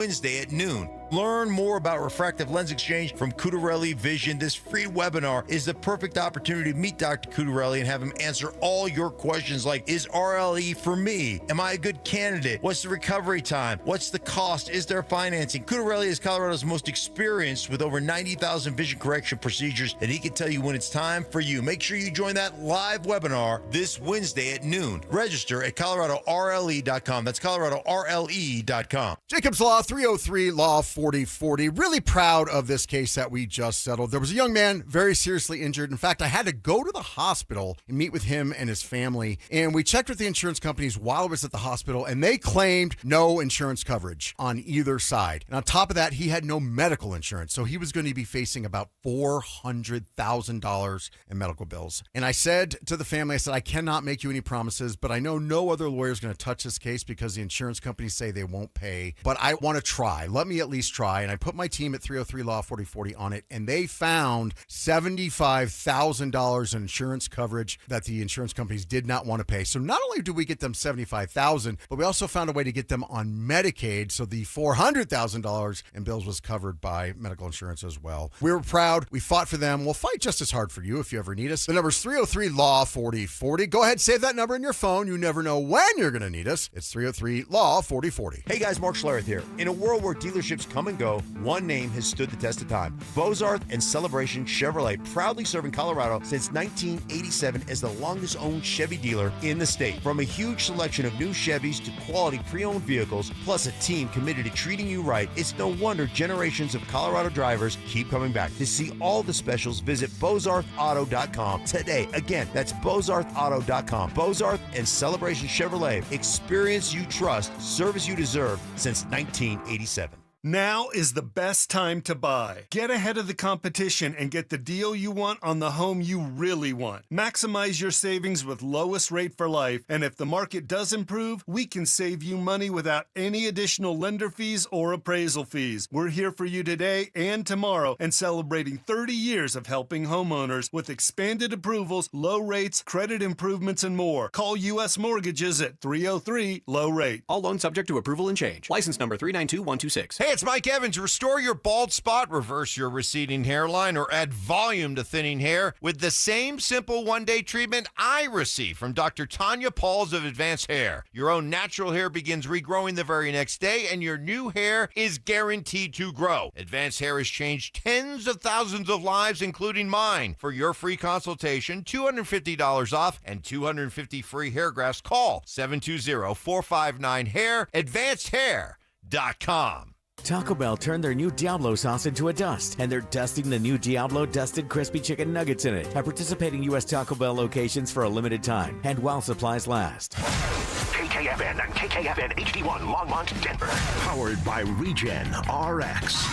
Wednesday at noon. Learn more about refractive lens exchange from Cudarelli Vision. This free webinar is the perfect opportunity to meet Dr. Cudarelli and have him answer all your questions like, is RLE for me? Am I a good candidate? What's the recovery time? What's the cost? Is there financing? Cudarelli is Colorado's most experienced with over 90,000 vision correction procedures, and he can tell you when it's time for you. Make sure you join that live webinar this Wednesday at noon. Register at ColoradoRLE.com. That's ColoradoRLE.com. Jacob's Law, 303 Law 4040. Really proud of this case that we just settled. There was a young man very seriously injured. In fact, I had to go to the hospital and meet with him and his family. And we checked with the insurance companies while I was at the hospital, and they claimed no insurance coverage on either side. And on top of that, he had no medical insurance. So he was going to be facing about $400,000 in medical bills. And I said to the family, I said, I cannot make you any promises, but I know no other lawyer is going to touch this case because the insurance companies say they won't pay. But I want to try. Let me at least try. And I put my team at 303 Law 4040 on it, and they found $75,000 in insurance coverage that the insurance companies did not want to pay. So not only do we get them $75,000, but we also found a way to get them on Medicaid. So the $400,000 in bills was covered by medical insurance as well. We were proud. We fought for them. We'll fight just as hard for you if you ever need us. The number's 303 Law 4040. Go ahead, save that number in your phone. You never know when you're going to need us. It's 303 Law 4040. Hey guys, Mark Schlereth here. In a world where dealerships come and go, one name has stood the test of time. Bozarth and Celebration Chevrolet, proudly serving Colorado since 1987 as the longest owned Chevy dealer in the state. From a huge selection of new Chevys to quality pre-owned vehicles, plus a team committed to treating you right, it's no wonder generations of Colorado drivers keep coming back. To see all the specials, visit BozarthAuto.com today. Again, that's BozarthAuto.com. Bozarth and Celebration Chevrolet. Experience you trust, service you deserve since 1987. Now is the best time to buy. Get ahead of the competition and get the deal you want on the home you really want. Maximize your savings with lowest rate for life, and if the market does improve, we can save you money without any additional lender fees or appraisal fees. We're here for you today and tomorrow and celebrating 30 years of helping homeowners with expanded approvals, low rates, credit improvements, and more. Call U.S. Mortgages at 303-LOW-RATE. All loans subject to approval and change. License number 392126. Hey, it's Mike Evans. Restore your bald spot, reverse your receding hairline, or add volume to thinning hair with the same simple one-day treatment I receive from Dr. Tanya Pauls of Advanced Hair. Your own natural hair begins regrowing the very next day, and your new hair is guaranteed to grow. Advanced Hair has changed tens of thousands of lives, including mine. For your free consultation, $250 off and 250 free hair grafts. Call 720-459-HAIR, advancedhair.com. Taco Bell turned their new Diablo sauce into a dust, and they're dusting the new Diablo dusted crispy chicken nuggets in it at participating U.S. Taco Bell locations for a limited time and while supplies last. KKFN and KKFN HD1 Longmont, Denver. Powered by Regen RX.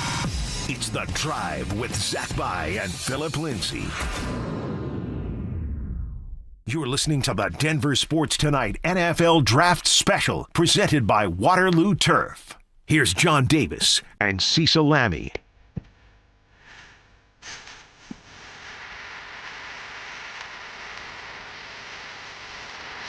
It's The Drive with Zach By and Philip Lindsay. You're listening to the Denver Sports Tonight NFL Draft Special, presented by Waterloo Turf. Here's John Davis and Cecil Lammey.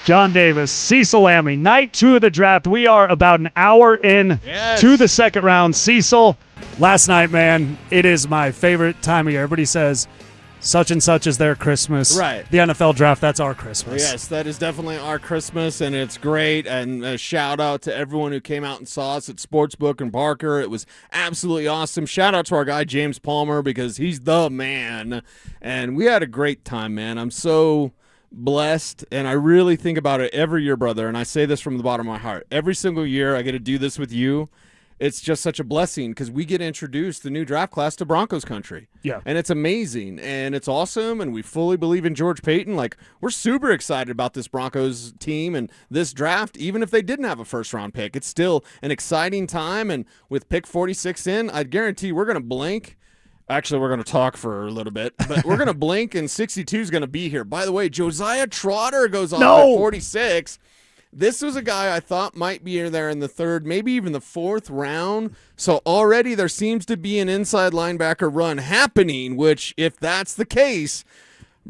John Davis, Cecil Lammey, night 2 of the draft. We are about an hour in to the second round. Cecil, last night, man, it is my favorite time of year. Everybody says such and such is their Christmas. Right. The NFL draft, that's our Christmas. Yes, that is definitely our Christmas, and it's great. And a shout out to everyone who came out and saw us at Sportsbook and Parker. It was absolutely awesome. Shout out to our guy, James Palmer, because he's the man. And we had a great time, man. I'm so blessed, and I really think about it every year, brother, and I say this from the bottom of my heart. Every single year I get to do this with you. It's just such a blessing because we get introduced the new draft class to Broncos country. Yeah. And it's amazing and it's awesome. And we fully believe in George Payton. Like, we're super excited about this Broncos team and this draft, even if they didn't have a first round pick. It's still an exciting time. And with pick 46 in, I guarantee we're going to blink. Actually, we're going to talk for a little bit, but we're going to blink and 62 is going to be here. By the way, Josiah Trotter goes off at 46. This was a guy I thought might be there in the third, maybe even the fourth round. So already there seems to be an inside linebacker run happening, which if that's the case,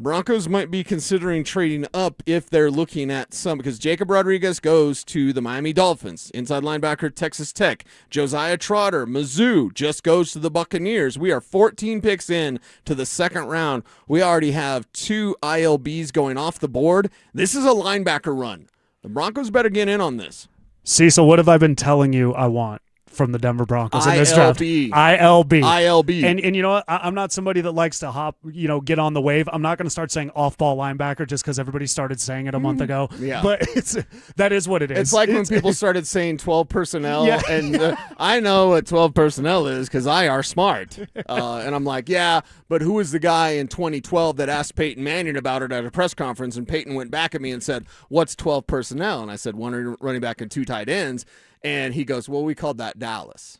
Broncos might be considering trading up if they're looking at some, because Jacob Rodriguez goes to the Miami Dolphins. Inside linebacker, Texas Tech. Josiah Trotter, Mizzou, just goes to the Buccaneers. We are 14 picks in to the second round. We already have 2 ILBs going off the board. This is a linebacker run. The Broncos better get in on this. Cecil, what have I been telling you I want from the Denver Broncos in this draft? ILB. ILB. And you know what? I'm not somebody that likes to get on the wave. I'm not going to start saying off-ball linebacker just because everybody started saying it a month ago. Yeah. But that is what it is. It's like when people started saying 12 personnel, and I know what 12 personnel is because I are smart. And I'm like, yeah, but who was the guy in 2012 that asked Peyton Manning about it at a press conference, and Peyton went back at me and said, what's 12 personnel? And I said, 1 running back and 2 tight ends. And he goes, well, we called that Dallas.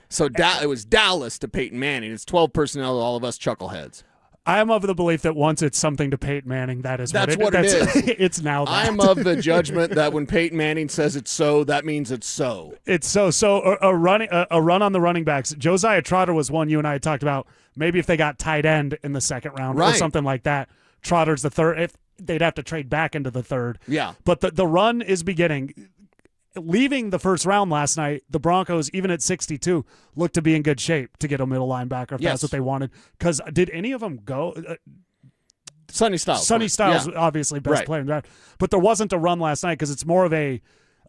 So it was Dallas to Peyton Manning. It's 12 personnel to all of us chuckleheads. I am of the belief that once it's something to Peyton Manning, that's what it is. It's now that. I'm of the judgment that when Peyton Manning says it's so, that means it's so. It's so. So a run on the running backs. Josiah Trotter was one you and I had talked about. Maybe if they got tight end in the second round or something like that. Trotter's the third. If they'd have to trade back into the third. Yeah. But the run is beginning. Leaving the first round last night, the Broncos, even at 62, looked to be in good shape to get a middle linebacker if that's what they wanted. Because did any of them go? Sonny Styles. Sonny Styles, obviously best player in the draft. But there wasn't a run last night because it's more of a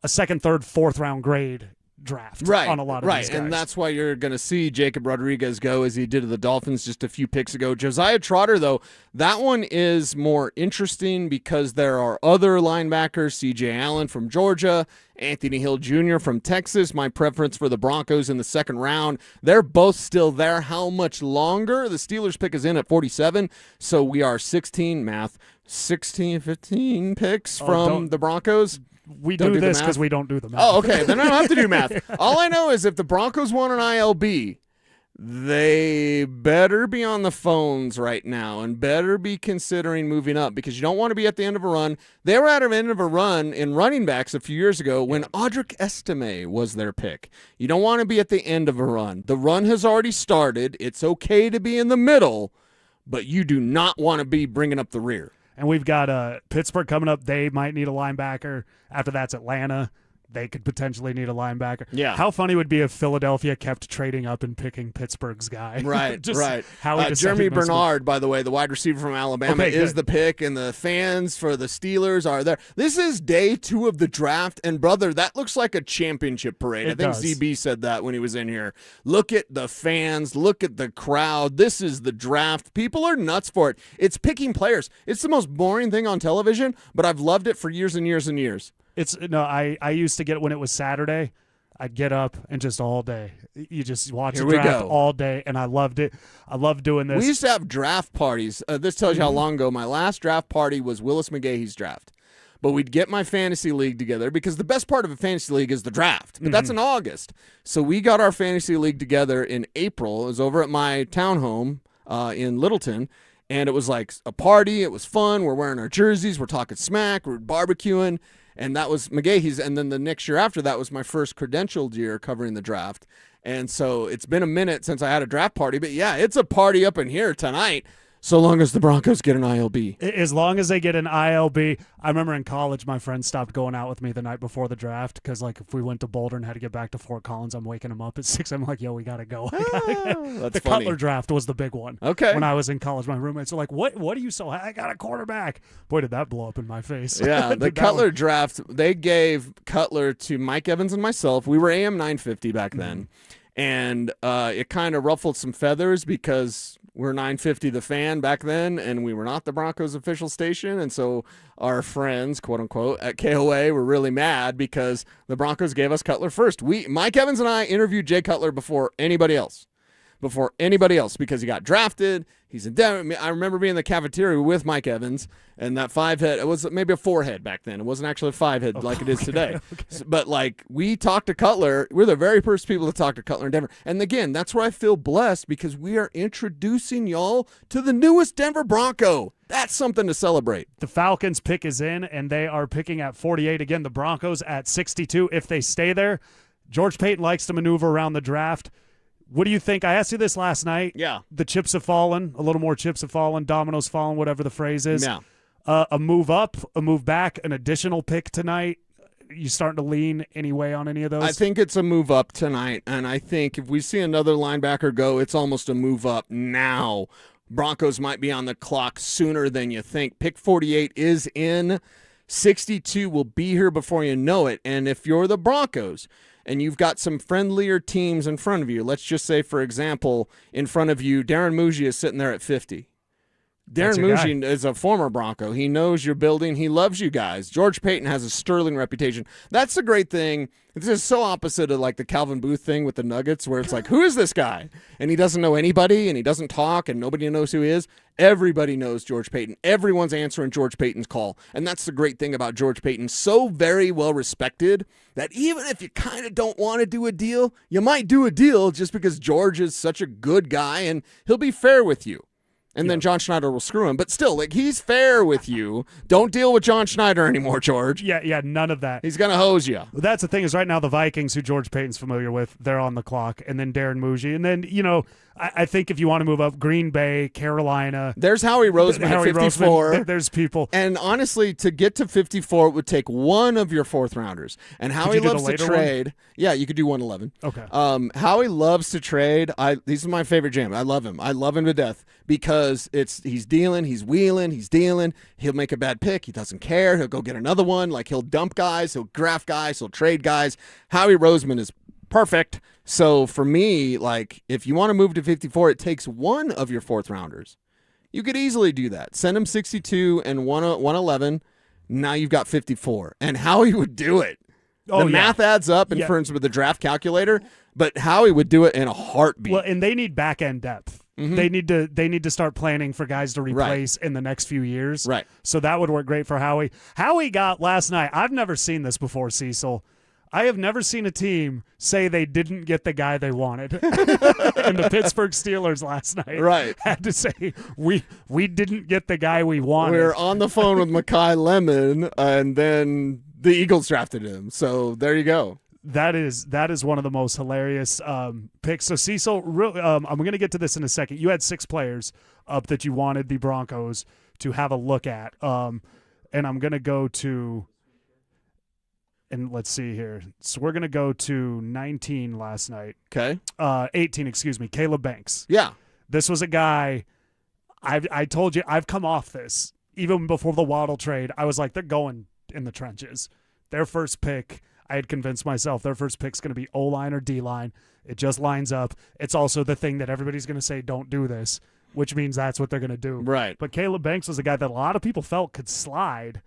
second, third, fourth round grade draft on a lot of these guys. And that's why you're going to see Jacob Rodriguez go as he did to the Dolphins just a few picks ago. Josiah Trotter, though, that one is more interesting because there are other linebackers, C.J. Allen from Georgia, Anthony Hill Jr. from Texas. My preference for the Broncos in the second round. They're both still there. How much longer? The Steelers pick is in at 47, so we are 15 picks from the Broncos. We do this because we don't do the math. Oh, okay. Then I don't have to do math. All I know is if the Broncos want an ILB, they better be on the phones right now and better be considering moving up because you don't want to be at the end of a run. They were at the end of a run in running backs a few years ago when Audric Estime was their pick. You don't want to be at the end of a run. The run has already started. It's okay to be in the middle, but you do not want to be bringing up the rear. And we've got Pittsburgh coming up. They might need a linebacker. After that's Atlanta. They could potentially need a linebacker. Yeah. How funny would it be if Philadelphia kept trading up and picking Pittsburgh's guy? Right, right. How Jeremy Bernard, by the way, the wide receiver from Alabama, is the pick, and the fans for the Steelers are there. This is day 2 of the draft, and, brother, that looks like a championship parade. I think ZB said that when he was in here. Look at the fans. Look at the crowd. This is the draft. People are nuts for it. It's picking players. It's the most boring thing on television, but I've loved it for years and years and years. I used to get it when it was Saturday. I'd get up and just all day. You just watch the draft all day, and I loved it. I love doing this. We used to have draft parties. This tells you how long ago. My last draft party was Willis McGahee's draft. But we'd get my fantasy league together because the best part of a fantasy league is the draft. But that's in August. So we got our fantasy league together in April. It was over at my townhome in Littleton. And it was like a party. It was fun. We're wearing our jerseys. We're talking smack. We're barbecuing. And that was McGahee's. And then the next year after that was my first credentialed year covering the draft. And so it's been a minute since I had a draft party. But, yeah, it's a party up in here tonight. So long as the Broncos get an ILB. As long as they get an ILB. I remember in college my friends stopped going out with me the night before the draft because, like, if we went to Boulder and had to get back to Fort Collins, I'm waking them up at 6. I'm like, yo, we got to go. That's the funny. Cutler draft was the big one. Okay. When I was in college, my roommates were like, what are you so high? I got a quarterback. Boy, did that blow up in my face. Yeah, the Cutler draft, they gave Cutler to Mike Evans and myself. We were AM 950 back then. And it kind of ruffled some feathers because we're 950 The Fan back then, and we were not the Broncos' official station. And so our friends, quote unquote, at KOA were really mad because the Broncos gave us Cutler first. Mike Evans and I interviewed Jay Cutler before anybody else. Because he got drafted. He's in Denver. I remember being in the cafeteria with Mike Evans, and that 5-head, it was maybe a 4-head back then. It wasn't actually a 5-head like it is today. Okay. But, like, we talked to Cutler. We're the very first people to talk to Cutler in Denver. And, again, that's where I feel blessed because we are introducing y'all to the newest Denver Bronco. That's something to celebrate. The Falcons pick is in, and they are picking at 48. Again, the Broncos at 62. If they stay there, George Payton likes to maneuver around the draft. What do you think? I asked you this last night. Yeah. The chips have fallen. A little more chips have fallen. Dominoes fallen, whatever the phrase is. Yeah. A move up, a move back, an additional pick tonight. You starting to lean any way on any of those? I think it's a move up tonight, and I think if we see another linebacker go, it's almost a move up now. Broncos might be on the clock sooner than you think. Pick 48 is in. 62 will be here before you know it. And if you're the Broncos and you've got some friendlier teams in front of you, let's just say, for example, in front of you, Darren Muji is sitting there at 50. Darren Muji is a former Bronco. He knows your building. He loves you guys. George Payton has a sterling reputation. That's the great thing. This is so opposite of like the Calvin Booth thing with the Nuggets, where it's like, who is this guy? And he doesn't know anybody, and he doesn't talk, and nobody knows who he is. Everybody knows George Payton. Everyone's answering George Payton's call. And that's the great thing about George Payton. So very well respected that even if you kind of don't want to do a deal, you might do a deal just because George is such a good guy, and he'll be fair with you. And then John Schneider will screw him. But still, like, he's fair with you. Don't deal with John Schneider anymore, George. Yeah, none of that. He's going to hose you. That's the thing is right now the Vikings, who George Payton's familiar with, they're on the clock. And then Darren Muji. And then, I think if you want to move up, Green Bay, Carolina. There's Howie Roseman at 54. Roseman, there's people. And honestly, to get to 54, it would take one of your fourth rounders. And Howie loves to trade. One? Yeah, you could do 111. Okay. Howie loves to trade. These are my favorite jam. I love him. I love him to death because he's dealing, he's wheeling, he's dealing. He'll make a bad pick. He doesn't care. He'll go get another one. Like, he'll dump guys. He'll draft guys. He'll trade guys. Howie Roseman is perfect. So for me, like, if you want to move to 54, it takes one of your fourth rounders. You could easily do that. Send him 62 and 111. Now you've got 54. And Howie would do it. The math adds up in terms of the draft calculator, but Howie would do it in a heartbeat. Well, and they need back end depth. Mm-hmm. They need to start planning for guys to replace in the next few years. Right. So that would work great for Howie. Howie got last night. I've never seen this before, Cecil. I have never seen a team say they didn't get the guy they wanted. And the Pittsburgh Steelers last night had to say, we didn't get the guy we wanted. We were on the phone with Mekhi Lemon, and then the Eagles drafted him. So there you go. That is one of the most hilarious picks. So, Cecil, I'm going to get to this in a second. You had 6 players up that you wanted the Broncos to have a look at. And I'm going to go to – and let's see here. So we're going to go to 19 last night. Okay. 18, excuse me. Caleb Banks. Yeah. This was a guy I told you I've come off this. Even before the Waddle trade, I was like, they're going in the trenches. Their first pick, I had convinced myself their first pick's going to be O-line or D-line. It just lines up. It's also the thing that everybody's going to say, don't do this, which means that's what they're going to do. Right. But Caleb Banks was a guy that a lot of people felt could slide.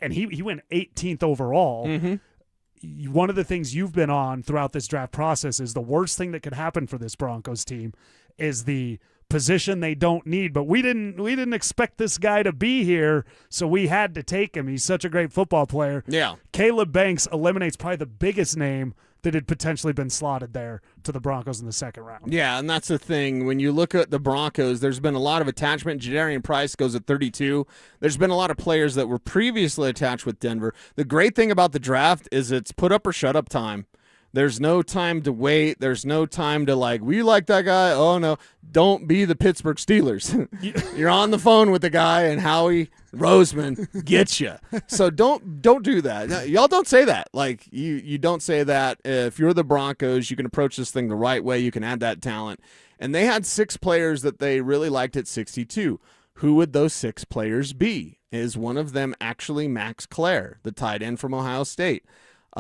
And he went 18th overall. Mm-hmm. One of the things you've been on throughout this draft process is the worst thing that could happen for this Broncos team is the position they don't need. But we didn't expect this guy to be here, so we had to take him. He's such a great football player. Yeah. Caleb Banks eliminates probably the biggest name that had potentially been slotted there to the Broncos in the second round. Yeah, and that's the thing. When you look at the Broncos, there's been a lot of attachment. Jadarian Price goes at 32. There's been a lot of players that were previously attached with Denver. The great thing about the draft is it's put up or shut up time. There's no time to wait. There's no time to we like that guy. Oh, no. Don't be the Pittsburgh Steelers. You're on the phone with the guy, and Howie Roseman gets you. So don't do that. Y'all don't say that. You don't say that. If you're the Broncos, you can approach this thing the right way. You can add that talent. And they had 6 players that they really liked at 62. Who would those 6 players be? Is one of them actually Max Clare, the tight end from Ohio State?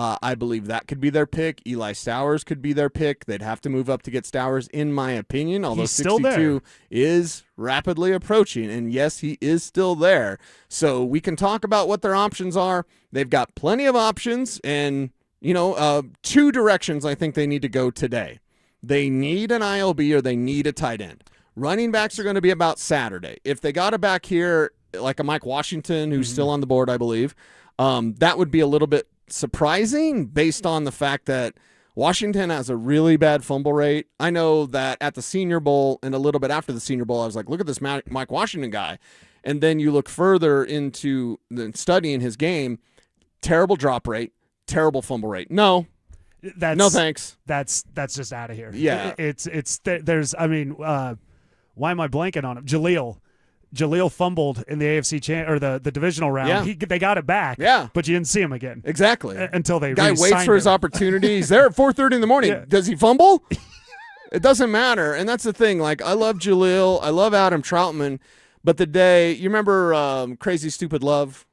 I believe that could be their pick. Eli Stowers could be their pick. They'd have to move up to get Stowers, in my opinion, although he's still 62 is rapidly approaching. And, yes, he is still there. So we can talk about what their options are. They've got plenty of options. And, 2 directions I think they need to go today. They need an ILB or they need a tight end. Running backs are going to be about Saturday. If they got a back here, like a Mike Washington, who's still on the board, I believe, that would be a little bit surprising based on the fact that Washington has a really bad fumble rate. I know that at the Senior Bowl and a little bit after the Senior Bowl, I was like, look at this Mike Washington guy. And then you look further into studying his game, terrible drop rate, terrible fumble rate. No, No thanks. That's just out of here. Yeah. There's I mean, why am I blanking on him? Jaleel fumbled in the AFC or the divisional round. Yeah. They got it back. Yeah. But you didn't see him again. Exactly. Until they guy waits for his opportunity. He's there at 4:30 in the morning. Yeah. Does he fumble? It doesn't matter. And that's the thing. Like, I love Jaleel. I love Adam Troutman. But the day, you remember Crazy Stupid Love?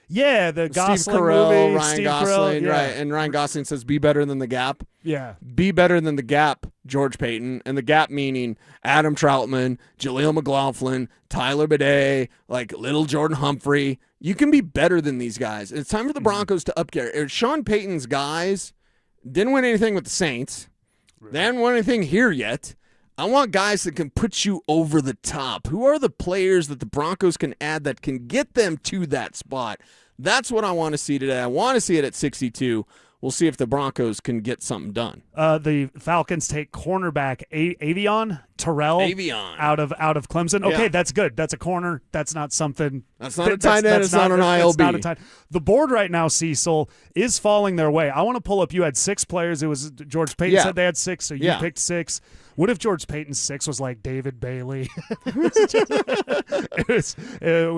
Yeah, the Gosling Steve Carell, movie. Ryan Steve Gosling, Carell, right? And Ryan Gosling says, "Be better than the Gap." Yeah. Be better than the Gap, George Payton, and the Gap meaning Adam Troutman, Jaleel McLaughlin, Tyler Bidet, like little Jordan Humphrey. You can be better than these guys. It's time for the Broncos to upgrade. Sean Payton's guys didn't win anything with the Saints. They haven't won anything here yet. I want guys that can put you over the top. Who are the players that the Broncos can add that can get them to that spot? That's what I want to see today. I want to see it at 62. We'll see if the Broncos can get something done. The Falcons take cornerback Avion Terrell out of Clemson. Okay, Yeah. That's good. That's a corner. That's not something. That's not a tight end. It's not an ILB. It's not a tight. The board right now, Cecil, is falling their way. I want to pull up. You had 6 players. It was George Payton said they had 6, so you picked 6. What if George Payton's 6 was like David Bailey?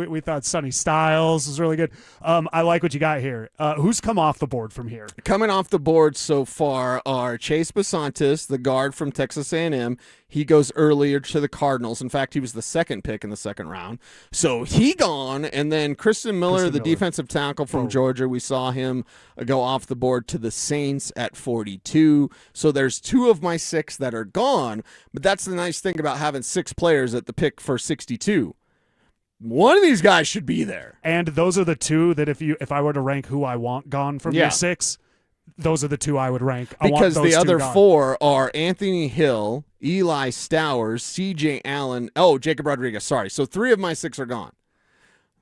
We thought Sonny Styles was really good. I like what you got here. Who's come off the board from here? Coming off the board so far are Chase Basantis, the guard from Texas A&M. He goes earlier to the Cardinals. In fact, he was the 2nd pick in the 2nd round. So he gone. And then Christian Miller, defensive tackle from Georgia, we saw him go off the board to the Saints at 42. So there's 2 of my 6 that are gone. But that's the nice thing about having 6 players at the pick for 62. One of these guys should be there. And those are the 2 that if I were to rank who I want gone from your 6, those are the 2 I would rank. Because the other gone. 4 are Anthony Hill, Eli Stowers, C.J. Allen, Jacob Rodriguez, sorry. So 3 of my 6 are gone.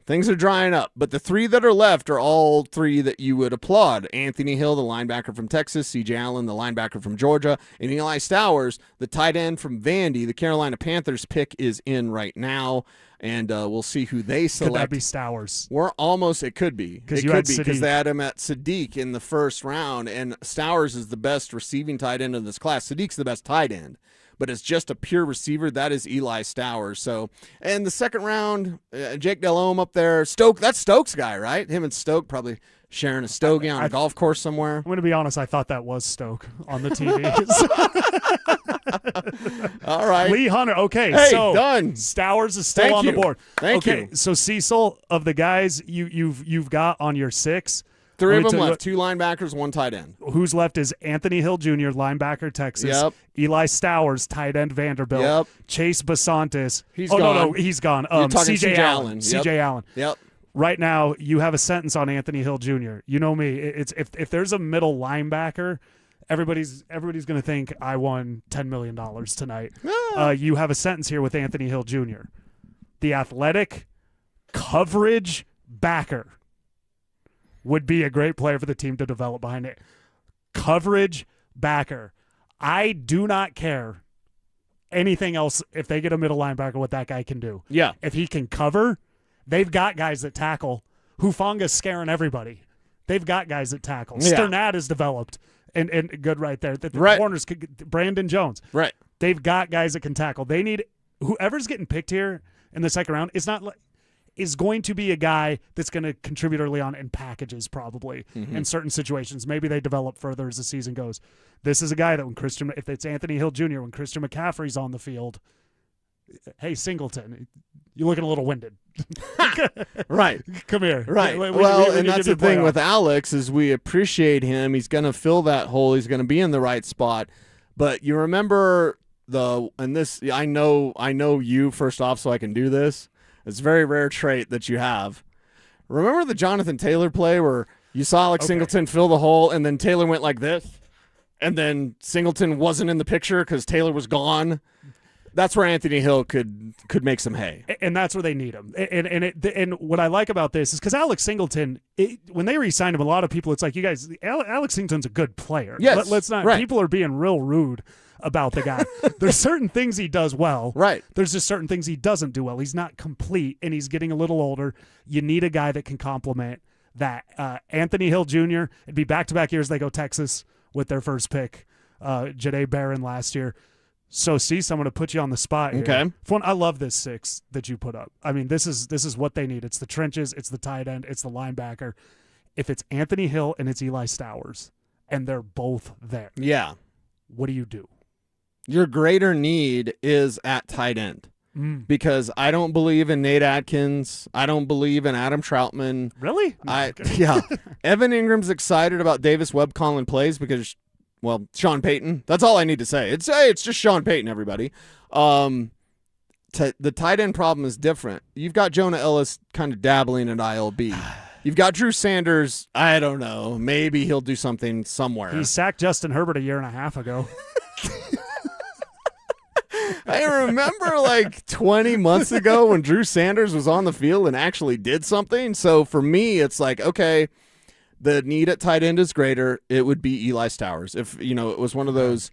Things are drying up, but the 3 that are left are all 3 that you would applaud. Anthony Hill, the linebacker from Texas, C.J. Allen, the linebacker from Georgia, and Eli Stowers, the tight end from Vandy. The Carolina Panthers pick is in right now, and we'll see who they select. Could that be Stowers? It could be. It you could had be because Sadiq. they had him at Sadiq in the 1st round, and Stowers is the best receiving tight end in this class. Sadiq's the best tight end. But it's just a pure receiver. That is Eli Stowers. So, and the 2nd round, Jake Delhomme up there. Stoke, that's Stokes' guy, right? Him and Stoke probably sharing a stogie on a golf course somewhere. I'm going to be honest. I thought that was Stoke on the TV. All right. Lee Hunter. Okay, hey, so done. Stowers is still on the board. Thank you. you. So Cecil, of the guys you've got on your 6, 3 of them left. 2 linebackers, 1 tight end. Who's left is Anthony Hill Jr., linebacker, Texas. Yep. Eli Stowers, tight end, Vanderbilt. Yep. Chase Basantis. He's gone. No, he's gone. You're talking C.J. Allen. Yep. C.J. Allen. Yep. Right now, you have a sentence on Anthony Hill Jr. You know me. It's if there's a middle linebacker, everybody's going to think I won $10 million tonight. You have a sentence here with Anthony Hill Jr. The athletic coverage backer would be a great player for the team to develop behind it. Coverage backer. I do not care anything else if they get a middle linebacker, what that guy can do. Yeah. If he can cover, they've got guys that tackle. Hufanga's scaring everybody. They've got guys that tackle. Yeah. Sternad is developed and good right there. The Right. corners, Brandon Jones. Right. They've got guys that can tackle. They need whoever's getting picked here in the 2nd round. Is going to be a guy that's going to contribute early on in packages probably in certain situations. Maybe they develop further as the season goes. This is a guy that if it's Anthony Hill Jr., when Christian McCaffrey's on the field, hey, Singleton, you're looking a little winded. Right. Come here. Right. We And that's the thing with Alex is we appreciate him. He's going to fill that hole. He's going to be in the right spot. But you remember I know you first off, so I can do this. It's a very rare trait that you have. Remember the Jonathan Taylor play where you saw Alex Singleton fill the hole and then Taylor went like this and then Singleton wasn't in the picture because Taylor was gone? That's where Anthony Hill could make some hay. And that's where they need him. And what I like about this is because Alex Singleton, when they re-signed him, a lot of people, it's like, you guys, Alex Singleton's a good player. Yes. Let's not, right. People are being real rude about the guy. There's certain things he does well. Right. There's just certain things he doesn't do well. He's not complete, and he's getting a little older. You need a guy that can complement that. Anthony Hill Jr., it'd be back-to-back years they go Texas, with their first pick, Jahdae Barron last year. So, Cease, I'm going to put you on the spot here. Okay. I love this 6 that you put up. I mean, this is what they need. It's the trenches, it's the tight end, it's the linebacker. If it's Anthony Hill and it's Eli Stowers, and they're both there, Yeah. what do you do? Your greater need is at tight end. Because I don't believe in Nate Atkins. I don't believe in Adam Troutman. Really? Yeah. Evan Ingram's excited about Davis Webb calling plays because, well, Sean Payton. That's all I need to say. It's just Sean Payton, everybody. The tight end problem is different. You've got Jonah Ellis kind of dabbling at ILB. You've got Drew Sanders. I don't know. Maybe he'll do something somewhere. He sacked Justin Herbert a year and a half ago. I remember like 20 months ago when Drew Sanders was on the field and actually did something. So for me, it's like, okay, the need at tight end is greater. It would be Eli Stowers. If, it was one of those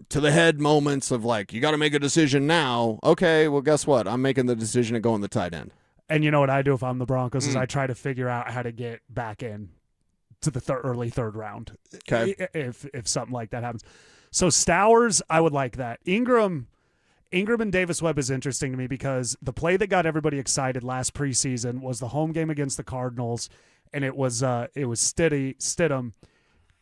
to the head moments of like, you got to make a decision now. Okay, well, guess what? I'm making the decision to go on the tight end. And you know what I do if I'm the Broncos is I try to figure out how to get back in to the early third round. Okay. If something like that happens. So Stowers, I would like that. Ingram and Davis Webb is interesting to me because the play that got everybody excited last preseason was the home game against the Cardinals, and it was Stidham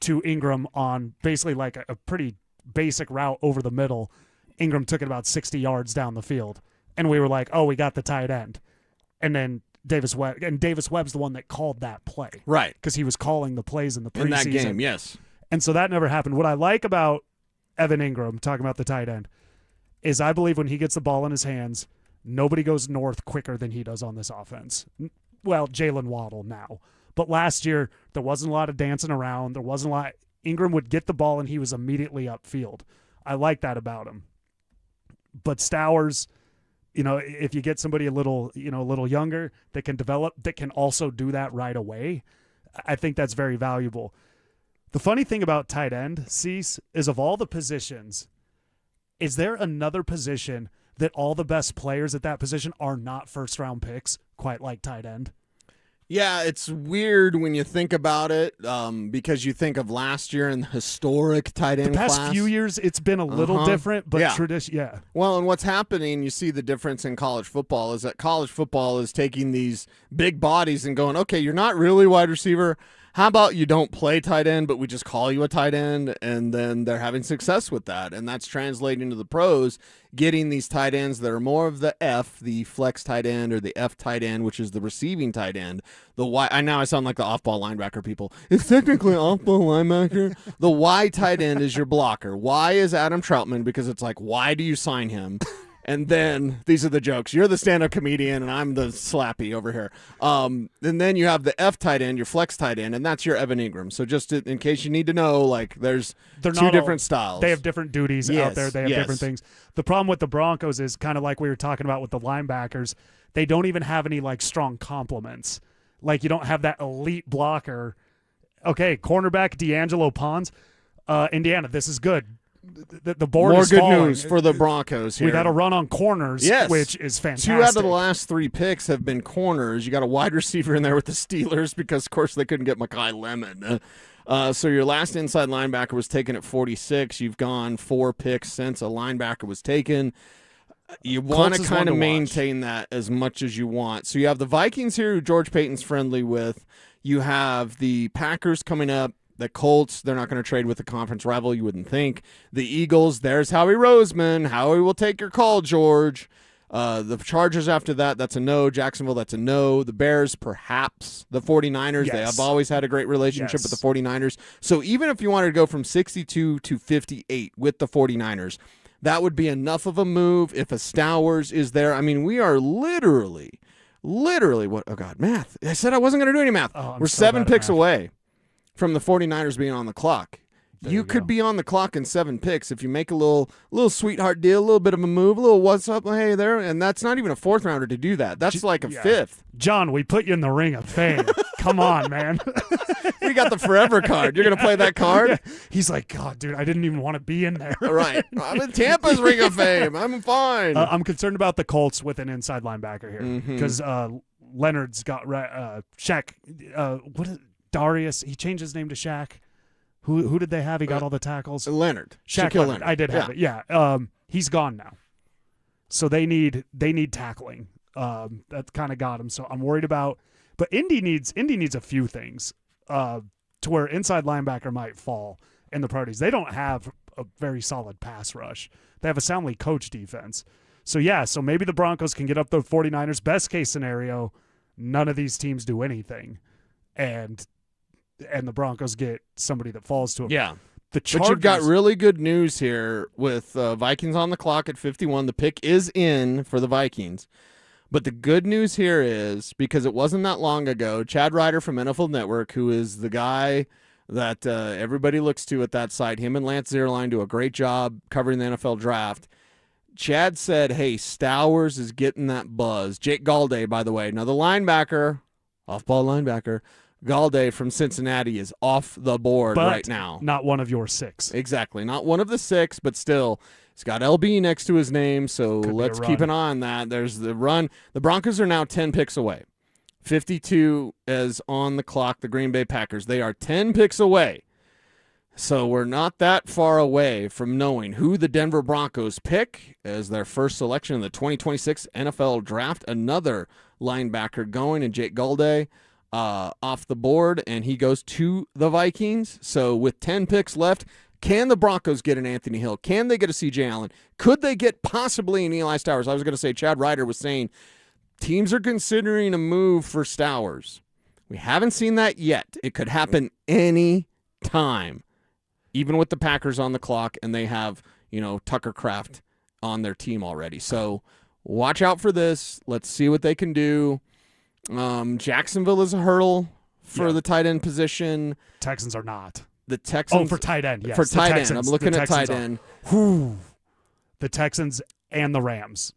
to Ingram on basically like a pretty basic route over the middle. Ingram took it about 60 yards down the field, and we were like, oh, we got the tight end. And then Davis Webb's the one that called that play. Right. Because he was calling the plays in the preseason. In that game, yes. And so that never happened. What I like about Evan Ingram, talking about the tight end, is I believe when he gets the ball in his hands, nobody goes north quicker than he does on this offense. Well, Jalen Waddle now. But last year, there wasn't a lot of dancing around. There wasn't a lot. Ingram would get the ball, and he was immediately upfield. I like that about him. But Stowers, if you get somebody a little younger that can develop, that can also do that right away, I think that's very valuable. The funny thing about tight end, Cease, is of all the positions, is there another position that all the best players at that position are not first-round picks, quite like tight end? Yeah, it's weird when you think about it because you think of last year and the historic tight end class. The past few years, it's been a little different, but yeah. Well, and what's happening, you see the difference in college football is that college football is taking these big bodies and going, okay, you're not really wide receiver. How about you don't play tight end, but we just call you a tight end, and then they're having success with that, and that's translating to the pros, getting these tight ends that are more of the F, the flex tight end, or the F tight end, which is the receiving tight end. The Y, I sound like the off-ball linebacker people. It's technically off-ball linebacker. The Y tight end is your blocker. Y is Adam Troutman because it's like, why do you sign him? And then these are the jokes. You're the stand-up comedian, and I'm the slappy over here. And then you have the F tight end, your flex tight end, and that's your Evan Ingram. So just in case you need to know, like there's two different styles. They have different duties out there. They have different things. The problem with the Broncos is kind of like we were talking about with the linebackers. They don't even have any like strong complements. Like you don't have that elite blocker. Okay, cornerback D'Angelo Pons, Indiana. This is good. The board More is good falling. news for the Broncos here. We've had a run on corners, which is fantastic. 2 out of the last 3 picks have been corners. You got a wide receiver in there with the Steelers because, of course, they couldn't get Mekhi Lemon. So your last inside linebacker was taken at 46. You've gone 4 picks since a linebacker was taken. You want to kind of maintain that as much as you want. So you have the Vikings here, who George Payton's friendly with. You have the Packers coming up. The Colts, they're not going to trade with a conference rival, you wouldn't think. The Eagles, there's Howie Roseman. Howie will take your call, George. The Chargers after that, that's a no. Jacksonville, that's a no. The Bears, perhaps. The 49ers, they have always had a great relationship with the 49ers. So even if you wanted to go from 62 to 58 with the 49ers, that would be enough of a move if a Stowers is there. I mean, we are literally, what? Oh, God, math. I said I wasn't going to do any math. We're 7 picks away from the 49ers being on the clock. You could be on the clock in 7 picks if you make a little sweetheart deal, a little bit of a move, a little what's up, hey there, and that's not even a 4th rounder to do that. That's like a 5th. John, we put you in the ring of fame. Come on, man. We got the forever card. You're going to play that card? Yeah. He's like, God, dude, I didn't even want to be in there. Right. I'm in Tampa's ring of fame. I'm fine. I'm concerned about the Colts with an inside linebacker here because Leonard's got Shaq. What is Darius? He changed his name to Shaq. Who did they have? He got all the tackles. Leonard. Shaquille Leonard. Leonard. I did have it. Yeah. He's gone now. So they need tackling. That kind of got him. So I'm worried about. But Indy needs a few things to where inside linebacker might fall in the priorities. They don't have a very solid pass rush. They have a soundly coached defense. So maybe the Broncos can get up the 49ers. Best case scenario, none of these teams do anything, and the Broncos get somebody that falls to them. Yeah. The Chargers, but you've got really good news here with Vikings on the clock at 51. The pick is in for the Vikings. But the good news here is, because it wasn't that long ago, Chad Ryder from NFL Network, who is the guy that everybody looks to at that site, him and Lance Zierlein do a great job covering the NFL draft. Chad said, hey, Stowers is getting that buzz. Jake Galday, by the way, another linebacker, off-ball linebacker, Galday from Cincinnati is off the board right now. Not one of your 6. Exactly. Not one of the 6, but still, he's got LB next to his name, so let's keep an eye on that. There's the run. The Broncos are now 10 picks away. 52 is on the clock, the Green Bay Packers. They are 10 picks away. So we're not that far away from knowing who the Denver Broncos pick as their first selection in the 2026 NFL Draft. Another linebacker going, and Jake Galday off the board, and he goes to the Vikings. So with 10 picks left, can the Broncos get an Anthony Hill? Can they get a C.J. Allen? Could they get possibly an Eli Stowers? I was going to say, Chad Ryder was saying teams are considering a move for Stowers. We haven't seen that yet. It could happen any time, even with the Packers on the clock, and they have, Tucker Kraft on their team already. So watch out for this. Let's see what they can do. Jacksonville is a hurdle for the tight end position. Texans are not. The Texans. Oh, for tight end, yes. For tight end. I'm looking at tight end. The Texans and the Rams.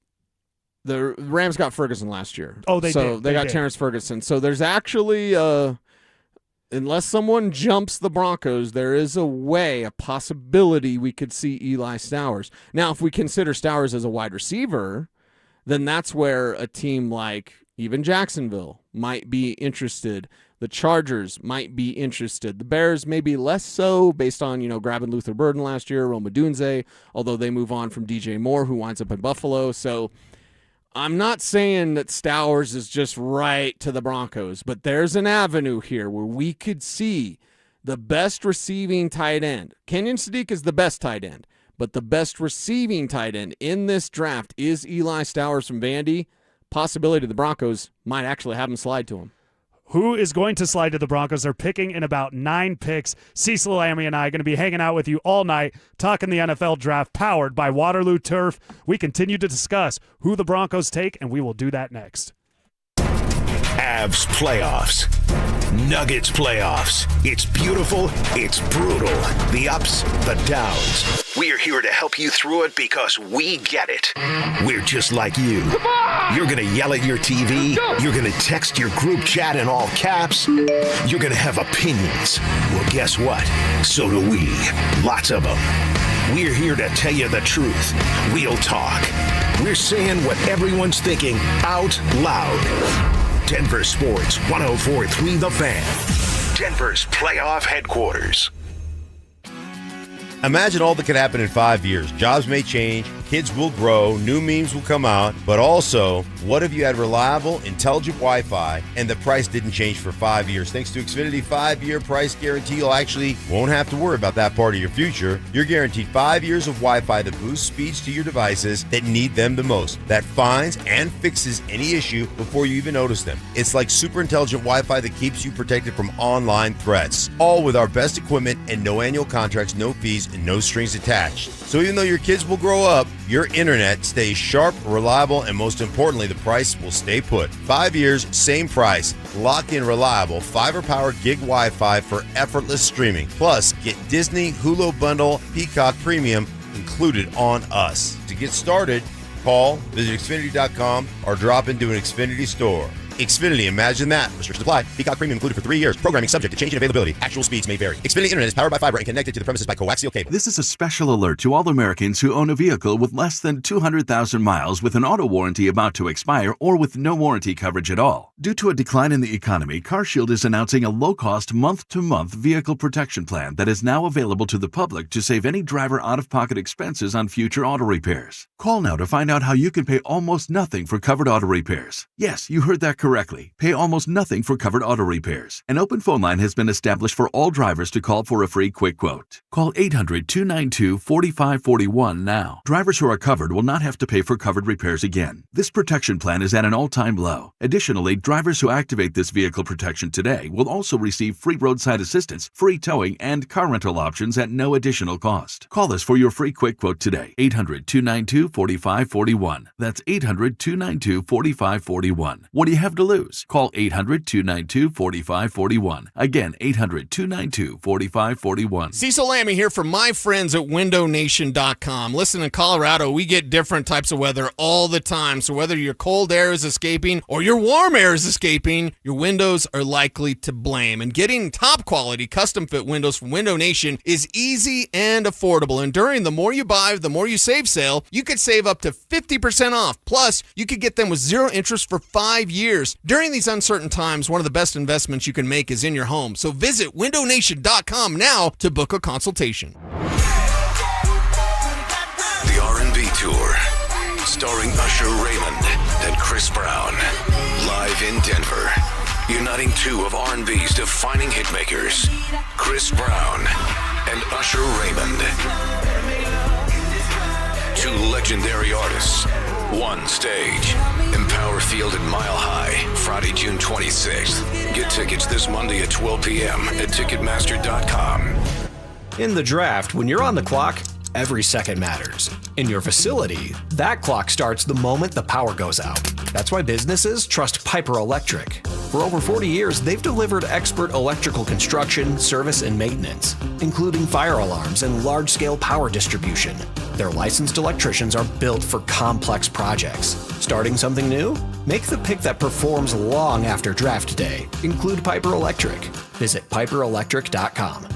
The Rams got Ferguson last year. Oh, they did. So they got Terrence Ferguson. So there's actually, unless someone jumps the Broncos, there is a possibility we could see Eli Stowers. Now, if we consider Stowers as a wide receiver, then that's where a team like even Jacksonville might be interested. The Chargers might be interested. The Bears maybe less so based on, grabbing Luther Burden last year, Rome Odunze, although they move on from DJ Moore, who winds up in Buffalo. So I'm not saying that Stowers is just right to the Broncos, but there's an avenue here where we could see the best receiving tight end. Kenyon Sadiq is the best tight end, but the best receiving tight end in this draft is Eli Stowers from Vandy. Possibility the Broncos might actually have him slide to him. Who is going to slide to the Broncos? They're picking in about 9 picks. Cecil Lammey and I are going to be hanging out with you all night, talking the NFL draft, powered by Waterloo Turf. We continue to discuss who the Broncos take, and we will do that next. Avs playoffs. Nuggets playoffs. It's beautiful. It's brutal. The ups, the downs. We're here to help you through it because we get it. We're just like you. You're going to yell at your TV. You're going to text your group chat in all caps. You're going to have opinions. Well, guess what? So do we. Lots of them. We're here to tell you the truth. Real talk. We're saying what everyone's thinking out loud. Denver Sports 104.3 The Fan. Denver's playoff headquarters. Imagine all that could happen in 5 years. Jobs may change, kids will grow, new memes will come out, but also, what if you had reliable, intelligent Wi-Fi and the price didn't change for 5 years? Thanks to Xfinity 5-year price guarantee, you actually won't have to worry about that part of your future. You're guaranteed 5 years of Wi-Fi that boosts speeds to your devices that need them the most, that finds and fixes any issue before you even notice them. It's like super intelligent Wi-Fi that keeps you protected from online threats, all with our best equipment and no annual contracts, no fees, and no strings attached. So even though your kids will grow up, your internet stays sharp, reliable, and most importantly, the price will stay put. 5 years, same price, locked in reliable, fiber-powered gig Wi-Fi for effortless streaming. Plus, get Disney, Hulu Bundle, Peacock Premium included on us. To get started, call, visit Xfinity.com, or drop into an Xfinity store. Xfinity, imagine that. Restrictions apply. Peacock Premium included for 3 years. Programming subject to change in availability. Actual speeds may vary. Xfinity Internet is powered by fiber and connected to the premises by coaxial cable. This is a special alert to all Americans who own a vehicle with less than 200,000 miles with an auto warranty about to expire or with no warranty coverage at all. Due to a decline in the economy, CarShield is announcing a low-cost month-to-month vehicle protection plan that is now available to the public to save any driver out-of-pocket expenses on future auto repairs. Call now to find out how you can pay almost nothing for covered auto repairs. Yes, you heard that correctly. Pay almost nothing for covered auto repairs. An open phone line has been established for all drivers to call for a free quick quote. Call 800-292-4541 now. Drivers who are covered will not have to pay for covered repairs again. This protection plan is at an all-time low. Additionally, drivers who activate this vehicle protection today will also receive free roadside assistance, free towing, and car rental options at no additional cost. Call us for your free quick quote today. 800-292-4541. That's 800-292-4541. What do you have to lose? Call 800-292-4541. Again, 800-292-4541. Cecil Lammey here from my friends at WindowNation.com. Listen, in Colorado, we get different types of weather all the time. So whether your cold air is escaping or your warm air is escaping, your windows are likely to blame. And getting top quality custom fit windows from Window Nation is easy and affordable. And during the more you buy, the more you save sale, you could save up to 50% off. Plus, you could get them with zero interest for 5 years. During these uncertain times, one of the best investments you can make is in your home. So visit WindowNation.com now to book a consultation. The R&B Tour, starring Usher Raymond and Chris Brown, live in Denver, uniting two of R&B's defining hitmakers, Chris Brown and Usher Raymond. Two legendary artists, one stage. Empower Field at Mile High, Friday, June 26th. Get tickets this Monday at 12 p.m. at Ticketmaster.com. In the draft, when you're on the clock, every second matters. In your facility, that clock starts the moment the power goes out. That's why businesses trust Piper Electric. For over 40 years, they've delivered expert electrical construction, service, and maintenance, including fire alarms and large-scale power distribution. Their licensed electricians are built for complex projects. Starting something new? Make the pick that performs long after draft day. Include Piper Electric. Visit piperelectric.com.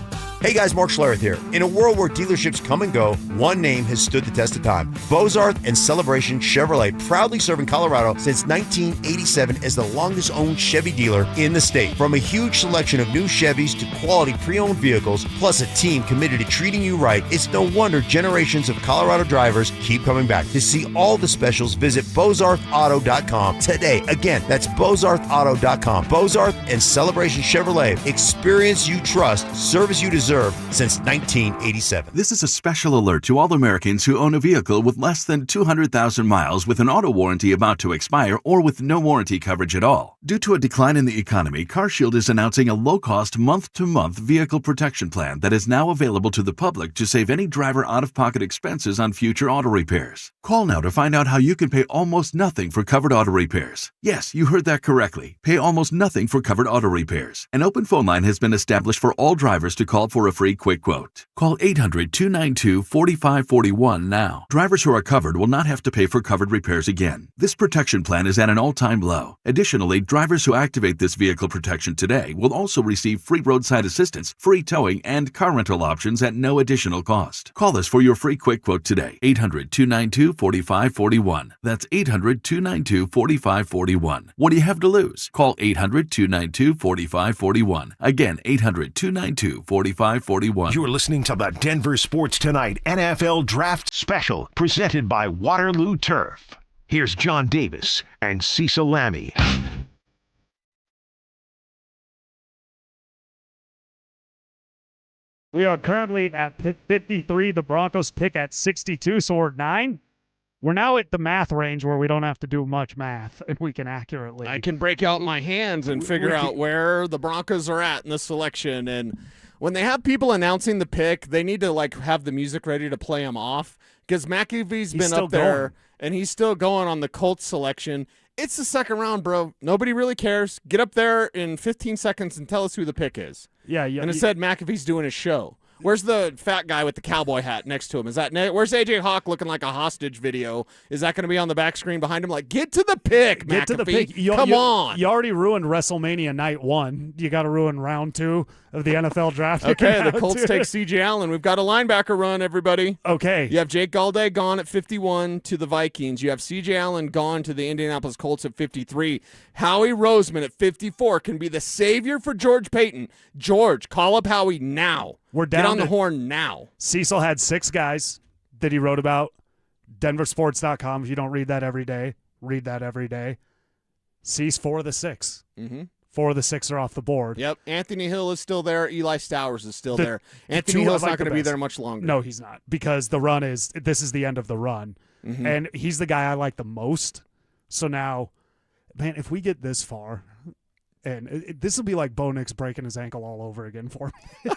Hey guys, Mark Schlereth here. In a world where dealerships come and go, one name has stood the test of time. Bozarth and Celebration Chevrolet, proudly serving Colorado since 1987 as the longest owned Chevy dealer in the state. From a huge selection of new Chevys to quality pre-owned vehicles, plus a team committed to treating you right, it's no wonder generations of Colorado drivers keep coming back. To see all the specials, visit BozarthAuto.com today. Again, that's BozarthAuto.com. Bozarth and Celebration Chevrolet. Experience you trust, service you deserve since 1987. This is a special alert to all Americans who own a vehicle with less than 200,000 miles with an auto warranty about to expire or with no warranty coverage at all. Due to a decline in the economy, CarShield is announcing a low-cost month-to-month vehicle protection plan that is now available to the public to save any driver out-of-pocket expenses on future auto repairs. Call now to find out how you can pay almost nothing for covered auto repairs. Yes, you heard that correctly. Pay almost nothing for covered auto repairs. An open phone line has been established for all drivers to call for a free quick quote. Call 800-292-4541 now. Drivers who are covered will not have to pay for covered repairs again. This protection plan is at an all-time low. Additionally, drivers who activate this vehicle protection today will also receive free roadside assistance, free towing, and car rental options at no additional cost. Call us for your free quick quote today. 800-292-4541. That's 800-292-4541. What do you have to lose? Call 800-292-4541. Again, 800-292-4541. You're listening to the Denver Sports Tonight NFL Draft Special, presented by Waterloo Turf. Here's John Davis and Cecil Lammey. We are currently at pick 53. The Broncos pick at 62, so we're 9. We're now at the math range where we don't have to do much math, and we can accurately. I can break out my hands and figure out where the Broncos are at in the selection. And when they have people announcing the pick, they need to have the music ready to play them off, because McAfee's been up there and he's still going on the Colts selection. It's the second round, bro. Nobody really cares. Get up there in 15 seconds and tell us who the pick is. Yeah. And instead, McAfee's doing a show. Where's the fat guy with the cowboy hat next to him? Where's AJ Hawk looking like a hostage video? Is that going to be on the back screen behind him? Like, get to the pick, Get to the pick. Come on. You already ruined WrestleMania night 1. You got to ruin round 2 of the NFL draft. Okay, the Colts take C.J. Allen. We've got a linebacker run, everybody. Okay. You have Jake Gallday gone at 51 to the Vikings. You have C.J. Allen gone to the Indianapolis Colts at 53. Howie Roseman at 54 can be the savior for George Payton. George, call up Howie now. We're down Get on to, the horn now. Cecil had 6 guys that he wrote about. DenverSports.com. If you don't read that every day, read that every day. Cease 4 of the 6. Mm-hmm. 4 of the 6 are off the board. Yep. Anthony Hill is still there. Eli Stowers is still there. Anthony Hill's not going to be there much longer. No, he's not, because this is the end of the run. Mm-hmm. And he's the guy I like the most. So now, man, if we get this far, and this will be like Bo Nix breaking his ankle all over again for me.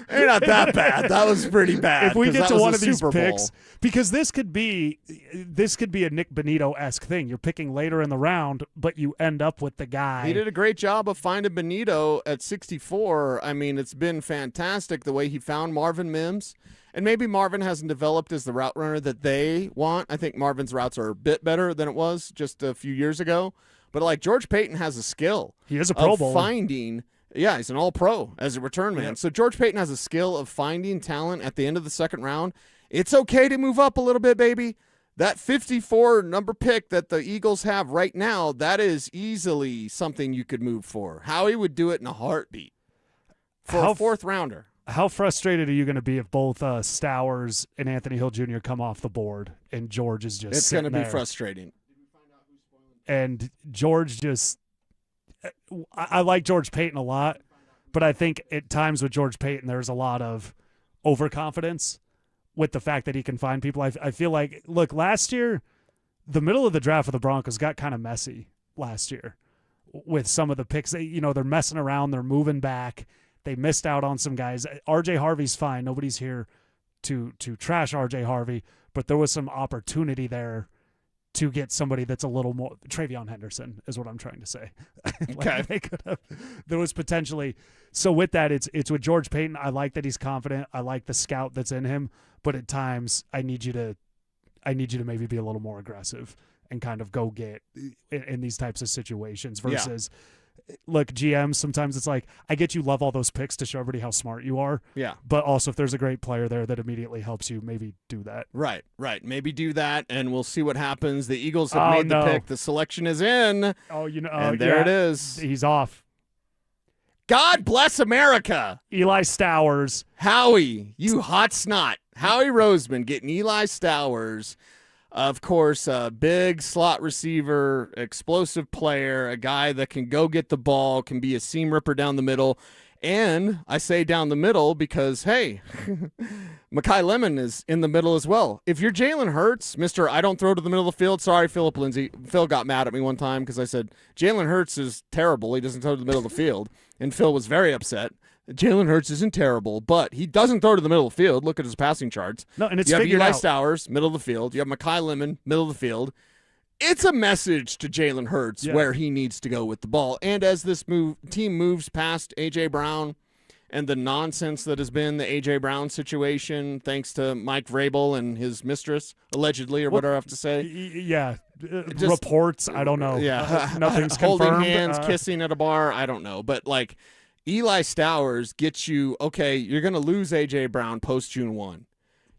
They're not that bad. That was pretty bad. If we get to one of these Super picks, Bowl. because this could be a Nick Benito-esque thing. You're picking later in the round, but you end up with the guy. He did a great job of finding Benito at 64. I mean, it's been fantastic the way he found Marvin Mims. And maybe Marvin hasn't developed as the route runner that they want. I think Marvin's routes are a bit better than it was just a few years ago. But like George Payton has a skill. He is a Pro Bowler. Finding, yeah, he's an All-Pro as a return man. Yep. So George Payton has a skill of finding talent at the end of the second round. It's okay to move up a little bit, baby. That 54 number pick that the Eagles have right now, that is easily something you could move for. Howie would do it in a heartbeat for a 4th rounder. How frustrated are you going to be if both Stowers and Anthony Hill Jr. come off the board and George is just It's going to be there? frustrating. And George just – I like George Payton a lot, but I think at times with George Payton there's a lot of overconfidence with the fact that he can find people. I feel like – look, last year, the middle of the draft for the Broncos got kind of messy last year with some of the picks. They're messing around. They're moving back. They missed out on some guys. R.J. Harvey's fine. Nobody's here to trash R.J. Harvey, but there was some opportunity there to get somebody that's a little more – Travion Henderson is what I'm trying to say. Okay. They could have – there was potentially – so with that, it's with George Payton. I like that he's confident. I like the scout that's in him, but at times I need you to maybe be a little more aggressive and kind of go get in these types of situations versus look, GMs, sometimes it's like, I get you love all those picks to show everybody how smart you are. Yeah. But also if there's a great player there that immediately helps you, maybe do that. Right. Maybe do that, and we'll see what happens. The Eagles have made the pick. The selection is in. Oh, and there it is. He's off. God bless America. Eli Stowers. Howie, you hot snot. Howie Roseman getting Eli Stowers. Of course, a big slot receiver, explosive player, a guy that can go get the ball, can be a seam ripper down the middle. And I say down the middle because, hey, Mekhi Lemon is in the middle as well. If you're Jalen Hurts, Mr. I don't throw to the middle of the field, sorry, Philip Lindsay. Phil got mad at me one time because I said, Jalen Hurts is terrible. He doesn't throw to the middle of the field. And Phil was very upset. Jalen Hurts isn't terrible, but he doesn't throw to the middle of the field. Look at his passing charts. No, and it's you have figured Eli out. Stowers, middle of the field. You have Mekhi Lemon, middle of the field. It's a message to Jalen Hurts where he needs to go with the ball. And as this team moves past A.J. Brown and the nonsense that has been the A.J. Brown situation, thanks to Mike Vrabel and his mistress, allegedly, or whatever I have to say. Yeah. Reports, I don't know. Yeah. Nothing's Holding confirmed. hands, kissing at a bar, I don't know. But, like, Eli Stowers gets you, okay, you're going to lose A.J. Brown post-June 1.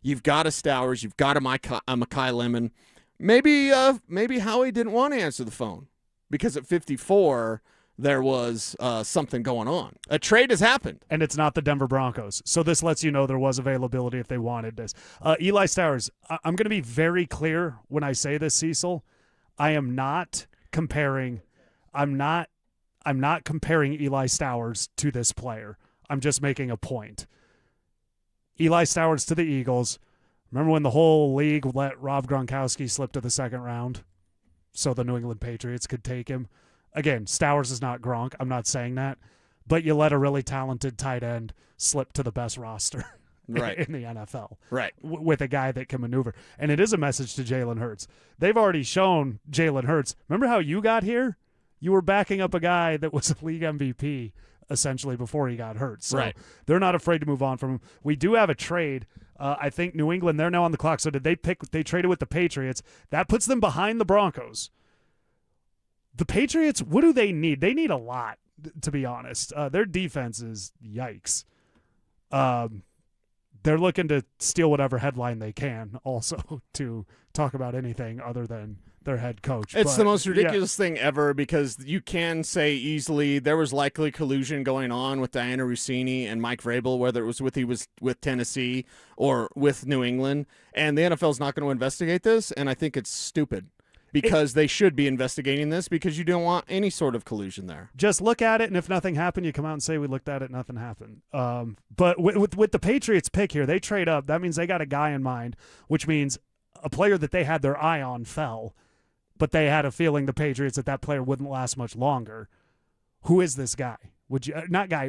You've got a Stowers. You've got a Mekhi Lemon. Maybe Howie didn't want to answer the phone because at 54 there was something going on. A trade has happened. And it's not the Denver Broncos. So this lets you know there was availability if they wanted this. Eli Stowers, I'm going to be very clear when I say this, Cecil. I am not comparing Eli Stowers to this player. I'm just making a point. Eli Stowers to the Eagles. Remember when the whole league let Rob Gronkowski slip to the second round so the New England Patriots could take him? Again, Stowers is not Gronk. I'm not saying that. But you let a really talented tight end slip to the best roster right. in the NFL. Right. With a guy that can maneuver. And it is a message to Jalen Hurts. They've already shown Jalen Hurts. Remember how you got here? You were backing up a guy that was a league MVP essentially before he got hurt. So Right. they're not afraid to move on from him. We do have a trade. I think New England, they're now on the clock. So they traded with the Patriots. That puts them behind the Broncos. The Patriots, what do they need? They need a lot, to be honest. Their defense is yikes. They're looking to steal whatever headline they can also to talk about anything other than their head coach. It's the most ridiculous thing ever because you can say easily there was likely collusion going on with Diana Rossini and Mike Vrabel, whether it was with Tennessee or with New England, and the NFL's not going to investigate this, and I think it's stupid because they should be investigating this because you don't want any sort of collusion there. Just look at it, and if nothing happened, you come out and say, we looked at it, nothing happened. But with the Patriots pick here, they trade up. That means they got a guy in mind, which means a player that they had their eye on fell, but they had a feeling the Patriots that player wouldn't last much longer. Who is this guy?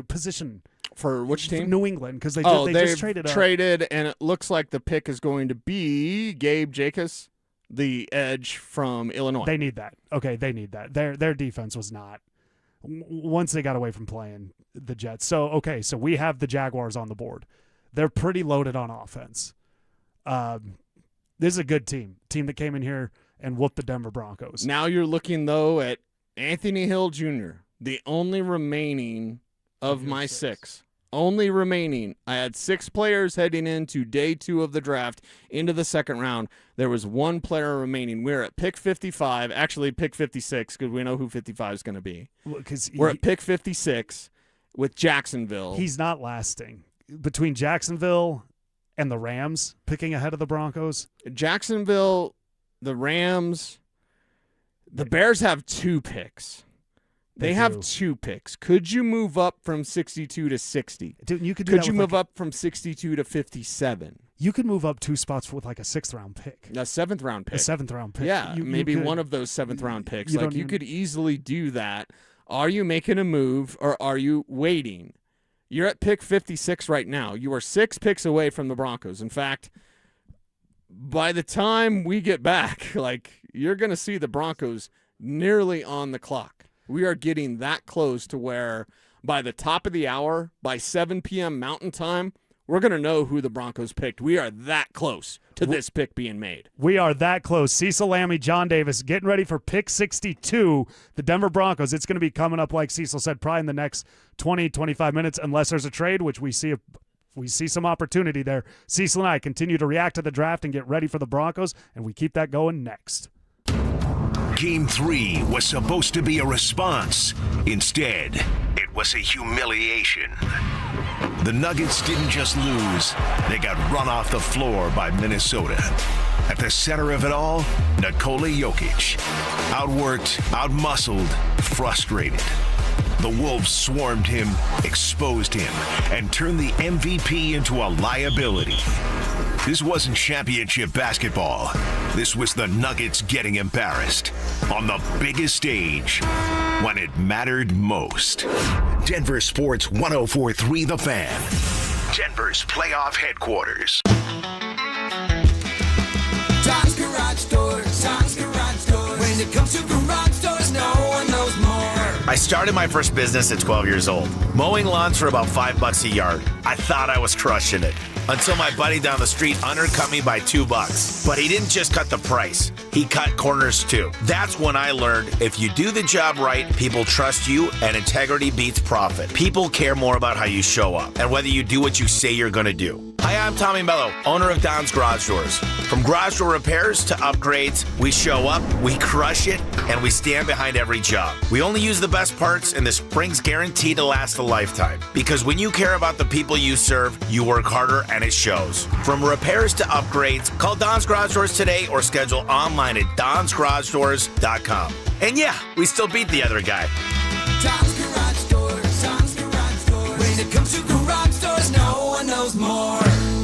Position. For which team? For New England, because they just traded up. And it looks like the pick is going to be Gabe Jacobs, the edge from Illinois. They need that. Okay, they need that. Their defense was not. Once they got away from playing the Jets. So we have the Jaguars on the board. They're pretty loaded on offense. This is a good team that came in here and whooped the Denver Broncos. Now you're looking, though, at Anthony Hill Jr., the only remaining of my six. Only remaining. I had 6 players heading into day 2 of the draft into the second round. There was 1 player remaining. We're at pick 55, actually pick 56 because we know who 55 is going to be. We're at pick 56 with Jacksonville. He's not lasting. Between Jacksonville and the Rams picking ahead of the Broncos. Jacksonville, the Rams, the Bears have 2 picks. They have 2 picks. Could you move up from 62 to 60? Dude, you could Could you move up from 62 to 57? You could move up 2 spots with like a 6th round pick. A 7th round pick. A 7th round pick. Yeah, maybe one of those 7th round picks. You could easily do that. Are you making a move or are you waiting? You're at pick 56 right now. You are 6 picks away from the Broncos. In fact, by the time we get back, you're going to see the Broncos nearly on the clock. We are getting that close to where by the top of the hour, by 7 p.m. Mountain Time, we're going to know who the Broncos picked. We are that close to this pick being made. We are that close. Cecil Lammey, John Davis, getting ready for pick 62, the Denver Broncos. It's going to be coming up, like Cecil said, probably in the next 20, 25 minutes, unless there's a trade, which we see some opportunity there. Cecil and I continue to react to the draft and get ready for the Broncos, and we keep that going next. Game 3 was supposed to be a response. Instead, it was a humiliation. The Nuggets didn't just lose, they got run off the floor by Minnesota. At the center of it all, Nikola Jokic. Outworked, outmuscled, frustrated. The Wolves swarmed him, exposed him, and turned the MVP into a liability. This wasn't championship basketball. This was the Nuggets getting embarrassed on the biggest stage when it mattered most. Denver Sports 104.3 The Fan. Denver's playoff headquarters. Tom's Garage Doors, Tom's Garage Doors. When it comes to garage doors, no one knows more. I started my first business at 12 years old, mowing lawns for about $5 a yard. I thought I was crushing it until my buddy down the street undercut me by $2. But he didn't just cut the price, he cut corners too. That's when I learned if you do the job right, people trust you and integrity beats profit. People care more about how you show up and whether you do what you say you're going to do. Hi, I'm Tommy Mello, owner of Don's Garage Doors. From garage door repairs to upgrades, we show up, we crush it, and we stand behind every job. We only use the best parts, and the spring's guaranteed to last a lifetime. Because when you care about the people you serve, you work harder, and it shows. From repairs to upgrades, call Don's Garage Doors today or schedule online at donsgaragedoors.com. And yeah, we still beat the other guy. Tom's Garage Doors, Tom's Garage Doors. When it comes to garage doors, no one knows more.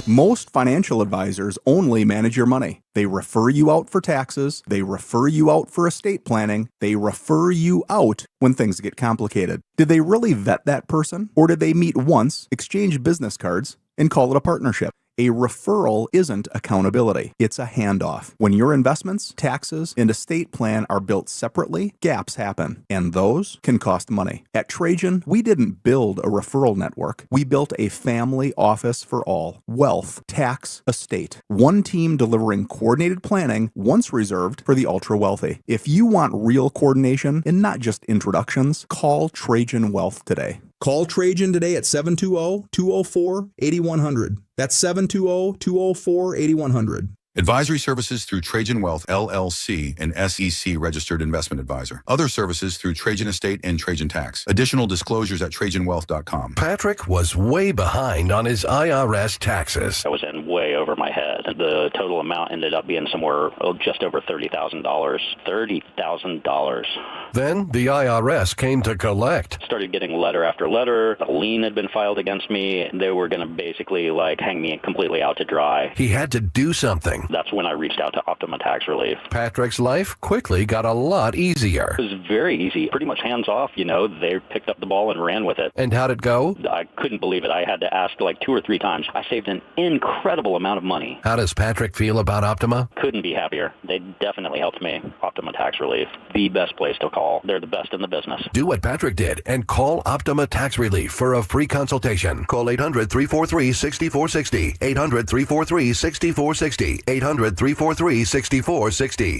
Most financial advisors only manage your money. They refer you out for taxes. They refer you out for estate planning. They refer you out when things get complicated. Did they really vet that person? Or did they meet once, exchange business cards, and call it a partnership? A referral isn't accountability. It's a handoff. When your investments, taxes, and estate plan are built separately, gaps happen, and those can cost money. At Trajan, we didn't build a referral network. We built a family office for all. Wealth, tax, estate. One team delivering coordinated planning, once reserved for the ultra-wealthy. If you want real coordination and not just introductions, call Trajan Wealth today. Call Trajan today at 720-204-8100. That's 720-204-8100. Advisory services through Trajan Wealth, LLC, an SEC registered investment advisor. Other services through Trajan Estate and Trajan Tax. Additional disclosures at TrajanWealth.com. Patrick was way behind on his IRS taxes. I was in way over my head. The total amount ended up being somewhere just over $30,000. $30,000. Then the IRS came to collect. Started getting letter after letter. A lien had been filed against me. They were going to basically hang me completely out to dry. He had to do something. That's when I reached out to Optima Tax Relief. Patrick's life quickly got a lot easier. It was very easy, pretty much hands off. They picked up the ball and ran with it. And how'd it go? I couldn't believe it. I had to ask 2 or 3 times. I saved an incredible amount of money. How does Patrick feel about Optima? Couldn't be happier. They definitely helped me. Optima Tax Relief, the best place to call. They're the best in the business. Do what Patrick did and call Optima Tax Relief for a free consultation. Call 800-343-6460. 800-343-6460. 800-343-6460.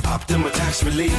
Optima Tax Relief.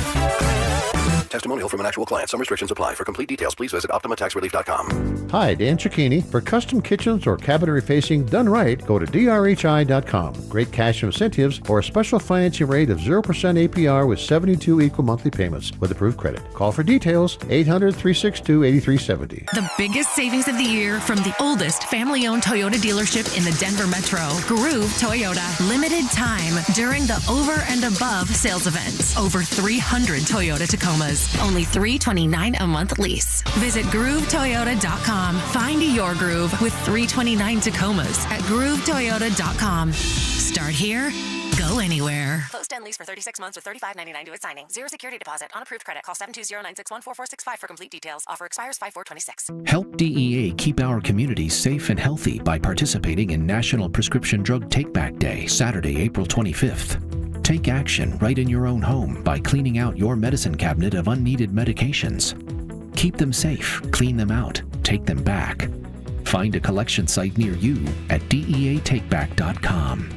Testimonial from an actual client. Some restrictions apply. For complete details, please visit OptimaTaxRelief.com. Hi, Dan Cicchini. For custom kitchens or cabinetry facing done right, go to drhi.com. Great cash incentives or a special financing rate of 0% APR with 72 equal monthly payments with approved credit. Call for details, 800-362-8370. The biggest savings of the year from the oldest family-owned Toyota dealership in the Denver Metro, Groove Toyota. Limited time during the Over and Above sales event. Over 300 Toyota Tacomas. Only $329 a month lease. Visit GrooveToyota.com. Find your groove with 329 Tacomas at GrooveToyota.com. Start here. Go anywhere. Closed and lease for 36 months with $35.99 to its signing. Zero security deposit on approved credit. Call 720-961-4465 for complete details. Offer expires 5/4/26. Help DEA keep our communities safe and healthy by participating in National Prescription Drug Take-Back Day, Saturday, April 25th. Take action right in your own home by cleaning out your medicine cabinet of unneeded medications. Keep them safe, clean them out, take them back. Find a collection site near you at DEATakeback.com.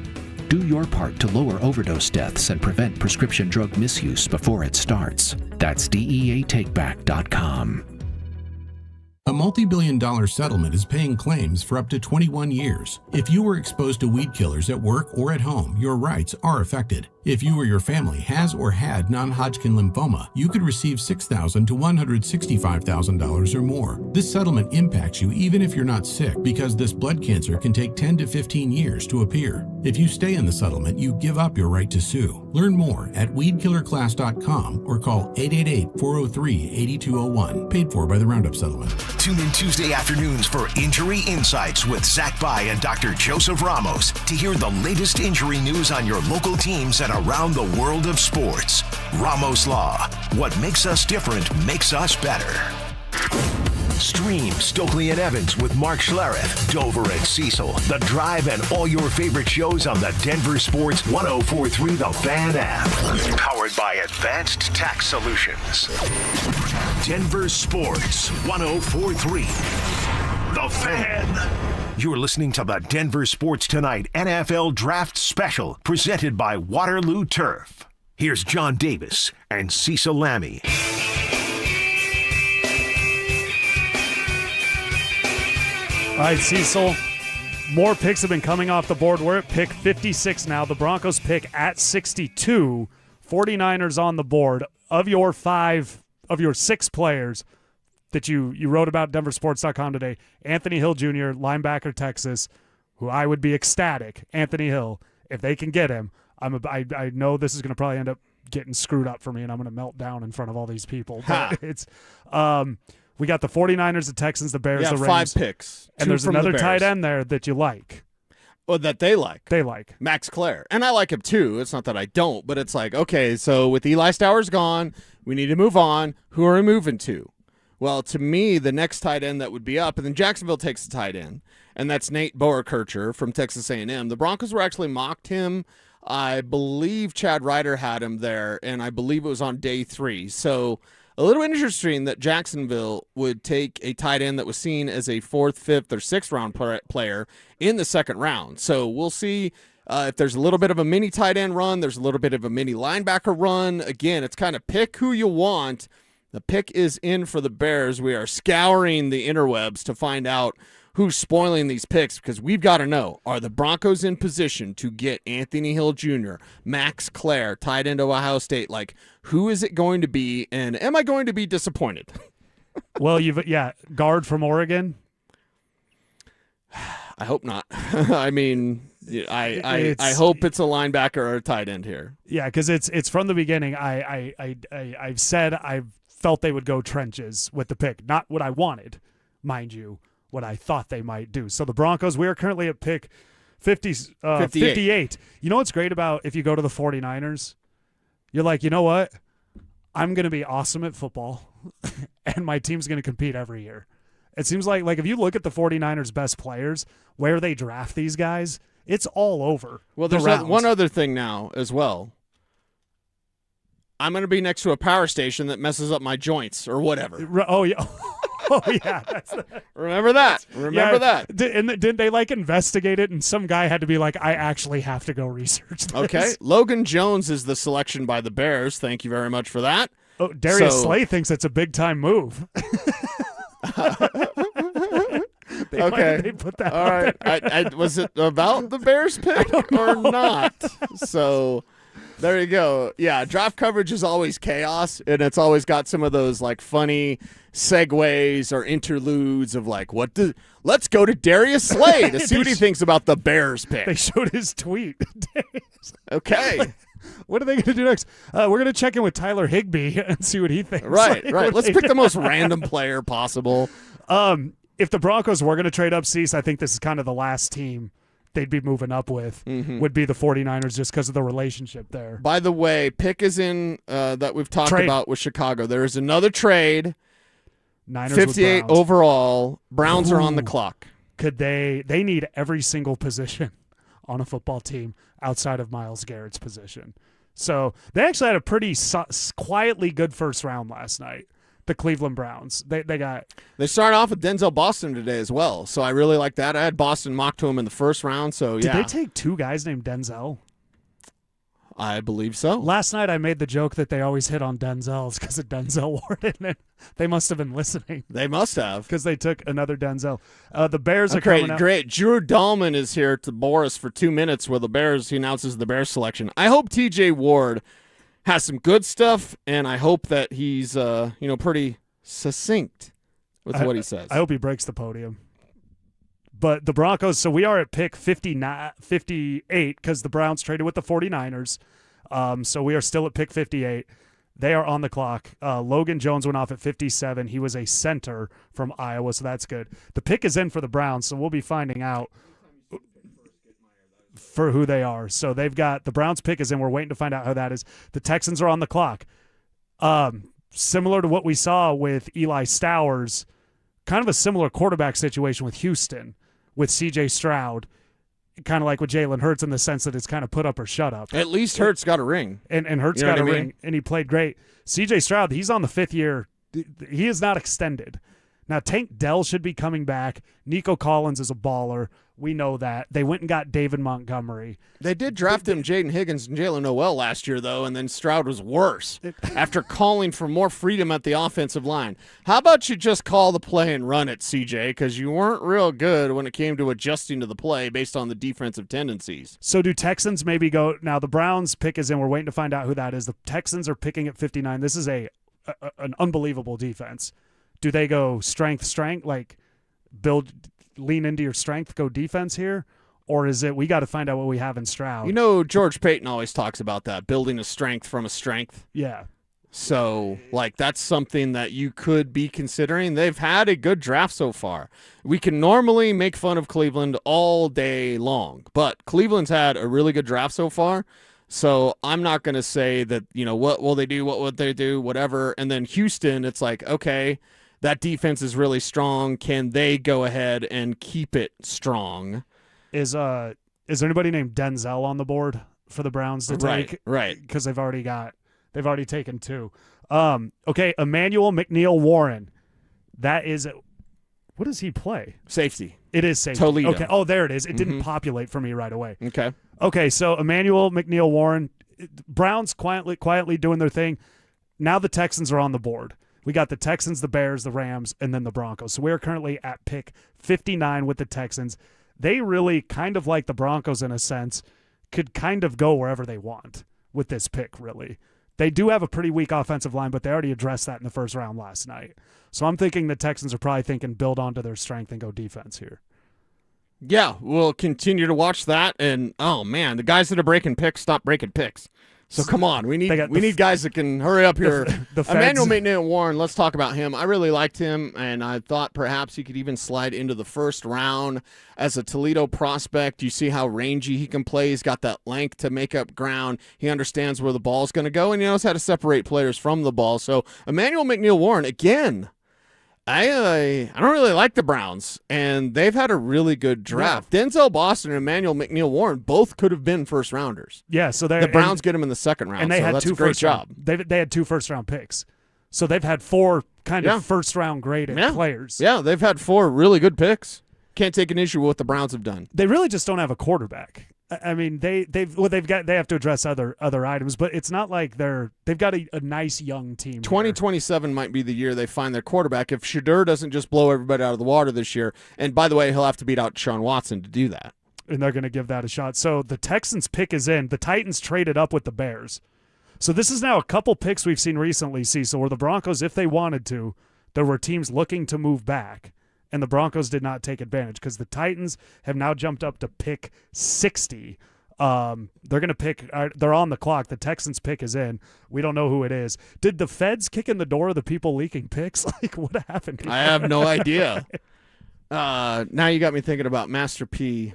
Do your part to lower overdose deaths and prevent prescription drug misuse before it starts. That's DEATakeback.com. A multi-billion-dollar settlement is paying claims for up to 21 years. If you were exposed to weed killers at work or at home, your rights are affected. If you or your family has or had non-Hodgkin lymphoma, you could receive $6,000 to $165,000 or more. This settlement impacts you even if you're not sick, because this blood cancer can take 10 to 15 years to appear. If you stay in the settlement, you give up your right to sue. Learn more at weedkillerclass.com or call 888-403-8201. Paid for by the Roundup Settlement. Tune in Tuesday afternoons for Injury Insights with Zach Bai and Dr. Joseph Ramos to hear the latest injury news on your local teams and around the world of sports. Ramos Law. What makes us different makes us better. Stream Stokely and Evans with Mark Schlereth, Dover and Cecil, The Drive, and all your favorite shows on the Denver Sports 104.3 The Fan app. Powered by Advanced Tax Solutions. Denver Sports 104.3 The Fan. You're listening to the Denver Sports Tonight NFL Draft Special, presented by Waterloo Turf. Here's John Davis and Cecil Lammey. All right, Cecil, more picks have been coming off the board. We're at pick 56 now. The Broncos pick at 62. 49ers on the board. Of your 6 players that you wrote about DenverSports.com today, Anthony Hill Jr., linebacker, Texas, who I would be ecstatic, Anthony Hill, if they can get him. I know this is going to probably end up getting screwed up for me, and I'm going to melt down in front of all these people. But it's we got the 49ers, the Texans, the Bears, the Rams. 5 picks. And there's another tight end there that you like. Well, that they like. They like. Max Clare. And I like him too. It's not that I don't, but it's like, okay, so with Eli Stowers gone, we need to move on. Who are we moving to? Well, to me, the next tight end that would be up, and then Jacksonville takes the tight end, and that's Nate Boerkircher from Texas A&M. The Broncos were actually mocked him. I believe Chad Ryder had him there, and I believe it was on day 3. So a little interesting that Jacksonville would take a tight end that was seen as a 4th, 5th, or 6th round player in the 2nd round. So we'll see if there's a little bit of a mini tight end run, there's a little bit of a mini linebacker run. Again, it's kind of pick who you want. The pick is in for the Bears. We are scouring the interwebs to find out who's spoiling these picks, because we've got to know, are the Broncos in position to get Anthony Hill Jr., Max Clare, tight end of Ohio State? Like, who is it going to be, and am I going to be disappointed? Well, guard from Oregon. I hope not. I mean, I hope it's a linebacker or a tight end here. Yeah, because it's from the beginning. I've said I felt they would go trenches with the pick, not what I wanted, mind you, what I thought they might do. So the Broncos, we are currently at pick 58. You know what's great about if you go to the 49ers? You're like, you know what? I'm going to be awesome at football, and my team's going to compete every year. It seems like if you look at the 49ers' best players, where they draft these guys, it's all over. Well, there's one other thing now as well. I'm going to be next to a power station that messes up my joints or whatever. Oh, yeah. Oh, yeah. Remember that. Remember that. Didn't they investigate it, and some guy had to be like, I actually have to go research this. Okay. Logan Jones is the selection by the Bears. Thank you very much for that. Oh, Darius Slay thinks it's a big-time move. They put that all right. Was it about the Bears pick or not? So there you go. Yeah, draft coverage is always chaos, and it's always got some of those funny segues or interludes of let's go to Darius Slay to see what he thinks about the Bears pick. They showed his tweet. Okay. What are they going to do next? We're going to check in with Tyler Higbee and see what he thinks. Right. Let's pick the most random player possible. If the Broncos were going to trade up Cease, I think this is kind of the last team they'd be moving up with, would be the 49ers, just because of the relationship there. By the way, pick is in that we've talked about with Chicago. There is another trade. Niners 58 overall. Browns are on the clock. Could they need every single position on a football team outside of Myles Garrett's position. So they actually had a pretty quietly good first round last night. The Cleveland Browns. They start off with Denzel Boston today as well, so I really like that. I had Boston mocked to him in the first round, so Did they take 2 guys named Denzel? I believe so. Last night I made the joke that they always hit on Denzel's because of Denzel Ward, and they must have been listening. They must have. Because they took another Denzel. The Bears are coming out. Great. Drew Dahlman is here to bore us for 2 minutes where he announces the Bears selection. I hope TJ Ward has some good stuff, and I hope that he's pretty succinct with what he says. I hope he breaks the podium. But the Broncos, so we are at pick 58 because the Browns traded with the 49ers. So we are still at pick 58. They are on the clock. Logan Jones went off at 57. He was a center from Iowa, so that's good. The pick is in for the Browns, so we'll be finding out for who they are. So they've got the Browns pick is in. We're waiting to find out how that is. The Texans are on the clock. Similar to what we saw with Eli Stowers, kind of a similar quarterback situation with Houston, with C.J. Stroud, kind of like with Jalen Hurts in the sense that it's kind of put up or shut up. At least Hurts got a ring. And Hurts got a ring, and he played great. C.J. Stroud, he's on the 5th year. He is not extended. Now, Tank Dell should be coming back. Nico Collins is a baller. We know that. They went and got David Montgomery. They did draft him Jaden Higgins and Jalen Noel last year, though, and then Stroud was worse after calling for more freedom at the offensive line. How about you just call the play and run it, CJ, because you weren't real good when it came to adjusting to the play based on the defensive tendencies. So do Texans maybe go – now the Browns pick is in. We're waiting to find out who that is. The Texans are picking at 59. This is an unbelievable defense. Do they go strength, like lean into your strength, go defense here? Or is it we got to find out what we have in Stroud? George Payton always talks about that, building a strength from a strength. Yeah. So, that's something that you could be considering. They've had a good draft so far. We can normally make fun of Cleveland all day long, but Cleveland's had a really good draft so far. So I'm not going to say that, what will they do, what would they do, whatever. And then Houston, it's like, okay, That defense is really strong. Can they go ahead and keep it strong? Is there anybody named Denzel on the board for the Browns to take? Right. Because they've already taken 2. Okay, Emmanuel McNeil Warren. That is, what does he play? Safety. It is safety. Toledo. Okay. Oh, there it is. It didn't populate for me right away. Okay. Okay, so Emmanuel McNeil Warren, Browns quietly doing their thing. Now the Texans are on the board. We got the Texans, the Bears, the Rams, and then the Broncos. So we're currently at pick 59 with the Texans. They really, kind of like the Broncos in a sense, could kind of go wherever they want with this pick, really. They do have a pretty weak offensive line, but they already addressed that in the first round last night. So I'm thinking the Texans are probably thinking build onto their strength and go defense here. Yeah, we'll continue to watch that. And, oh, man, the guys that are breaking picks, stop breaking picks. So come on, we need guys that can hurry up here. Emmanuel McNeil Warren, let's talk about him. I really liked him, and I thought perhaps he could even slide into the first round as a Toledo prospect. You see how rangy he can play. He's got that length to make up ground. He understands where the ball's going to go, and he knows how to separate players from the ball. So Emmanuel McNeil Warren, again, I don't really like the Browns, and they've had a really good draft. Yeah. Denzel Boston and Emmanuel McNeil Warren both could have been first rounders. Yeah, so the Browns get them in the second round. And they had that's 2 a great job. They had 2 first-round picks, so they've had 4 kind of first-round graded players. Yeah, they've had 4 really good picks. Can't take an issue with what the Browns have done. They really just don't have a quarterback. I mean, they have to address other items, but it's not like they've got a nice young team. 2027 might be the year they find their quarterback if Shedeur doesn't just blow everybody out of the water this year. And by the way, he'll have to beat out Deshaun Watson to do that. And they're going to give that a shot. So the Texans pick is in. The Titans traded up with the Bears. So this is now a couple picks we've seen recently, Cecil, where the Broncos, if they wanted to, there were teams looking to move back. And the Broncos did not take advantage because the Titans have now jumped up to pick 60. They're going to pick. They're on the clock. The Texans pick is in. We don't know who it is. Did the feds kick in the door of the people leaking picks? Like, what happened here? I have no idea. Now you got me thinking about Master P.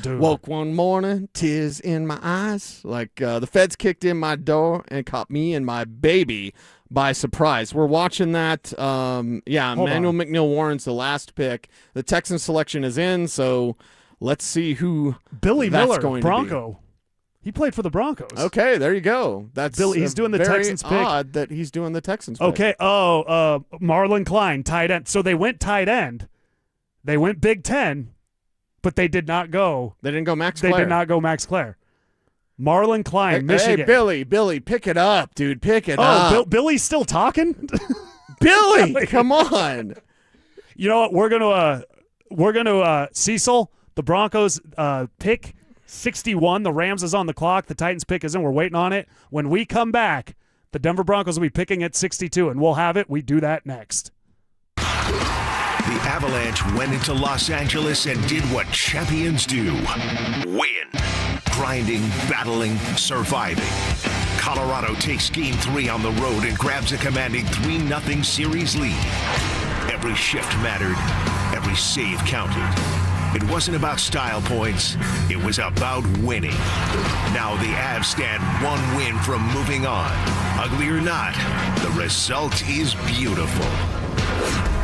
Dude. Woke one morning, tears in my eyes. Like the feds kicked in my door and caught me and my baby by surprise. We're watching that. Emmanuel McNeil Warren's the last pick. The Texans selection is in, so let's see who Billy that's Miller, going Bronco. To be. He played for the Broncos. Okay, there you go. That's Billy. He's doing the very Texans pick. Odd that he's doing the Texans pick. Okay. Marlon Klein, tight end. So they went tight end. They went Big Ten, but they did not go. They didn't go Max Clare. They did not go Max Clare. Marlon Klein, Michigan. Hey, Billy, pick it up, dude. Pick it up. Billy's still talking? Billy, come on. You know what? We're gonna Cecil, the Broncos pick 61. The Rams is on the clock. The Titans pick is in. We're waiting on it. When we come back, the Denver Broncos will be picking at 62, and we'll have it. We do that next. The Avalanche went into Los Angeles and did what champions do. Win. Grinding, battling, surviving. Colorado takes Game 3 on the road and grabs a commanding 3-0 series lead. Every shift mattered. Every save counted. It wasn't about style points. It was about winning. Now the Avs stand 1 win from moving on. Ugly or not, the result is beautiful.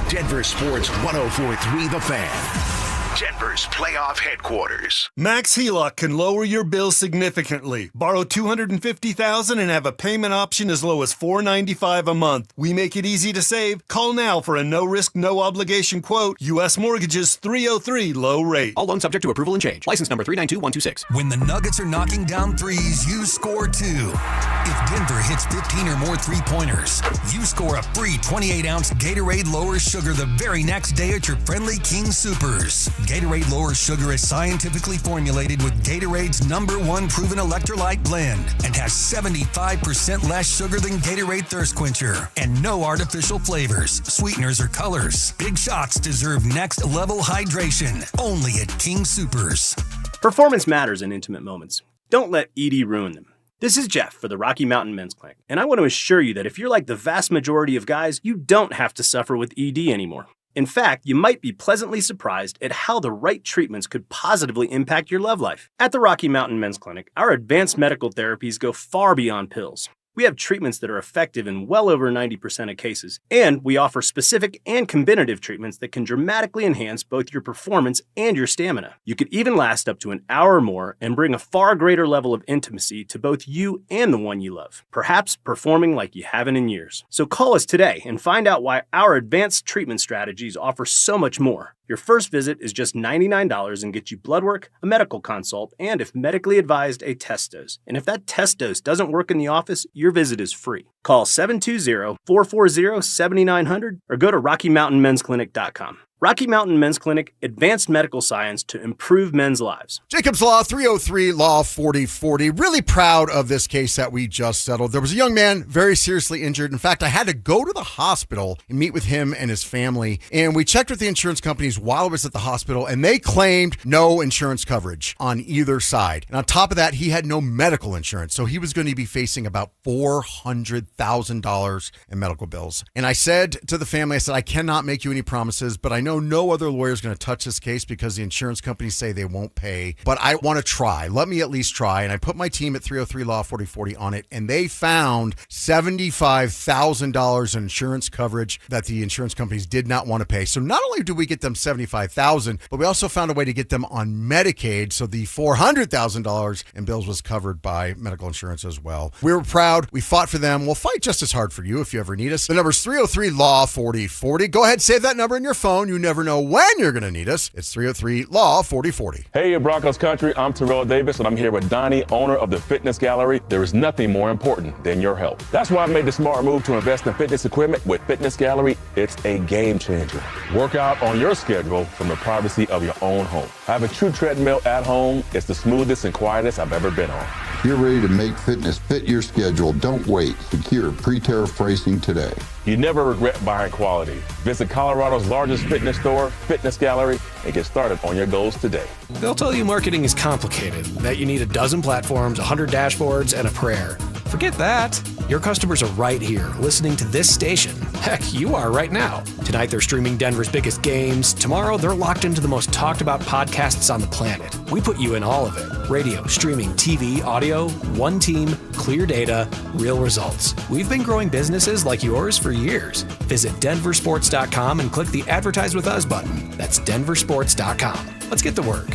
Denver Sports 104.3 The Fan. Denver's playoff headquarters. Max HELOC can lower your bill significantly. Borrow $250,000 and have a payment option as low as $495 a month. We make it easy to save. Call now for a no-risk, no-obligation quote. U.S. Mortgages 303 low rate. All loans subject to approval and change. License number 392126. When the Nuggets are knocking down threes, you score too. If Denver hits 15 or more three-pointers, you score a free 28-ounce Gatorade Lower Sugar the very next day at your friendly King Supers. Gatorade Lower Sugar is scientifically formulated with Gatorade's #1 proven electrolyte blend and has 75% less sugar than Gatorade Thirst Quencher and no artificial flavors, sweeteners, or colors. Big shots deserve next level hydration. Only at King Supers. Performance matters in intimate moments. Don't let ED ruin them. This is Jeff for the Rocky Mountain Men's Clinic, and I want to assure you that if you're like the vast majority of guys, you don't have to suffer with ED anymore. In fact, you might be pleasantly surprised at how the right treatments could positively impact your love life. At the Rocky Mountain Men's Clinic, our advanced medical therapies go far beyond pills. We have treatments that are effective in well over 90% of cases, and we offer specific and combinative treatments that can dramatically enhance both your performance and your stamina. You could even last up to an hour or more and bring a far greater level of intimacy to both you and the one you love, perhaps performing like you haven't in years. So call us today and find out why our advanced treatment strategies offer so much more. Your first visit is just $99 and gets you blood work, a medical consult, and if medically advised, a test dose. And if that test dose doesn't work in the office, your visit is free. Call 720-440-7900 or go to RockyMountainMen'sClinic.com. Rocky Mountain Men's Clinic, advanced medical science to improve men's lives. Jacob's Law, 303 Law 4040. Really proud of this case that we just settled. There was a young man very seriously injured. In fact, I had to go to the hospital and meet with him and his family. And we checked with the insurance companies while I was at the hospital, and they claimed no insurance coverage on either side. And on top of that, he had no medical insurance. So he was going to be facing about $400,000 in medical bills. And I said to the family, I said, I cannot make you any promises, but I know no other lawyer is going to touch this case because the insurance companies say they won't pay. But I want to try. Let me at least try. And I put my team at 303 Law 4040 on it, and they found $75,000 in insurance coverage that the insurance companies did not want to pay. So not only did we get them $75,000, but we also found a way to get them on Medicaid. So the $400,000 in bills was covered by medical insurance as well. We were proud. We fought for them. We'll fight just as hard for you if you ever need us. The number is 303 Law 4040. Go ahead, save that number in your phone. You never know when you're going to need us. It's 303 Law 4040. Hey, Broncos country. I'm Terrell Davis, and I'm here with Donnie, owner of the Fitness Gallery. There is nothing more important than your health. That's why I made the smart move to invest in fitness equipment with Fitness Gallery. It's a game changer. Work out on your schedule from the privacy of your own home. I have a true treadmill at home. It's the smoothest and quietest I've ever been on. You're ready to make fitness fit your schedule. Don't wait. Secure pre-tariff pricing today. You never regret buying quality. Visit Colorado's largest fitness store, Fitness Gallery, and get started on your goals today. They'll tell you marketing is complicated, that you need a dozen platforms, 100 dashboards, and a prayer. Forget that. Your customers are right here, listening to this station. Heck, you are right now. Tonight, they're streaming Denver's biggest games. Tomorrow, they're locked into the most talked about podcasts on the planet. We put you in all of it. Radio, streaming, TV, audio, one team, clear data, real results. We've been growing businesses like yours for years. Visit DenverSports.com and click the Advertise with Us button. That's DenverSports.com. Let's get to work.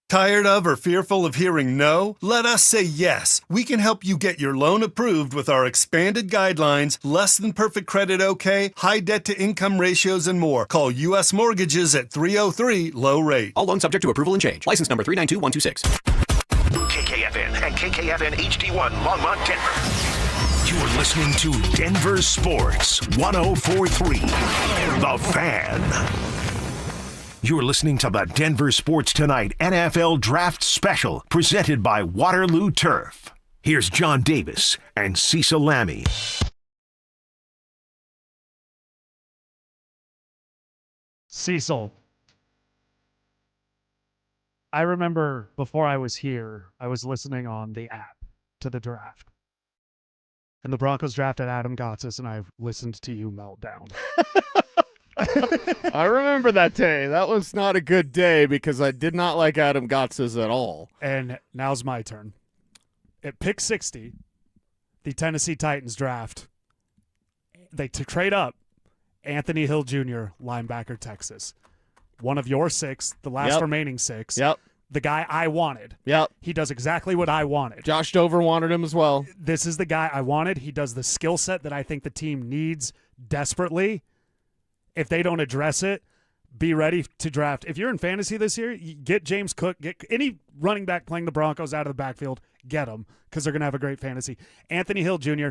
Tired of or fearful of hearing no? Let us say yes. We can help you get your loan approved with our expanded guidelines, less than perfect credit okay, high debt to income ratios, and more. Call U.S. Mortgages at 303 Low Rate. All loans subject to approval and change. License number 392126. KKFN and KKFN HD1 Longmont, Denver. You're listening to Denver Sports 104.3. The Fan. You're listening to the Denver Sports Tonight NFL Draft Special, presented by Waterloo Turf. Here's John Davis and Cecil Lammey. Cecil, I remember before I was here, I was listening on the app to the draft. And the Broncos drafted Adam Gotsis, and I've listened to you melt down. I remember that day. That was not a good day because I did not like Adam Gotsis at all. And now's my turn. At pick 60, the Tennessee Titans draft, they trade up Anthony Hill Jr., linebacker, Texas. One of your six, the last remaining six. Yep. The guy I wanted. Yep. He does exactly what I wanted. Josh Dover wanted him as well. This is the guy I wanted. He does the skill set that I think the team needs desperately. If they don't address it, be ready to draft. If you're in fantasy this year, you get James Cook, get any running back playing the Broncos out of the backfield, get them because they're going to have a great fantasy. Anthony Hill Jr.,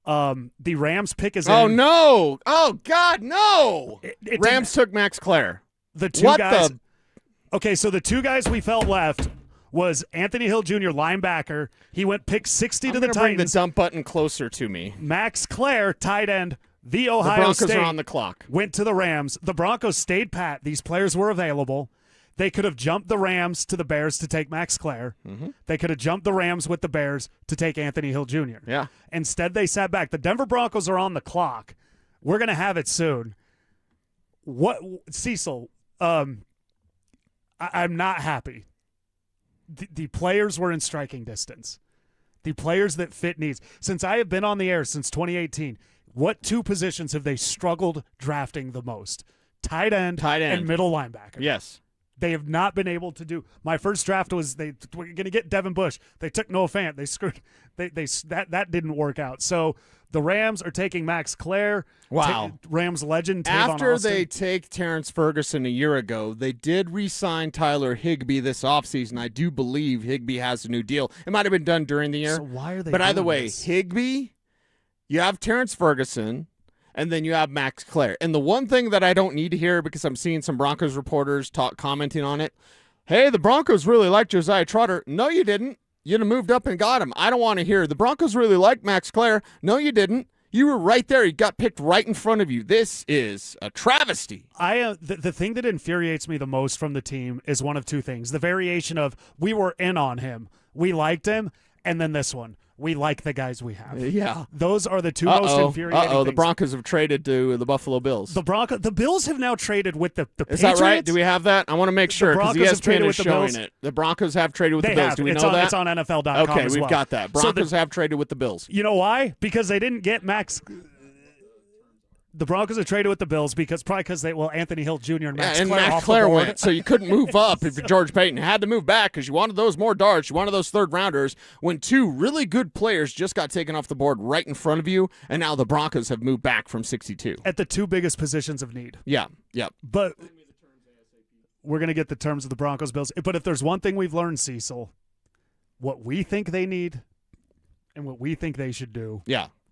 the Rams pick is in. Oh, no. Oh, God, no. Rams took Max Clare. The two guys. Okay, so the two guys we felt left was Anthony Hill Jr., linebacker. He went pick 60 to the Titans. Bring the dump button closer to me. Max Clare, tight end. The Ohio Broncos State are on the clock. Went to the Rams. The Broncos stayed pat. These players were available. They could have jumped the Rams to the Bears to take Max Clare. Mm-hmm. They could have jumped the Rams with the Bears to take Anthony Hill Jr. Yeah. Instead, they sat back. The Denver Broncos are on the clock. We're going to have it soon. What, Cecil, I'm not happy. The players were in striking distance. the players that fit needs. Since I have been on the air since 2018, what two positions have they struggled drafting the most? Tight end and middle linebacker. Yes. They have not been able to do. My first draft was they were going to get Devin Bush. They took Noah Fant. They screwed. That didn't work out. So the Rams are taking Max Clare. Wow. Rams legend Tavon After Austin. they take Terrence Ferguson a year ago, they did re-sign Tyler Higbee this offseason. I do believe Higbee has a new deal. It might have been done during the year. So why are they? But either doing way, this? Higbee, you have Terrence Ferguson, and then you have Max Clare. And the one thing that I don't need to hear, because I'm seeing some Broncos reporters commenting on it, hey, the Broncos really like Josiah Trotter. No, you didn't. You'd have moved up and got him. I don't want to hear the Broncos really like Max Clare. No, you didn't. You were right there. He got picked right in front of you. This is a travesty. The thing that infuriates me the most from the team is one of two things. The variation of we were in on him, we liked him, and then this one. We like the guys we have. Yeah. Those are the two most infuriating things. The Broncos have traded to the Buffalo Bills. The Bills have now traded with the Patriots. Is that right? Do we have that? I want to make sure because ESPN is showing it. The Broncos have traded with the Bills. Do we know that? It's on NFL.com Okay, as we've well. got that. Broncos have traded with the Bills. You know why? Because they didn't get Max. The Broncos have traded with the Bills because Anthony Hill Jr. and Max Clare went, so you couldn't move up if you're George Payton. You had to move back because you wanted those more darts. You wanted those third rounders when two really good players just got taken off the board right in front of you, and now the Broncos have moved back from 62. At the two biggest positions of need. Yeah. But we're going to get the terms of the Broncos Bills. But if there's one thing we've learned, Cecil, what we think they need and what we think they should do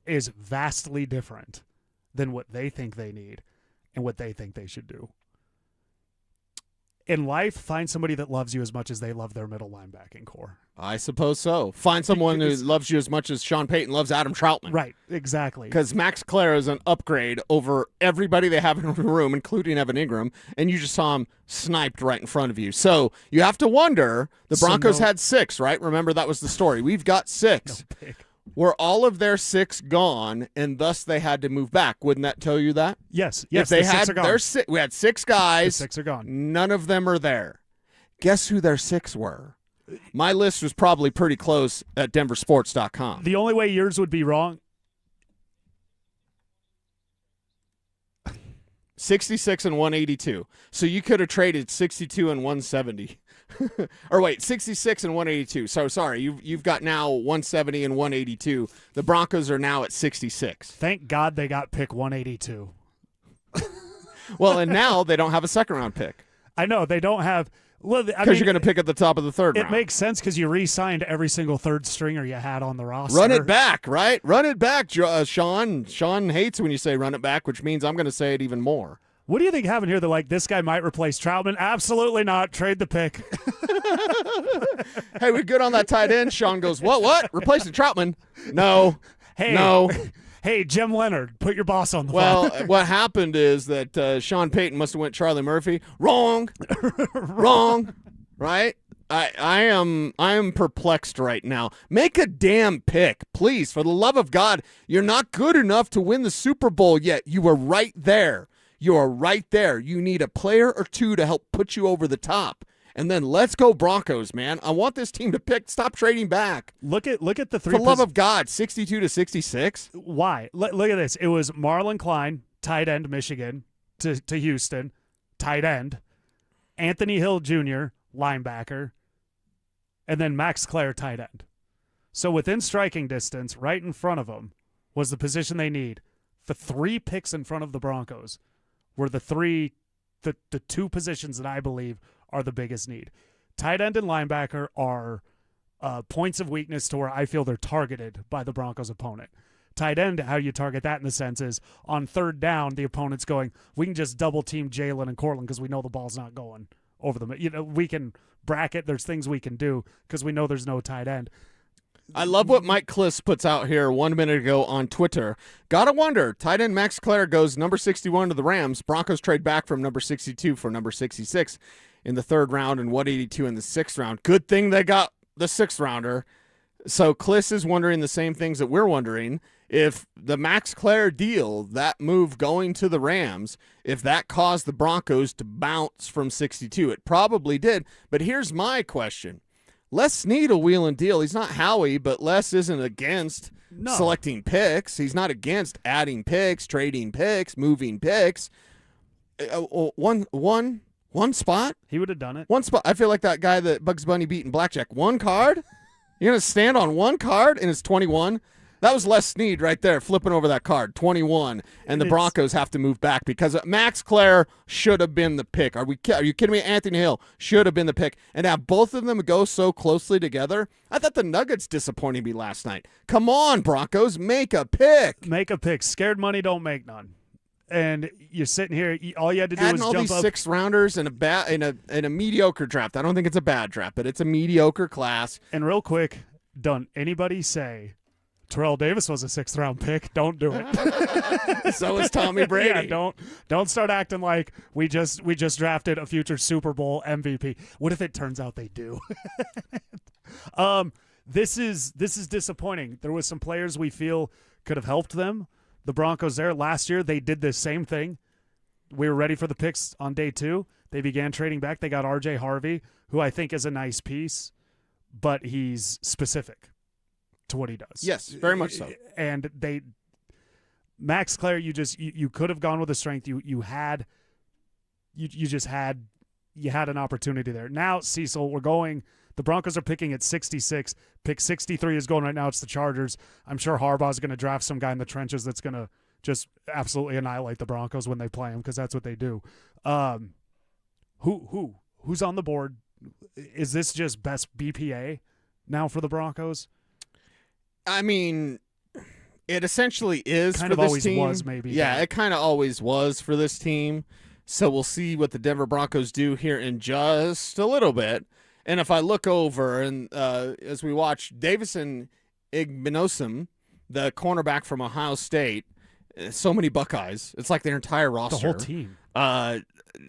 is vastly different than what they think they need and what they think they should do. In life, find somebody that loves you as much as they love their middle linebacking core. I suppose so. Find someone who loves you as much as Sean Payton loves Adam Troutman. Right, exactly. Because Max Clare is an upgrade over everybody they have in the room, including Evan Ingram, and you just saw him sniped right in front of you. So you have to wonder, the Broncos had 6, right? Remember, that was the story. We've got 6. No pick. Were all of their 6 gone, and thus they had to move back? Wouldn't that tell you that? Yes. If they the had 6 are gone. we had 6 guys. The 6 are gone. None of them are there. Guess who their 6 were? My list was probably pretty close at DenverSports.com. The only way yours would be wrong. 66 and 182. So you could have traded 62 and 170. Or wait, 66 and 182. So sorry, you've got now 170 and 182. The Broncos are now at 66. Thank God they got pick 182. Well, and now they don't have a second-round pick. I know, they don't have – because you're going to pick at the top of the third round. It makes sense because you re-signed every single third stringer you had on the roster. Run it back, right? Run it back, Sean. Sean hates when you say run it back, which means I'm going to say it even more. What do you think happened here? They're like, this guy might replace Troutman. Absolutely not. Trade the pick. Hey, we good on that tight end? Sean goes, what? Replacing Troutman? No. No. Hey, Jim Leonard, put your boss on the phone. phone. What happened is that Sean Payton must have went Charlie Murphy. Wrong. Wrong. Right? I am perplexed right now. Make a damn pick, please. For the love of God, you're not good enough to win the Super Bowl yet. You are right there. You are right there. You need a player or two to help put you over the top. And then let's go Broncos, man. I want this team to pick. Stop trading back. Look at the 3. For the love of God, 62 to 66. Why? Look at this. It was Marlon Klein, tight end, Michigan, to Houston, tight end. Anthony Hill Jr., linebacker. And then Max Clare, tight end. So within striking distance, right in front of them, was the position they need. The 3 picks in front of the Broncos were the 2 positions that I believe are the biggest need. Tight end and linebacker are points of weakness to where I feel they're targeted by the Broncos' opponent. Tight end, how you target that in the sense is on third down, the opponent's going, we can just double team Jalen and Cortland because we know the ball's not going over them. You know, we can bracket. There's things we can do because we know there's no tight end. I love what Mike Kliss puts out here 1 minute ago on Twitter. Gotta wonder, tight end Max Clare goes number 61 to the Rams. Broncos trade back from number 62 for number 66 in the 3rd round and 182 in the 6th round. Good thing they got the 6th rounder. So Kliss is wondering the same things that we're wondering. If the Max Clare deal, that move going to the Rams, if that caused the Broncos to bounce from 62, it probably did. But here's my question. Les Snead will wheel and deal. He's not Howie, but Les isn't against selecting picks. He's not against adding picks, trading picks, moving picks. One spot? He would have done it. One spot. I feel like that guy that Bugs Bunny beat in blackjack. One card? You're going to stand on one card and it's 21? That was Les Snead right there, flipping over that card, 21, and the Broncos have to move back because Max Clare should have been the pick. Are you kidding me? Anthony Hill should have been the pick, and have both of them go so closely together. I thought the Nuggets disappointed me last night. Come on, Broncos, make a pick. Make a pick. Scared money don't make none. And you're sitting here, all you had to do Adding was all jump these up. sixth rounders in a mediocre draft. I don't think it's a bad draft, but it's a mediocre class. And real quick, don't anybody say Terrell Davis was a 6th round pick. Don't do it. So is Tommy Brady. Yeah, don't start acting like we just drafted a future Super Bowl MVP. What if it turns out they do? This is disappointing. There was some players we feel could have helped them. The Broncos there last year, they did the same thing. We were ready for the picks on day 2. They began trading back. They got R.J. Harvey, who I think is a nice piece, but he's specific to what he does. Yes, very much so. And Max Clare, you could have gone with the strength you had. You just had an opportunity there. Now, Cecil, the Broncos are picking at 66. Pick 63 is going right now. It's the Chargers. I'm sure Harbaugh's going to draft some guy in the trenches that's going to just absolutely annihilate the Broncos when they play them, because that's what they do. Who's on the board? Is this just best BPA now for the Broncos? I mean, it essentially is kind for of this always team. Was maybe. Yeah, it kind of always was for this team. So we'll see what the Denver Broncos do here in just a little bit. And if I look over and as we watch Davis and Igbenogany, the cornerback from Ohio State, so many Buckeyes. It's like their entire roster. The whole team.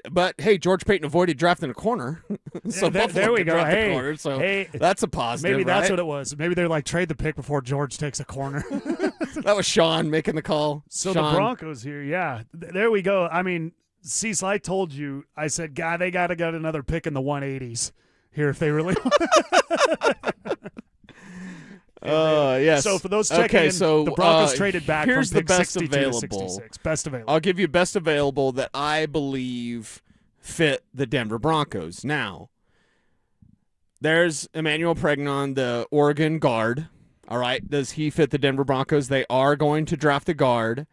But hey, George Payton avoided drafting a corner, so Yeah, there we go. Draft a Hey, corner, so hey, that's a positive. Maybe that's right? what it was. Maybe they're like, trade the pick before George takes a corner. That was Sean making the call. So Sean. the Broncos here, yeah, there we go. I mean, Cecil, I told you, I said, God, they got to get another pick in the 180s here if they really want. Yes. So for those checking in, the Broncos traded back here's from pick the best 62 available. to 66. Best available. I'll give you best available that I believe fit the Denver Broncos. Now, there's Emmanuel Pregnon, the Oregon guard. All right, does he fit the Denver Broncos? They are going to draft a guard.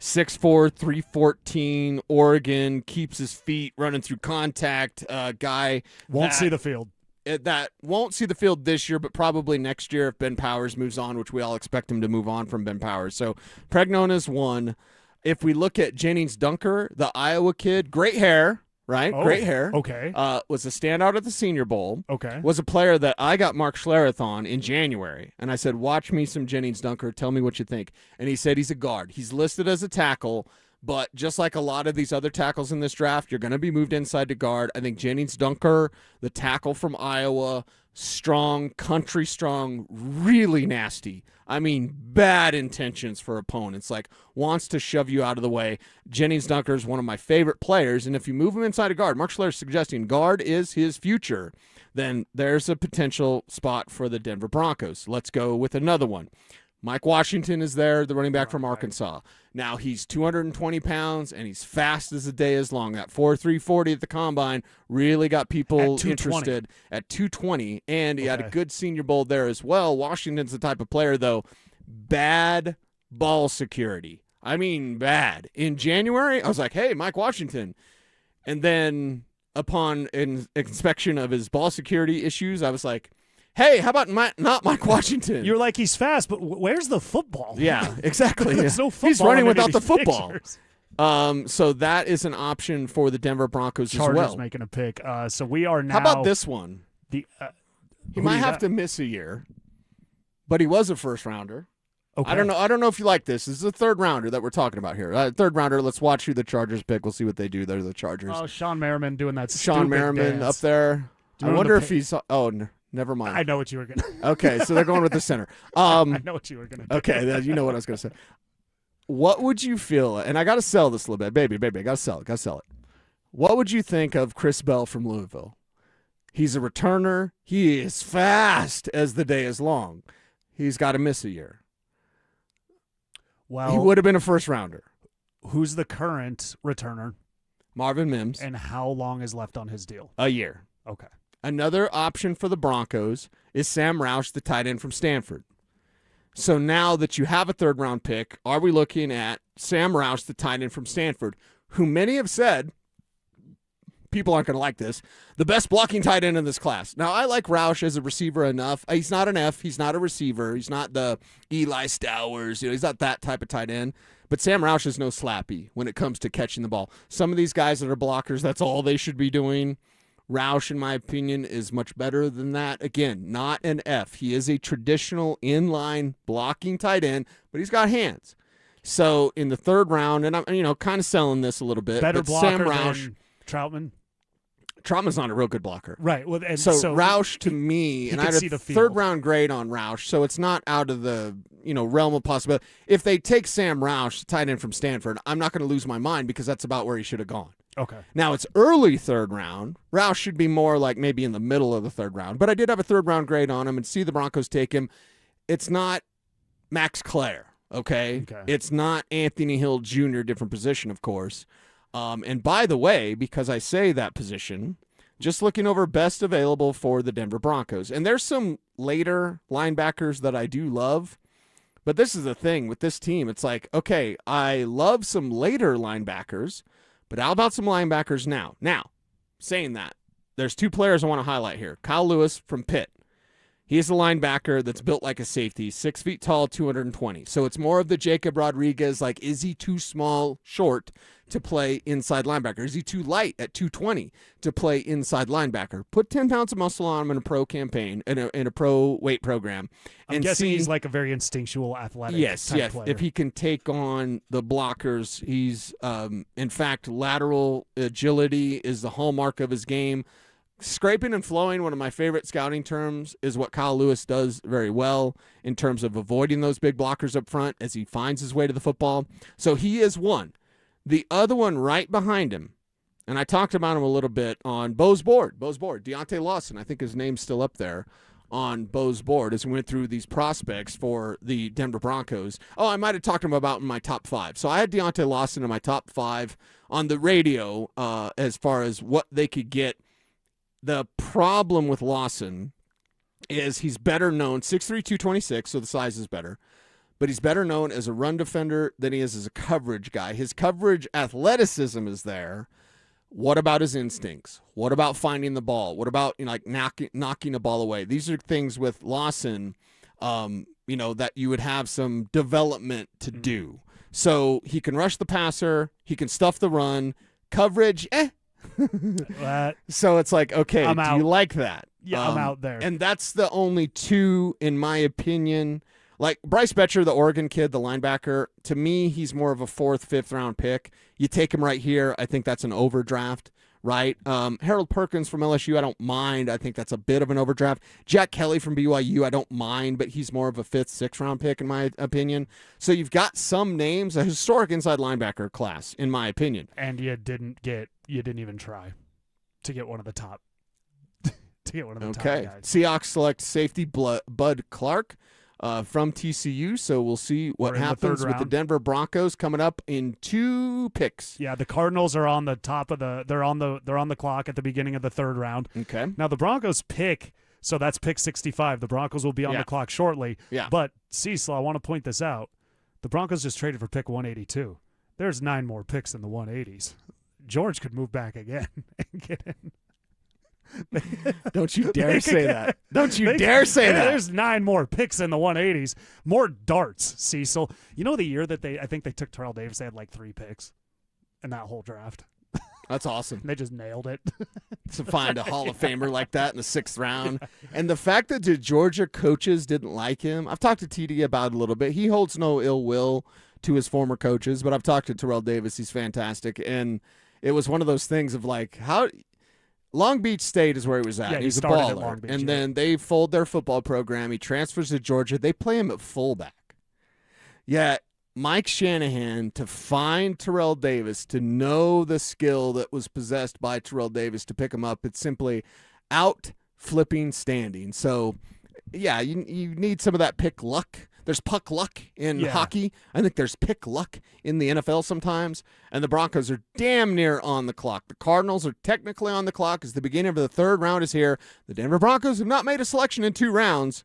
6'4", 314, Oregon, keeps his feet running through contact. Guy won't see the field. That won't see the field this year, but probably next year if Ben Powers moves on, which we all expect him to move on from Ben Powers. So Pregnon is one. If we look at Jennings Dunker, the Iowa kid, great hair, right? Oh, great hair. okay. Was a standout at the Senior Bowl. Okay. Was a player that I got Mark Schlereth on in January, and I said, watch me some Jennings Dunker. Tell me what you think. And he said he's a guard. He's listed as a tackle, but just like a lot of these other tackles in this draft, you're going to be moved inside to guard. I think Jennings Dunker, the tackle from Iowa, strong, country strong, really nasty. I mean, bad intentions for opponents, like wants to shove you out of the way. Jennings Dunker is one of my favorite players, and if you move him inside a guard, Mark Schlereth is suggesting guard is his future, then there's a potential spot for the Denver Broncos. Let's go with another one. Mike Washington is there, the running back from Arkansas. Now, he's 220 pounds, and he's fast as the day is long. That 4.3 40 at the Combine really got people interested at 220, and he had a good Senior Bowl there as well. Washington's the type of player, though, bad ball security. I mean, bad. In January, I was like, hey, Mike Washington. And then upon inspection of his ball security issues, I was like, hey, how about not Mike Washington? You're like, he's fast, but where's the football? Yeah, exactly. There's no football. He's running in any without of the these football. pictures. So that is an option for the Denver Broncos Chargers as well. making a pick. So we are now. How about this one? He might have to miss a year, but he was a first rounder. Okay. I don't know if you like this. This is a third rounder that we're talking about here. Third rounder. Let's watch who the Chargers pick. We'll see what they do. They're the Chargers. Oh, Sean Merriman doing that. Sean stupid Merriman dance. up there. I wonder if he's. Oh, never mind. I know what you were gonna. Okay, so they're going with the center. I know what you were gonna do. Okay, you know what I was gonna say. What would you feel? And I got to sell this a little bit, baby. I got to sell it. What would you think of Chris Bell from Louisville? He's a returner. He is fast as the day is long. He's got to miss a year. Well, he would have been a first-rounder. Who's the current returner? Marvin Mims. And how long is left on his deal? A year. Okay. Another option for the Broncos is Sam Roush, the tight end from Stanford. So now that you have a third-round pick, are we looking at Sam Roush, the tight end from Stanford, who many have said, people aren't going to like this, the best blocking tight end in this class. Now, I like Roush as a receiver enough. He's not an F. He's not a receiver. He's not the Eli Stowers. He's not that type of tight end. But Sam Roush is no slappy when it comes to catching the ball. Some of these guys that are blockers, that's all they should be doing. Roush, in my opinion, is much better than that. Again, not an F. He is a traditional inline blocking tight end, but he's got hands. So in the third round, and I'm kind of selling this a little bit. Better but blocker Sam Roush, than Troutman? Troutman's not a real good blocker. Right. Well, and so Roush to me, and I had a third round grade on Roush, so it's not out of the realm of possibility. If they take Sam Roush, tight end from Stanford, I'm not going to lose my mind because that's about where he should have gone. Okay. Now it's early third round. Roush should be more like maybe in the middle of the third round, but I did have a third round grade on him and see the Broncos take him. It's not Max Clare, okay? It's not Anthony Hill Jr., different position, of course. And by the way, because I say that position, just looking over best available for the Denver Broncos. And there's some later linebackers that I do love, but this is the thing with this team. It's like, okay, I love some later linebackers, but how about some linebackers now? Now, saying that, there's two players I want to highlight here. Kyle Lewis from Pitt. He's a linebacker that's built like a safety, 6 feet tall, 220. So it's more of the Jacob Rodriguez, like, is he too small, short to play inside linebacker? Is he too light at 220 to play inside linebacker? Put 10 pounds of muscle on him in a pro campaign, in a pro weight program. I'm guessing he's like a very instinctual athletic type player. If he can take on the blockers, he's, in fact, lateral agility is the hallmark of his game. Scraping and flowing, one of my favorite scouting terms, is what Kyle Lewis does very well in terms of avoiding those big blockers up front as he finds his way to the football. So he is one. The other one right behind him, and I talked about him a little bit on Bo's board. Deontay Lawson, I think his name's still up there on Bo's board as we went through these prospects for the Denver Broncos. Oh, I might have talked to him about in my top 5. So I had Deontay Lawson in my top 5 on the radio as far as what they could get. The problem with Lawson is he's better known, 6'3", 226, so the size is better, but he's better known as a run defender than he is as a coverage guy. His coverage athleticism is there. What about his instincts? What about finding the ball? What about knocking a ball away? These are things with Lawson, that you would have some development to do. So he can rush the passer. He can stuff the run. Coverage, So it's like, okay, do you like that? Yeah, I'm out there. And that's the only two, in my opinion. Like Bryce Betcher, the Oregon kid, the linebacker, to me, he's more of a 4th, 5th round pick. You take him right here. I think that's an overdraft, right? Harold Perkins from LSU, I don't mind. I think that's a bit of an overdraft. Jack Kelly from BYU, I don't mind, but he's more of a 5th, 6th round pick, in my opinion. So you've got some names, a historic inside linebacker class, in my opinion. And you didn't even try to get one of the top. Top guys. Seahawks select safety Bud Clark from TCU. So we'll see what happens with the Denver Broncos coming up in 2 picks. Yeah, the Cardinals are on the top of they're on the clock at the beginning of the 3rd round. Okay. Now the Broncos pick, so that's pick 65. The Broncos will be on the clock shortly. Yeah. But Cecil, I want to point this out. The Broncos just traded for pick 182. There's 9 more picks in the 180s. George could move back again and get in. Don't you dare say that. Don't you dare say that. There's 9 more picks in the 180s. More darts, Cecil. You know the year that I think they took Terrell Davis, they had like 3 picks in that whole draft. That's awesome. They just nailed it. To find a Hall of Famer like that in the 6th round. And the fact that the Georgia coaches didn't like him, I've talked to TD about it a little bit. He holds no ill will to his former coaches, but I've talked to Terrell Davis. He's fantastic. And it was one of those things of like, how Long Beach State is where he was at. Yeah, He's a started at baller. Long Beach, and then they fold their football program. He transfers to Georgia. They play him at fullback. Yet Mike Shanahan, to find Terrell Davis, to know the skill that was possessed by Terrell Davis, to pick him up, it's simply out flipping standing. So, yeah, you need some of that pick luck. There's puck luck in hockey. I think there's pick luck in the NFL sometimes. And the Broncos are damn near on the clock. The Cardinals are technically on the clock as the beginning of the third round is here. The Denver Broncos have not made a selection in 2 rounds,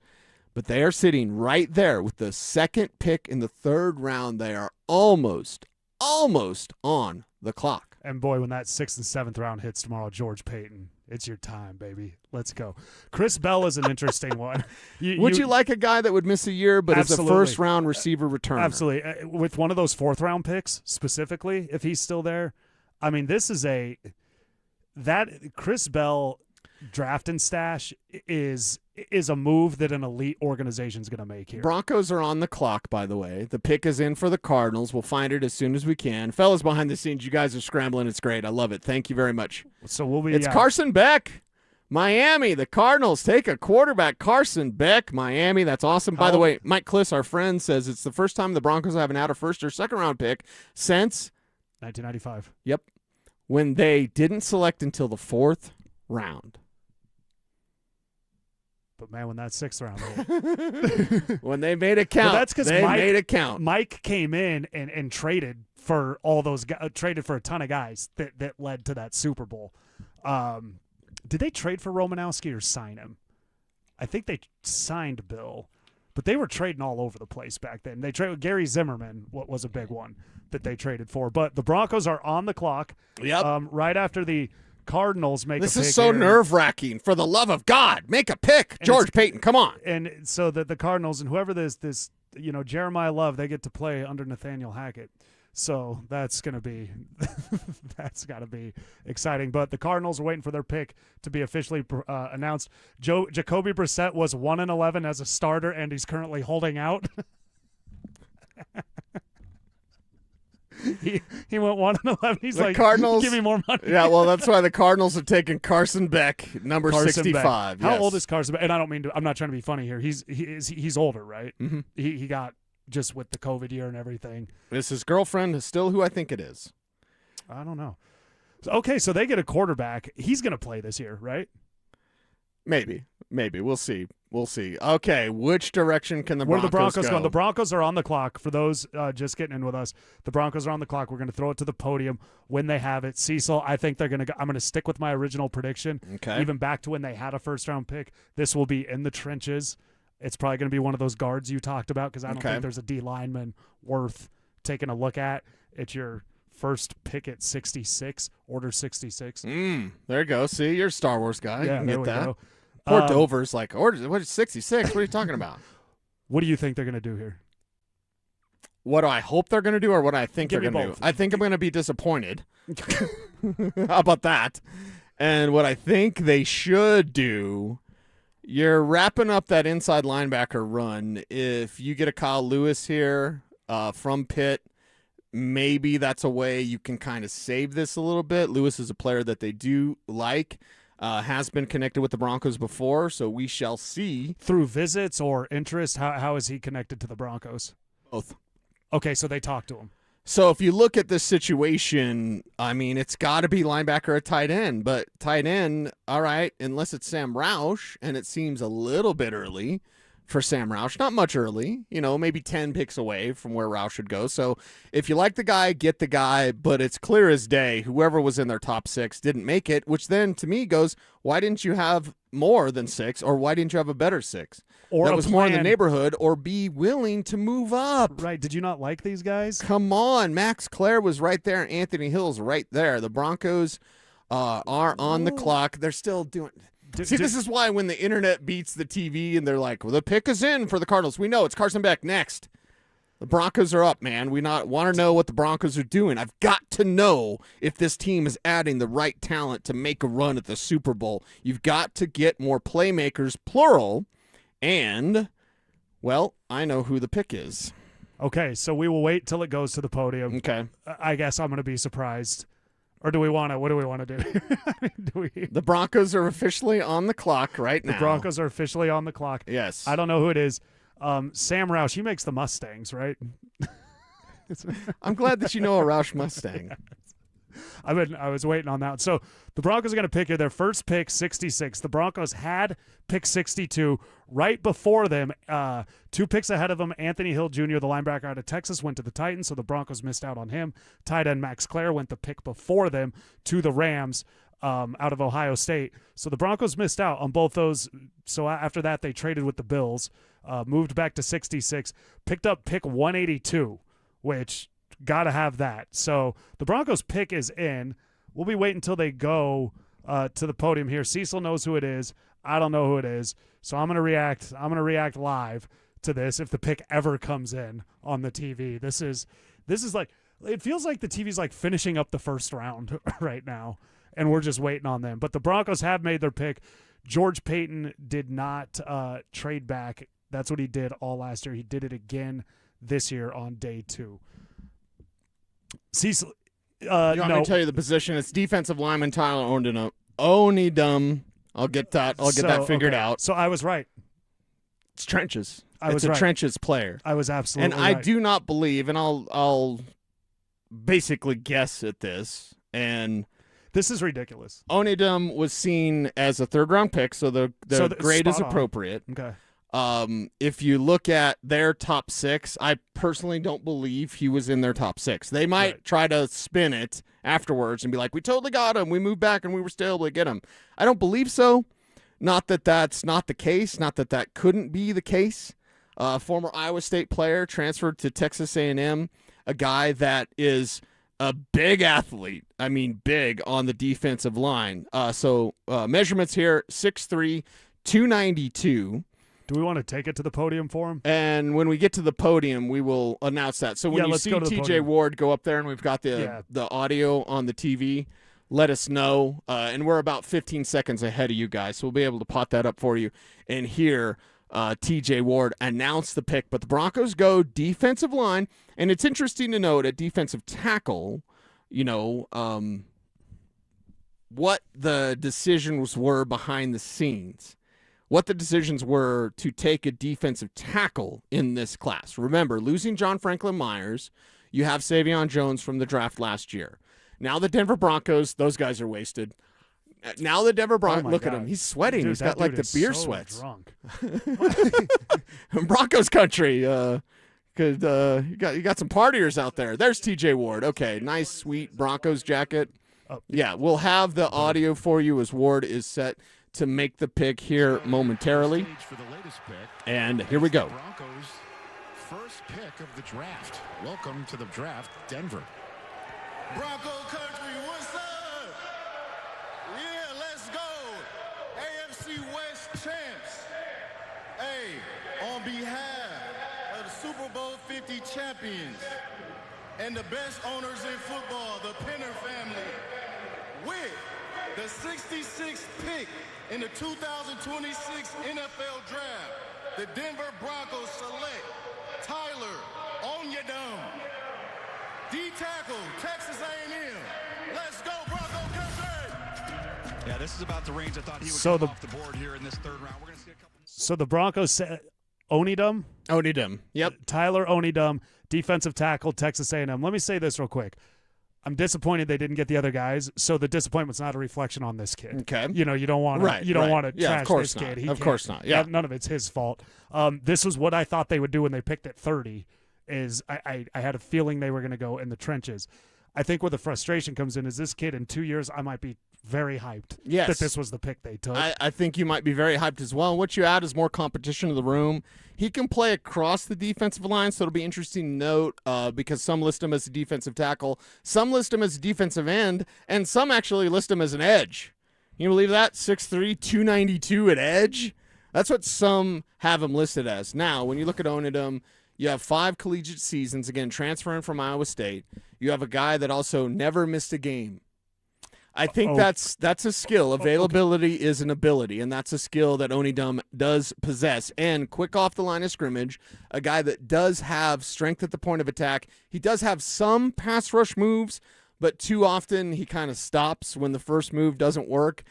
but they are sitting right there with the second pick in the third round. They are almost on the clock. And boy, when that 6th and 7th round hits tomorrow, George Payton, it's your time, baby. Let's go. Chris Bell is an interesting one. Would you like a guy that would miss a year but Absolutely. is a first-round receiver returner? Absolutely. With one of those 4th-round picks specifically, if he's still there, I mean, this is that Chris Bell draft and stash is a move that an elite organization is going to make here. Broncos are on the clock, by the way. The pick is in for the Cardinals. We'll find it as soon as we can. Fellas behind the scenes, you guys are scrambling. It's great. I love it. Thank you very much. So we'll be. It's Carson Beck. Miami, the Cardinals take a quarterback. Carson Beck, Miami. That's awesome. By the way, Mike Kliss, our friend, says it's the first time the Broncos haven't had a first or second round pick since 1995. Yep. When they didn't select until the 4th round. But man, when that 6th round hit. When they made it count. Well, that's because they made it count. Mike came in and traded for all those traded for a ton of guys that led to that Super Bowl. Did they trade for Romanowski or sign him? I think they signed Bill, but they were trading all over the place back then. They traded Gary Zimmerman, what was a big one that they traded for. But the Broncos are on the clock. Yep. Right after the Cardinals make a pick. This is so nerve-wracking. For the love of God, make a pick. George Payton, come on. And so the Cardinals and whoever this Jeremiah Love, they get to play under Nathaniel Hackett. So that's got to be exciting. But the Cardinals are waiting for their pick to be officially announced. Jacoby Brissett was 1-11 as a starter, and he's currently holding out. He went 1-11. He's the like, Cardinals, give me more money. Yeah, well, that's why the Cardinals are taking Carson Beck, number Carson 65. Beck. How yes. old is Carson Beck? And I don't mean to. I'm not trying to be funny here. He's older, right? Mm-hmm. He got just with the COVID year and everything. Is his girlfriend still who I think it is? I don't know. Okay, so they get a quarterback. He's going to play this year, right? Maybe. We'll see. Okay, which direction can the Broncos go? Where the Broncos go? The Broncos are on the clock. For those just getting in with us, the Broncos are on the clock. We're going to throw it to the podium when they have it. Cecil, I think they're going to. I'm going to stick with my original prediction. Okay. Even back to when they had a first-round pick, this will be in the trenches. It's probably going to be one of those guards you talked about because I don't think there's a D lineman worth taking a look at. It's your first pick at 66, order 66. There you go. See, you're a Star Wars guy. Yeah, you can get that. Go. Poor Dover's like, what is 66? What are you talking about? What do you think they're going to do here? What do I hope they're going to do or what I think Give they're me going to do? both. I think I'm going to be disappointed. How about that? And what I think they should do, you're wrapping up that inside linebacker run. If you get a Kyle Lewis here from Pitt, maybe that's a way you can kind of save this a little bit. Lewis is a player that they do like. Has been connected with the Broncos before, so we shall see. Through visits or interest, how is he connected to the Broncos? Both. Okay, so they talked to him. So if you look at this situation, I mean, it's got to be linebacker or tight end, but tight end, all right, unless it's Sam Roush, and it seems a little bit early for Sam Roush. Not much early, maybe 10 picks away from where Roush should go. So if you like the guy, get the guy, but it's clear as day, whoever was in their top 6 didn't make it, which then to me goes, why didn't you have more than 6, or why didn't you have a better 6? Or that a was more in the plan. neighborhood, or be willing to move up. Right. Did you not like these guys? Come on. Max Clare was right there. Anthony Hill's right there. The Broncos are on the clock. They're still doing... See, this is why when the internet beats the TV and they're like, well, the pick is in for the Cardinals. We know it's Carson Beck next. The Broncos are up, man. We want to know what the Broncos are doing. I've got to know if this team is adding the right talent to make a run at the Super Bowl. You've got to get more playmakers, plural, and, well, I know who the pick is. Okay, so we will wait till it goes to the podium. Okay. I guess I'm going to be surprised. Or do we want to? What do we want to do? The Broncos are officially on the clock right now. The Broncos are officially on the clock. Yes. I don't know who it is. Sam Roush, he makes the Mustangs, right? I'm glad that you know a Roush Mustang. I was waiting on that. So the Broncos are going to pick here their first pick, 66. The Broncos had pick 62 right before them. 2 picks ahead of them. Anthony Hill Jr., the linebacker out of Texas, went to the Titans, so the Broncos missed out on him. Tight end Max Clare went the pick before them to the Rams. Out of Ohio State. So the Broncos missed out on both those. So after that, they traded with the Bills, moved back to 66, picked up pick 182, which got to have that. So the Broncos pick is in. We'll be waiting until they go to the podium here. Cecil knows who it is. I don't know who it is. So I'm going to react. I'm going to react live to this if the pick ever comes in on the TV. This is like, it feels like the TV's like finishing up the first round right now. And we're just waiting on them. But the Broncos have made their pick. George Payton did not trade back. That's what he did all last year. He did it again this year on day 2. Cecil, you want me to tell you the position? It's defensive lineman Tyler Onidum. I'll get that figured out. So I was right. It's trenches. It's a trenches player. I was absolutely right. And I do not believe, and I'll basically guess at this, and this is ridiculous. Onidum was seen as a 3rd-round pick, so the grade is appropriate. Okay. If you look at their top 6, I personally don't believe he was in their top 6. They might try to spin it afterwards and be like, we totally got him. We moved back and we were still able to get him. I don't believe so. Not that that's not the case. Not that that couldn't be the case. Former Iowa State player, transferred to Texas A&M, a guy that is a big athlete. I mean, big on the defensive line. So measurements here, 6'3", 292. Do we want to take it to the podium for him? And when we get to the podium, we will announce that. So when you see TJ Ward go up there and we've got the audio on the TV, let us know. And we're about 15 seconds ahead of you guys, so we'll be able to pot that up for you and hear TJ Ward announce the pick. But the Broncos go defensive line, and it's interesting to note at defensive tackle, what the decisions were behind the scenes. What the decisions were to take a defensive tackle in this class. Remember, losing John Franklin Myers, you have Savion Jones from the draft last year. Now the Denver Broncos, those guys are wasted. Now the Denver Broncos, look at him. He's sweating. Dude, he's got like the beer so sweats. Drunk. Broncos country. You got some partiers out there. There's TJ Ward. Okay, nice, sweet Broncos jacket. Yeah, we'll have the audio for you as Ward is set to make the pick here momentarily. And here we go. Broncos first pick of the draft. Welcome to the draft, Denver. Bronco country, what's up? Yeah, let's go. AFC West champs. Hey, on behalf of the Super Bowl 50 champions and the best owners in football, the Penner family, with the 66th pick in the 2026 NFL Draft, the Denver Broncos select Tyler Onidum, D-tackle, Texas A&M. Let's go, Bronco country! Yeah, this is about the range I thought he would So come off the board here in this 3rd round. We're going to see a couple. So the Broncos said Onidum? Onidum, yep. Tyler Onidum, defensive tackle, Texas A&M. Let me say this real quick. I'm disappointed they didn't get the other guys, so the disappointment's not a reflection on this kid. Okay. You don't want to trash this kid. Of course not. Yeah. None of it's his fault. This was what I thought they would do when they picked at 30, is I had a feeling they were going to go in the trenches. I think where the frustration comes in is this kid in 2 years, I might be very hyped that this was the pick they took. I think you might be very hyped as well. And what you add is more competition to the room. He can play across the defensive line, so it'll be interesting to note because some list him as a defensive tackle, some list him as a defensive end, and some actually list him as an edge. Can you believe that? 6'3", 292 at edge? That's what some have him listed as. Now, when you look at Onidum, you have 5 collegiate seasons, again, transferring from Iowa State. You have a guy that also never missed a game. I think that's a skill. Availability is an ability, and that's a skill that Onidum does possess. And quick off the line of scrimmage, a guy that does have strength at the point of attack. He does have some pass rush moves, but too often he kind of stops when the first move doesn't work.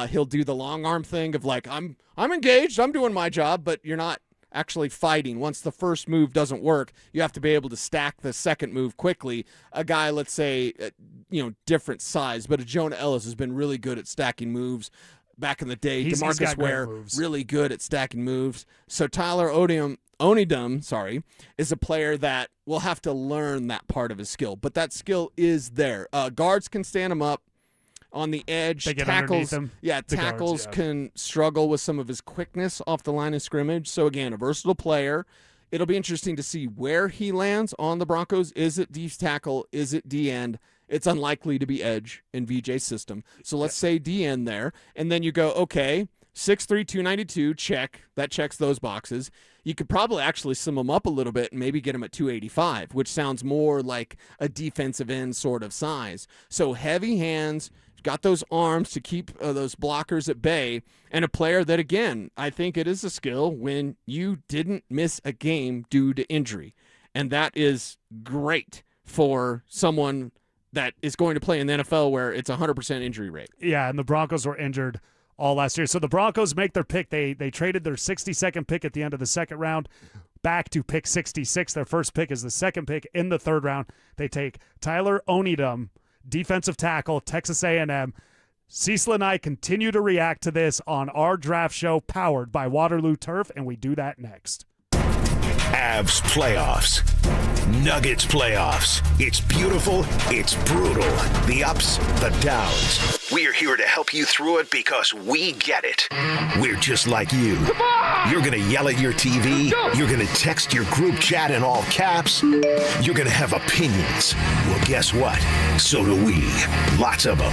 He'll do the long arm thing of like, I'm engaged, I'm doing my job, but you're not actually fighting. Once the first move doesn't work, you have to be able to stack the second move quickly. A guy, let's say, different size, but a Jonah Ellis has been really good at stacking moves. Back in the day, He's DeMarcus got great Ware, moves. really good at stacking moves. So Tyler Onidum, is a player that will have to learn that part of his skill, but that skill is there. Guards can stand him up on the edge. They get underneath him. Yeah, The tackles guards, yeah. can struggle with some of his quickness off the line of scrimmage. So again, a versatile player. It'll be interesting to see where he lands on the Broncos. Is it D tackle? Is it D end? It's unlikely to be edge in VJ's system. So let's say D end there. And then you go, okay, 6'3", 292, check. That checks those boxes. You could probably actually sum him up a little bit and maybe get him at 285, which sounds more like a defensive end sort of size. So heavy hands, got those arms to keep those blockers at bay, and a player that, again, I think it is a skill when you didn't miss a game due to injury. And that is great for someone that is going to play in the NFL where it's 100% injury rate. Yeah, and the Broncos were injured all last year. So the Broncos make their pick. They traded their 62nd pick at the end of the second round back to pick 66. Their first pick is the second pick in the third round. They take Tyler Onidum, defensive tackle, Texas A&M. Cecil and I continue to react to this on our draft show powered by Waterloo Turf, and we do that next. Avs playoffs. Nuggets playoffs. It's beautiful. It's brutal. The ups, the downs. We're here to help you through it because we get it. We're just like you. You're going to yell at your TV. You're going to text your group chat in all caps. You're going to have opinions. Well, guess what? So do we. Lots of them.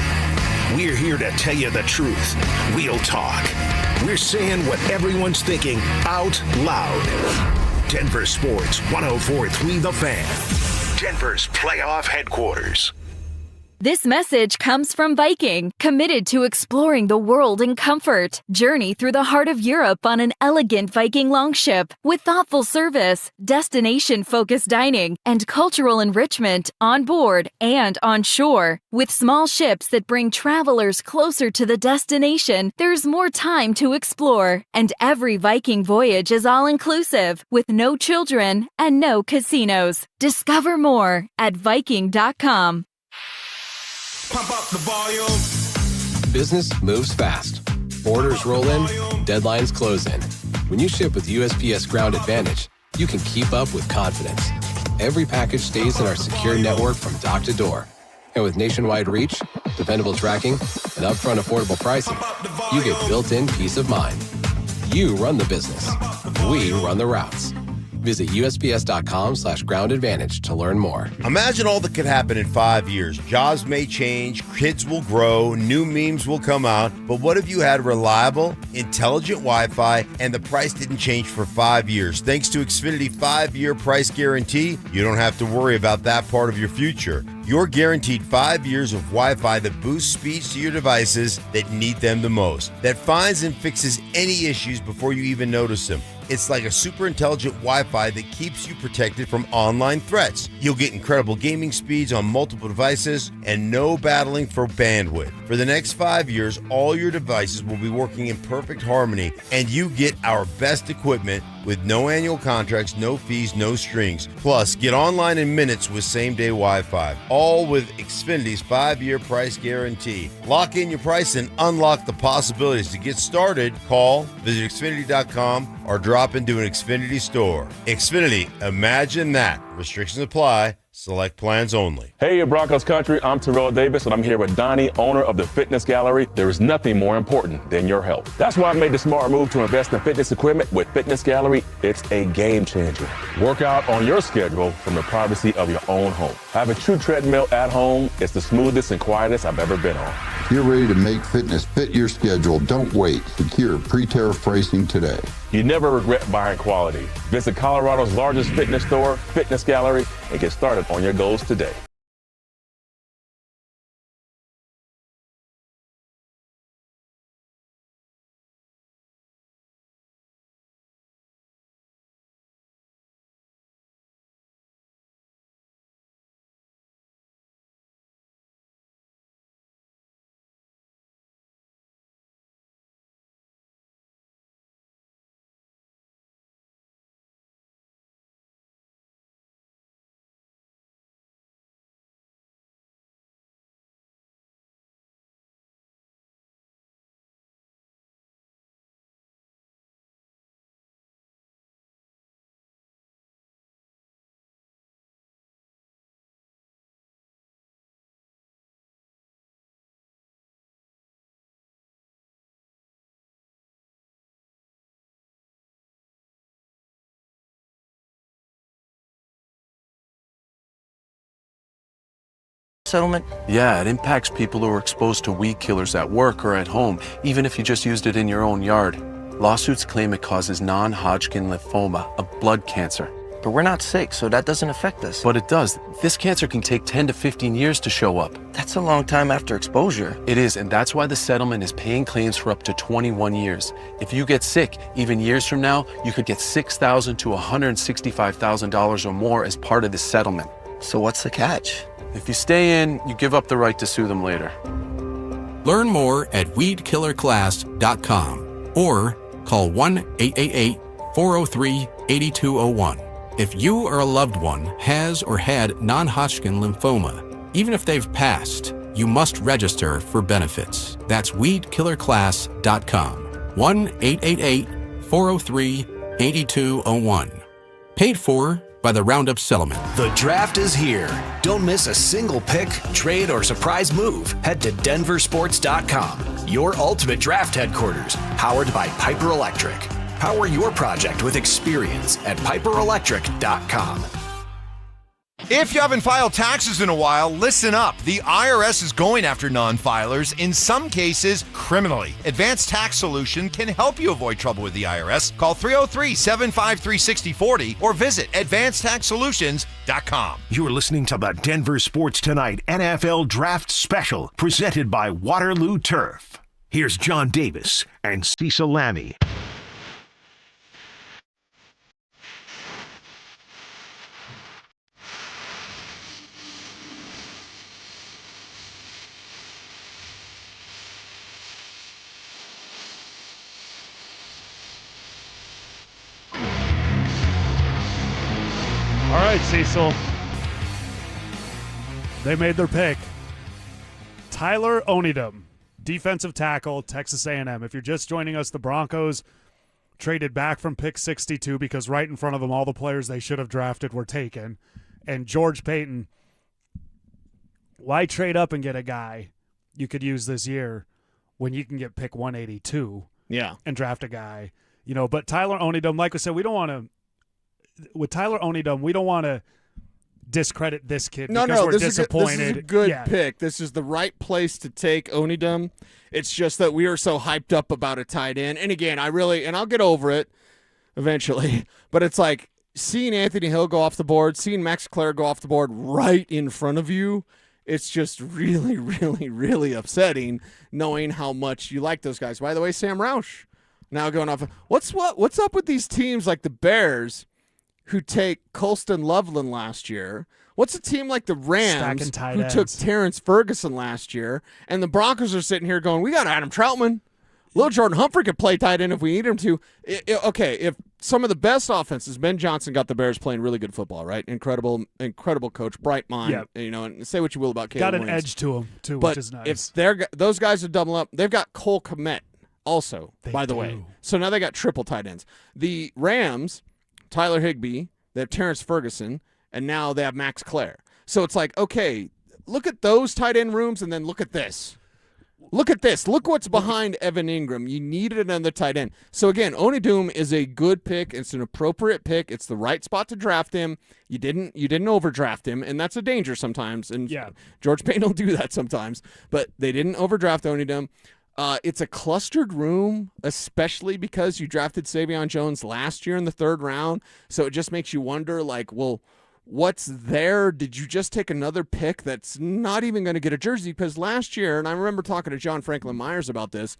We're here to tell you the truth. We'll talk. We're saying what everyone's thinking out loud. Denver Sports 104.3 The Fan. Denver's playoff headquarters. This message comes from Viking, committed to exploring the world in comfort. Journey through the heart of Europe on an elegant Viking longship with thoughtful service, destination-focused dining, and cultural enrichment on board and on shore. With small ships that bring travelers closer to the destination, there's more time to explore. And every Viking voyage is all-inclusive, with no children and no casinos. Discover more at Viking.com. Pump up the volume. Business moves fast. Orders roll in, deadlines close in. When you ship with USPS Ground Advantage, you can keep up with confidence. Every package stays in our secure network from dock to door. And with nationwide reach, dependable tracking, and upfront affordable pricing, you get built-in peace of mind. You run the business. We run the routes. Visit USPS.com/Ground Advantage to learn more. Imagine all that could happen in 5 years. Jobs may change, kids will grow, new memes will come out, but what if you had reliable, intelligent Wi-Fi and the price didn't change for 5 years? Thanks to Xfinity 5-year price guarantee, you don't have to worry about that part of your future. You're guaranteed 5 years of Wi-Fi that boosts speeds to your devices that need them the most, that finds and fixes any issues before you even notice them. It's like a super intelligent Wi-Fi that keeps you protected from online threats. You'll get incredible gaming speeds on multiple devices and no battling for bandwidth. For the next 5 years, all your devices will be working in perfect harmony, and you get our best equipment with no annual contracts, no fees, no strings. Plus, get online in minutes with same-day Wi-Fi. All with Xfinity's 5-year price guarantee. Lock in your price and unlock the possibilities. To get started, call, visit Xfinity.com, or drop into an Xfinity store. Xfinity, imagine that. Restrictions apply. Select plans only. Hey, Broncos country, I'm Terrell Davis, and I'm here with Donnie, owner of the Fitness Gallery. There is nothing more important than your health. That's why I made the smart move to invest in fitness equipment with Fitness Gallery. It's a game changer. Work out on your schedule from the privacy of your own home. I have a true treadmill at home. It's the smoothest and quietest I've ever been on. You're ready to make fitness fit your schedule. Don't wait. Secure pre-tariff pricing today. You never regret buying quality. Visit Colorado's largest fitness store, Fitness Gallery, and get started on your goals today. settlement? Yeah, it impacts people who are exposed to weed killers at work or at home, even if you just used it in your own yard. Lawsuits claim it causes non-Hodgkin lymphoma, a blood cancer. But we're not sick, so that doesn't affect us. But it does. This cancer can take 10 to 15 years to show up. That's a long time after exposure. It is, and that's why the settlement is paying claims for up to 21 years. If you get sick, even years from now, you could get $6,000 to $165,000 or more as part of this settlement. So what's the catch? If you stay in, you give up the right to sue them later. Learn more at weedkillerclass.com or call 1-888-403-8201. If you or a loved one has or had non-Hodgkin lymphoma, even if they've passed, you must register for benefits. That's weedkillerclass.com. 1-888-403-8201. Paid for by the Roundup Settlement. The draft is here. Don't miss a single pick, trade, or surprise move. Head to DenverSports.com, your ultimate draft headquarters, powered by Piper Electric. Power your project with experience at PiperElectric.com. If you haven't filed taxes in a while, listen up. The IRS is going after non-filers, in some cases criminally. Advanced Tax Solution can help you avoid trouble with the IRS. Call 303-753-6040 or visit advancedtaxsolutions.com. You're listening to the Denver Sports Tonight NFL Draft Special, presented by Waterloo Turf. Here's John Davis and Cecil Lammey. All right, Cecil. They made their pick. Tyler Onidum, defensive tackle, Texas A&M. If you're just joining us, the Broncos traded back from pick 62 because right in front of them, all the players they should have drafted were taken. And George Payton, why trade up and get a guy you could use this year when you can get pick 182 and draft a guy? But Tyler Onidum, like I said, we don't want to – with Tyler Onidum, we don't want to discredit this kid because we're disappointed. This is a good pick. This is the right place to take Onidum. It's just that we are so hyped up about a tight end. And again, I'll get over it eventually, but it's like seeing Anthony Hill go off the board, seeing Max Clare go off the board right in front of you, it's just really, really, really upsetting knowing how much you like those guys. By the way, Sam Roush now going off. What's up with these teams like the Bears who take Colston Loveland last year? What's a team like the Rams who took Terrence Ferguson last year? And the Broncos are sitting here going, we got Adam Troutman. Little Jordan Humphrey could play tight end if we need him to. Okay, if some of the best offenses, Ben Johnson got the Bears playing really good football, right? Incredible coach, bright mind. And say what you will about Caleb Got an Williams. edge to him, too, but which is nice. If those guys are double up, they've got Cole Kmet also, by the way. So now they got triple tight ends. The Rams, Tyler Higbee, they have Terrence Ferguson, and now they have Max Clare. So it's like, okay, look at those tight end rooms, and then look at this. Look at this. Look what's behind Evan Ingram. You needed another tight end. So again, Onidum is a good pick. It's an appropriate pick. It's the right spot to draft him. You didn't overdraft him, and that's a danger sometimes. And George Payton will do that sometimes. But they didn't overdraft Onidum. It's a clustered room, especially because you drafted Savion Jones last year in the third round. So it just makes you wonder, like, well, what's there? Did you just take another pick that's not even going to get a jersey? Because last year, and I remember talking to John Franklin Myers about this,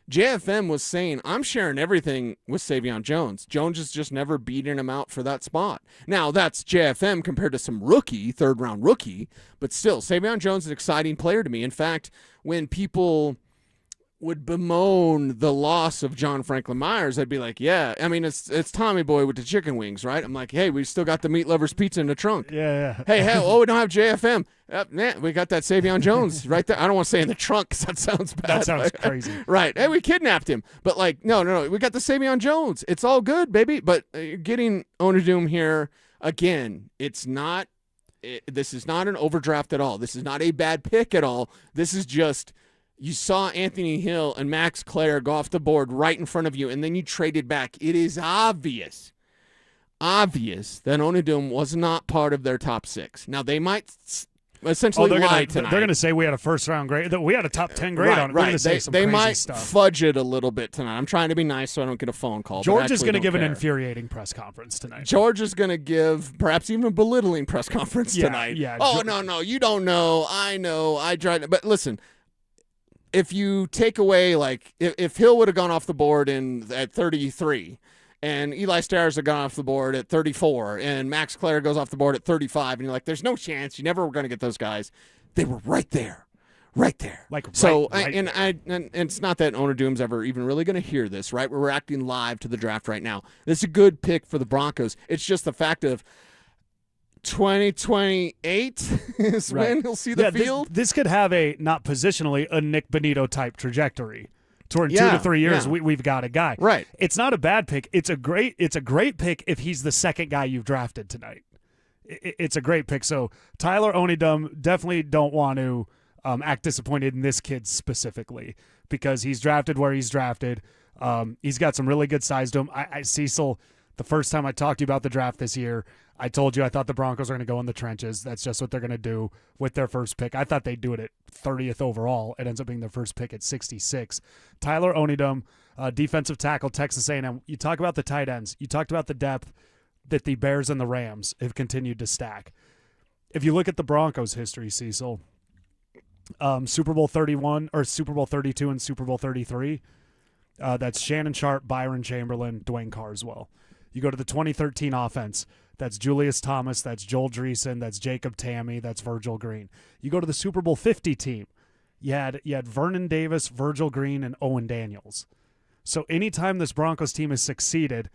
JFM was saying, I'm sharing everything with Savion Jones. Jones is just never beating him out for that spot. Now, that's JFM compared to some third-round rookie, but still, Savion Jones is an exciting player to me. In fact, when people would bemoan the loss of John Franklin Myers, I'd be like, yeah, I mean, it's Tommy Boy with the chicken wings, right? I'm like, hey, we still got the Meat Lovers pizza in the trunk. Yeah. Hey, we don't have JFM. Man, we got that Savion Jones right there. I don't want to say in the trunk because that sounds bad. That sounds crazy. Right. Hey, we kidnapped him. But like, no, we got the Savion Jones. It's all good, baby. But getting Onidum here, again, this is not an overdraft at all. This is not a bad pick at all. This is just, you saw Anthony Hill and Max Clare go off the board right in front of you, and then you traded back. It is obvious that Onidum was not part of their top six. Now, they might essentially they're lie gonna, tonight. They're going to say we had a first-round grade. We had a top 10 grade right, on it. Right. They're going to say some they crazy might stuff. fudge it a little bit tonight. I'm trying to be nice so I don't get a phone call. George is going to give an care. infuriating press conference tonight. George is going to give perhaps even a belittling press conference tonight. Yeah. Oh, no, you don't know. I know. I tried. But listen, if you take away, like, if Hill would have gone off the board at 33, and Eli Stairs had gone off the board at 34, and Max Clare goes off the board at 35, and you're like, there's no chance. You never were going to get those guys. They were right there. Right there. And it's not that Onidum's ever even really going to hear this, right? We're reacting live to the draft right now. This is a good pick for the Broncos. It's just the fact of 2028 is when he'll see the field. This could have not positionally, a Nick Bonito type trajectory. Toward 2 to 3 years, we've got a guy. Right. It's not a bad pick. It's a great pick if he's the second guy you've drafted tonight. It's a great pick. So Tyler Onidum, definitely don't want to act disappointed in this kid specifically because he's drafted where he's drafted. He's got some really good size to him. Cecil, the first time I talked to you about the draft this year, I told you I thought the Broncos are going to go in the trenches. That's just what they're going to do with their first pick. I thought they'd do it at 30th overall. It ends up being their first pick at 66. Tyler Onidum, defensive tackle, Texas A&M. You talk about the tight ends. You talked about the depth that the Bears and the Rams have continued to stack. If you look at the Broncos' history, Cecil, Super Bowl 31 or Super Bowl 32 and Super Bowl 33, that's Shannon Sharp, Byron Chamberlain, Dwayne Carswell. You go to the 2013 offense, that's Julius Thomas, that's Joel Dreesen, that's Jacob Tamme, that's Virgil Green. You go to the Super Bowl 50 team, you had Vernon Davis, Virgil Green, and Owen Daniels. So anytime this Broncos team has succeeded,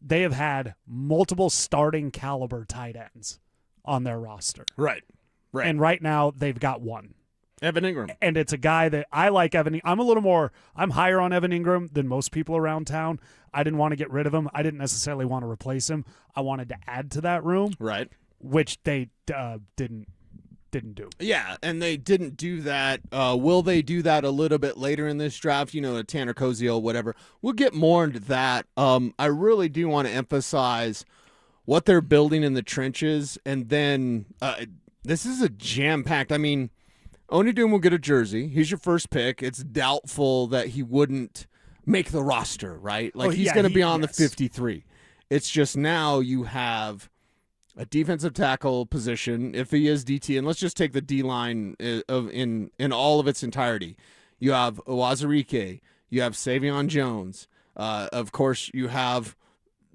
they have had multiple starting caliber tight ends on their roster. Right. And right now they've got one. Evan Ingram. And it's a guy that I like. I'm higher on Evan Ingram than most people around town. I didn't want to get rid of him. I didn't necessarily want to replace him. I wanted to add to that room. Right. Which they didn't do. Yeah, and they didn't do that. Will they do that a little bit later in this draft? Tanner Koziel, whatever. We'll get more into that. I really do want to emphasize what they're building in the trenches, and then this is a jam-packed. Onidum will get a jersey. He's your first pick. It's doubtful that he wouldn't make the roster, right? He's going to be on the 53. It's just now you have a defensive tackle position, if he is DT, and let's just take the D-line in all of its entirety. You have Owazarike. You have Savion Jones. Of course, you have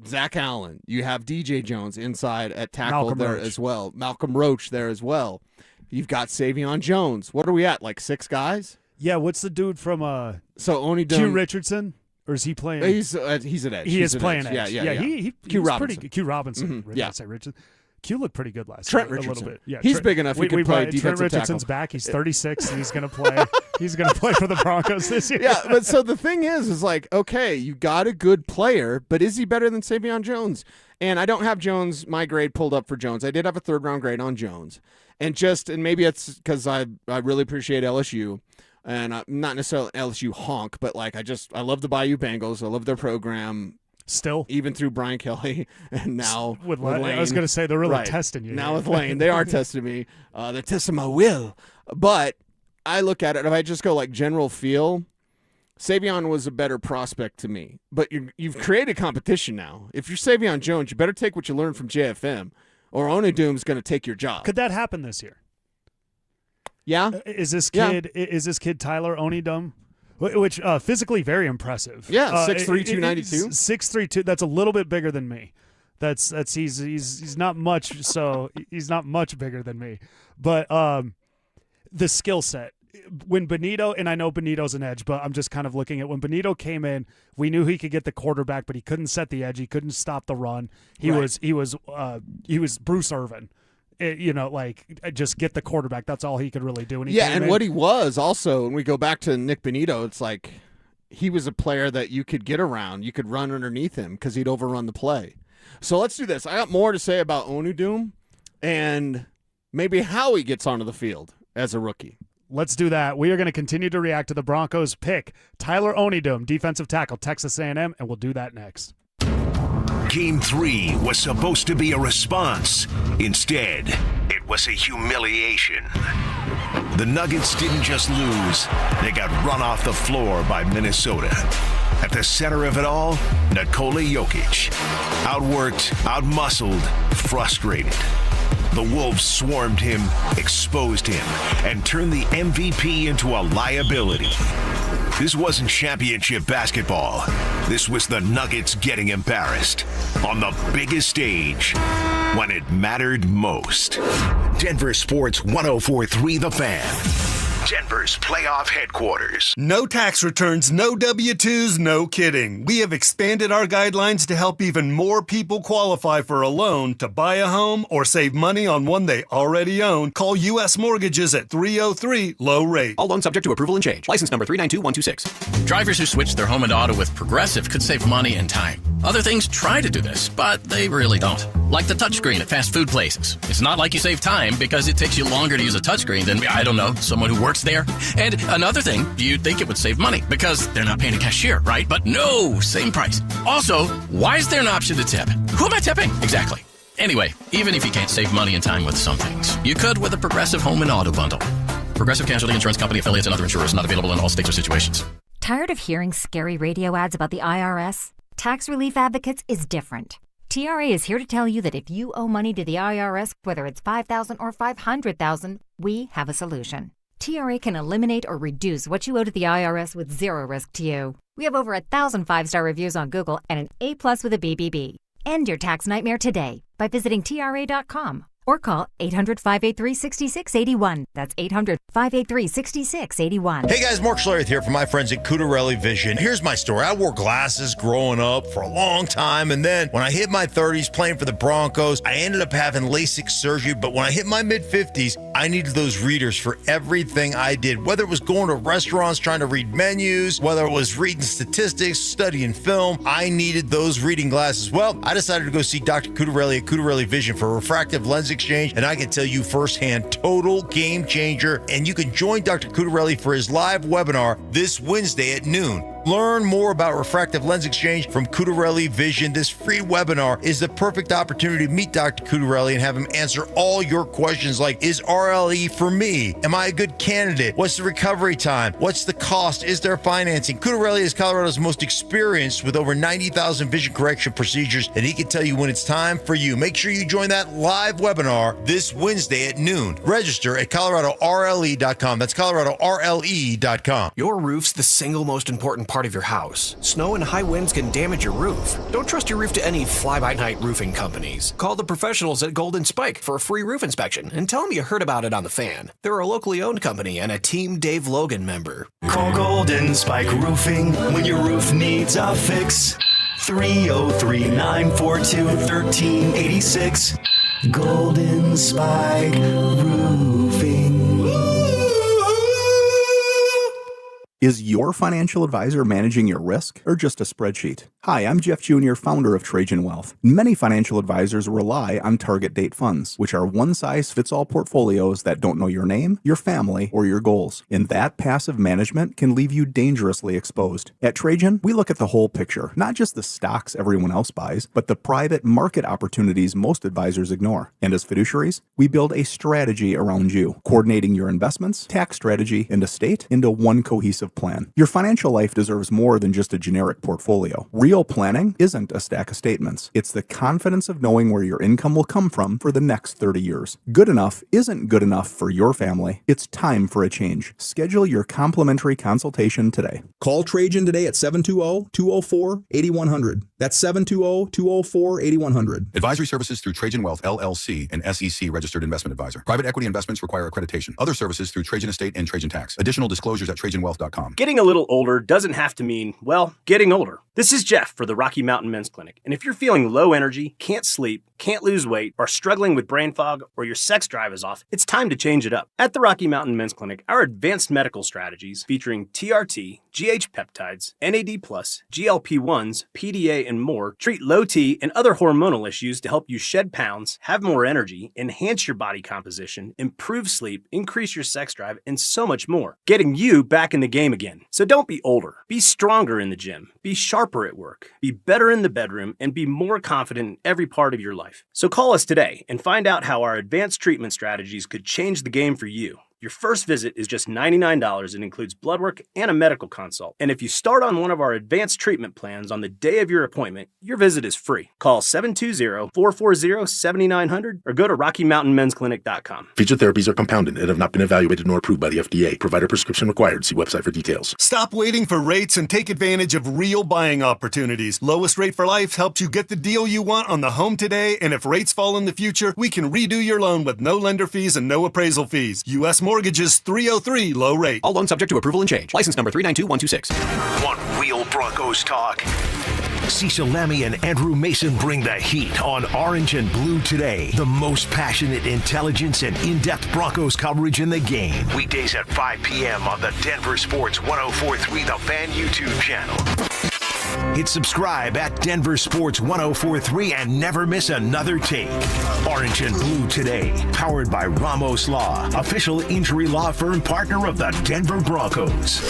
Zach Allen. You have DJ Jones inside at tackle as well. Malcolm Roach there as well. You've got Savion Jones. What are we at, 6 guys? Yeah, what's the dude from So Onidum, Q Richardson? Or is he playing? He's an edge. He playing edge. Yeah. Q Robinson. Q Robinson. Mm-hmm. Yeah. Say Richardson. Q looked pretty good last Trent year. Richardson. A little bit. Yeah, he's big enough. He can play defensive Trent Richardson's tackle. back. He's 36, and he's going to play. He's going to play for the Broncos this year. Yeah, but so the thing is okay, you got a good player, but is he better than Savion Jones? And I don't have Jones, my grade pulled up for Jones. I did have a 3rd-round grade on Jones. And maybe it's because I really appreciate LSU. And I'm not necessarily LSU honk, but I love the Bayou Bengals. I love their program. Still, even through Brian Kelly, and now with Lane. I was going to say they're really testing you. Now with Lane, they are testing me. They're testing my will. But I look at it, if I just go general feel, Savion was a better prospect to me. But you've created competition now. If you're Savion Jones, you better take what you learned from JFM, or Onidum's going to take your job. Could that happen this year? Yeah. Is this kid Tyler Onidum? Which physically very impressive. Yeah, 6'3", 292. 6'3", that's a little bit bigger than me. He's not much, so he's not much bigger than me. But the skill set. When Bonito, and I know Bonito's an edge, but I'm just kind of looking at when Bonito came in, we knew he could get the quarterback, but he couldn't set the edge. He couldn't stop the run. He was Bruce Irvin. Just get the quarterback. That's all he could really do. What he was also, when we go back to Nick Bonito, it's he was a player that you could get around. You could run underneath him because he'd overrun the play. So let's do this. I got more to say about Onidum and maybe how he gets onto the field as a rookie. Let's do that. We are going to continue to react to the Broncos pick Tyler Onidum, defensive tackle, Texas A&M, and we'll do that next. Game 3 was supposed to be a response. Instead, it was a humiliation. The Nuggets didn't just lose, they got run off the floor by Minnesota. At the center of it all, Nikola Jokic. Outworked, outmuscled, frustrated. The Wolves swarmed him, exposed him, and turned the MVP into a liability. This wasn't championship basketball. This was the Nuggets getting embarrassed on the biggest stage when it mattered most. Denver Sports 104.3 The Fan. Denver's playoff headquarters. No tax returns, no W-2s, no kidding. We have expanded our guidelines to help even more people qualify for a loan to buy a home or save money on one they already own. Call U.S. Mortgages at 303-LOW-RATE. All loans subject to approval and change. License number 392126. Drivers who switch their home and auto with Progressive could save money and time. Other things try to do this, but they really don't. Like the touchscreen at fast food places. It's not like you save time because it takes you longer to use a touchscreen than, I don't know, someone who works there. And another thing, you'd think it would save money because they're not paying a cashier, right? But no, same price. Also, why is there an option to tip? Who am I tipping? Exactly. Anyway, even if you can't save money and time with some things, you could with a Progressive Home and Auto Bundle. Progressive Casualty Insurance Company, affiliates, and other insurers not available in all states or situations. Tired of hearing scary radio ads about the IRS? Tax Relief Advocates is different. TRA is here to tell you that if you owe money to the IRS, whether it's $5,000 or $500,000, we have a solution. TRA can eliminate or reduce what you owe to the IRS with zero risk to you. We have over 1,000 5-star reviews on Google and an A+ with a BBB. End your tax nightmare today by visiting TRA.com or call 800-583-6681. That's 800-583-6681. Hey guys, Mark Schlereth here from my friends at Cudarelli Vision. Here's my story. I wore glasses growing up for a long time, and then when I hit my 30s playing for the Broncos, I ended up having LASIK surgery, but when I hit my mid-50s, I needed those readers for everything I did, whether it was going to restaurants trying to read menus, whether it was reading statistics, studying film, I needed those reading glasses. Well, I decided to go see Dr. Cudarelli at Cudarelli Vision for refractive lens exchange, and I can tell you firsthand, total game changer. And you can join Dr. Cudarelli for his live webinar this Wednesday at noon. Learn more about refractive lens exchange from Cudarelli Vision. This free webinar is the perfect opportunity to meet Dr. Cudarelli and have him answer all your questions like, is RLE for me? Am I a good candidate? What's the recovery time? What's the cost? Is there financing? Cudarelli is Colorado's most experienced with over 90,000 vision correction procedures, and he can tell you when it's time for you. Make sure you join that live webinar this Wednesday at noon. Register at ColoradoRLE.com. That's ColoradoRLE.com. Your roof's the single most important part of your house. Snow and high winds can damage your roof. Don't trust your roof to any fly-by-night roofing companies. Call the professionals at Golden Spike for a free roof inspection and tell them you heard about it on the Fan. They're a locally owned company and a Team Dave Logan member. Call Golden Spike Roofing when your roof needs a fix. 303-942-1386. Golden Spike Roofing. Is your financial advisor managing your risk or just a spreadsheet? Hi, I'm Jeff Jr., founder of Trajan Wealth. Many financial advisors rely on target date funds, which are one-size-fits-all portfolios that don't know your name, your family, or your goals. And that passive management can leave you dangerously exposed. At Trajan, we look at the whole picture, not just the stocks everyone else buys, but the private market opportunities most advisors ignore. And as fiduciaries, we build a strategy around you, coordinating your investments, tax strategy, and estate into one cohesive plan. Your financial life deserves more than just a generic portfolio. Real planning isn't a stack of statements. It's the confidence of knowing where your income will come from for the next 30 years. Good enough isn't good enough for your family. It's time for a change. Schedule your complimentary consultation today. Call Trajan today at 720-204-8100. That's 720-204-8100. Advisory services through Trajan Wealth, LLC, an SEC registered investment advisor. Private equity investments require accreditation. Other services through Trajan Estate and Trajan Tax. Additional disclosures at TrajanWealth.com. Getting a little older doesn't have to mean, well, getting older. This is Jeff for the Rocky Mountain Men's Clinic. And if you're feeling low energy, can't sleep, can't lose weight, are struggling with brain fog, or your sex drive is off, it's time to change it up. At the Rocky Mountain Men's Clinic, our advanced medical strategies featuring TRT, GH peptides, NAD+, GLP-1s, PDA, and more treat low T and other hormonal issues to help you shed pounds, have more energy, enhance your body composition, improve sleep, increase your sex drive, and so much more. Getting you back in the game game again. So don't be older. Be stronger in the gym. Be sharper at work. Be better in the bedroom and be more confident in every part of your life. So call us today and find out how our advanced treatment strategies could change the game for you. Your first visit is just $99 and includes blood work and a medical consult. And if you start on one of our advanced treatment plans on the day of your appointment, your visit is free. Call 720-440-7900 or go to RockyMountainMen'sClinic.com. Featured therapies are compounded and have not been evaluated nor approved by the FDA. Provider prescription required. See website for details. Stop waiting for rates and take advantage of real buying opportunities. Lowest Rate for Life helps you get the deal you want on the home today, and if rates fall in the future, we can redo your loan with no lender fees and no appraisal fees. U.S. Mortgages 303 low rate. All loans subject to approval and change. License number 392126. Want real Broncos talk? Cecil Lammey and Andrew Mason bring the heat on Orange and Blue Today. The most passionate intelligence and in-depth Broncos coverage in the game. Weekdays at 5 p.m. on the Denver Sports 104.3 The Fan YouTube channel. Hit subscribe at Denver Sports 104.3 and never miss another take. Orange and Blue Today, powered by Ramos Law, official injury law firm partner of the Denver Broncos.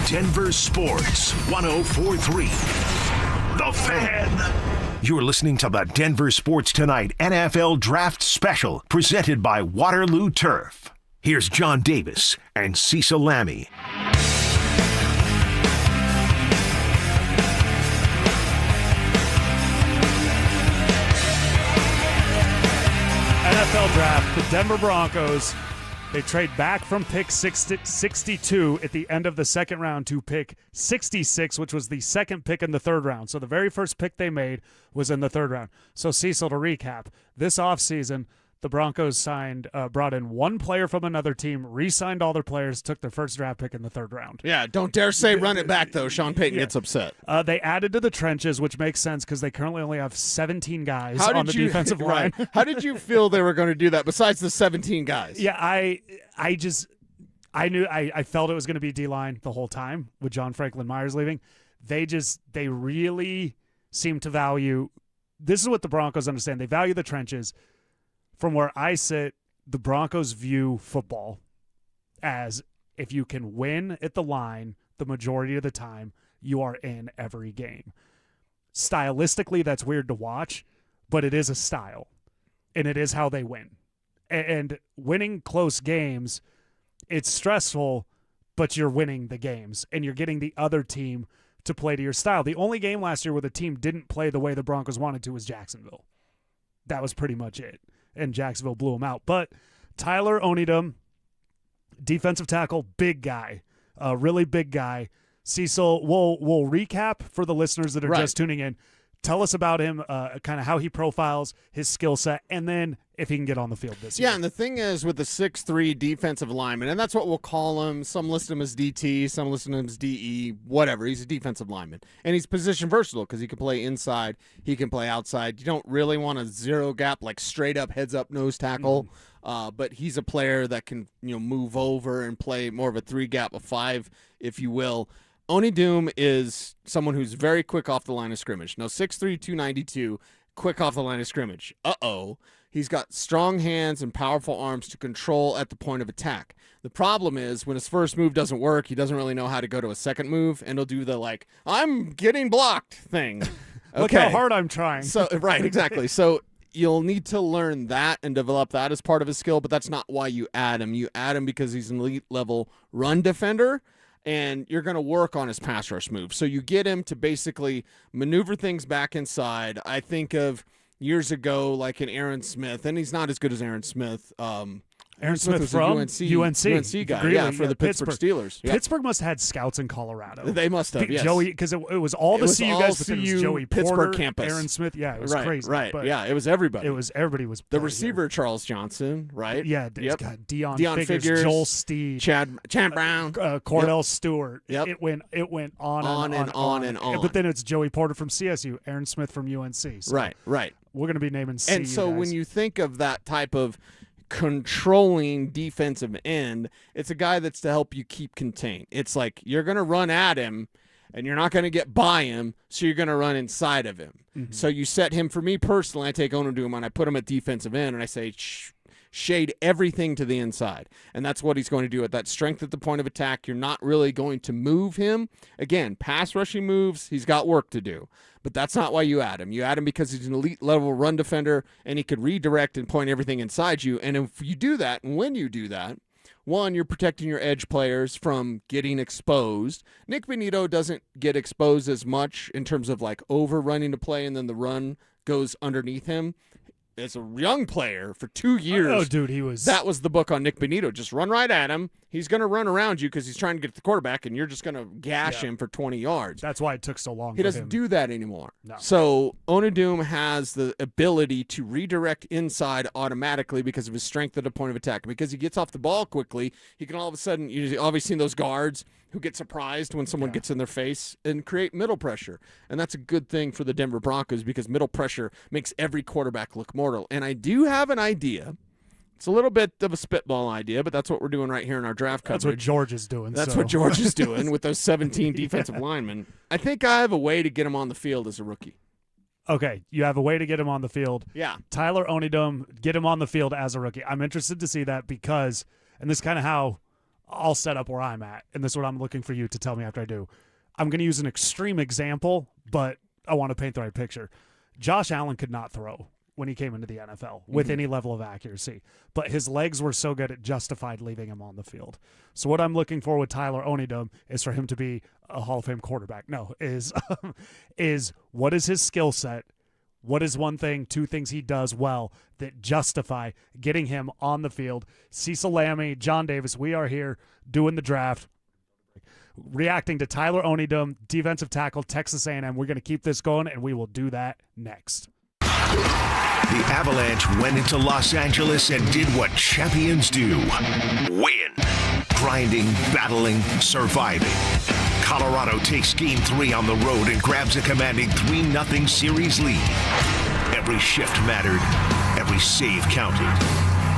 Denver Sports 104.3. The Fan. You're listening to the Denver Sports Tonight NFL Draft Special, presented by Waterloo Turf. Here's John Davis and Cecil Lammey. NFL Draft, the Denver Broncos, they trade back from pick 62 at the end of the second round to pick 66, which was the second pick in the third round. So the very first pick they made was in the third round. So Cecil, to recap, this offseason, the Broncos brought in one player from another team, re-signed all their players, took their first draft pick in the third round. Yeah, don't dare say run it back, though. Sean Payton gets upset. They added to the trenches, which makes sense because they currently only have 17 guys on the defensive line. Right. How did you feel they were going to do that besides the 17 guys? Yeah, I felt it was going to be D-line the whole time with John Franklin Myers leaving. They really seem to value – this is what the Broncos understand. They value the trenches. From where I sit, the Broncos view football as if you can win at the line the majority of the time, you are in every game. Stylistically, that's weird to watch, but it is a style, and it is how they win. And winning close games, it's stressful, but you're winning the games, and you're getting the other team to play to your style. The only game last year where the team didn't play the way the Broncos wanted to was Jacksonville. That was pretty much it. And Jacksonville blew him out. But Tyler Onidum, defensive tackle, big guy, really big guy. Cecil, we'll recap for the listeners that are just tuning in. Tell us about him, kind of how he profiles his skill set, and then if he can get on the field this year. Yeah, and the thing is with the 6'3" defensive lineman, and that's what we'll call him. Some list him as DT, some list him as DE, whatever. He's a defensive lineman. And he's position versatile because he can play inside, he can play outside. You don't really want a zero gap, like straight up, heads up, nose tackle. But he's a player that can move over and play more of a 3 gap, a 5, if you will. Onidum is someone who's very quick off the line of scrimmage. No, 6'3", 292, quick off the line of scrimmage. He's got strong hands and powerful arms to control at the point of attack. The problem is when his first move doesn't work, he doesn't really know how to go to a second move, and he'll do the, I'm getting blocked thing. Look how hard I'm trying. So right, exactly. So you'll need to learn that and develop that as part of his skill, but that's not why you add him. You add him because he's an elite-level run defender, and you're going to work on his pass rush move. So you get him to basically maneuver things back inside. I think of years ago, like an Aaron Smith, and he's not as good as Aaron Smith. Aaron Smith was from UNC guy, really, for the Pittsburgh Steelers. Yeah. Pittsburgh must have had scouts in Colorado. They must have, yes. Joey, because it was all the CU guys, but then it was Joey Pittsburgh Porter, campus. Aaron Smith. Yeah, it was crazy. Right, but yeah, it was everybody. Everybody was the receiver, Charles Johnson, right? Yeah, yep. Deion Figures, Joel Steed, Chad Brown, Cordell Stewart. Yep. It went on and on. But then it's Joey Porter from CSU, Aaron Smith from UNC. So right. We're going to be naming CU And so guys. when you think of that type of controlling defensive end, it's a guy that's to help you keep contained. It's like you're going to run at him and you're not going to get by him, so you're going to run inside of him. Mm-hmm. So you set him, for me personally, I take Onidum and I put him at defensive end and I say, shade everything to the inside. And that's what he's going to do at that strength at the point of attack. You're not really going to move him. Again, pass rushing moves, he's got work to do. But that's not why you add him. You add him because he's an elite level run defender, and he could redirect and point everything inside you. And if you do that, and when you do that, one, you're protecting your edge players from getting exposed. Nick Bonito doesn't get exposed as much in terms of like overrunning the play and then the run goes underneath him. As a young player for 2 years, Oh, dude, that was the book on Nick Bonito. Just run right at him. He's going to run around you because he's trying to get to the quarterback, and you're just going to gash him for 20 yards. That's why it took so long. He for doesn't him. do that anymore. No. So Onidum has the ability to redirect inside automatically because of his strength at the point of attack. Because he gets off the ball quickly, he can all of a sudden, you've obviously seen those guards who get surprised when someone gets in their face and create middle pressure. And that's a good thing for the Denver Broncos because middle pressure makes every quarterback look mortal. And I do have an idea. It's a little bit of a spitball idea, but that's what we're doing right here in our draft coverage. That's what George is doing. That's so. what George is doing with those 17 defensive linemen. I think I have a way to get him on the field as a rookie. Okay, you have a way to get him on the field. Yeah. Tyler Onidum, get him on the field as a rookie. I'm interested to see that because, and this is kind of how I'll set up where I'm at, and this is what I'm looking for you to tell me after I do. I'm going to use an extreme example, but I want to paint the right picture. Josh Allen could not throw when he came into the NFL with any level of accuracy, but his legs were so good it justified leaving him on the field. So what I'm looking for with Tyler Onidum is for him to be a Hall of Fame quarterback. No, is what is his skill set? What is one thing, two things he does well that justify getting him on the field? Cecil Lammey, John Davis, we are here doing the draft, reacting to Tyler Onidum, defensive tackle, Texas A&M. We're going to keep this going, and we will do that next. The Avalanche went into Los Angeles and did what champions do. Win. Grinding, battling, surviving. Colorado takes Game 3 on the road and grabs a commanding 3-0 series lead. Every shift mattered. Every save counted.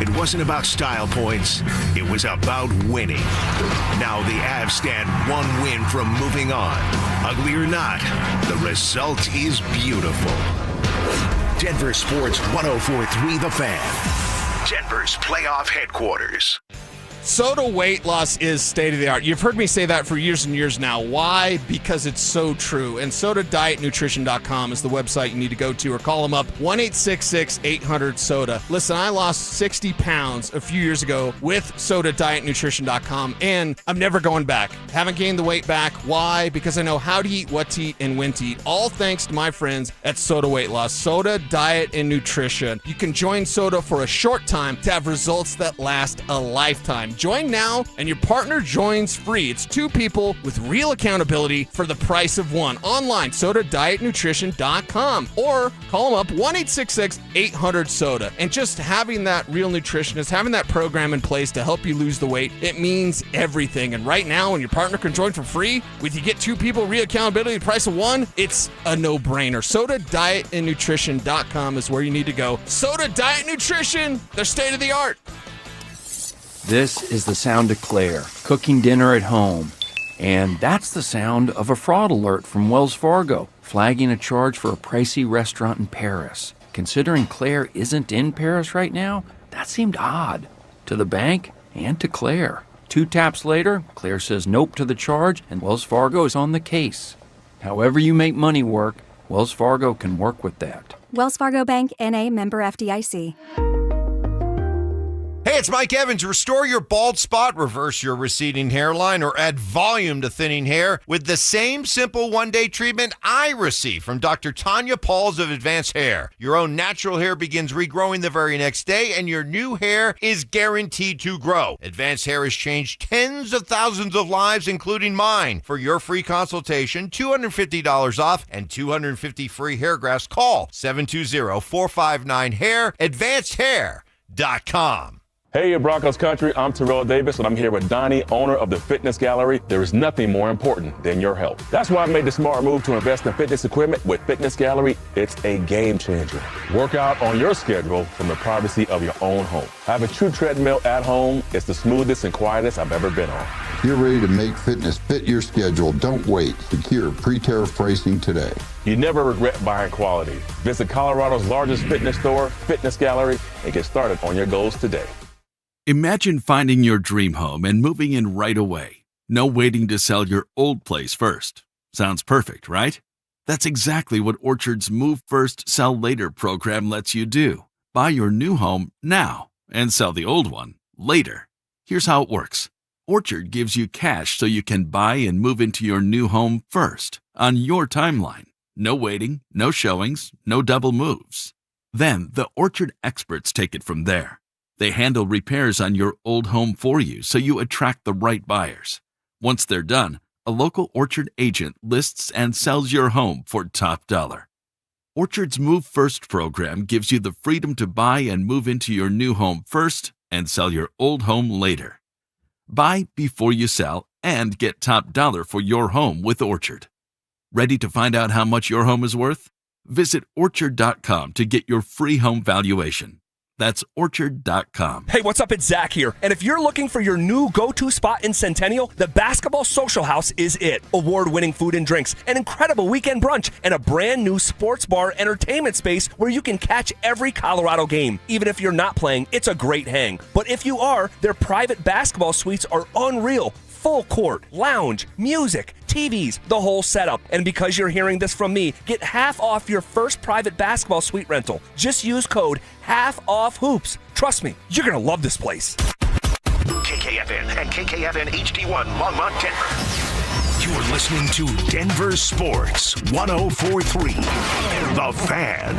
It wasn't about style points. It was about winning. Now the Avs stand one win from moving on. Ugly or not, the result is beautiful. Denver Sports 104.3 The Fan. Denver's playoff headquarters. Soda weight loss is state of the art. You've heard me say that for years and years now. Why? Because it's so true. And SodaDietNutrition.com is the website you need to go to, or call them up, 1-866-800-SODA. Listen, I lost 60 pounds a few years ago with SodaDietNutrition.com, and I'm never going back. Haven't gained the weight back. Why? Because I know how to eat, what to eat, and when to eat. All thanks to my friends at Soda Weight Loss. Soda Diet and Nutrition. You can join Soda for a short time to have results that last a lifetime. Join now, and your partner joins free. It's two people with real accountability for the price of one. Online, SodaDietNutrition.com, or call them up, 1-866-800-SODA. And just having that real nutritionist, having that program in place to help you lose the weight, it means everything. And right now, when your partner can join for free, with you get two people, real accountability, the price of one, it's a no-brainer. SodaDietNutrition.com is where you need to go. Soda Diet Nutrition, they're state of the art. This is the sound of Claire, cooking dinner at home. And that's the sound of a fraud alert from Wells Fargo, flagging a charge for a pricey restaurant in Paris. Considering Claire isn't in Paris right now, that seemed odd to the bank and to Claire. 2 taps later, Claire says nope to the charge, and Wells Fargo is on the case. However you make money work, Wells Fargo can work with that. Wells Fargo Bank, N.A., member FDIC. Hey, it's Mike Evans. Restore your bald spot, reverse your receding hairline, or add volume to thinning hair with the same simple one-day treatment I receive from Dr. Tanya Pauls of Advanced Hair. Your own natural hair begins regrowing the very next day, and your new hair is guaranteed to grow. Advanced Hair has changed tens of thousands of lives, including mine. For your free consultation, $250 off and 250 free hair grafts, call 720-459-HAIR, AdvancedHair.com. Hey, Broncos country, I'm Terrell Davis, and I'm here with Donnie, owner of the Fitness Gallery. There is nothing more important than your health. That's why I made the smart move to invest in fitness equipment with Fitness Gallery. It's a game changer. Work out on your schedule from the privacy of your own home. I have a true treadmill at home. It's the smoothest and quietest I've ever been on. You're ready to make fitness fit your schedule. Don't wait. Secure pre-tariff pricing today. You never regret buying quality. Visit Colorado's largest fitness store, Fitness Gallery, and get started on your goals today. Imagine finding your dream home and moving in right away. No waiting to sell your old place first. Sounds perfect, right? That's exactly what Orchard's Move First, Sell Later program lets you do. Buy your new home now and sell the old one later. Here's how it works. Orchard gives you cash so you can buy and move into your new home first, on your timeline. No waiting, no showings, no double moves. Then the Orchard experts take it from there. They handle repairs on your old home for you so you attract the right buyers. Once they're done, a local Orchard agent lists and sells your home for top dollar. Orchard's Move First program gives you the freedom to buy and move into your new home first and sell your old home later. Buy before you sell and get top dollar for your home with Orchard. Ready to find out how much your home is worth? Visit Orchard.com to get your free home valuation. That's Orchard.com. Hey, what's up? It's Zach here. And if you're looking for your new go-to spot in Centennial, the Basketball Social House is it. Award-winning food and drinks, an incredible weekend brunch, and a brand new sports bar entertainment space where you can catch every Colorado game. Even if you're not playing, it's a great hang. But if you are, their private basketball suites are unreal. Full court, lounge, music, TVs, the whole setup. And because you're hearing this from me, get half off your first private basketball suite rental. Just use code HALFOFFHOOPS. Trust me, you're going to love this place. KKFN and KKFN HD1 Longmont, Denver. You're listening to Denver Sports 104.3. The Fan.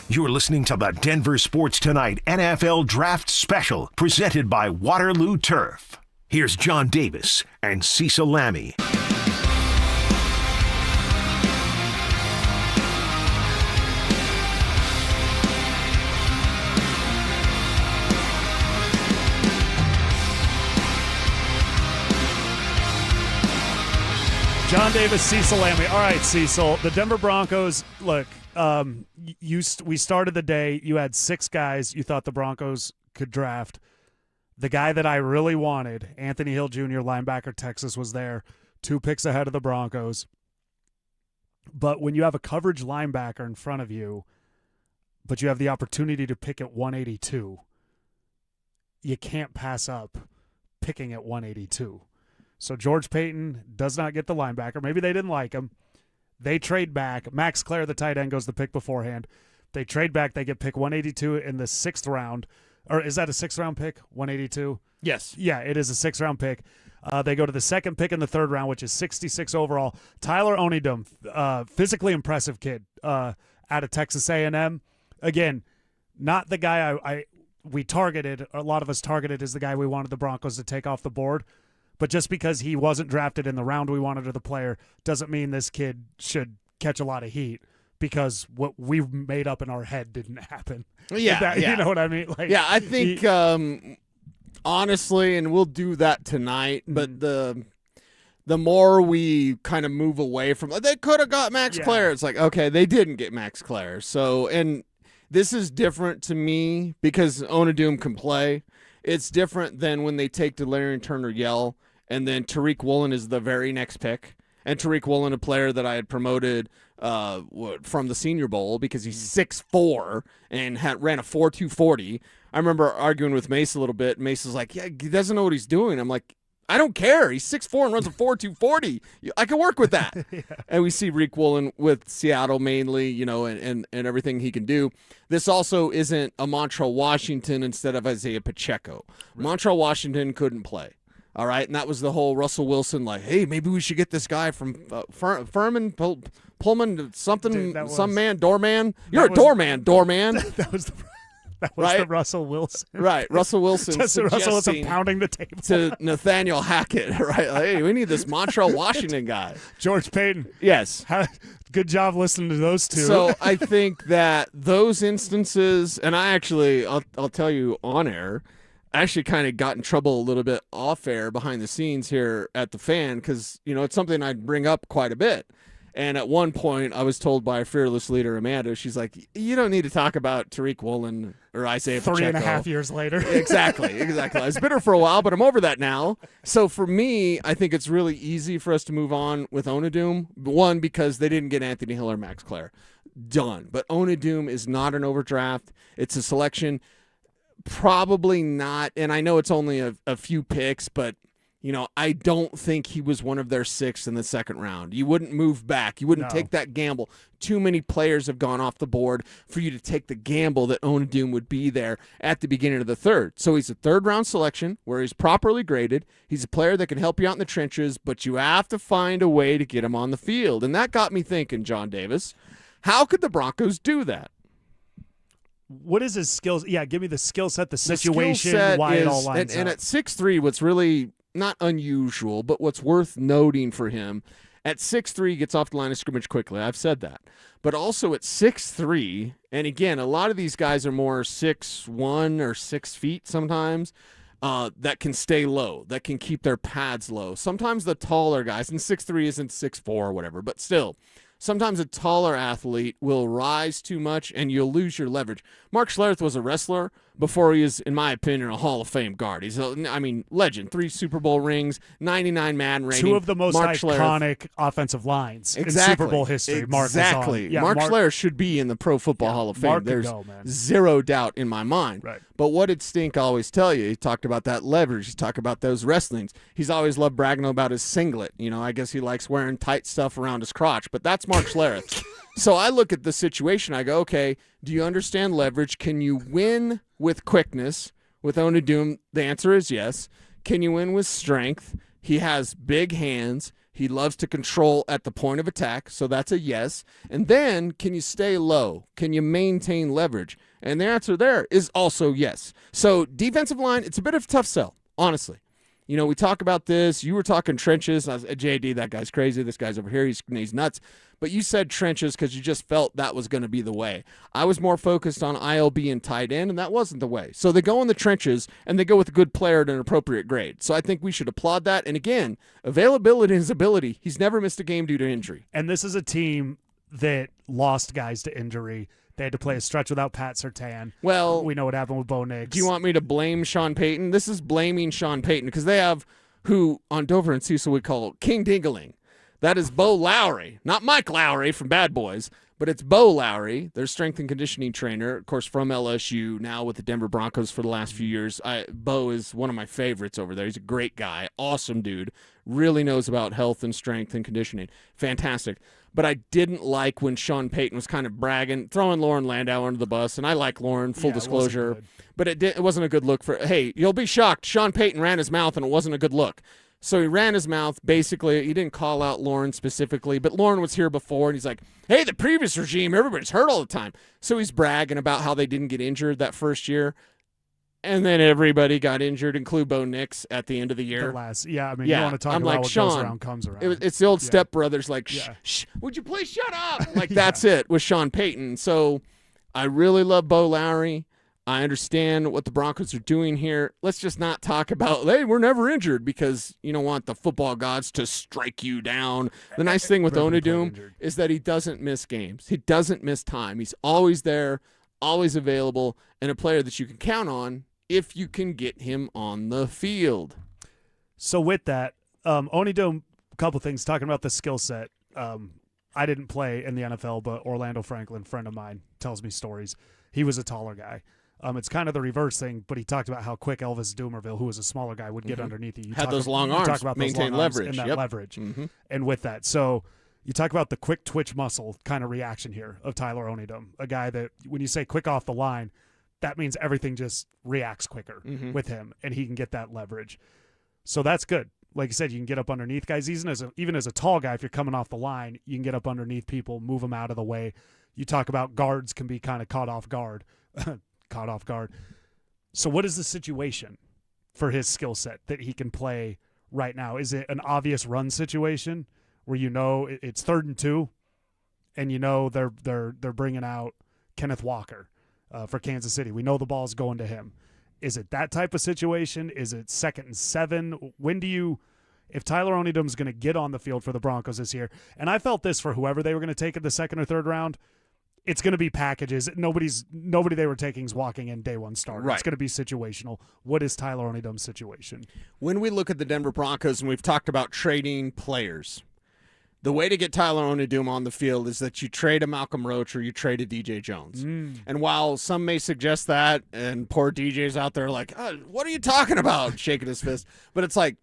You're listening to the Denver Sports Tonight NFL Draft Special presented by Waterloo Turf. Here's John Davis and Cecil Lammey. John Davis, Cecil Lammey. All right, Cecil. The Denver Broncos, look, we started the day, you had 6 guys you thought the Broncos could draft. The guy that I really wanted, Anthony Hill Jr., linebacker, Texas, was there. 2 picks ahead of the Broncos. But when you have a coverage linebacker in front of you, but you have the opportunity to pick at 182, you can't pass up picking at 182. So George Payton does not get the linebacker. Maybe they didn't like him. They trade back. Max Clare, the tight end, goes the pick beforehand. They trade back. They get pick 182 in the 6th round. Or is that a 6th-round pick, 182? Yes. Yeah, it is a 6th-round pick. They go to the 2nd pick in the 3rd round, which is 66 overall. Tyler Onidum, physically impressive kid out of Texas A&M. Again, not the guy we targeted, a lot of us targeted as the guy we wanted the Broncos to take off the board. But just because he wasn't drafted in the round we wanted of the player doesn't mean this kid should catch a lot of heat. Because what we made up in our head didn't happen. Yeah, You know what I mean? Like, yeah, I think honestly, and we'll do that tonight. But the more we kind of move away from, they could have got Max Clare. It's like, okay, they didn't get Max Clare. So, and this is different to me because Onidum can play. It's different than when they take Delarian Turner-Yell, and then Tariq Woolen is the very next pick. And Tariq Woolen, a player that I had promoted from the Senior Bowl because he's 6'4" and ran a 4.2 40. I remember arguing with Mace a little bit. Mace was like, yeah, he doesn't know what he's doing. I'm like, I don't care. He's 6'4" and runs a 4.2 40. I can work with that. Yeah. And we see Tariq Woolen with Seattle mainly, you know, and everything he can do. This also isn't a Montreal Washington instead of Isaiah Pacheco. Right. Montreal Washington couldn't play. All right, and that was the whole Russell Wilson, like, hey, maybe we should get this guy from Furman, Pullman, something, dude, some man, doorman. You're a doorman. That was the Russell Wilson. Right, Russell Wilson. Just Russell Wilson pounding the table. To Nathaniel Hackett, right? Like, hey, we need this Montreal Washington guy. George Payton. Yes. Good job listening to those two. So I think that those instances, and I'll tell you on air, I actually kind of got in trouble a little bit off air behind the scenes here at the Fan because, you know, it's something I bring up quite a bit. And at one point, I was told by our fearless leader, Amanda, she's like, you don't need to talk about Tariq Woolen or Isaiah Pacheco. 3.5 years later. Exactly. I was bitter for a while, but I'm over that now. So for me, I think it's really easy for us to move on with Onidum. One, because they didn't get Anthony Hill or Max Clare. Done. But Onidum is not an overdraft. It's a selection. Probably not, and I know it's only a few picks, but I don't think he was one of their 6 in the second round. You wouldn't move back. You wouldn't take that gamble. Too many players have gone off the board for you to take the gamble that Onidum would be there at the beginning of the third. So he's a third-round selection where he's properly graded. He's a player that can help you out in the trenches, but you have to find a way to get him on the field. And that got me thinking, John Davis, how could the Broncos do that? What is his skills? Yeah, give me the skill set, the situation, why it all lines up. And at 6'3", what's really not unusual, but what's worth noting for him, at 6'3", he gets off the line of scrimmage quickly. I've said that. But also at 6'3", and again, a lot of these guys are more 6'1" or 6 feet sometimes, that can stay low, that can keep their pads low. Sometimes the taller guys, and 6'3" isn't 6'4" or whatever, but still, sometimes a taller athlete will rise too much and you'll lose your leverage. Mark Schlereth was a wrestler before he is, in my opinion, a Hall of Fame guard. He's legend. 3 Super Bowl rings, 99 man rating. 2 of the most Mark iconic Schlereth. Offensive lines in Super Bowl history. Exactly. Mark Mark Schlereth should be in the Pro Football Hall of Fame. There's zero doubt in my mind. Right. But what did Stink always tell you? He talked about that leverage. He talked about those wrestlings. He's always loved bragging about his singlet. I guess he likes wearing tight stuff around his crotch. But that's Mark Schlereth. So I look at the situation. I go, okay, do you understand leverage? Can you win with quickness? With Onidum, the answer is yes. Can you win with strength? He has big hands. He loves to control at the point of attack, so that's a yes. And then, can you stay low? Can you maintain leverage? And the answer there is also yes. So defensive line, it's a bit of a tough sell, honestly. We talk about this. You were talking trenches. I was, JD, that guy's crazy. This guy's over here. He's nuts. But you said trenches because you just felt that was going to be the way. I was more focused on ILB and tight end, and that wasn't the way. So they go in the trenches, and they go with a good player at an appropriate grade. So I think we should applaud that. And again, availability and his ability, he's never missed a game due to injury. And this is a team that lost guys to injury. They had to play a stretch without Pat Surtain. Well, we know what happened with Bo Nix. Do you want me to blame Sean Payton? This is blaming Sean Payton because they have who on Dover and Cecil we call King Dingaling. That is Bo Lowry, not Mike Lowry from Bad Boys, but it's Bo Lowry, their strength and conditioning trainer, of course, from LSU, now with the Denver Broncos for the last few years. Bo is one of my favorites over there. He's a great guy, awesome dude, really knows about health and strength and conditioning. Fantastic. But I didn't like when Sean Payton was kind of bragging, throwing Lauren Landau under the bus, and I like Lauren, full disclosure. But it wasn't a good look for, hey, you'll be shocked. Sean Payton ran his mouth, and it wasn't a good look. So he ran his mouth. Basically, he didn't call out Lauren specifically, but Lauren was here before, and he's like, hey, the previous regime, everybody's hurt all the time. So he's bragging about how they didn't get injured that first year. And then everybody got injured, including Bo Nix at the end of the year. You want to talk about what goes around comes around. It's the old stepbrothers like, shh, would you please shut up? Like, that's it with Sean Payton. So I really love Bo Lowry. I understand what the Broncos are doing here. Let's just not talk about, hey, we're never injured because you don't want the football gods to strike you down. The nice thing with Onidum is that he doesn't miss games. He doesn't miss time. He's always there, always available, and a player that you can count on if you can get him on the field. So with that, Onidum, a couple things, talking about the skill set. I didn't play in the NFL, but Orlando Franklin, friend of mine, tells me stories. He was a taller guy. It's kind of the reverse thing, but he talked about how quick Elvis Dumerville, who was a smaller guy, would get underneath you. Had those long arms, talk about maintain those long leverage. Arms and that leverage. And with that, so you talk about the quick twitch muscle kind of reaction here of Tyler Onidum, a guy that when you say quick off the line, that means everything just reacts quicker with him, and he can get that leverage. So that's good. Like you said, you can get up underneath guys. Even as a tall guy, if you're coming off the line, you can get up underneath people, move them out of the way. You talk about guards can be kind of caught off guard. So what is the situation for his skill set that he can play right now? Is it an obvious run situation where you know it's 3rd and 2, and you know they're bringing out Kenneth Walker for Kansas City? We know the ball's going to him. Is it that type of situation? Is it 2nd and 7? When do you if Tyler Onidum's going to get on the field for the Broncos this year, and I felt this for whoever they were going to take in the second or third round, it's going to be packages. Nobody they were taking is walking in day one starter. Right. It's going to be situational. What is Tyler Onidum's situation? When we look at the Denver Broncos, and we've talked about trading players, the way to get Tyler Onidum on the field is that you trade a Malcolm Roach or you trade a DJ Jones. And while some may suggest that, and poor DJ's out there like, what are you talking about? Shaking his fist. But it's like,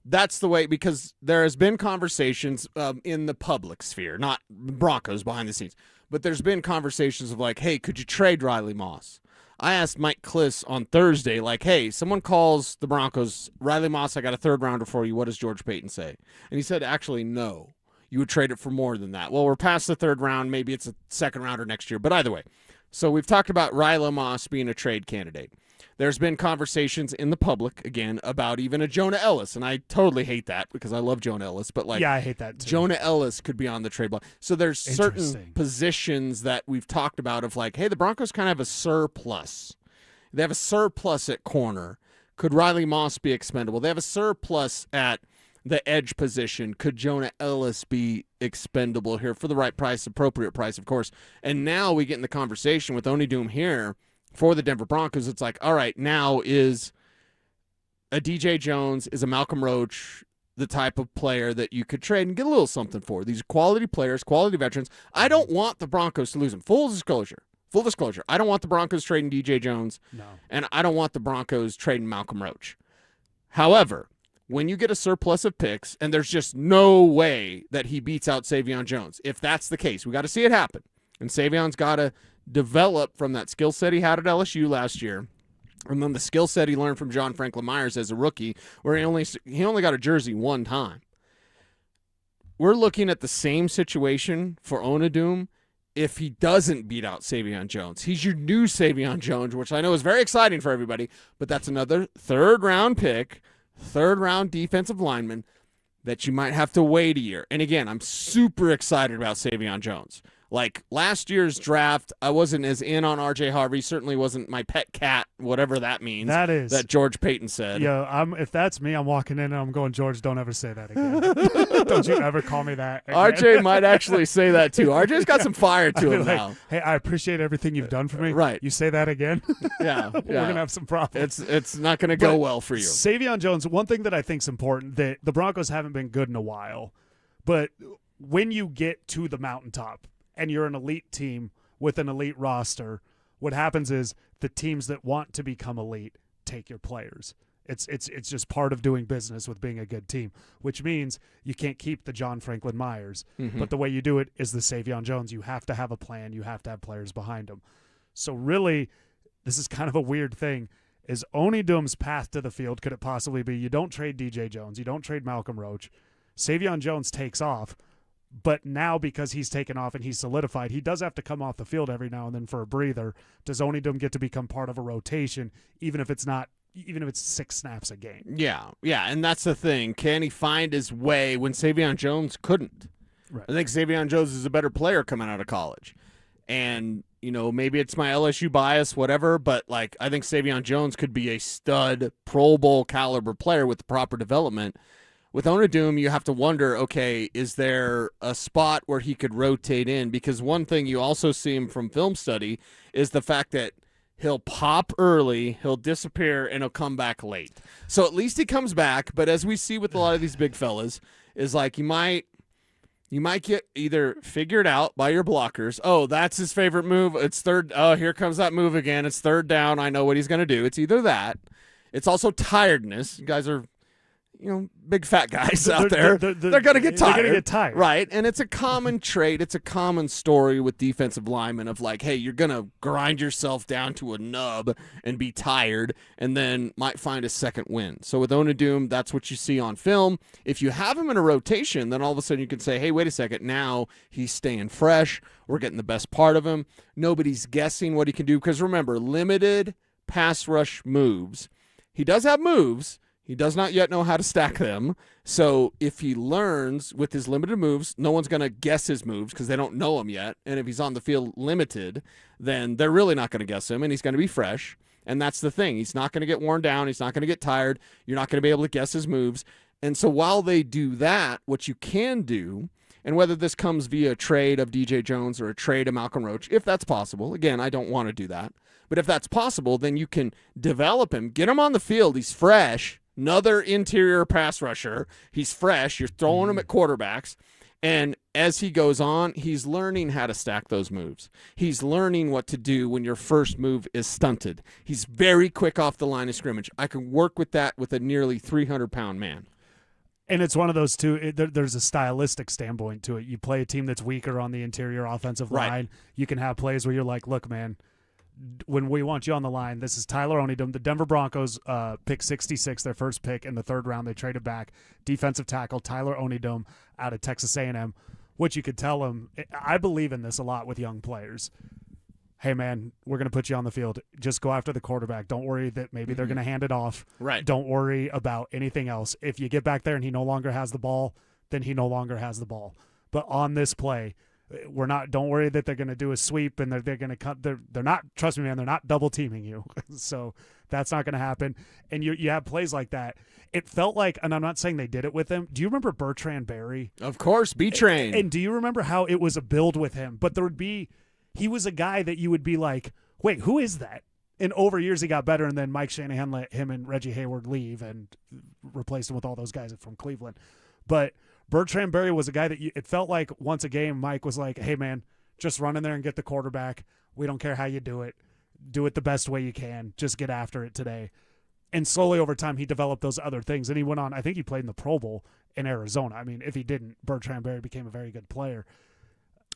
that's the way, because there has been conversations in the public sphere, not Broncos behind the scenes, but there's been conversations of like, hey, could you trade Riley Moss? I asked Mike Kliss on Thursday, like, hey, someone calls the Broncos, Riley Moss, I got a third rounder for you. What does George Payton say? And he said, actually, no. You would trade it for more than that. Well, we're past the third round. Maybe it's a second rounder next year. But either way, so we've talked about Riley Moss being a trade candidate. There's been conversations in the public, again, about even a Jonah Ellis, and I totally hate that because I love Jonah Ellis, but like, yeah, I hate that too. Jonah Ellis could be on the trade block. So there's certain positions that we've talked about of like, hey, the Broncos kind of have a surplus. They have a surplus at corner. Could Riley Moss be expendable? They have a surplus at the edge position. Could Jonah Ellis be expendable here for the right price, appropriate price, of course? And now we get in the conversation with Onidum here for the Denver Broncos. It's like, all right, now is a DJ Jones, is a Malcolm Roach the type of player that you could trade and get a little something for? These are quality players, quality veterans. I don't want the Broncos to lose them. Full disclosure, I don't want the Broncos trading DJ Jones, and I don't want the Broncos trading Malcolm Roach. However, when you get a surplus of picks, and there's just no way that he beats out Savion Jones, if that's the case, we got to see it happen. And Savion's got to develop from that skill set he had at LSU last year, and then the skill set he learned from John Franklin Myers as a rookie, where he only got a jersey one time. We're looking at the same situation for Onidum if he doesn't beat out Savion Jones. He's your new Savion Jones, which I know is very exciting for everybody, but that's another third-round pick, third-round defensive lineman that you might have to wait a year. And again, I'm super excited about Savion Jones. Like last year's draft, I wasn't as in on R.J. Harvey. Certainly wasn't my pet cat, whatever that means. That is. That George Payton said. If that's me, I'm walking in and I'm going, George, don't ever say that again. Don't you ever call me that again. R.J. might actually say that too. R.J.'s got some fire to him now. Hey, I appreciate everything you've done for me. Right. You say that again? Yeah. We're going to have some problems. It's not going to go well for you. Savion Jones, one thing that I think is important, that the Broncos haven't been good in a while, but when you get to the mountaintop, and you're an elite team with an elite roster, what happens is the teams that want to become elite take your players. It's just part of doing business with being a good team, which means you can't keep the John Franklin Myers. Mm-hmm. But the way you do it is the Savion Jones. You have to have a plan. You have to have players behind him. So really, this is kind of a weird thing. Is Onidum's path to the field, could it possibly be you don't trade DJ Jones, you don't trade Malcolm Roach, Savion Jones takes off, but now because he's taken off and he's solidified, he does have to come off the field every now and then for a breather. Does Onidum get to become part of a rotation, even if it's 6 snaps a game? Yeah, and that's the thing. Can he find his way when Savion Jones couldn't? Right. I think Savion Jones is a better player coming out of college. And, maybe it's my LSU bias, whatever, but like I think Savion Jones could be a stud Pro Bowl caliber player with the proper development. With Onidum, you have to wonder, okay, is there a spot where he could rotate in? Because one thing you also see him from film study is the fact that he'll pop early, he'll disappear, and he'll come back late. So at least he comes back, but as we see with a lot of these big fellas, is like you might get either figured out by your blockers. Oh, that's his favorite move. It's third. Oh, here comes that move again. It's third down. I know what he's going to do. It's either that. It's also tiredness. You guys are big fat guys out there. They're going to get tired. They're going to get tired. Right. And it's a common trait. It's a common story with defensive linemen of like, hey, you're going to grind yourself down to a nub and be tired and then might find a second win. So with Onidum, that's what you see on film. If you have him in a rotation, then all of a sudden you can say, hey, wait a second. Now he's staying fresh. We're getting the best part of him. Nobody's guessing what he can do. Because remember, limited pass rush moves. He does have moves. He does not yet know how to stack them. So if he learns with his limited moves, no one's going to guess his moves because they don't know him yet. And if he's on the field limited, then they're really not going to guess him, and he's going to be fresh. And that's the thing. He's not going to get worn down. He's not going to get tired. You're not going to be able to guess his moves. And so while they do that, what you can do, and whether this comes via a trade of DJ Jones or a trade of Malcolm Roach, if that's possible, again, I don't want to do that, but if that's possible, then you can develop him, get him on the field, he's fresh, another interior pass rusher, he's fresh, you're throwing him at quarterbacks, and as he goes on, he's learning how to stack those moves. He's learning what to do when your first move is stunted. He's very quick off the line of scrimmage. I can work with that with a nearly 300-pound man. And it's one of those two, there's a stylistic standpoint to it. You play a team that's weaker on the interior offensive line. You can have plays where you're like, look, man, when we want you on the line, this is Tyler Onidum. The Denver Broncos pick 66, their first pick in the third round. They traded back defensive tackle Tyler Onidum out of Texas A&M, which you could tell him. I believe in this a lot with young players. Hey, man, we're going to put you on the field. Just go after the quarterback. Don't worry that maybe they're going to hand it off. Right. Don't worry about anything else. If you get back there and he no longer has the ball, then he no longer has the ball. But on this play, don't worry that they're going to do a sweep and they're going to cut. They're not, trust me, man, they're not double teaming you. So that's not going to happen. And you have plays like that. It felt like, and I'm not saying they did it with him. Do you remember Bertrand Berry? Of course, B-Train. And do you remember how it was a build with him? But there would be, he was a guy that you would be like, wait, who is that? And over years he got better, and then Mike Shanahan let him and Reggie Hayward leave and replaced him with all those guys from Cleveland. But Bertrand Berry was a guy that it felt like once a game Mike was like, hey, man, just run in there and get the quarterback. We don't care how you do it. Do it the best way you can. Just get after it today. And slowly over time he developed those other things. And he went on, I think he played in the Pro Bowl in Arizona. I mean, if he didn't, Bertrand Berry became a very good player.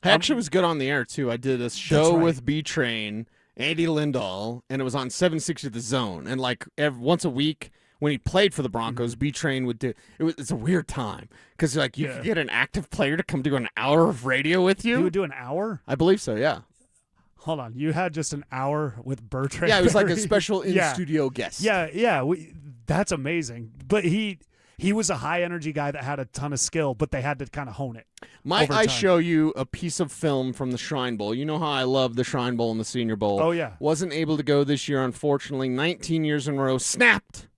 I actually was good on the air, too. I did a show with B-Train, Andy Lindahl, and it was on 760 The Zone. And, like, once a week when he played for the Broncos, B-Train would do – it's a weird time because, like, you could get an active player to come do an hour of radio with you. He would do an hour? I believe so, yeah. Hold on. You had just an hour with Bertrand Yeah, it was Berry? like a special in-studio guest. Yeah. That's amazing. But he was a high-energy guy that had a ton of skill, but they had to kind of hone it. Might I show you a piece of film from the Shrine Bowl? You know how I love the Shrine Bowl and the Senior Bowl. Oh, yeah. Wasn't able to go this year, unfortunately. 19 years in a row. Snapped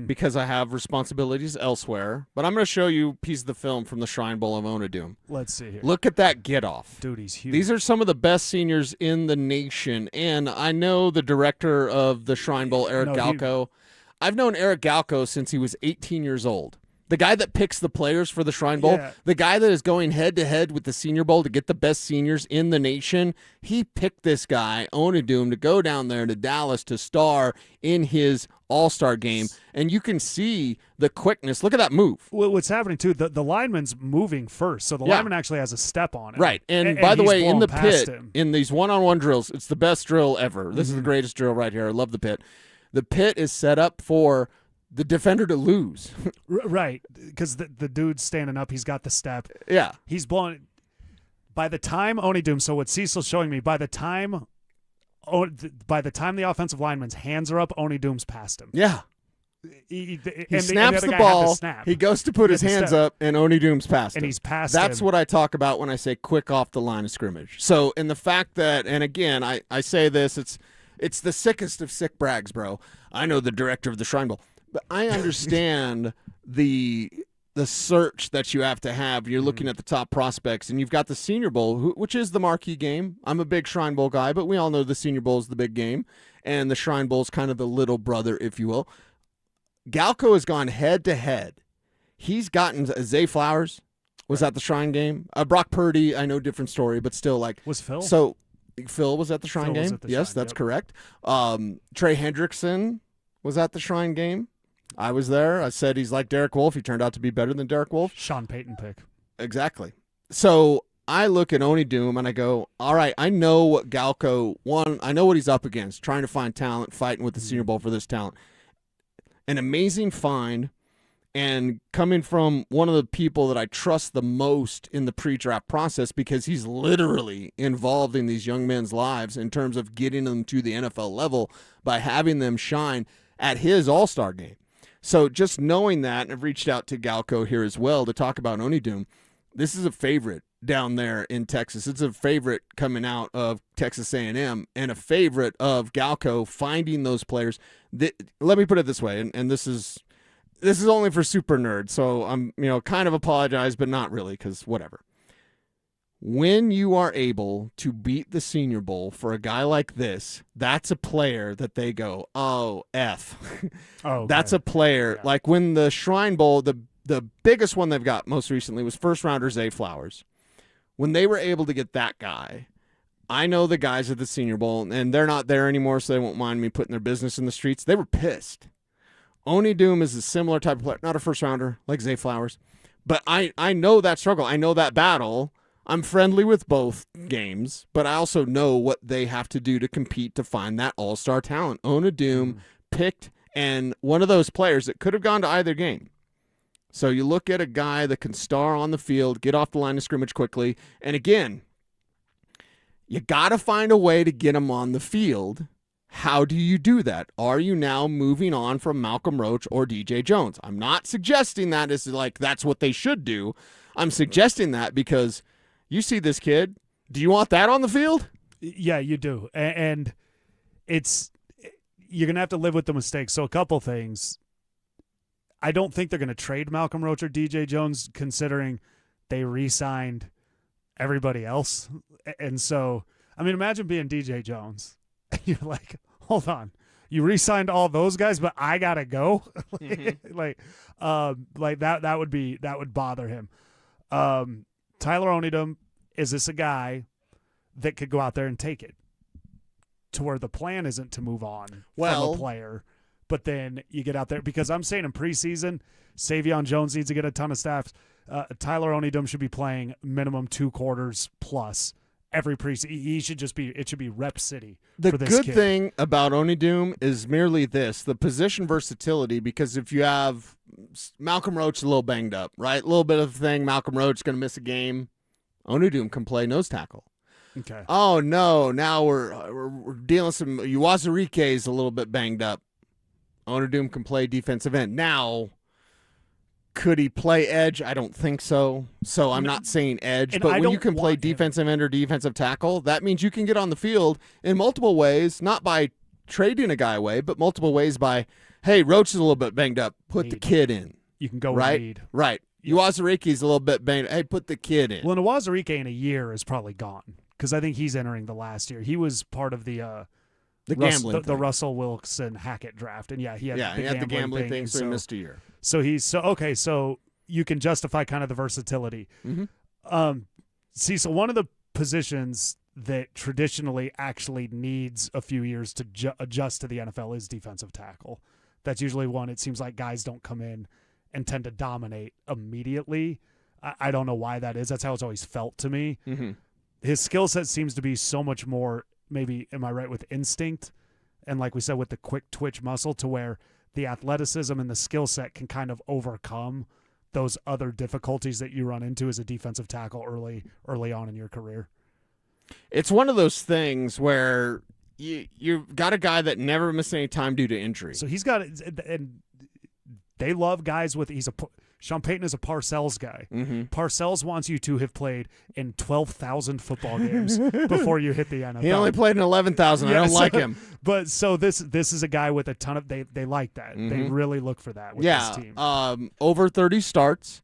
because I have responsibilities elsewhere. But I'm going to show you a piece of the film from the Shrine Bowl of Onidum. Let's see here. Look at that get-off. Dude, he's huge. These are some of the best seniors in the nation. And I know the director of the Shrine Bowl, Eric Galco. I've known Eric Galco since he was 18 years old. The guy that picks the players for the Shrine Bowl, the guy that is going head-to-head with the Senior Bowl to get the best seniors in the nation, he picked this guy, Onidum, to go down there to Dallas to star in his All-Star game. And you can see the quickness. Look at that move. Well, what's happening, too, the lineman's moving first, so the lineman actually has a step on it. Right. And by the way, in the pit, him. in these one-on-one drills, it's the best drill ever. This is the greatest drill right here. I love the pit. The pit is set up for the defender to lose. Right, because the dude's standing up. He's got the step. Yeah. He's blowing. By the time Onidum, so what Cecil's showing me, by the time the offensive lineman's hands are up, Onidum's past him. Yeah. He snaps the ball. He goes to put his hands up, and Onidum's past him. And he's past That's him. what I talk about when I say quick off the line of scrimmage. So, in the fact that, and again, I say this, it's the sickest of sick brags, bro. I know the director of the Shrine Bowl. But I understand the search that you have to have. You're looking at the top prospects, and you've got the Senior Bowl, which is the marquee game. I'm a big Shrine Bowl guy, but we all know the Senior Bowl is the big game, and the Shrine Bowl is kind of the little brother, if you will. Galco has gone head-to-head. He's gotten Zay Flowers was at the Shrine game. Brock Purdy, I know, different story, but still, like. Was Phil? So Phil was at the Shrine game. Yes, that's correct. Trey Hendrickson was at the Shrine game. I was there. I said he's like Derek Wolfe. He turned out to be better than Derek Wolfe. Sean Payton pick. Exactly. So I look at Onidum and I go, all right, I know what Galco, I know what he's up against, trying to find talent, fighting with the Senior Bowl for this talent. An amazing find, and coming from one of the people that I trust the most in the pre-draft process because he's literally involved in these young men's lives in terms of getting them to the NFL level by having them shine at his All-Star game. So just knowing that, and I've reached out to Galco here as well to talk about Onidum, this is a favorite down there in Texas. It's a favorite coming out of Texas A&M and a favorite of Galco finding those players. Let me put it this way, and this is this is only for super nerds, so I'm kind of apologize, but not really, because whatever. When you are able to beat the Senior Bowl for a guy like this, that's a player that they go, oh, F. Oh, okay. That's a player. Yeah. Like when the Shrine Bowl, the biggest one they've got most recently was first-rounder Zay Flowers. When they were able to get that guy, I know the guys at the Senior Bowl, and they're not there anymore, so they won't mind me putting their business in the streets. They were pissed. Onidum is a similar type of player, not a first-rounder like Zay Flowers. But I know that struggle. I know that battle. I'm friendly with both games, but I also know what they have to do to compete to find that all-star talent. Onidum picked, and one of those players that could have gone to either game. So you look at a guy that can star on the field, get off the line of scrimmage quickly, and again, you got to find a way to get him on the field. How do you do that? Are you now moving on from Malcolm Roach or DJ Jones? I'm not suggesting that is like that's what they should do. I'm suggesting that because you see this kid. Do you want that on the field? Yeah, you do. And you're going to have to live with the mistakes. So a couple things. I don't think they're going to trade Malcolm Roach or DJ Jones considering they re-signed everybody else. And so, I mean, imagine being DJ Jones. You're like, hold on. You re-signed all those guys, but I got to go? Like that would bother him. Tyler Onidum, is this a guy that could go out there and take it to where the plan isn't to move on from a player, but then you get out there? Because I'm saying in preseason, Savion Jones needs to get a ton of snaps. Tyler Onidum should be playing minimum 2 quarters plus every preseason. It should be rep city for this kid. The good thing about Onidum is merely this, the position versatility, because if you have Malcolm Roach a little banged up, right? A little bit of a thing, Malcolm Roach is going to miss a game. Onidum can play nose tackle. Okay. Oh, no, now we're dealing with some – Uwazurike is a little bit banged up. Onidum can play defensive end. Now, could he play edge? I don't think so. So I'm not saying edge, but when you can play defensive end or defensive tackle, that means you can get on the field in multiple ways, not by trading a guy away, but multiple ways by, hey, Roach is a little bit banged up. Put the kid in. You can go right? Reed. Right. Uwazurike's a little bit banged up. Hey, put the kid in. Well, Uwazurike in a year is probably gone because I think he's entering the last year. He was part of the gambling the Russell Wilson Hackett draft, and he had the gambling thing, so he missed a year. So you can justify kind of the versatility. So one of the positions that traditionally actually needs a few years to adjust to the NFL is defensive tackle. That's usually one. It seems like guys don't come in and tend to dominate immediately. I don't know why that is. That's how it's always felt to me. His skill set seems to be so much more, maybe, am I right, with instinct and like we said, with the quick twitch muscle, to where the athleticism and the skill set can kind of overcome those other difficulties that you run into as a defensive tackle early on in your career. It's one of those things where you've got a guy that never missed any time due to injury. So he's got, and they love guys with, Sean Payton is a Parcells guy. Parcells wants you to have played in 12,000 football games before you hit the NFL. He only played in 11,000. I don't like him. But so this is a guy with a ton of, they like that. They really look for that with this team. Over 30 starts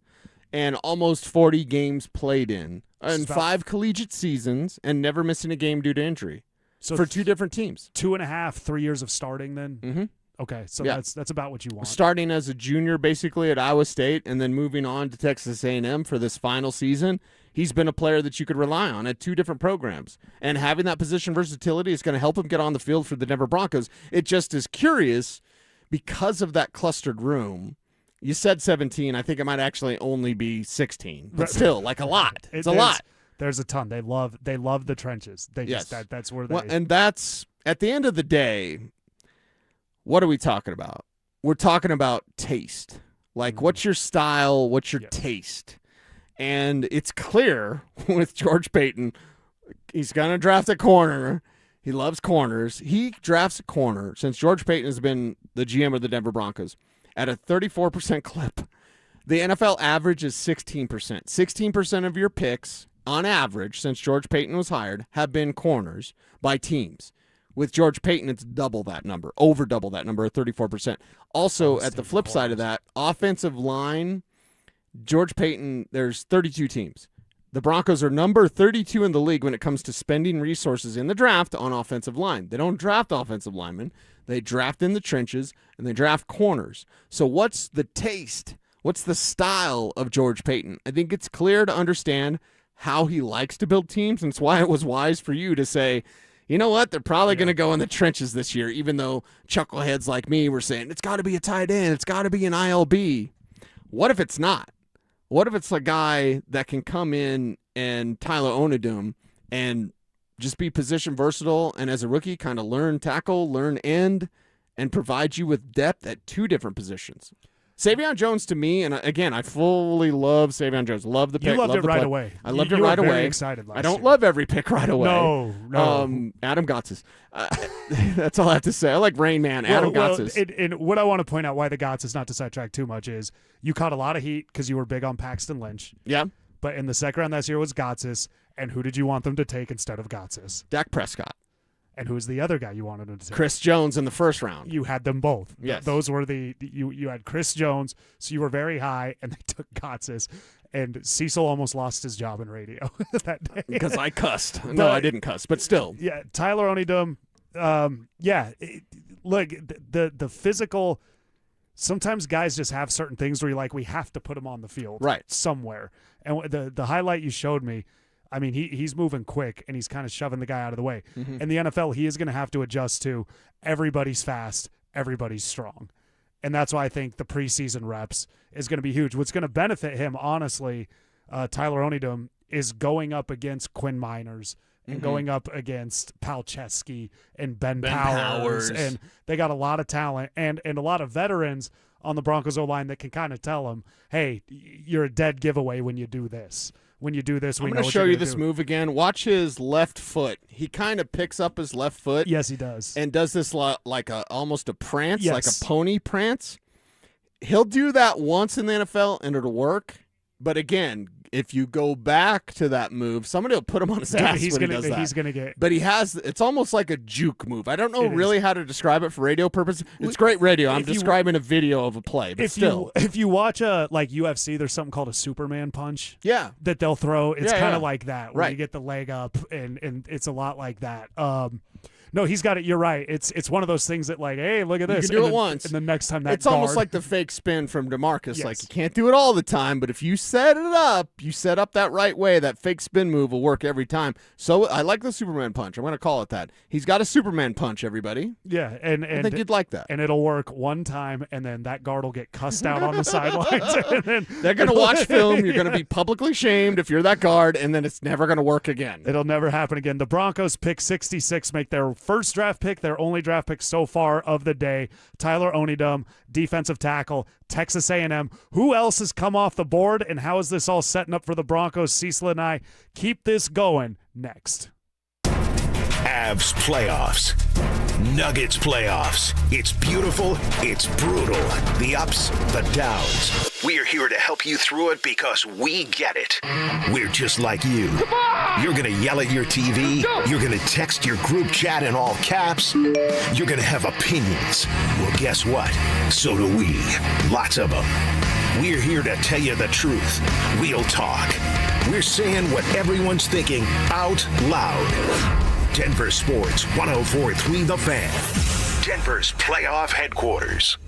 and almost 40 games played in 5 collegiate seasons and never missing a game due to injury. So for 2 different teams. 2.5, 3 years of starting then? Okay, so that's about what you want. Starting as a junior basically at Iowa State and then moving on to Texas A&M for this final season, he's been a player that you could rely on at 2 different programs. And having that position versatility is going to help him get on the field for the Denver Broncos. It just is curious because of that clustered room. You said 17. I think it might actually only be 16. But still, like a lot. It's a lot. There's a ton. They love the trenches. They just that's where they and that's at the end of the day. What are we talking about? We're talking about taste. Like, what's your style? What's your taste? And it's clear with George Payton, he's going to draft a corner. He loves corners. He drafts a corner since George Payton has been the GM of the Denver Broncos at a 34% clip. The NFL average is 16%. 16% of your picks, on average, since George Payton was hired, have been corners by teams. With George Payton, it's double that number, over double that number, 34%. Also, at the flip side of that, offensive line, George Payton, there's 32 teams. The Broncos are number 32 in the league when it comes to spending resources in the draft on offensive line. They don't draft offensive linemen. They draft in the trenches, and they draft corners. So what's the taste? What's the style of George Payton? I think it's clear to understand how he likes to build teams, and it's why it was wise for you to say, you know what, they're probably going to go in the trenches this year, even though chuckleheads like me were saying, it's got to be a tight end, it's got to be an ILB. What if it's not? What if it's a guy that can come in and Tyler Onidum and just be position versatile and as a rookie kind of learn tackle, learn end, and provide you with depth at 2 different positions? Savion Jones to me, and again, I fully love Savion Jones. Love the pick. You loved love it the right play. away. I loved you it right were away. Very excited last I don't year. love every pick right away. No. Adam Gotsis. That's all I have to say. I like Rain Man. Adam Gotsis. And what I want to point out why the Gots is not to sidetrack too much is you caught a lot of heat because you were big on Paxton Lynch. Yeah. But in the second round last year was Gotsis, and who did you want them to take instead of Gotsis? Dak Prescott. And who's the other guy you wanted them to take? Chris Jones in the first round. You had them both. Yes. Those were you had Chris Jones, so you were very high, and they took Gotsis. And Cecil almost lost his job in radio that day. Because I cussed. No, I didn't cuss, but still. Yeah, Tyler Onidum, look, the physical, sometimes guys just have certain things where you're like, we have to put him on the field somewhere. And the highlight you showed me, I mean, he's moving quick, and he's kind of shoving the guy out of the way. Mm-hmm. In the NFL, he is going to have to adjust to everybody's fast, everybody's strong. And that's why I think the preseason reps is going to be huge. What's going to benefit him, honestly, Tyler Onidum, is going up against Quinn Miners and going up against Palczewski and Ben Powers. And they got a lot of talent and a lot of veterans on the Broncos O-line that can kind of tell him, hey, you're a dead giveaway when you do this. When you do this, we know what you're I'm going to show you this do. move again. Watch his left foot. He kind of picks up his left foot. Yes, he does. And does this like almost a prance, Yes. like a pony prance. He'll do that once in the NFL, and it'll work. But again, if you go back to that move, somebody will put him on his ass when he does that. He's going to get. But it's almost like a juke move. I don't know It really how to describe it for radio purposes. It's great radio. I'm describing a video of a play, but still. If you watch like UFC, there's something called a Superman punch. Yeah. That they'll throw. It's kind of like that, where Right. you get the leg up, and it's a lot like that. No, he's got it. You're right. It's one of those things that like, hey, look at this. You can do it once. And the next time it's almost like the fake spin from DeMarcus. Like, you can't do it all the time, but if you set it up, you set up that right way, that fake spin move will work every time. So I like the Superman punch. I'm going to call it that. He's got a Superman punch, everybody. Yeah, and I think you'd like that. And it'll work one time, and then that guard will get cussed out on the sidelines. And then they're going to watch film. You're going to be publicly shamed if you're that guard, and then it's never going to work again. It'll never happen again. The Broncos pick 66, make their first draft pick, their only draft pick so far of the day. Tyler Onidum, defensive tackle, Texas A&M. Who else has come off the board, and how is this all setting up for the Broncos? Cecil and I keep this going next. Avs playoffs. Nuggets playoffs. It's beautiful. It's brutal. The ups, the downs. We're here to help you through it because we get it. We're just like you. You're going to yell at your TV. You're going to text your group chat in all caps. You're going to have opinions. Well, guess what? So do we. Lots of them. We're here to tell you the truth. Real talk. We're saying what everyone's thinking out loud. Denver Sports 104.3 The Fan. Denver's playoff headquarters.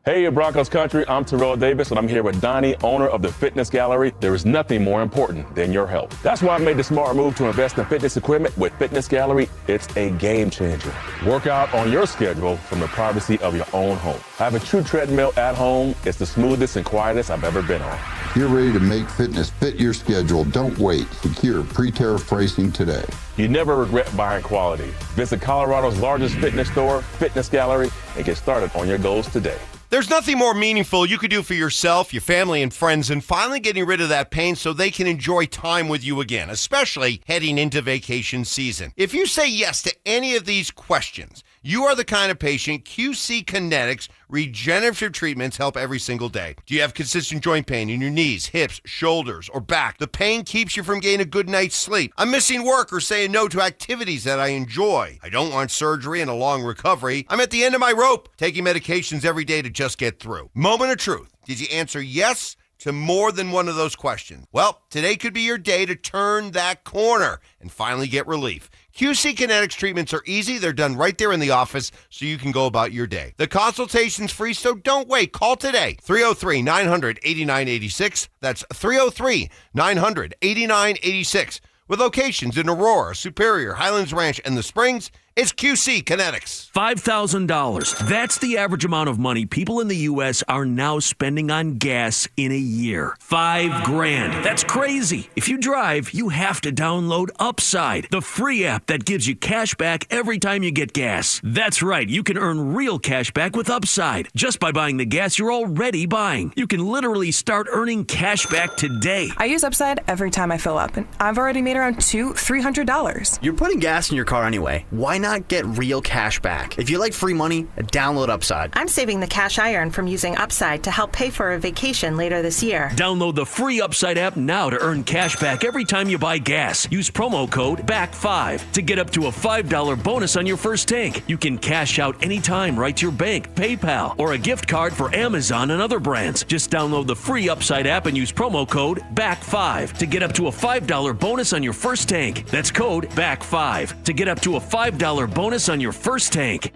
Hey, Broncos country, I'm Terrell Davis, and I'm here with Donnie, owner of the Fitness Gallery. There is nothing more important than your health. That's why I made the smart move to invest in fitness equipment with Fitness Gallery. It's a game changer. Work out on your schedule from the privacy of your own home. I have a true treadmill at home. It's the smoothest and quietest I've ever been on. You're ready to make fitness fit your schedule. Don't wait. Secure pre-tariff pricing today. You never regret buying quality. Visit Colorado's largest fitness store, Fitness Gallery, and get started on your goals today. There's nothing more meaningful you could do for yourself, your family, and friends than finally getting rid of that pain so they can enjoy time with you again, especially heading into vacation season. If you say yes to any of these questions, You are the kind of patient QC Kinetics regenerative treatments help every single day. Do you have consistent joint pain in your knees, hips, shoulders, or back? The pain keeps you from getting a good night's sleep. I'm missing work or saying no to activities that I enjoy. I don't want surgery and a long recovery. I'm at the end of my rope, taking medications every day to just get through. Moment of truth. Did you answer yes to more than one of those questions? Well, today could be your day to turn that corner and finally get relief. QC Kinetics treatments are easy. They're done right there in the office, so you can go about your day. The consultation's free, so don't wait. Call today. 303-900-8986. That's 303-900-8986. With locations in Aurora, Superior, Highlands Ranch, and the Springs, it's QC Kinetics. $5,000. That's the average amount of money people in the U.S. are now spending on gas in a year. $5,000. That's crazy. If you drive, you have to download Upside, the free app that gives you cash back every time you get gas. That's right. You can earn real cash back with Upside just by buying the gas you're already buying. You can literally start earning cash back today. I use Upside every time I fill up, and I've already made around $300. You're putting gas in your car anyway. Why not get real cash back? If you like free money, download Upside. I'm saving the cash I earn from using Upside to help pay for a vacation later this year. Download the free Upside app now to earn cash back every time you buy gas. Use promo code BACK5 to get up to a $5 bonus on your first tank. You can cash out anytime right to your bank, PayPal, or a gift card for Amazon and other brands. Just download the free Upside app and use promo code BACK5 to get up to a $5 bonus on your first tank. That's code BACK5 to get up to a $5 bonus on your first tank.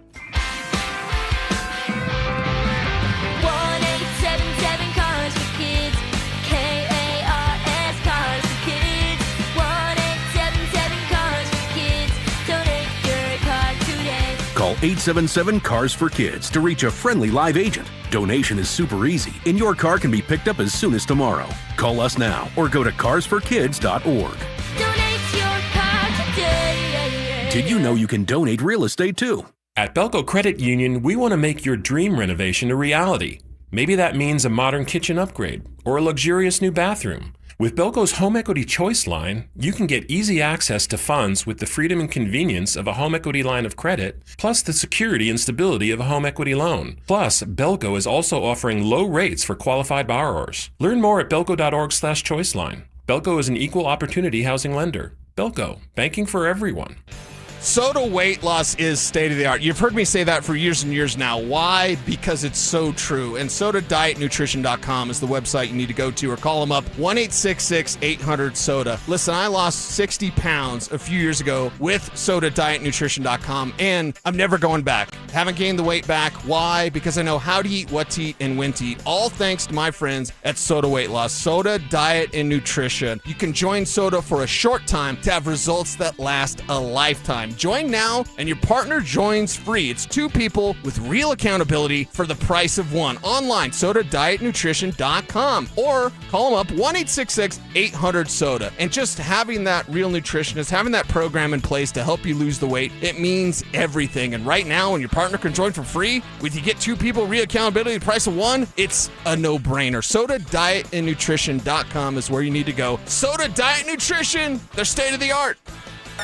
1-877 Cars for Kids. KARS Cars for Kids. 1-877 Cars for Kids. Donate your car today. Call 877-CARS for Kids to reach a friendly live agent. Donation is super easy, and your car can be picked up as soon as tomorrow. Call us now or go to carsforkids.org. Donate your car today. Did you know you can donate real estate too? At Belco Credit Union, we want to make your dream renovation a reality. Maybe that means a modern kitchen upgrade or a luxurious new bathroom. With Belco's Home Equity Choice line, you can get easy access to funds with the freedom and convenience of a home equity line of credit, plus the security and stability of a home equity loan. Plus, Belco is also offering low rates for qualified borrowers. Learn more at belco.org/choiceline. Belco is an equal opportunity housing lender. Belco, banking for everyone. Soda weight loss is state of the art. You've heard me say that for years and years now. Why? Because it's so true. And SodaDietNutrition.com is the website you need to go to, or call them up 1-866-800-SODA. Listen, I lost 60 pounds a few years ago with SodaDietNutrition.com, and I'm never going back. Haven't gained the weight back. Why? Because I know how to eat, what to eat, and when to eat. All thanks to my friends at Soda Weight Loss. Soda Diet and Nutrition. You can join Soda for a short time to have results that last a lifetime. Join now, and your partner joins free. It's two people with real accountability for the price of one. Online, SodaDietNutrition.com, or call them up 1-866-800-SODA. And just having that real nutritionist, having that program in place to help you lose the weight, it means everything. And right now, when your partner can join for free, with you get two people, real accountability, the price of one, it's a no-brainer. SodaDietNutrition.com is where you need to go. Soda Diet Nutrition, they're state of the art.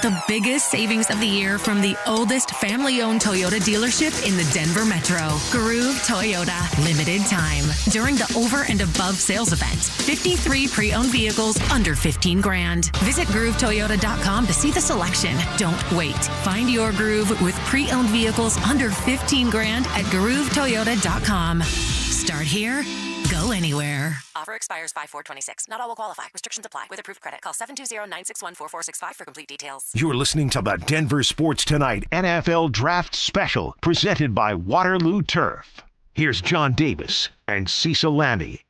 The biggest savings of the year from the oldest family-owned Toyota dealership in the Denver Metro. Groove Toyota. Limited time. During the over and above sales event. 53 pre-owned vehicles under $15,000. Visit GrooveToyota.com to see the selection. Don't wait. Find your groove with pre-owned vehicles under $15,000 at GrooveToyota.com. Start here. Go anywhere. Offer expires 5/4/26. Not all will qualify. Restrictions apply. With approved credit, call 720-961-4465 for complete details. You're listening to the Denver Sports Tonight NFL Draft Special, presented by Waterloo Turf. Here's John Davis and Cecil Lammey.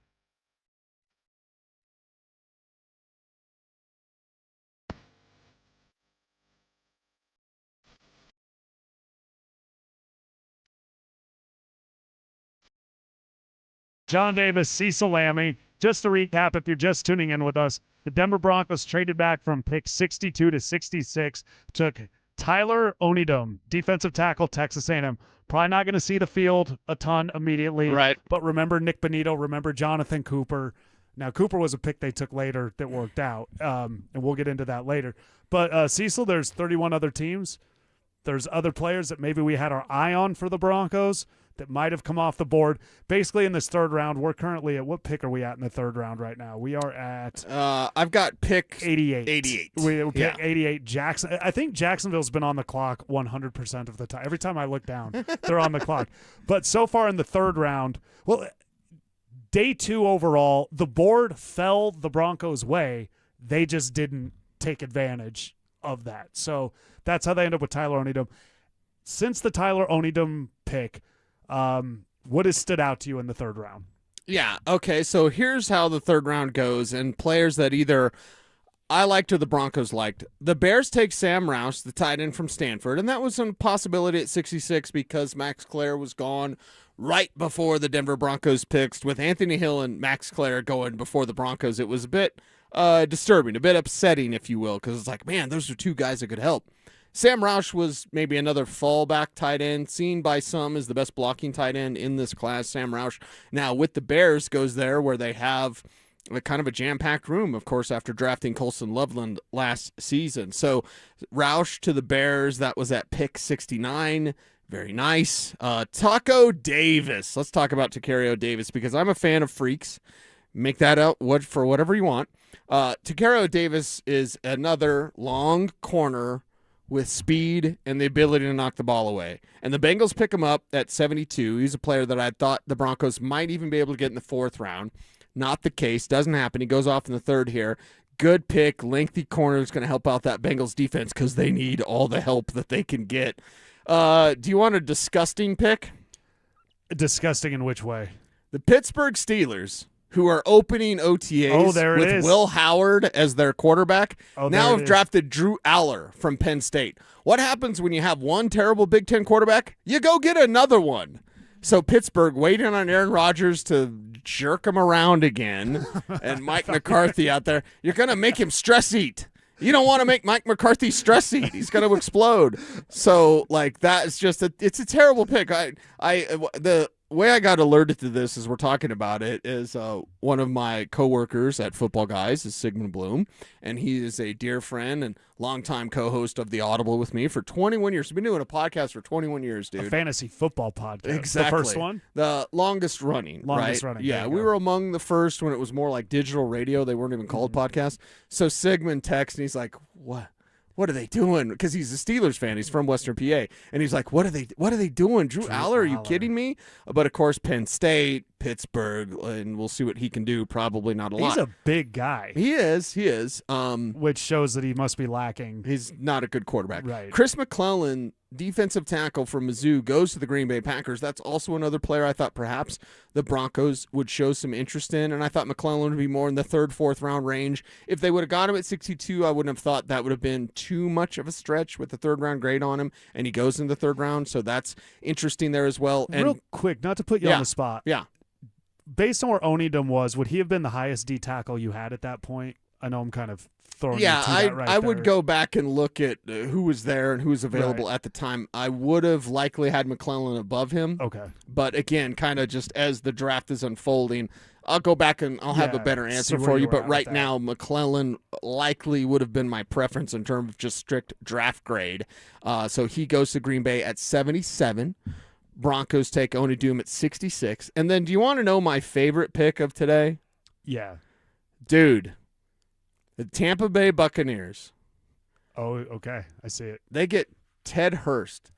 John Davis, Cecil Lammey. Just to recap, if you're just tuning in with us, the Denver Broncos traded back from pick 62 to 66, took Tyler Onidum, defensive tackle, Texas A&M. Probably not going to see the field a ton immediately. Right. But remember Nick Bonito, remember Jonathan Cooper. Now, Cooper was a pick they took later that worked out, and we'll get into that later. But, Cecil, there's 31 other teams There's other players that maybe we had our eye on for the Broncos that might have come off the board. Basically, in this third round, we're currently at what pick are we at in the third round right now? We are at I've got pick 88. 88. We pick 88. Jackson. I think Jacksonville's been on the clock 100% of the time. Every time I look down, they're on the clock. But so far in the third round, well, day 2 overall, the board fell the Broncos' way. They just didn't take advantage of that. So that's how they end up with Tyler Onidum. Since the Tyler Onidum pick, what has stood out to you in the third round? Yeah, okay, so here's how the third round goes, and players that either I liked or the Broncos liked. The Bears take Sam Roush, the tight end from Stanford, and that was a possibility at 66 because Max Clare was gone right before the Denver Broncos picks. With Anthony Hill and Max Clare going before the Broncos, it was a bit disturbing, a bit upsetting, if you will, because it's like, man, those are two guys that could help. Sam Roush was maybe another fallback tight end, seen by some as the best blocking tight end in this class. Sam Roush now with the Bears goes there where they have a kind of a jam-packed room, of course, after drafting Colson Loveland last season. So Roush to the Bears, that was at pick 69. Very nice. Taco Davis. Let's talk about Tacario Davis because I'm a fan of freaks. Make that out for whatever you want. Tacario Davis is another long corner with speed and the ability to knock the ball away. And the Bengals pick him up at 72. He's a player that I thought the Broncos might even be able to get in the fourth round. Not the case. Doesn't happen. He goes off in the third here. Good pick. Lengthy corner is going to help out that Bengals defense because they need all the help that they can get. Do you want a disgusting pick? Disgusting in which way? The Pittsburgh Steelers, who are opening OTAs with Will Howard as their quarterback, now have drafted Drew Aller from Penn State. What happens when you have one terrible Big Ten quarterback? You go get another one. So Pittsburgh waiting on Aaron Rodgers to jerk him around again, and Mike McCarthy out there. You're going to make him stress eat. You don't want to make Mike McCarthy stress eat. He's going to explode. So, like, that is just it's a terrible pick. The way I got alerted to this as we're talking about it is one of my coworkers at Football Guys is Sigmund Bloom, and he is a dear friend and longtime co-host of The Audible with me for 21 years. We've been doing a podcast for 21 years, dude. A fantasy football podcast. Exactly. The first one? The longest running, Longest right? running. Yeah, we were among the first when it was more like digital radio. They weren't even called podcasts. So Sigmund texts, and he's like, what are they doing? Because he's a Steelers fan. He's from Western PA. And he's like, what are they doing? Drew Aller, are you kidding me? But, of course, Penn State, Pittsburgh, and we'll see what he can do. Probably not a lot. He's a big guy. He is. Which shows that he must be lacking. He's not a good quarterback. Right. Chris McClellan, defensive tackle from Mizzou, goes to the Green Bay Packers. That's also another player I thought perhaps the Broncos would show some interest in, and I thought McClellan would be more in the third, fourth round range. If they would have got him at 62, I wouldn't have thought that would have been too much of a stretch with the third round grade on him, and he goes in the third round, so that's interesting there as well. And real quick, not to put you on the spot. Yeah. Based on where Onidum was, would he have been the highest D tackle you had at that point? I know I'm kind of throwing you to that right I would go back and look at who was there and who was available at the time. I would have likely had McClellan above him. Okay. But again, kind of just as the draft is unfolding, I'll go back and I'll have a better answer for you. But right now, McClellan likely would have been my preference in terms of just strict draft grade. So he goes to Green Bay at 77. Broncos take Onidum at 66. And then do you want to know my favorite pick of today? Yeah. Dude, the Tampa Bay Buccaneers. Oh, okay. I see it. They get Ted Hurst,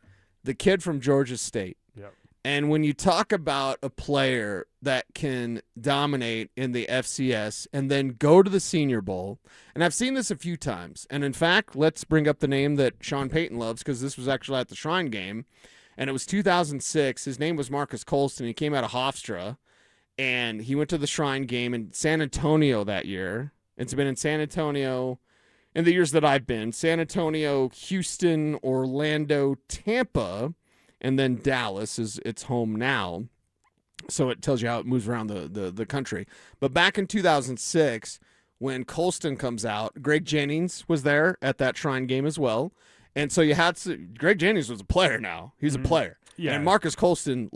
the kid from Georgia State. Yep. And when you talk about a player that can dominate in the FCS and then go to the Senior Bowl, and I've seen this a few times, and in fact, let's bring up the name that Sean Payton loves because this was actually at the Shrine Game, and it was 2006. His name was Marcus Colston. He came out of Hofstra, and he went to the Shrine Game in San Antonio that year. It's been in San Antonio in the years that I've been. San Antonio, Houston, Orlando, Tampa, and then Dallas is its home now. So it tells you how it moves around the country. But back in 2006, when Colston comes out, Greg Jennings was there at that Shrine Game as well. And so you had to, Greg Jennings was a player now. He's a player. Yeah. And Marcus Colston,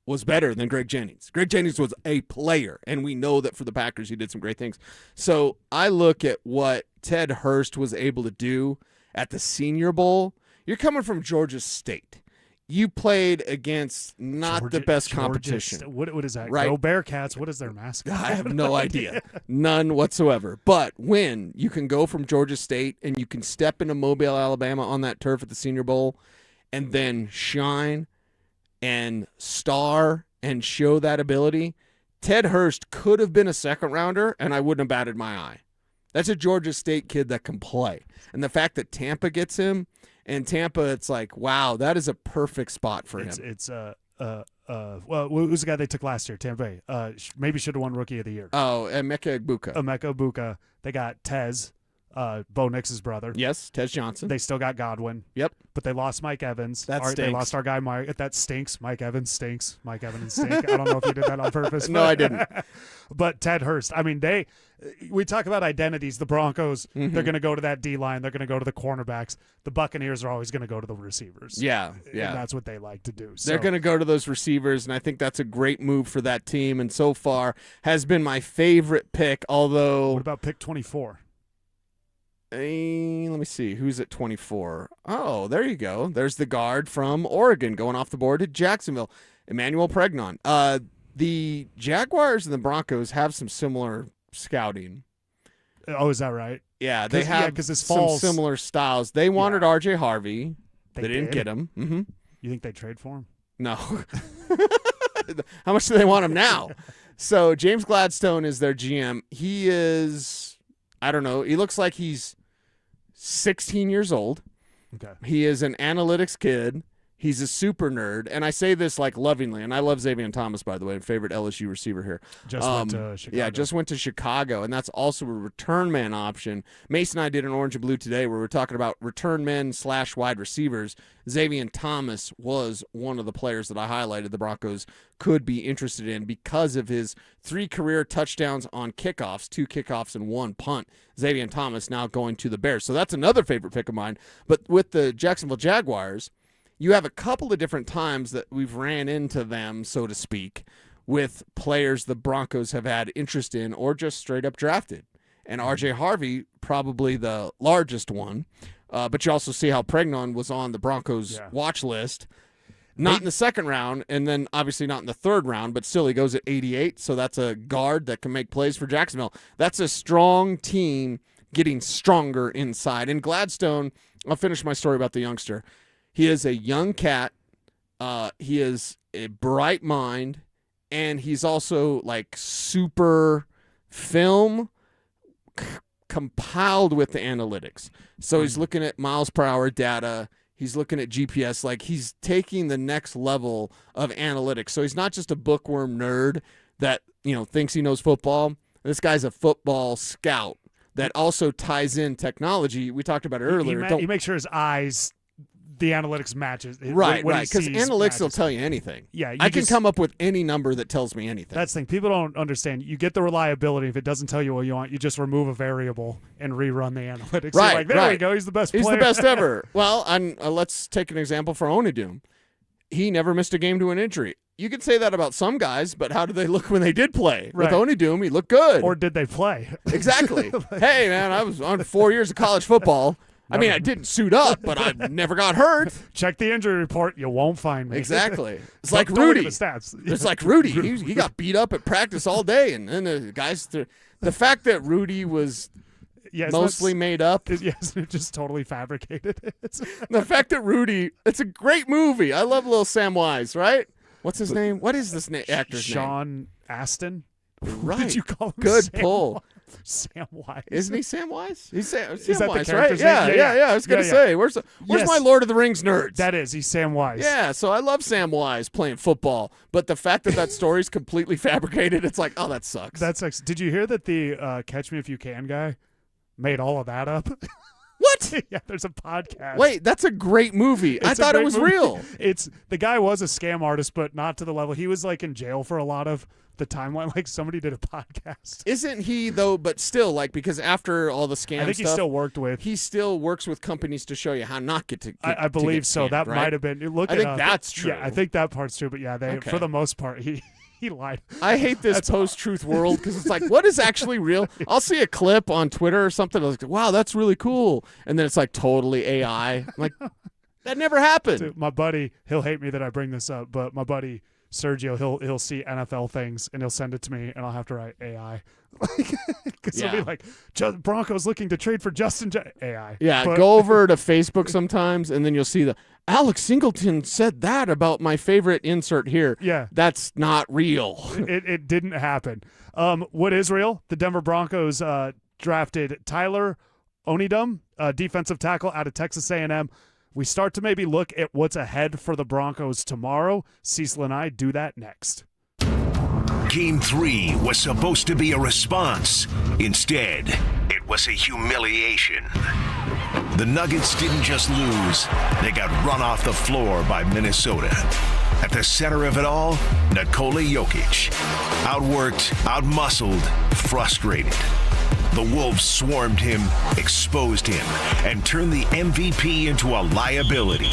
was better than Greg Jennings. Greg Jennings was a player, and we know that for the Packers he did some great things. So I look at what Ted Hurst was able to do at the Senior Bowl. You're coming from Georgia State. You played against not the best competition. What is that? Right? Go Bearcats. What is their mascot? I have no idea. None whatsoever. But when you can go from Georgia State and you can step into Mobile, Alabama on that turf at the Senior Bowl and then shine and star and show that ability, Ted Hurst could have been a second rounder and I wouldn't have batted my eye. That's a Georgia State kid that can play. And the fact that Tampa gets him, and Tampa, it's like, wow, that is a perfect spot for him. Well, who's the guy they took last year? Tampa Bay. Maybe should have won Rookie of the Year. Oh, Emeka Egbuka. They got Tez, Bo Nix's brother. Yes, Tez Johnson. They still got Godwin. Yep. But they lost Mike Evans. That stinks. They lost our guy Mike. That stinks. Mike Evans stinks. Mike Evans stinks. I don't know if you did that on purpose. No, I didn't. But Ted Hurst. I mean, we talk about identities. The Broncos, they're going to go to that D-line. They're going to go to the cornerbacks. The Buccaneers are always going to go to the receivers. Yeah. And that's what they like to do. So. They're going to go to those receivers, and I think that's a great move for that team, and so far has been my favorite pick, although... What about pick 24? Let me see. Who's at 24? Oh, there you go. There's the guard from Oregon going off the board at Jacksonville, Emmanuel Pregnon. The Jaguars and the Broncos have some similar scouting. Oh, is that right? Yeah, they have some similar styles. They wanted R.J. Harvey. They didn't get him. Mm-hmm. You think they trade for him? No. How much do they want him now? So James Gladstone is their GM. He is, I don't know, he looks like he's 16 years old. Okay. He is an analytics kid. He's a super nerd, and I say this like lovingly, and I love Xavier Thomas, by the way, favorite LSU receiver here. Just went to Chicago. Yeah, just went to Chicago, and that's also a return man option. Mason and I did an Orange and Blue today where we're talking about return men / wide receivers. Xavier Thomas was one of the players that I highlighted the Broncos could be interested in because of his 3 career touchdowns on kickoffs, 2 kickoffs and 1 punt. Xavier Thomas now going to the Bears. So that's another favorite pick of mine. But with the Jacksonville Jaguars, you have a couple of different times that we've ran into them, so to speak, with players the Broncos have had interest in or just straight up drafted. And R.J. Harvey, probably the largest one. But you also see how Pregnon was on the Broncos watch list. Not in the second round, and then obviously not in the third round, but still he goes at 88, so that's a guard that can make plays for Jacksonville. That's a strong team getting stronger inside. And Gladstone, I'll finish my story about the youngster. He is a young cat. He is a bright mind, and he's also like super film compiled with the analytics. So he's looking at miles per hour data. He's looking at GPS. Like he's taking the next level of analytics. So he's not just a bookworm nerd that, thinks he knows football. This guy's a football scout that also ties in technology. We talked about it earlier. He makes sure his eyes, the analytics matches. Right. Because analytics will tell you anything. Yeah, I can come up with any number that tells me anything. That's the thing. People don't understand. You get the reliability. If it doesn't tell you what you want, you just remove a variable and rerun the analytics. Right. You're like, there we go. He's the best player. He's the best ever. Well, let's take an example for Onidum. He never missed a game to an injury. You could say that about some guys, but how did they look when they did play? Right. With Onidum, he looked good. Or did they play? Exactly. Hey, man, I was on 4 years of college football. I mean, I didn't suit up, but I never got hurt. Check the injury report. You won't find me. Exactly. It's like Rudy. Stats. It's like Rudy. He got beat up at practice all day. And then the guys, the fact that Rudy was mostly made up. Yes, just totally fabricated. The fact that Rudy, it's a great movie. I love little Samwise, right? What's his name? What is this actor's name? Sean Astin. Right. Did you call him Good Sam pull. Samwise. Isn't he Samwise? He's Samwise, is that the right? character's Yeah, name? yeah. I was going to say, where's my Lord of the Rings nerds? That is, he's Samwise. Yeah, so I love Samwise playing football, but the fact that story's completely fabricated, it's like, oh, that sucks. That sucks. Did you hear that the Catch Me If You Can guy made all of that up? What? Yeah, there's a podcast. Wait, that's a great movie. I thought it was real. The guy was a scam artist, but not to the level. He was like in jail for a lot of the timeline. Like somebody did a podcast. Isn't he though? But still, like because after all the scam I think stuff, he still worked with. He still works with companies to show you how not to. I believe so. Scammed, that right? might have been. I think that's true. Yeah, I think that part's true. But yeah, for the most part, he lied. I hate this post-truth world because it's like, what is actually real? I'll see a clip on Twitter or something. I was like, wow, that's really cool. And then it's like totally AI. I'm like, That never happened. Dude, my buddy, he'll hate me that I bring this up, but my buddy Sergio, he'll see NFL things and he'll send it to me, and I'll have to write AI. Because he'll be like, Broncos looking to trade for Justin AI. Yeah, But- go over to Facebook sometimes, and then you'll see Alex Singleton said that about my favorite insert here. Yeah. That's not real. It didn't happen. What is real? The Denver Broncos drafted Tyler Onidum, defensive tackle out of Texas A&M. We start to maybe look at what's ahead for the Broncos tomorrow. Cecil and I do that next. Game 3 was supposed to be a response. Instead, it was a humiliation. The Nuggets didn't just lose, they got run off the floor by Minnesota. At the center of it all, Nikola Jokic. Outworked, outmuscled, frustrated. The Wolves swarmed him, exposed him, and turned the MVP into a liability.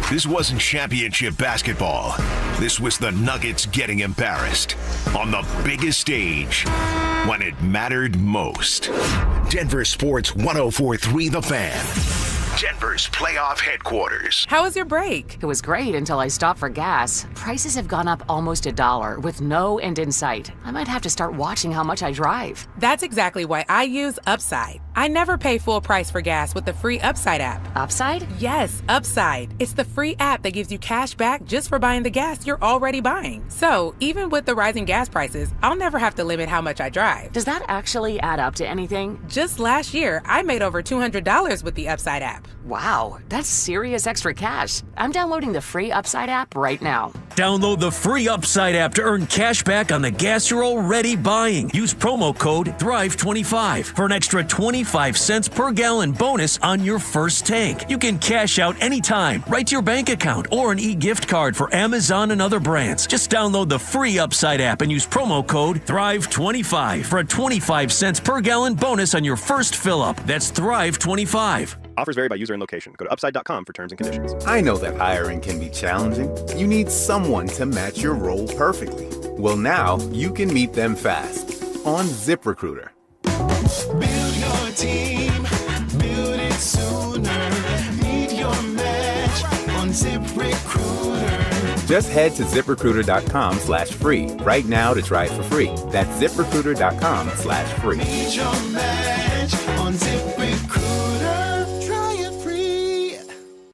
This wasn't championship basketball. This was the Nuggets getting embarrassed on the biggest stage when it mattered most. Denver Sports 104.3 The Fan. Denver's playoff headquarters. How was your break? It was great until I stopped for gas. Prices have gone up almost $1 with no end in sight. I might have to start watching how much I drive. That's exactly why I use Upside. I never pay full price for gas with the free Upside app. Upside? Yes, Upside. It's the free app that gives you cash back just for buying the gas you're already buying. So, even with the rising gas prices, I'll never have to limit how much I drive. Does that actually add up to anything? Just last year, I made over $200 with the Upside app. Wow, that's serious extra cash. I'm downloading the free Upside app right now. Download the free Upside app to earn cash back on the gas you're already buying. Use promo code THRIVE25 for an extra 25 cents per gallon bonus on your first tank. You can cash out anytime, right to your bank account, or an e-gift card for Amazon and other brands. Just download the free Upside app and use promo code THRIVE25 for a 25 cents per gallon bonus on your first fill-up. That's THRIVE25. Offers vary by user and location. Go to upside.com for terms and conditions. I know that hiring can be challenging. You need someone to match your role perfectly. Well, now you can meet them fast on ZipRecruiter. Build your team, build it sooner. Meet your match on ZipRecruiter. Just head to ZipRecruiter.com/free right now to try it for free. That's ZipRecruiter.com/free. Meet your match on ZipRecruiter. Try it free.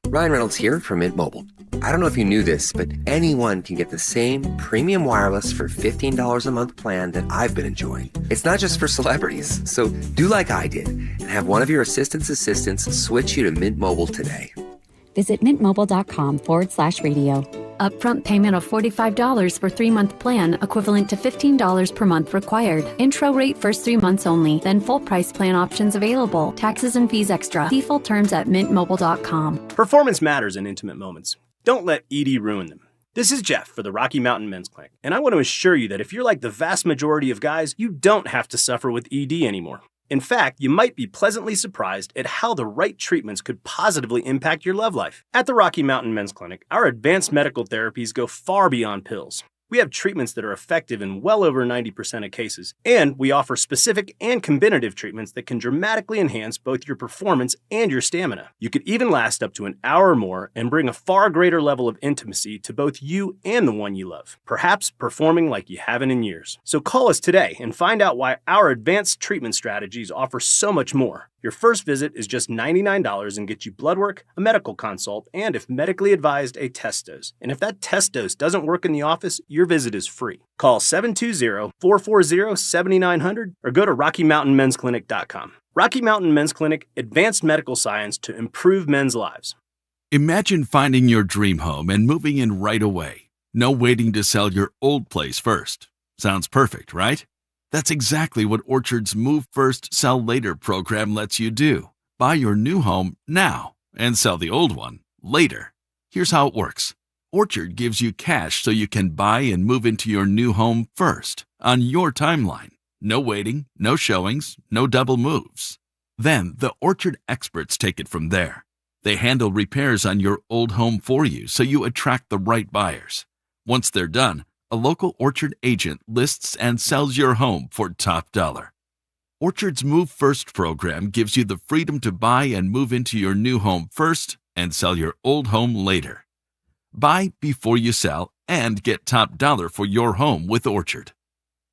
Ryan Reynolds here from Mint Mobile. I don't know if you knew this, but anyone can get the same premium wireless for $15 a month plan that I've been enjoying. It's not just for celebrities. So do like I did and have one of your assistants switch you to Mint Mobile today. Visit mintmobile.com/radio. Upfront payment of $45 for 3-month plan, equivalent to $15 per month required. Intro rate first 3 months only, then full price plan options available. Taxes and fees extra. See full terms at mintmobile.com. Performance matters in intimate moments. Don't let ED ruin them. This is Jeff for the Rocky Mountain Men's Clinic, and I want to assure you that if you're like the vast majority of guys, you don't have to suffer with ED anymore. In fact, you might be pleasantly surprised at how the right treatments could positively impact your love life. At the Rocky Mountain Men's Clinic, our advanced medical therapies go far beyond pills. We have treatments that are effective in well over 90% of cases, and we offer specific and combinative treatments that can dramatically enhance both your performance and your stamina. You could even last up to an hour or more and bring a far greater level of intimacy to both you and the one you love, perhaps performing like you haven't in years. So call us today and find out why our advanced treatment strategies offer so much more. Your first visit is just $99 and gets you blood work, a medical consult, and if medically advised, a test dose. And if that test dose doesn't work in the office, your visit is free. Call 720-440-7900 or go to RockyMountainMen'sClinic.com. Rocky Mountain Men's Clinic, advanced medical science to improve men's lives. Imagine finding your dream home and moving in right away. No waiting to sell your old place first. Sounds perfect, right? That's exactly what Orchard's Move First, Sell Later program lets you do. Buy your new home now and sell the old one later. Here's how it works. Orchard gives you cash so you can buy and move into your new home first, on your timeline. No waiting, no showings, no double moves. Then the Orchard experts take it from there. They handle repairs on your old home for you so you attract the right buyers. Once they're done, a local Orchard agent lists and sells your home for top dollar. Orchard's Move First program gives you the freedom to buy and move into your new home first and sell your old home later. Buy before you sell and get top dollar for your home with Orchard.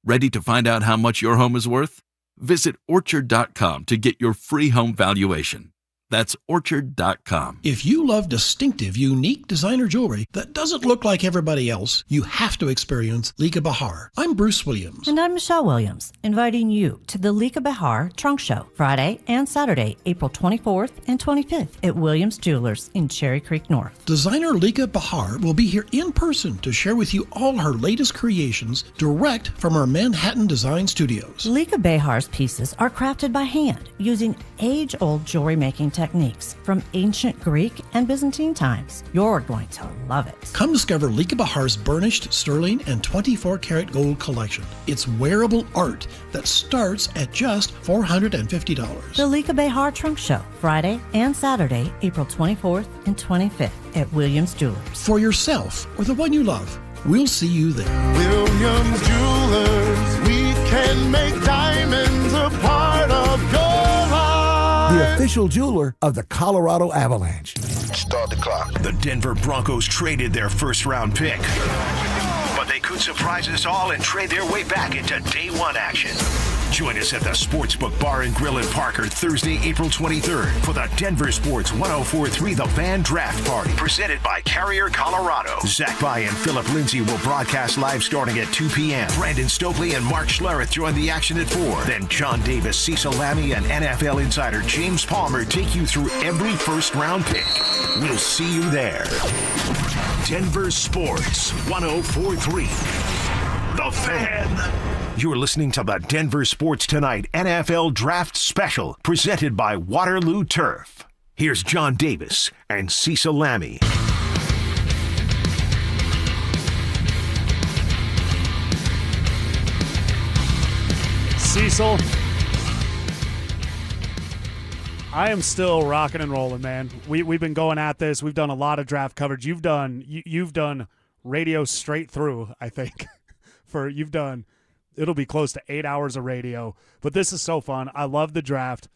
Ready to find out how much your home is worth? Visit Orchard.com to get your free home valuation. That's Orchard.com. If you love distinctive, unique designer jewelry that doesn't look like everybody else, you have to experience Lika Bahar. I'm Bruce Williams. And I'm Michelle Williams, inviting you to the Lika Bahar Trunk Show, Friday and Saturday, April 24th and 25th at Williams Jewelers in Cherry Creek North. Designer Lika Bahar will be here in person to share with you all her latest creations direct from her Manhattan design studios. Lika Bahar's pieces are crafted by hand using age-old jewelry making techniques from ancient Greek and Byzantine times. You're going to love it. Come discover Lika Bahar's burnished sterling and 24-karat gold collection. It's wearable art that starts at just $450. The Lika Bahar Trunk Show, Friday and Saturday, April 24th and 25th at Williams Jewelers. For yourself or the one you love, we'll see you there. Williams Jewelers, we can make diamonds a part of your life. The official jeweler of the Colorado Avalanche. Start the clock. The Denver Broncos traded their first-round pick. But they could surprise us all and trade their way back into day one action. Join us at the Sportsbook Bar and Grill in Parker Thursday, April 23rd for the Denver Sports 104.3 The Fan Draft Party, presented by Carrier Colorado. Zach By and Philip Lindsay will broadcast live starting at 2 p.m. Brandon Stokely and Mark Schlereth join the action at 4. Then John Davis, Cecil Lammey, and NFL insider James Palmer take you through every first-round pick. We'll see you there. Denver Sports 104.3 The Fan. You're listening to the Denver Sports Tonight NFL Draft Special, presented by Waterloo Turf. Here's John Davis and Cecil Lammey. Cecil, I am still rocking and rolling, man. We've been going at this. We've done a lot of draft coverage. You've done radio straight through, I think. It'll be close to 8 hours of radio. But this is so fun. I love the draft.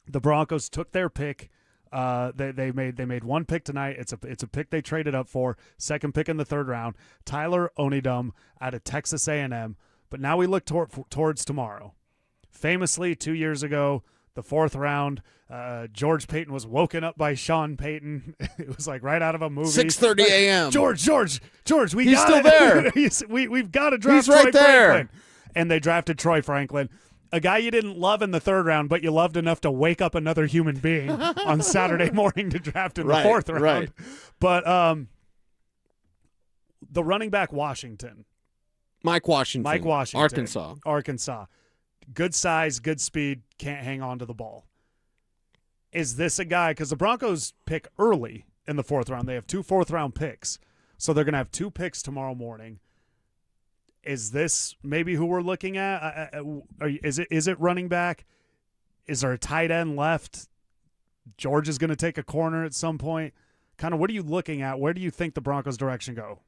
The Broncos took their pick. They made one pick tonight. It's a pick they traded up for. Second pick in the third round. Tyler Onidum out of Texas A&M. But now we look towards tomorrow. Famously, 2 years ago, the fourth round, George Payton was woken up by Sean Payton. It was like right out of a movie. 6:30 a.m. George, He's still there. We've got to draft He's right Troy there. Franklin. And they drafted Troy Franklin, a guy you didn't love in the third round, but you loved enough to wake up another human being on Saturday morning to draft in the fourth round. Right. But the running back Washington. Mike Washington. Arkansas. Good size, good speed, can't hang on to the ball. Is this a guy, because the Broncos pick early in the fourth round. They have 2 fourth-round picks, so they're going to have 2 picks tomorrow morning. Is this maybe who we're looking at? Is it running back? Is there a tight end left? George is going to take a corner at some point. Kind of what are you looking at? Where do you think the Broncos' direction go?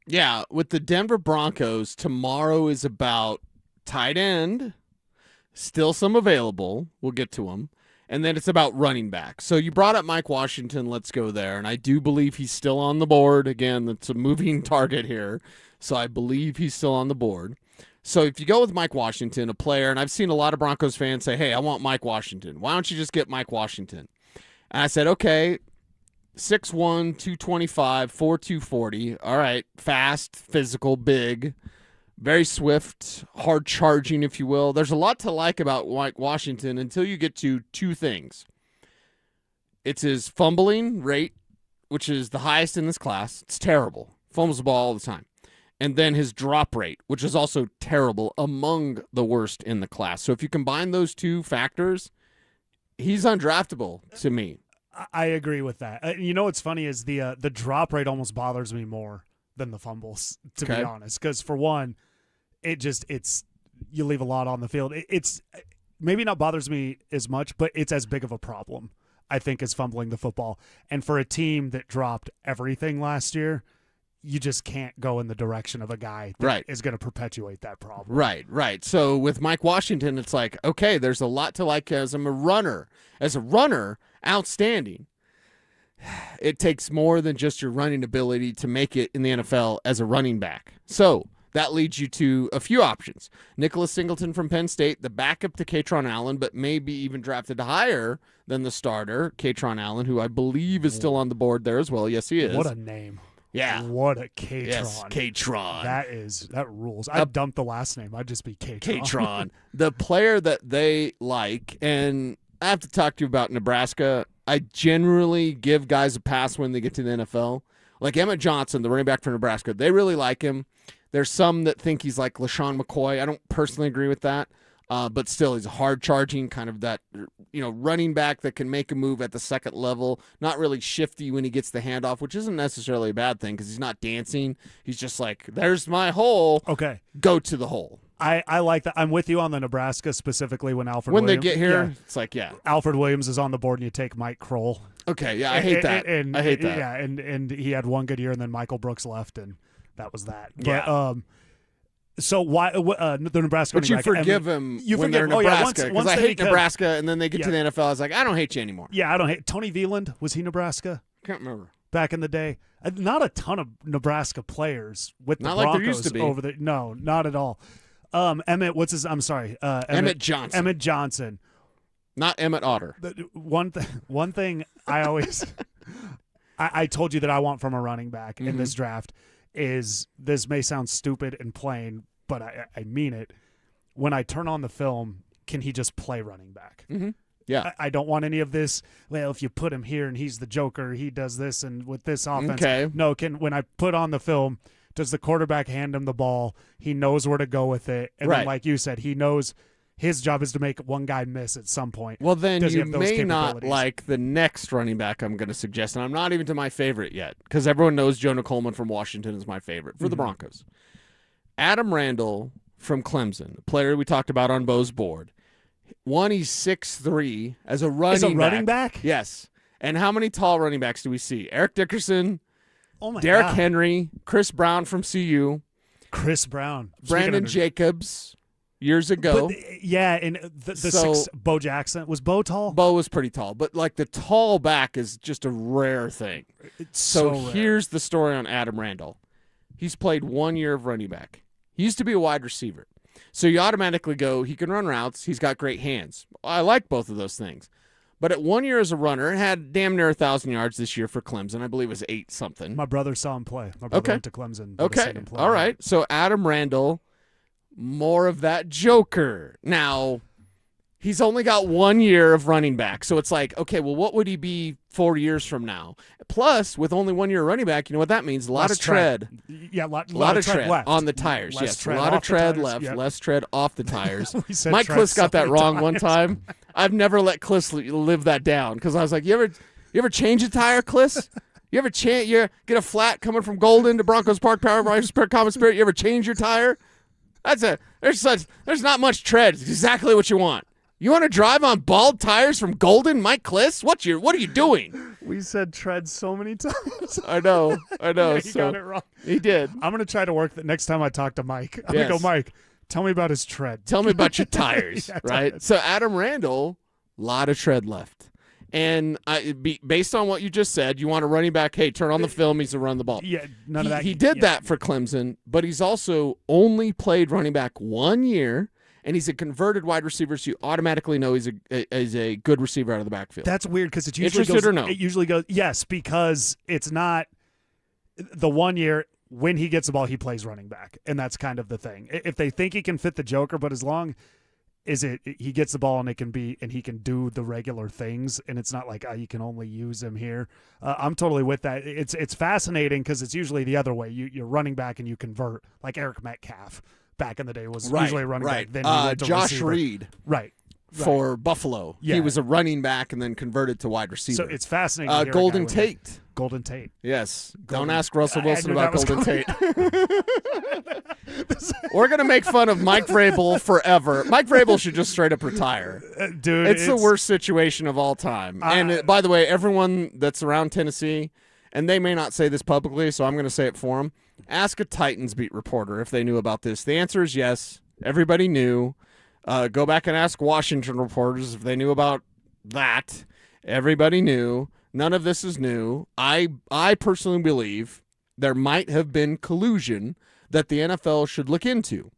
Yeah, with the Denver Broncos, tomorrow is about tight end. Still some available. We'll get to them. And then it's about running back. So you brought up Mike Washington. Let's go there. And I do believe he's still on the board. Again, that's a moving target here. So I believe he's still on the board. So if you go with Mike Washington, a player, and I've seen a lot of Broncos fans say, hey, I want Mike Washington. Why don't you just get Mike Washington? And I said, okay, 6'1", 225, 4'2", 40. All right, fast, physical, big. Very swift, hard charging, if you will. There's a lot to like about Mike Washington until you get to 2 things. It's his fumbling rate, which is the highest in this class. It's terrible. Fumbles the ball all the time. And then his drop rate, which is also terrible, among the worst in the class. So if you combine those 2 factors, he's undraftable to me. I agree with that. You know what's funny is the drop rate almost bothers me more than the fumbles, to be honest. Because for one, it's you leave a lot on the field. It's maybe not bothers me as much, but it's as big of a problem, I think, as fumbling the football. And for a team that dropped everything last year, you just can't go in the direction of a guy that is going to perpetuate that problem. Right. So with Mike Washington, it's like, okay, there's a lot to like as a runner. As a runner, outstanding. it takes more than just your running ability to make it in the NFL as a running back. So that leads you to a few options. Nicholas Singleton from Penn State, the backup to Katron Allen, but maybe even drafted higher than the starter, Katron Allen, who I believe is still on the board there as well. Yes, he is. What a name. Yeah. What a Katron. Yes, Katron. That rules. I'd dump the last name. I'd just be Katron. Katron. The player that they like, and I have to talk to you about Nebraska. I generally give guys a pass when they get to the NFL. Like Emmett Johnson, the running back for Nebraska, they really like him. There's some that think he's like LaShawn McCoy. I don't personally agree with that, but still, he's a hard-charging kind of that, running back that can make a move at the second level, not really shifty when he gets the handoff, which isn't necessarily a bad thing because he's not dancing. He's just like, there's my hole. Okay. Go to the hole. I like that. I'm with you on the Nebraska, specifically when Alfred When Williams. they get here, it's like, yeah. Alfred Williams is on the board and you take Mike Kroll. Okay, yeah, I hate that. I hate that. Yeah, and he had one good year and then Michael Brooks left and that was that. Yeah. But, so why the Nebraska But you running back, forgive him you when forgive they're him. Nebraska because I hate become- Nebraska, and then they get to the NFL. I was like, I don't hate you anymore. Yeah, I don't hate Tony Veland. Was he Nebraska? Can't remember. Back in the day, not a ton of Nebraska players with the Not Broncos like there used to be. over there. No, not at all. Emmett, what's his? I'm sorry, Emmett Johnson. Emmett Johnson, not Emmett Otter. One thing I always, I told you that I want from a running back in this draft is this may sound stupid and plain, but I mean it. When I turn on the film, can he just play running back? Mm-hmm. Yeah. I don't want any of this. Well, if you put him here and he's the joker, he does this and with this offense. Okay. No, when I put on the film, does the quarterback hand him the ball? He knows where to go with it. And then, like you said, he knows his job is to make one guy miss at some point. Well, then Does he you have those may not capabilities? like the next running back I'm going to suggest, and I'm not even to my favorite yet because everyone knows Jonah Coleman from Washington is my favorite for the Broncos. Adam Randall from Clemson, a player we talked about on Bo's board. One, he's 6'3", as a running back. Yes. And how many tall running backs do we see? Eric Dickerson, Oh my Derrick God. Henry, Chris Brown from CU, Chris Brown, Brandon Jacobs years ago. But, yeah, and the six, Bo Jackson, was Bo tall? Bo was pretty tall, but like the tall back is just a rare thing. It's so so rare. here's the story on Adam Randall. He's played 1 year of running back. He used to be a wide receiver. So you automatically go, he can run routes. He's got great hands. I like both of those things. But at 1 year as a runner, had damn near 1,000 yards this year for Clemson. I believe it was 8 something. My brother saw him play. My brother went to Clemson. Okay. All right. So Adam Randall, more of that joker. Now, he's only got 1 year of running back. So it's like, okay, well, what would he be 4 years from now? Plus, with only 1 year running back, you know what that means? A lot of tread. Yeah, a lot of tread left. on the tires. Less Yes, a tread lot off of the tread tires. left, Yep. less tread off the tires. We said Mike tread Kliss got so that many wrong one times. time. I've never let Kliss live that down because I was like, you ever change a tire, Kliss? You ever you get a flat coming from Golden to Broncos Park, Power Riders, Common Spirit? You ever change your tire? There's not much tread. It's exactly what you want. You want to drive on bald tires from Golden, Mike Kliss? What are you doing? We said tread so many times. I know. Yeah, he So got it wrong. He did. I'm going to try to work that next time I talk to Mike. I'm going to Yes. go, Mike, tell me about his tread. Tell me about your tires, Yeah, right? So Adam Randall, a lot of tread left. And based on what you just said, you want a running back, hey, turn on the film, he's to run the ball. Yeah, none of that. He did that for Clemson, but he's also only played running back 1 year, and he's a converted wide receiver, so you automatically know he's a good receiver out of the backfield. That's weird because it usually Interested goes. or no? It usually goes yes, because it's not the 1 year. When he gets the ball, he plays running back, and that's kind of the thing. If they think he can fit the joker, but as long as he gets the ball and he can do the regular things, and it's not like you can only use him here. I'm totally with that. It's fascinating because it's usually the other way. You're running back and you convert, like Eric Metcalf back in the day was usually a running back. Then he went to Josh receiver. Reed, right. for Buffalo. Yeah. He was a running back and then converted to wide receiver. So it's fascinating. To hear a Golden guy Tate. Golden Tate. Yes. Golden- Don't ask Russell I Wilson knew about that was Golden Tate. We're going to make fun of Mike Vrabel forever. Mike Vrabel should just straight up retire. Dude, It's the worst situation of all time. And by the way, everyone that's around Tennessee, and they may not say this publicly, so I'm going to say it for them, ask a Titans beat reporter if they knew about this. The answer is yes. Everybody knew. Go back and ask Washington reporters if they knew about that. Everybody knew. None of this is new. I personally believe there might have been collusion that the NFL should look into.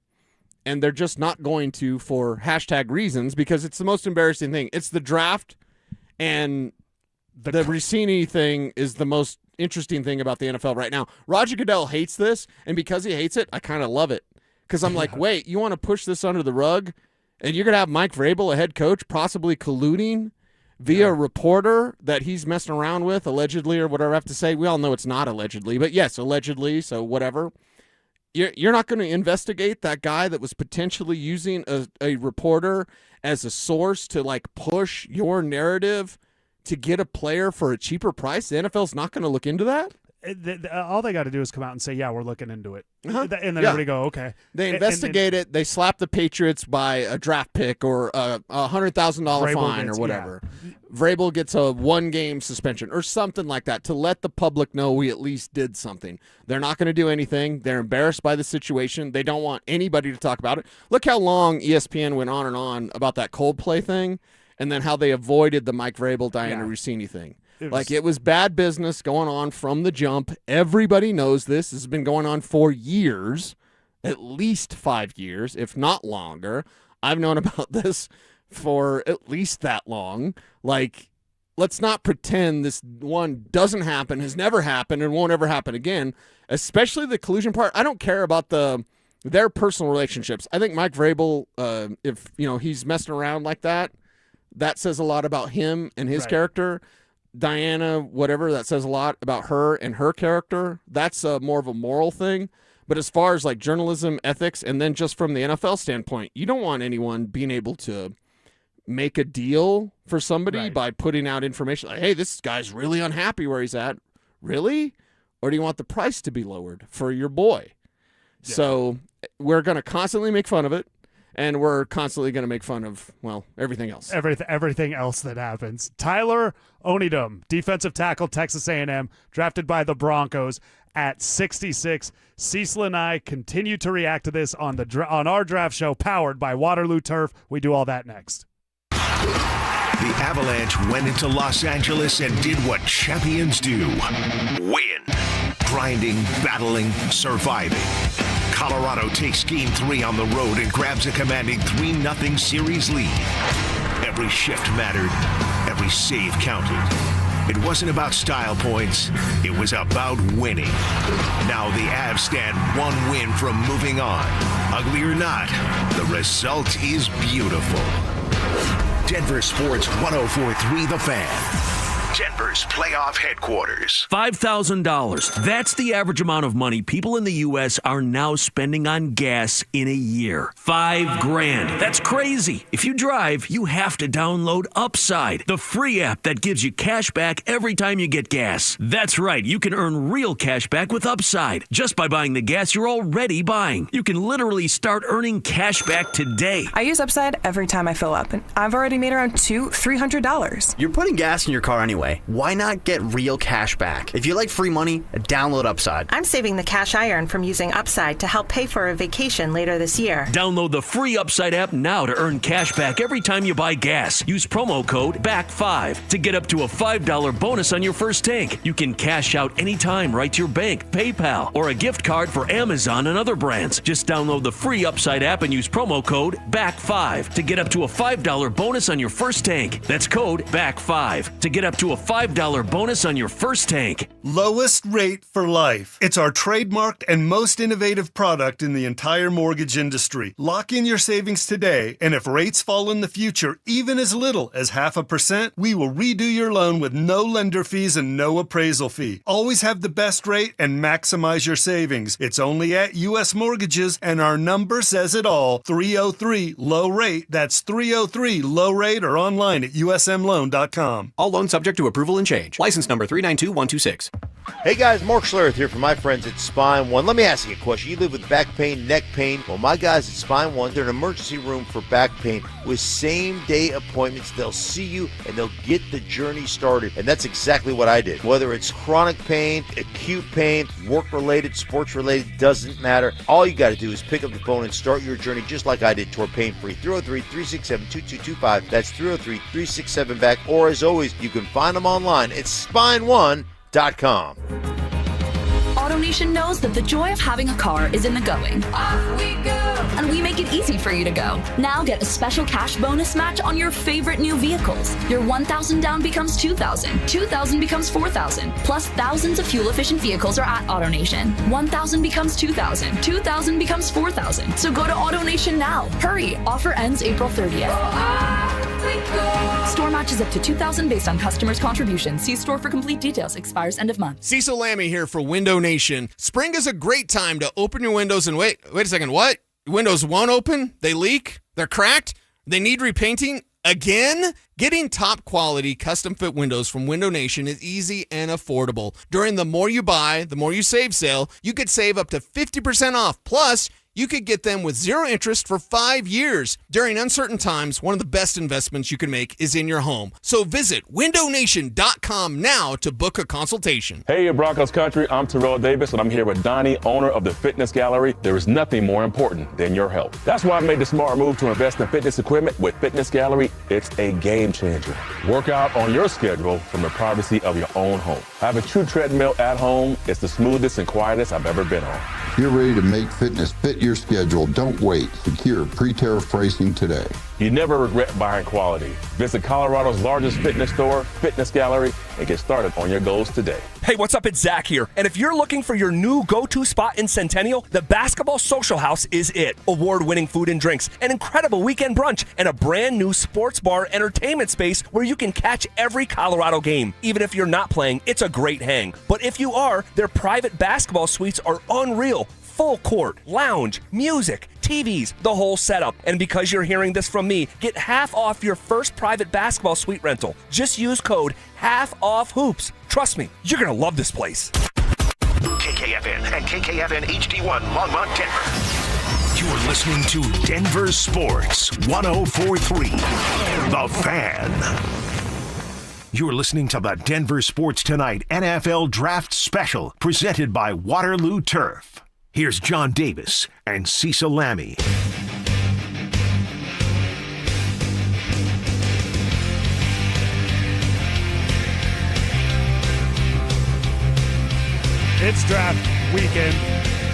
And they're just not going to for hashtag reasons because it's the most embarrassing thing. It's the draft, and the Rossini thing is the most interesting thing about the NFL right now. Roger Goodell hates this, and because he hates it, I kind of love it. Because I'm like, wait, you want to push this under the rug? And you're going to have Mike Vrabel, a head coach, possibly colluding via a reporter that he's messing around with, allegedly, or whatever I have to say. We all know it's not allegedly, but yes, allegedly, so whatever. You're not going to investigate that guy that was potentially using a reporter as a source to, like, push your narrative to get a player for a cheaper price? The NFL's not going to look into that? All they got to do is come out and say, yeah, we're looking into it. Uh-huh. And then everybody go, okay. They investigate it. They slap the Patriots by a draft pick or a $100,000 fine or whatever. Yeah. Vrabel gets a 1-game suspension or something like that to let the public know we at least did something. They're not going to do anything. They're embarrassed by the situation. They don't want anybody to talk about it. Look how long ESPN went on and on about that Coldplay thing and then how they avoided the Mike Vrabel, Diana Rossini thing. It was bad business going on from the jump. Everybody knows this. This has been going on for years, at least 5 years, if not longer. I've known about this for at least that long. Like, let's not pretend this one doesn't happen, has never happened, and won't ever happen again, especially the collusion part. I don't care about their personal relationships. I think Mike Vrabel, if he's messing around like that, that says a lot about him and his character. Diana, whatever, that says a lot about her and her character. That's more of a moral thing. But as far as like journalism, ethics, and then just from the NFL standpoint, you don't want anyone being able to make a deal for somebody by putting out information like, hey, this guy's really unhappy where he's at. Really? Or do you want the price to be lowered for your boy? Yeah. So we're going to constantly make fun of it. And we're constantly going to make fun of, well, everything else. Everything else that happens. Tyler Onidum, defensive tackle, Texas A&M, drafted by the Broncos at 66. Cecil and I continue to react to this on our draft show, powered by Waterloo Turf. We do all that next. The Avalanche went into Los Angeles and did what champions do. Win. Grinding, battling, surviving. Colorado takes Game 3 on the road and grabs a commanding 3-0 series lead. Every shift mattered. Every save counted. It wasn't about style points. It was about winning. Now the Avs stand one win from moving on. Ugly or not, the result is beautiful. Denver Sports 104.3 The Fan. Denver's playoff headquarters. $5,000. That's the average amount of money people in the U.S. are now spending on gas in a year. $5,000. That's crazy. If you drive, you have to download Upside, the free app that gives you cash back every time you get gas. That's right. You can earn real cash back with Upside just by buying the gas you're already buying. You can literally start earning cash back today. I use Upside every time I fill up, and I've already made around $200-$300. You're putting gas in your car anyway. Why not get real cash back? If you like free money, download Upside. I'm saving the cash I earn from using Upside to help pay for a vacation later this year. Download the free Upside app now to earn cash back every time you buy gas. Use promo code BACK5 to get up to a $5 bonus on your first tank. You can cash out anytime right to your bank, PayPal, or a gift card for Amazon and other brands. Just download the free Upside app and use promo code BACK5 to get up to a $5 bonus on your first tank. That's code BACK5 to get up to a $5 bonus on your first tank. Lowest rate for life. It's our trademarked and most innovative product in the entire mortgage industry. Lock in your savings today, and if rates fall in the future, even as little as 0.5%, we will redo your loan with no lender fees and no appraisal fee. Always have the best rate and maximize your savings. It's only at U.S. Mortgages, and our number says it all. 303 low rate. That's 303 low rate, or online at usmloan.com. All loans subject to approval and change. License number 392126. Hey guys, Mark Schlereth here from my friends at Spine One. Let me ask you a question. You live with back pain, neck pain? Well, my guys at Spine One, they're an emergency room for back pain with same-day appointments. They'll see you and they'll get the journey started. And that's exactly what I did. Whether it's chronic pain, acute pain, work-related, sports-related, doesn't matter. All you got to do is pick up the phone and start your journey just like I did, toward pain-free. 303-367-2225. That's 303-367-BACK. Or as always, you can find them online at spineone.com. AutoNation knows that the joy of having a car is in the going. Off we go! And we make it easy for you to go. Now get a special cash bonus match on your favorite new vehicles. Your $1,000 down becomes $2,000. $2,000 becomes $4,000. Plus thousands of fuel-efficient vehicles are at AutoNation. $1,000 becomes $2,000. $2,000 becomes $4,000. So go to AutoNation now. Hurry! Offer ends April 30th. Store matches up to $2,000 based on customers' contributions. See store for complete details. Expires end of month. Cecil Lammey here for Window Nation. Spring is a great time to open your windows and wait a second, what? Windows won't open? They leak? They're cracked? They need repainting? Again? Getting top quality custom fit windows from Window Nation is easy and affordable. During the More You Buy, the More You Save sale, you could save up to 50% off. Plus, you could get them with 0 interest for 5 years. During uncertain times, one of the best investments you can make is in your home. So visit windownation.com now to book a consultation. Hey, Broncos country, I'm Terrell Davis, and I'm here with Donnie, owner of the Fitness Gallery. There is nothing more important than your health. That's why I made the smart move to invest in fitness equipment with Fitness Gallery. It's a game changer. Work out on your schedule from the privacy of your own home. I have a true treadmill at home. It's the smoothest and quietest I've ever been on. You're ready to make fitness fit your schedule. Don't wait. Secure pre-tariff pricing today. You never regret buying quality. Visit Colorado's largest fitness store, Fitness Gallery, and get started on your goals today. Hey, what's up? It's Zach here. And if you're looking for your new go-to spot in Centennial, the Basketball Social House is it. Award-winning food and drinks, an incredible weekend brunch, and a brand new sports bar entertainment space where you can catch every Colorado game. Even if you're not playing, it's a great hang. But if you are, their private basketball suites are unreal. Full court, lounge, music, TVs, the whole setup. And because you're hearing this from me, get half off your first private basketball suite rental. Just use code HALFOFFHOOPS. Trust me, you're going to love this place. KKFN and KKFN HD1 Longmont, Denver. You're listening to Denver Sports 104.3. The Fan. You're listening to the Denver Sports Tonight NFL Draft Special presented by Waterloo Turf. Here's John Davis and Cecil Lammey. It's draft weekend.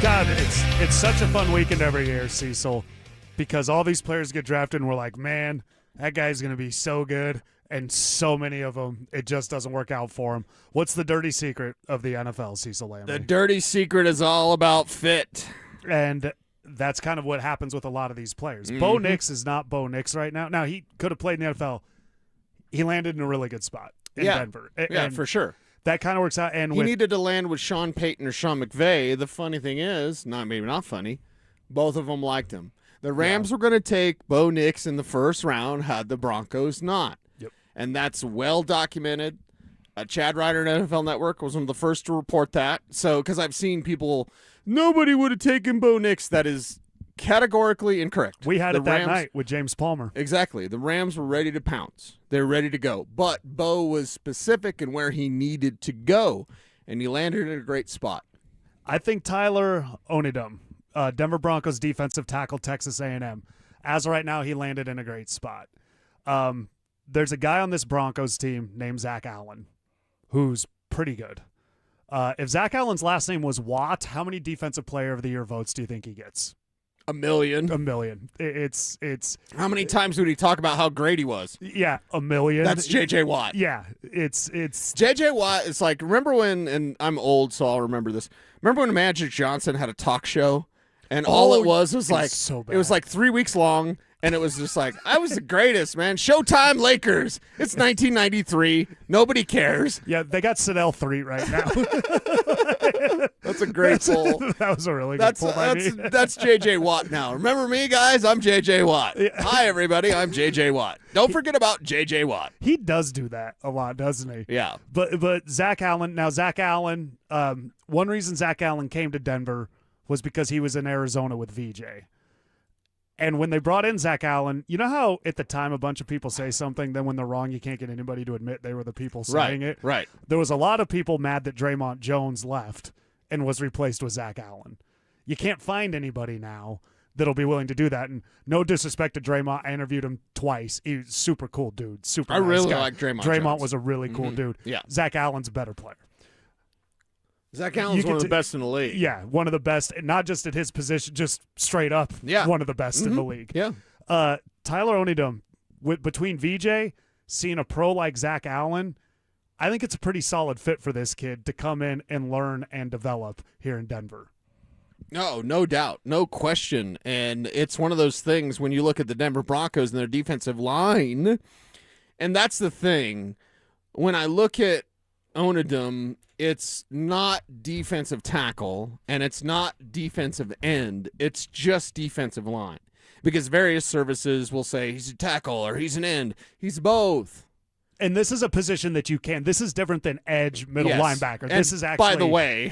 God, it's such a fun weekend every year, Cecil, because all these players get drafted and we're like, man, that guy's going to be so good. And so many of them, it just doesn't work out for them. What's the dirty secret of the NFL, Cecil Lammey? The dirty secret is all about fit. And that's kind of what happens with a lot of these players. Bo Nix is not Bo Nix right now. Now, he could have played in the NFL. He landed in a really good spot in Denver. Yeah, for sure. That kind of works out. And he needed to land with Sean Payton or Sean McVay. The funny thing is, maybe not funny, both of them liked him. The Rams were going to take Bo Nix in the first round had the Broncos not. And that's well documented. Chad Ryder at NFL Network was one of the first to report that. So, because I've seen people, nobody would have taken Bo Nix. That is categorically incorrect. We had it that night with James Palmer. Exactly. The Rams were ready to pounce. They're ready to go. But Bo was specific in where he needed to go, and he landed in a great spot. I think Tyler Onidum, Denver Broncos defensive tackle, Texas A&M, as of right now, he landed in a great spot. There's a guy on this Broncos team named Zach Allen who's pretty good. If Zach Allen's last name was Watt, how many Defensive Player of the Year votes do you think he gets? 1 million. 1 million. It's. How many times would he talk about how great he was? Yeah, 1 million. That's J.J. Watt. Yeah, it's. J.J. Watt is like, remember when, and I'm old, so I'll remember this. Remember when Magic Johnson had a talk show? And all it was like, so bad. It was like 3 weeks long, And it was just like, I was the greatest, man. Showtime Lakers. It's 1993. Nobody cares. Yeah, they got Sedell 3 right now. That's a great pull. That was a really good pull by me. That's J.J. Watt now. Remember me, guys? I'm J.J. Watt. Yeah. Hi, everybody. I'm J.J. Watt. Don't forget about J.J. Watt. He does do that a lot, doesn't he? Yeah. But Zach Allen, one reason Zach Allen came to Denver was because he was in Arizona with VJ. And when they brought in Zach Allen, you know how at the time a bunch of people say something, then when they're wrong, you can't get anybody to admit they were the people saying it? Right. There was a lot of people mad that Draymond Jones left and was replaced with Zach Allen. You can't find anybody now that'll be willing to do that. And no disrespect to Draymond, I interviewed him twice. He's super cool dude. Super I nice really guy. like Draymond Draymond Jones. was a really cool dude. Yeah. Zach Allen's a better player. Zach Allen's one of the best in the league. Yeah, one of the best, and not just at his position, just straight up one of the best in the league. Yeah. Tyler Onidum, between VJ, seeing a pro like Zach Allen, I think it's a pretty solid fit for this kid to come in and learn and develop here in Denver. No doubt. No question. And it's one of those things when you look at the Denver Broncos and their defensive line, and that's the thing. When I look at Onidum, it's not defensive tackle and it's not defensive end. It's just defensive line. Because various services will say he's a tackle or he's an end. He's both. And this is a position that you can. This is different than edge, middle linebacker. And this is actually. By the way,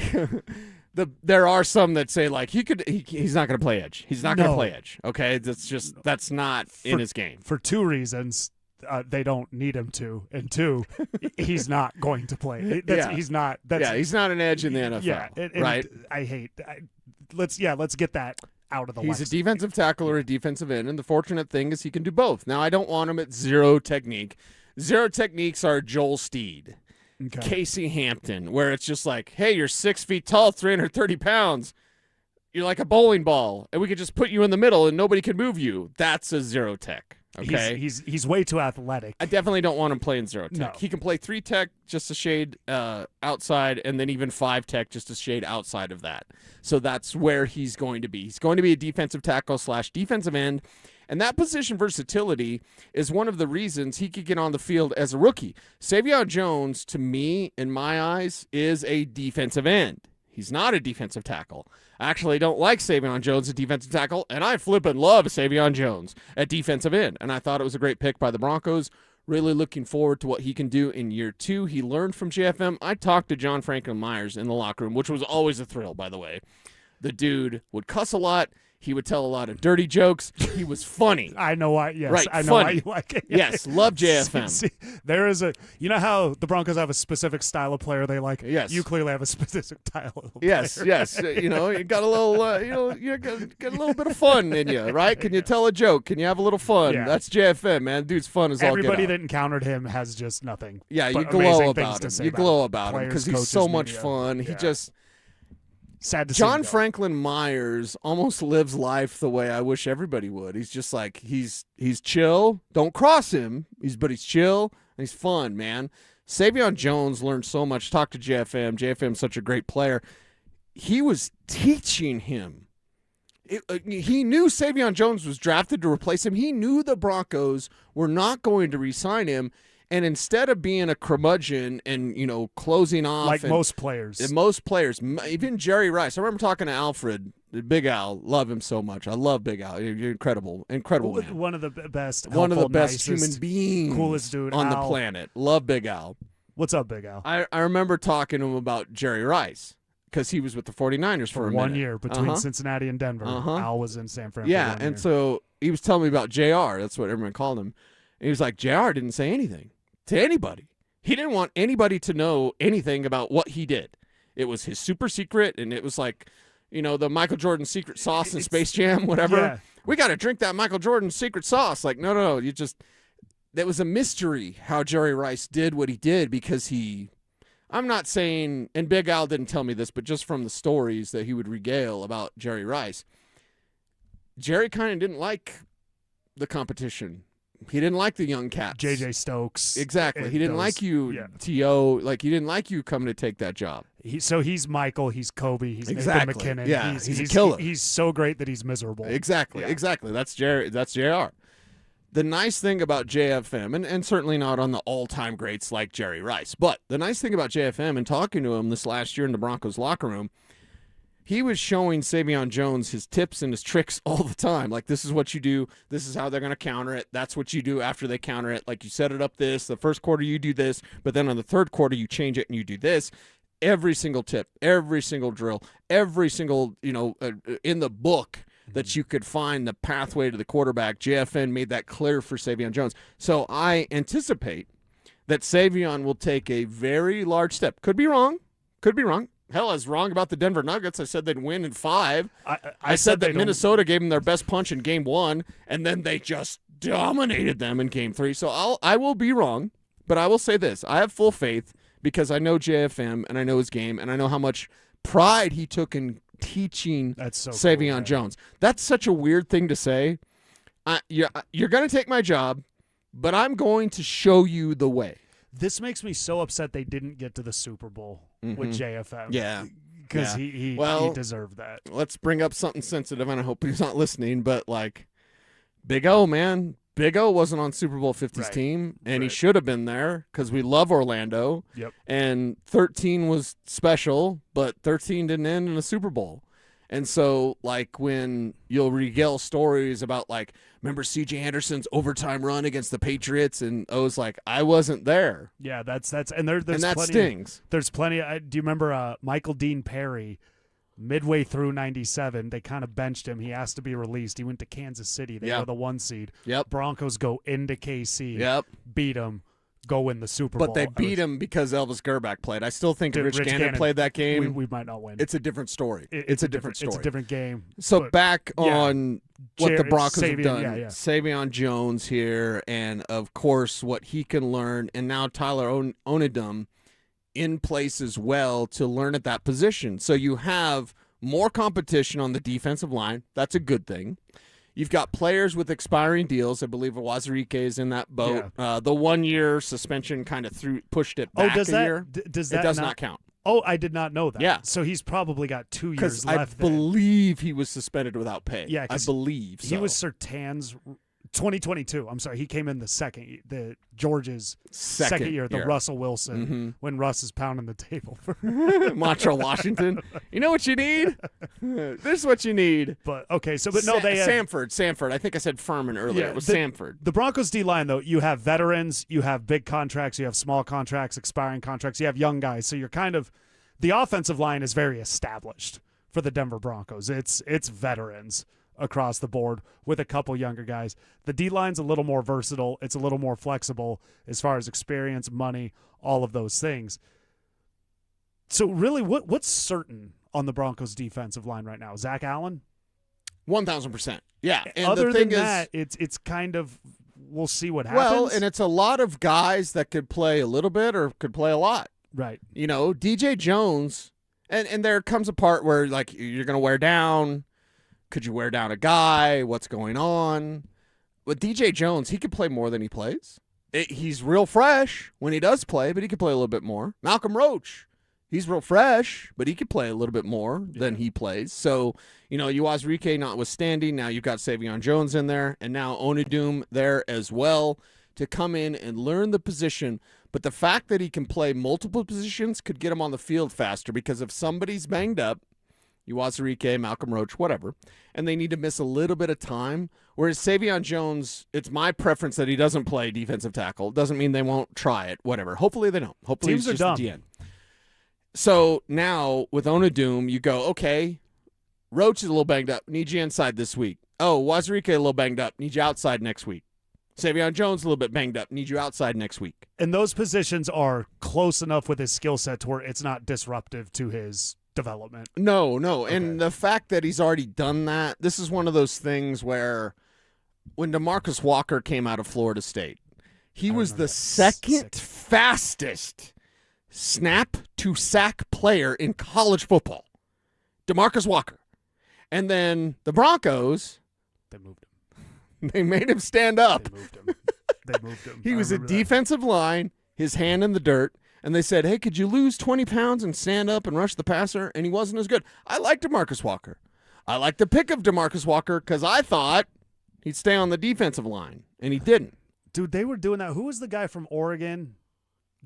there are some that say like he's not going to play edge. He's not going to play edge. Okay, that's not in his game for two reasons. They don't need him to, and two, he's not going to play. He's not. He's not an edge in the NFL. Yeah, right. Let's get that out of the way. He's a defensive tackle or a defensive end, and the fortunate thing is he can do both. Now, I don't want him at zero technique. Zero techniques are Joel Steed, Casey Hampton, where it's just like, hey, you're 6 feet tall, 330 pounds. You're like a bowling ball, and we could just put you in the middle, and nobody can move you. That's a zero tech. Okay, he's way too athletic. I definitely don't want him playing zero tech. No. He can play 3 tech, just a shade outside, and then even 5 tech, just a shade outside of that. So that's where he's going to be. He's going to be a defensive tackle / defensive end, and that position versatility is one of the reasons he could get on the field as a rookie. Savion Jones, to me, in my eyes, is a defensive end. He's not a defensive tackle. I actually don't like Savion Jones at defensive tackle, and I flippin' love Savion Jones at defensive end. And I thought it was a great pick by the Broncos. Really looking forward to what he can do in year 2. He learned from JFM. I talked to John Franklin Myers in the locker room, which was always a thrill, by the way. The dude would cuss a lot. He would tell a lot of dirty jokes. He was funny. I know why. Yes, right, I know funny. why you like it. Yes, love JFM. There is you know how the Broncos have a specific style of player they like? Yes. You clearly have a specific style of player. Yes. You got a little, you got a little bit of fun in you, right? Can you tell a joke? Can you have a little fun? Yeah. That's JFM, man. Dude's fun as all get Everybody out. that encountered him has just nothing. Yeah, you but glow amazing about things to him. say You about glow him. about him Players, because he's coaches, so much media. fun. He Yeah. just. Sad to see John him go. Franklin Myers almost lives life the way I wish everybody would. He's just like he's chill. Don't cross him. But he's chill and he's fun, man. Savion Jones learned so much. Talk to JFM. JFM's such a great player. He was teaching him. He knew Savion Jones was drafted to replace him. He knew the Broncos were not going to re-sign him. And instead of being a curmudgeon and, closing off. Like most players. Even Jerry Rice. I remember talking to Alfred, Big Al. Love him so much. I love Big Al. You're incredible. Incredible man. One of the best. One of the helpful, best nicest, human beings coolest dude on the Al. planet. Love Big Al. What's up, Big Al? I remember talking to him about Jerry Rice because he was with the 49ers for a 1 minute. year between Cincinnati and Denver. Al was in San Fran. Yeah, for 1 and year. so he was telling me about JR. That's what everyone called him. And he was like, JR didn't say anything to anybody. He didn't want anybody to know anything about what he did. It was his super secret, and it was like, the Michael Jordan secret sauce in Space Jam, whatever. Yeah. We got to drink that Michael Jordan secret sauce. Like, no, that was a mystery how Jerry Rice did what he did because I'm not saying, and Big Al didn't tell me this, but just from the stories that he would regale about Jerry Rice, Jerry kind of didn't like the competition. He didn't like the young cats. J.J. Stokes. Exactly. He didn't like you, T.O. Like, he didn't like you coming to take that job. So he's Michael, he's Kobe, he's exactly. Nathan McKinnon. Yeah, he's a killer. He's so great that he's miserable. Exactly. That's JR. The nice thing about JFM, and certainly not on the all-time greats like Jerry Rice, but the nice thing about JFM and talking to him this last year in the Broncos locker room, he was showing Savion Jones his tips and his tricks all the time. Like, this is what you do. This is how they're going to counter it. That's what you do after they counter it. Like, you set it up this. The first quarter you do this, but then on the third quarter you change it and you do this. Every single tip, every single drill, every single, in the book that you could find the pathway to the quarterback, JFN made that clear for Savion Jones. So I anticipate that Savion will take a very large step. Could be wrong. Hell, I was wrong about the Denver Nuggets. I said they'd win in 5. I said that Minnesota gave them their best punch in game 1, and then they just dominated them in game 3. So I will be wrong, but I will say this. I have full faith because I know JFM, and I know his game, and I know how much pride he took in teaching Savion Jones. That's such a weird thing to say. You're going to take my job, but I'm going to show you the way. This makes me so upset they didn't get to the Super Bowl with JFM. Yeah. Because he deserved that. Let's bring up something sensitive, and I hope he's not listening, but, like, Big O, man. Big O wasn't on Super Bowl 50's team, and he should have been there because we love Orlando. Yep. And 13 was special, but 13 didn't end in a Super Bowl. And so, like, when you'll regale stories about, like, remember C.J. Anderson's overtime run against the Patriots, and I was like, I wasn't there. Yeah, that's and there's and that plenty, stings. There's plenty. Do you remember Michael Dean Perry? Midway through 97, they kind of benched him. He asked to be released. He went to Kansas City. They were the 1 seed. Yep. Broncos go into KC. Yep. Beat him. Go win the Super Bowl. But they beat him because Elvis Gerback played. I still think Rich Gannon played that game. We might not win. It's a different story. It's a different story. It's a different game. So back on what the Broncos have done. Yeah. Savion Jones here, and, of course, what he can learn. And now Tyler Onidum in place as well to learn at that position. So you have more competition on the defensive line. That's a good thing. You've got players with expiring deals. I believe Wazirike is in that boat. Yeah. The 1-year suspension kind of pushed it back a year. Does that it does not count. Oh, I did not know that. Yeah. So he's probably got 2 years left. I believe he was suspended without pay. Yeah, I believe so. He was Surtain's 2022. I'm sorry. He came in the George's second year, the Russell Wilson, when Russ is pounding the table for Montreal, Washington. You know what you need? This is what you need. But okay, so they Samford. I think I said Furman earlier. It was Samford. The Broncos D-line, though, you have veterans, you have big contracts, you have small contracts, expiring contracts, you have young guys. So you're the offensive line is very established for the Denver Broncos. It's veterans across the board with a couple younger guys. The D-line's a little more versatile. It's a little more flexible as far as experience, money, all of those things. So really, what's certain on the Broncos defensive line right now? Zach Allen? 1,000%. Yeah. And other the thing than that, is, it's kind of, we'll see what happens. Well, and it's a lot of guys that could play a little bit or could play a lot. Right. DJ Jones, and there comes a part where, like, you're going to wear down. Could you wear down a guy? What's going on? With DJ Jones, he could play more than he plays. He's real fresh when he does play, but he could play a little bit more. Malcolm Roach, he's real fresh, but he could play a little bit more than he plays. So, Uwazurike notwithstanding, now you've got Savion Jones in there, and now Onidum there as well to come in and learn the position. But the fact that he can play multiple positions could get him on the field faster, because if somebody's banged up, Uwazurike, Malcolm Roach, whatever, and they need to miss a little bit of time. Whereas Savion Jones, it's my preference that he doesn't play defensive tackle. Doesn't mean they won't try it, whatever. Hopefully they don't. Hopefully Teams it's are just dumb. the DN. So now with Onidum, you go, okay, Roach is a little banged up. Need you inside this week. Oh, Uwazurike a little banged up. Need you outside next week. Savion Jones a little bit banged up. Need you outside next week. And those positions are close enough with his skill set to where it's not disruptive to his development. No. Okay. And the fact that he's already done that, this is one of those things where when DeMarcus Walker came out of Florida State, he was the second fastest snap-to-sack player in college football. DeMarcus Walker. And then the Broncos, they moved him. They made him stand up. They moved him. He was a defensive line, his hand in the dirt, and they said, hey, could you lose 20 pounds and stand up and rush the passer? And he wasn't as good. I like DeMarcus Walker. I like the pick of DeMarcus Walker because I thought he'd stay on the defensive line, and he didn't. Dude, they were doing that. Who was the guy from Oregon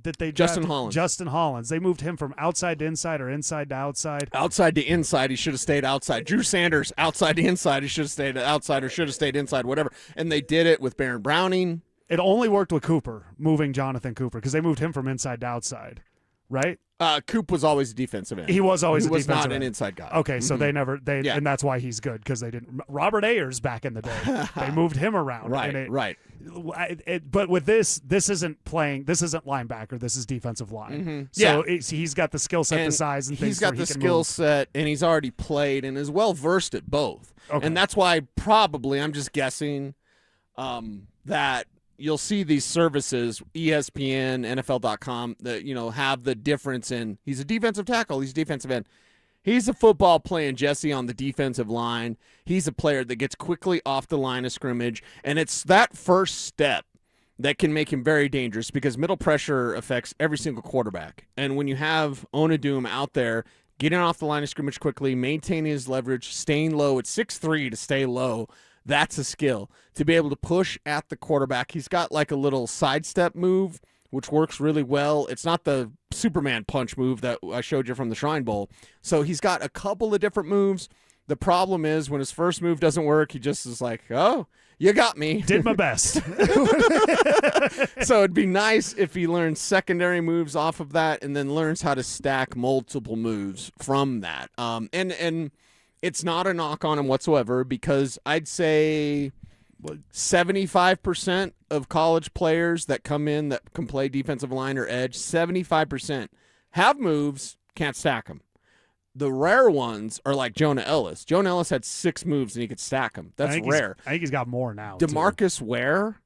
that they Justin drafted? Hollins. Justin Hollins. They moved him from outside to inside or inside to outside. Outside to inside, he should have stayed outside. Drew Sanders, outside to inside, he should have stayed outside or should have stayed inside, whatever. And they did it with Baron Browning. It only worked with Cooper, moving Jonathan Cooper, because they moved him from inside to outside, right? Coop was always a defensive end. He was always a defensive end. He was not an inside guy. Okay, so they never and that's why he's good, because they didn't. Robert Ayers back in the day, they moved him around. Right. But with this isn't playing. This isn't linebacker. This is defensive line. So he's got the skill set, the size, and things. He's got the skill set, and he's already played and is well versed at both. Okay. And that's why probably I'm just guessing that you'll see these services, ESPN, NFL.com, that have the difference in he's a defensive tackle, he's a defensive end. He's a football playing Jesse on the defensive line. He's a player that gets quickly off the line of scrimmage, and it's that first step that can make him very dangerous because middle pressure affects every single quarterback. And when you have Onidum out there getting off the line of scrimmage quickly, maintaining his leverage, staying low at 6'3" to stay low, that's a skill. To be able to push at the quarterback, he's got like a little sidestep move, which works really well. It's not the Superman punch move that I showed you from the Shrine Bowl. So he's got a couple of different moves. The problem is when his first move doesn't work, he just is like, oh, you got me. Did my best. So it'd be nice if he learns secondary moves off of that and then learns how to stack multiple moves from that. And it's not a knock on him whatsoever because I'd say 75% of college players that come in that can play defensive line or edge, 75% have moves, can't stack them. The rare ones are like Jonah Ellis. Jonah Ellis had 6 moves and he could stack them. That's rare. I think he's got more now. DeMarcus Ware,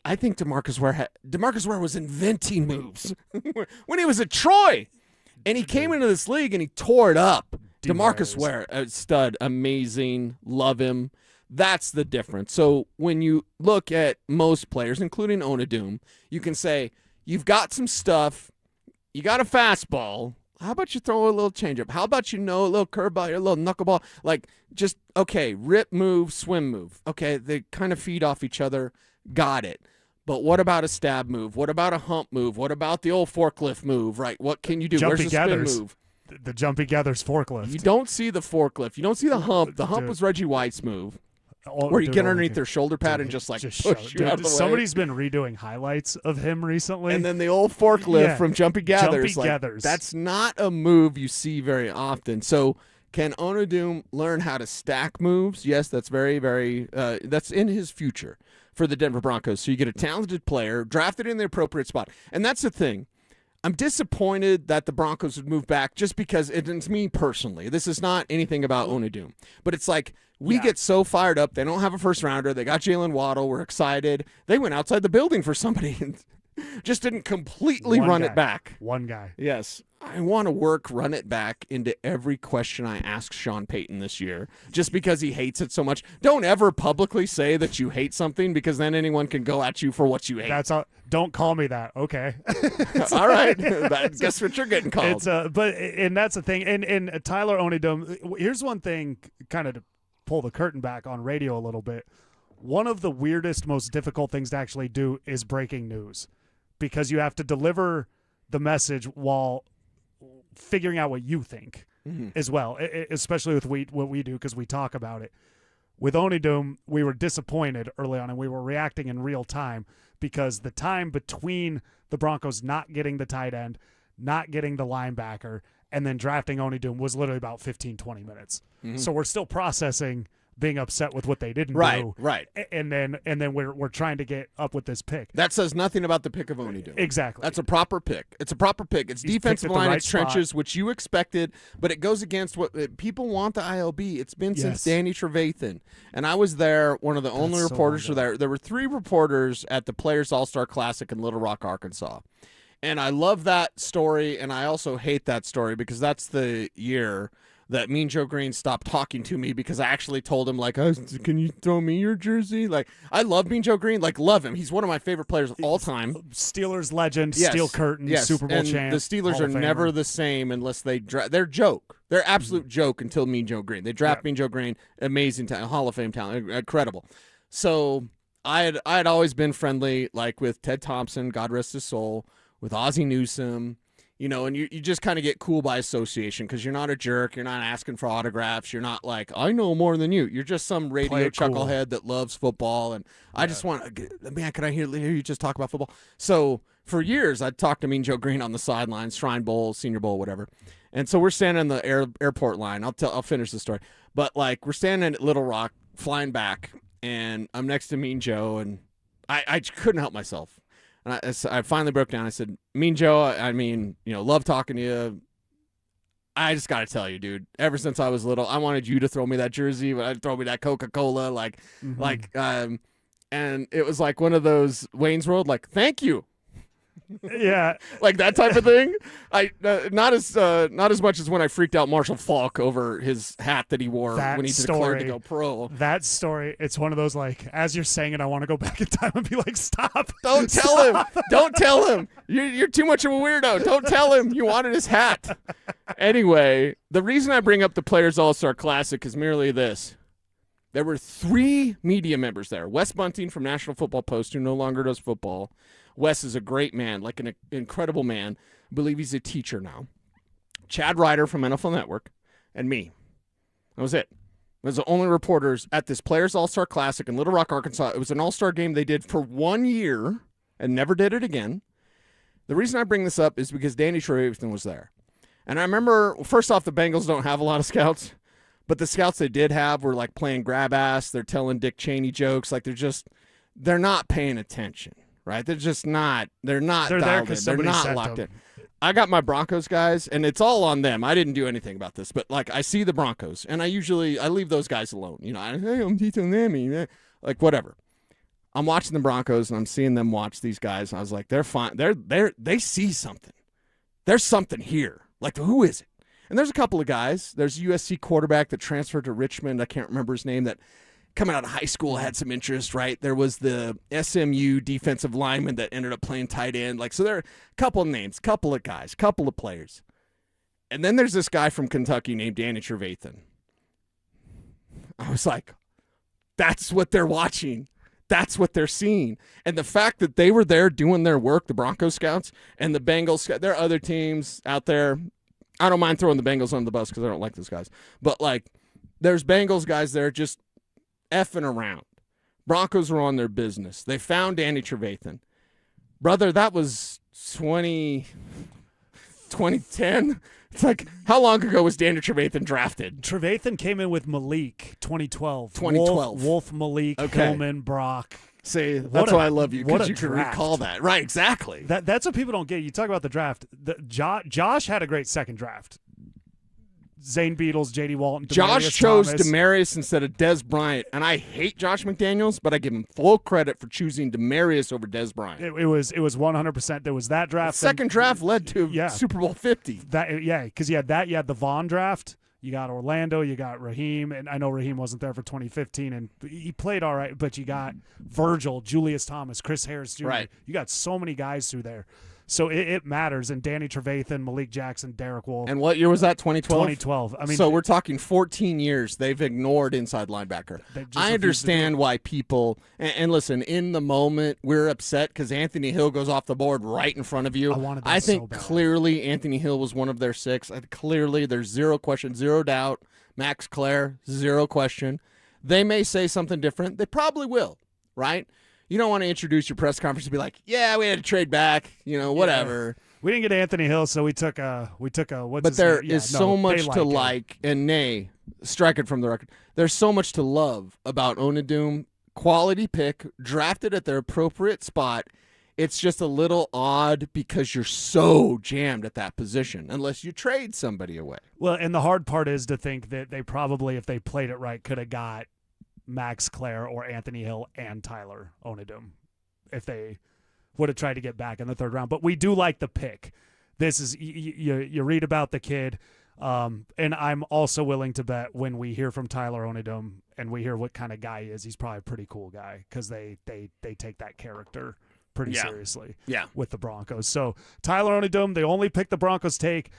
I think DeMarcus Ware was inventing moves when he was at Troy. And he came into this league and he tore it up. DeMarcus Ware, a stud, amazing, love him. That's the difference. So when you look at most players, including Onidum, you can say, you've got some stuff, you got a fastball, how about you throw a little changeup? How about a little curveball, a little knuckleball? Like, just, okay, rip move, swim move. Okay, they kind of feed off each other. Got it. But what about a stab move? What about a hump move? What about the old forklift move, right? What can you do? Jumpy Where's the gathers. spin move? The jumpy gathers forklift. You don't see the forklift. You don't see the hump. The hump was Reggie White's move. Where you get underneath their shoulder pad and just push you out of the way. Somebody's been redoing highlights of him recently. And then the old forklift from Jumpy Gathers. Jumpy Gathers. That's not a move you see very often. So can Onidum learn how to stack moves? Yes, that's very, very that's in his future for the Denver Broncos. So you get a talented player, drafted in the appropriate spot. And that's the thing. I'm disappointed that the Broncos would move back just because it's me personally. This is not anything about Onidum. But it's like we get so fired up. They don't have a first rounder. They got Jalen Waddle. We're excited. They went outside the building for somebody and just didn't completely run it back. One guy. Yes. I want to run it back into every question I ask Sean Payton this year just because he hates it so much. Don't ever publicly say that you hate something because then anyone can go at you for what you hate. That's all. Don't call me that. Okay. All right. Guess what you're getting called. And that's the thing. And Tyler Onidum, here's one thing kind of to pull the curtain back on radio a little bit. One of the weirdest, most difficult things to actually do is breaking news because you have to deliver the message while figuring out what you think as well, especially with what we do because we talk about it. With Onidum, we were disappointed early on, and we were reacting in real time because the time between the Broncos not getting the tight end, not getting the linebacker, and then drafting Onidum was literally about 15, 20 minutes. So we're still processing being upset with what they didn't do. Right. And then we're trying to get up with this pick. That says nothing about the pick of Onidum. Exactly. That's a proper pick. It's a proper pick. It's defensive line, it's trenches, which you expected, but it goes against what people want the ILB. It's been since Danny Trevathan. And I was there, one of the only reporters were there. There were 3 reporters at the Players All-Star Classic in Little Rock, Arkansas. And I love that story, and I also hate that story because that's the year that Mean Joe Green stopped talking to me because I actually told him, like, oh, can you throw me your jersey? Like, I love Mean Joe Green. Like, love him. He's one of my favorite players of all time. Steelers legend, Yes. Steel Curtain, Yes. Super Bowl and champ. the Steelers Hall are of Famer. never the same unless they're joke. They're absolute joke until Mean Joe Green. They draft Mean Joe Green, amazing talent, Hall of Fame talent, incredible. So I had always been friendly, like with Ted Thompson, God rest his soul, with Ozzie Newsome, and you just kind of get cool by association because you're not a jerk. You're not asking for autographs. You're not like, I know more than you. You're just some radio chucklehead that loves football. And I just want, man, can I hear you just talk about football? So for years, I'd talk to Mean Joe Green on the sidelines, Shrine Bowl, Senior Bowl, whatever. And so we're standing in the airport line. I'll finish the story. But like we're standing at Little Rock, flying back, and I'm next to Mean Joe, and I couldn't help myself. And I finally broke down. I said, Mean Joe, I mean, love talking to you. I just got to tell you, dude, ever since I was little, I wanted you to throw me that jersey, but I'd throw me that Coca-Cola, and it was like one of those Wayne's World, like, thank you. Yeah, like that type of thing. I not as much as when I freaked out Marshall Faulk over his hat that he wore when he declared to go pro. That story, it's one of those like, as you're saying it, I want to go back in time and be like, stop. Don't tell him. Don't tell him. You're too much of a weirdo. Don't tell him you wanted his hat. Anyway, the reason I bring up the Players All-Star Classic is merely this. There were 3 media members there. Wes Bunting from National Football Post, who no longer does football. Wes is a great man, like an incredible man. I believe he's a teacher now. Chad Ryder from NFL Network, and me. That was it. Those are the only reporters at this Players All-Star Classic in Little Rock, Arkansas. It was an all-star game they did for 1 year and never did it again. The reason I bring this up is because Danny Trevathan was there. And I remember, first off, the Bengals don't have a lot of scouts, but the scouts they did have were like playing grab ass. They're telling Dick Cheney jokes. Like they're not paying attention. Right? They're just not. They're not. They're there because they're not locked in. I got my Broncos guys, and it's all on them. I didn't do anything about this, but like I see the Broncos, and I leave those guys alone. Hey, I'm Peyton Manning, like whatever. I'm watching the Broncos, and I'm seeing them watch these guys. And I was like, they're fine. They see something. There's something here. Like who is it? And there's a couple of guys. There's a USC quarterback that transferred to Richmond. I can't remember his name. That coming out of high school had some interest, right? There was the SMU defensive lineman that ended up playing tight end. So there are a couple of names, couple of guys, couple of players. And then there's this guy from Kentucky named Danny Trevathan. I was like, that's what they're watching. That's what they're seeing. And the fact that they were there doing their work, the Broncos scouts and the Bengals scouts, there are other teams out there. I don't mind throwing the Bengals on the bus because I don't like those guys. But, there's Bengals guys there just effing around. Broncos were on their business. They found Danny Trevathan. Brother, that was 2010. It's like, how long ago was Danny Trevathan drafted? Trevathan came in with Malik, 2012. 2012. Wolf, Malik, Hillman, Brock. See, that's why I love you, because you can recall that. Right, exactly. That's what people don't get. You talk about the draft. Josh had a great second draft. Zane Beatles, J.D. Walton, Josh chose Thomas. Demarius instead of Dez Bryant, and I hate Josh McDaniels, but I give him full credit for choosing Demarius over Dez Bryant. It was 100%. There was that draft. The second draft led to Super Bowl 50. Because you had the Vaughn draft. You got Orlando, you got Raheem, and I know Raheem wasn't there for 2015, and he played all right, but you got Virgil, Julius Thomas, Chris Harris Jr. Right. You got so many guys through there. So it matters. And Danny Trevathan, Malik Jackson, Derek Wolfe. And what year was that, 2012? 2012. I mean, so we're talking 14 years they've ignored inside linebacker. I understand why people – and listen, in the moment, we're upset because Anthony Hill goes off the board right in front of you. I think clearly Anthony Hill was one of their 6. Clearly, there's zero question, zero doubt. Max Clare, zero question. They may say something different. They probably will, right? You don't want to introduce your press conference and be like, yeah, we had to trade back, whatever. Yeah. We didn't get Anthony Hill, so we took a what's But his there name? is so much to like, and nay, strike it from the record. There's so much to love about Onidum. Quality pick, drafted at their appropriate spot. It's just a little odd because you're so jammed at that position unless you trade somebody away. Well, and the hard part is to think that they probably, if they played it right, could have got Max Clare or Anthony Hill and Tyler Onidum if they would have tried to get back in the third round. But we do like the pick. This is you read about the kid. And I'm also willing to bet when we hear from Tyler Onidum and we hear what kind of guy he is, he's probably a pretty cool guy because they take that character pretty seriously with the Broncos. So Tyler Onidum, they only pick the Broncos take.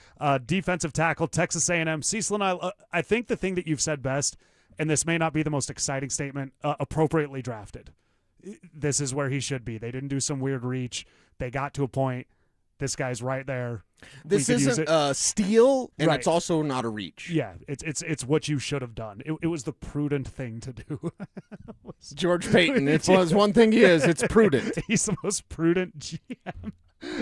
Defensive tackle, Texas A&M. Cecil and I think the thing that you've said best, and this may not be the most exciting statement, appropriately drafted. This is where he should be. They didn't do some weird reach. They got to a point. This guy's right there. This isn't a steal, and Right. it's also not a reach. Yeah, it's what you should have done. It was the prudent thing to do. George Payton. It was one thing he is. It's prudent. He's the most prudent GM.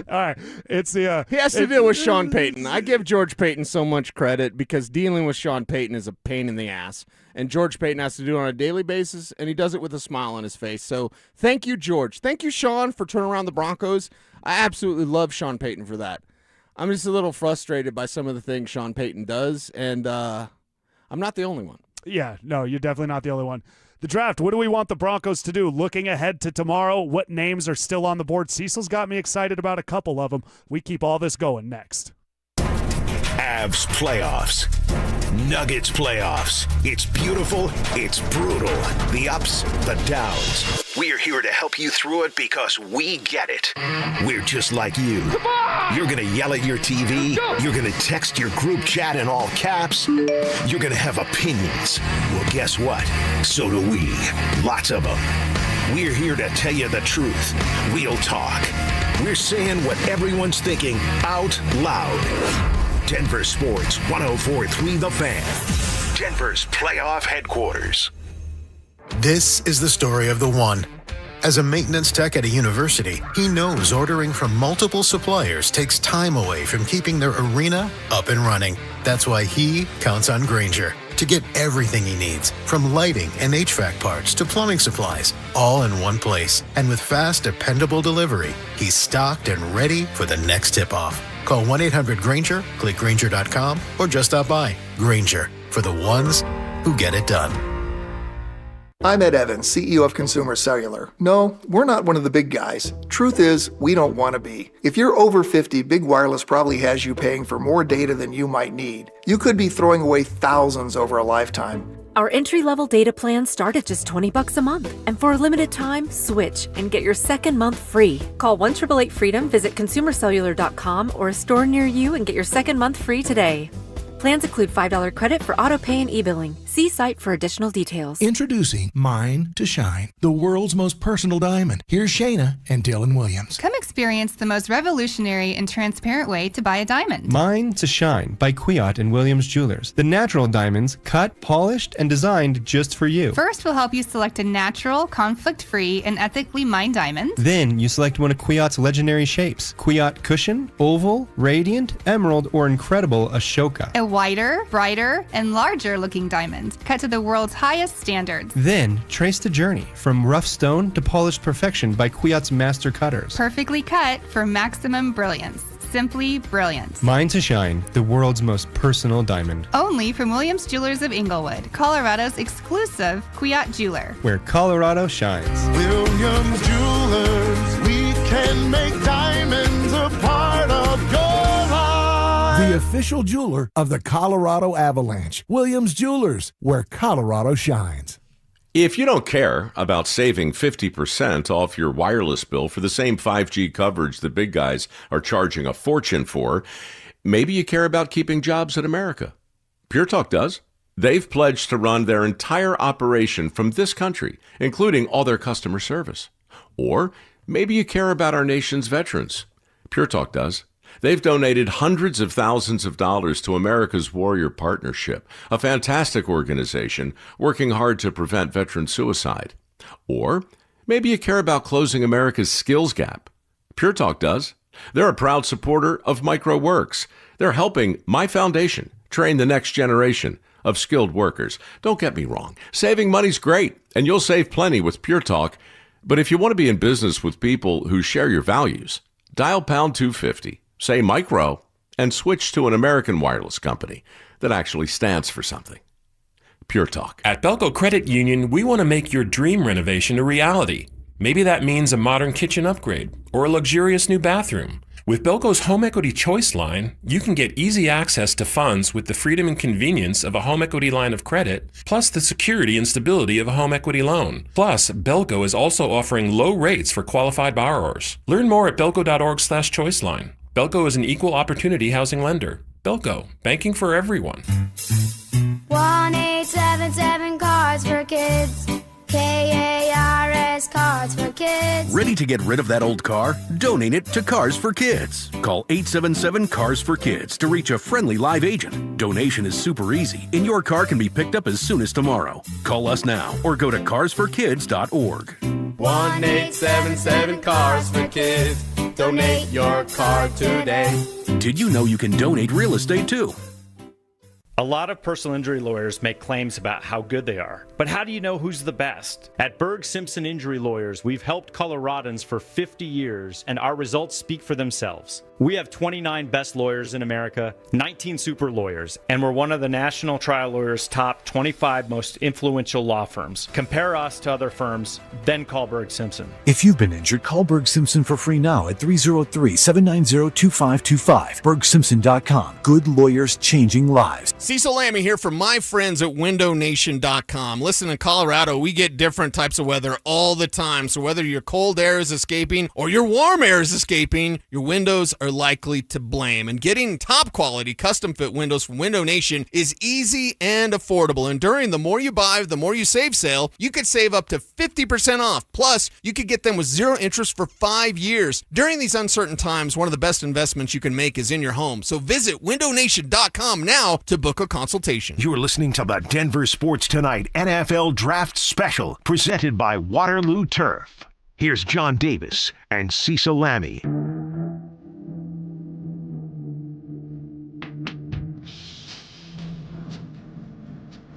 All right, it's the he has to deal with Sean Payton. I give George Payton so much credit because dealing with Sean Payton is a pain in the ass, and George Payton has to do it on a daily basis, and he does it with a smile on his face. So thank you, George. Thank you, Sean, for turning around the Broncos. I absolutely love Sean Payton for that. I'm just a little frustrated by some of the things Sean Payton does, and I'm not the only one. Yeah, no, you're definitely not the only one. The draft, what do we want the Broncos to do? Looking ahead to tomorrow, what names are still on the board? Cecil's got me excited about a couple of them. We keep all this going next. Avs playoffs. Nuggets playoffs. It's beautiful. It's brutal. The ups, the downs. We're here to help you through it because we get it. We're just like you. You're going to yell at your TV. You're going to text your group chat in all caps. You're going to have opinions. Well, guess what? So do we. Lots of them. We're here to tell you the truth. Real talk. We're saying what everyone's thinking out loud. Denver Sports 104.3 The Fan. Denver's playoff headquarters. This is the story of the one. As a maintenance tech at a university, he knows ordering from multiple suppliers takes time away from keeping their arena up and running. That's why he counts on Grainger to get everything he needs, from lighting and HVAC parts to plumbing supplies, all in one place. And with fast, dependable delivery, he's stocked and ready for the next tip-off. Call 1-800-GRAINGER, click Grainger.com, or just stop by. Grainger, for the ones who get it done. I'm Ed Evans, CEO of Consumer Cellular. No, we're not one of the big guys. Truth is, we don't want to be. If you're over 50, Big Wireless probably has you paying for more data than you might need. You could be throwing away thousands over a lifetime. Our entry-level data plans start at just $20 a month. And for a limited time, switch and get your second month free. Call 1-888-FREEDOM, visit consumercellular.com or a store near you and get your second month free today. Plans include $5 credit for auto pay and e-billing. See site for additional details. Introducing Mine to Shine, the world's most personal diamond. Here's Shayna and Dylan Williams. Come experience the most revolutionary and transparent way to buy a diamond. Mine to Shine by Kwiat and Williams Jewelers. The natural diamonds cut, polished, and designed just for you. First, we'll help you select a natural, conflict-free, and ethically mined diamond. Then you select one of Kwiat's legendary shapes. Kwiat Cushion, Oval, Radiant, Emerald, or Incredible Ashoka. A wider, brighter, and larger looking diamond, cut to the world's highest standards. Then trace the journey from rough stone to polished perfection by Kwiat's master cutters. Perfectly cut for maximum brilliance. Simply brilliant. Mine to Shine, the world's most personal diamond. Only from Williams Jewelers of Inglewood, Colorado's exclusive Kwiat jeweler. Where Colorado shines. Williams Jewelers, we can make diamonds a part of your life. The official jeweler of the Colorado Avalanche. Williams Jewelers, where Colorado shines. If you don't care about saving 50% off your wireless bill for the same 5G coverage the big guys are charging a fortune for, maybe you care about keeping jobs in America. Pure Talk does. They've pledged to run their entire operation from this country, including all their customer service. Or maybe you care about our nation's veterans. Pure Talk does. They've donated hundreds of thousands of dollars to America's Warrior Partnership, a fantastic organization working hard to prevent veteran suicide. Or maybe you care about closing America's skills gap. Pure Talk does. They're a proud supporter of MicroWorks. They're helping my foundation train the next generation of skilled workers. Don't get me wrong. Saving money's great, and you'll save plenty with Pure Talk. But if you want to be in business with people who share your values, dial pound 250. Say micro, and switch to an American wireless company that actually stands for something. Pure Talk. At Belco Credit Union, we want to make your dream renovation a reality. Maybe that means a modern kitchen upgrade or a luxurious new bathroom. With Belco's Home Equity Choice line, you can get easy access to funds with the freedom and convenience of a home equity line of credit, plus the security and stability of a home equity loan. Plus, Belco is also offering low rates for qualified borrowers. Learn more at belco.org/choiceline. Belco is an equal opportunity housing lender. Belco, banking for everyone. 1-877 Cards for Kids. KARS Cards for Kids. Ready to get rid of that old car? Donate it to Cars for Kids. Call 877 Cars for Kids to reach a friendly live agent. Donation is super easy, and your car can be picked up as soon as tomorrow. Call us now or go to carsforkids.org. 1-877 Cars for Kids. Donate your car today. Did you know you can donate real estate too? A lot of personal injury lawyers make claims about how good they are. But how do you know who's the best? At Berg Simpson Injury Lawyers, we've helped Coloradans for 50 years, and our results speak for themselves. We have 29 best lawyers in America, 19 super lawyers, and we're one of the National Trial Lawyers' top 25 most influential law firms. Compare us to other firms, then call Berg Simpson. If you've been injured, call Berg Simpson for free now at 303-790-2525. BergSimpson.com. Good lawyers changing lives. Cecil Lammey here for my friends at WindowNation.com. Listen, in Colorado, we get different types of weather all the time. So whether your cold air is escaping or your warm air is escaping, your windows are likely to blame. And getting top quality custom fit windows from Window Nation is easy and affordable. And during the More You Buy, the More You Save sale, you could save up to 50% off. Plus, you could get them with zero interest for 5 years. During these uncertain times, one of the best investments you can make is in your home. So visit WindowNation.com now to book a consultation. You're listening to the Denver Sports Tonight NFL Draft Special, presented by Waterloo Turf. Here's John Davis and Cecil Lammey.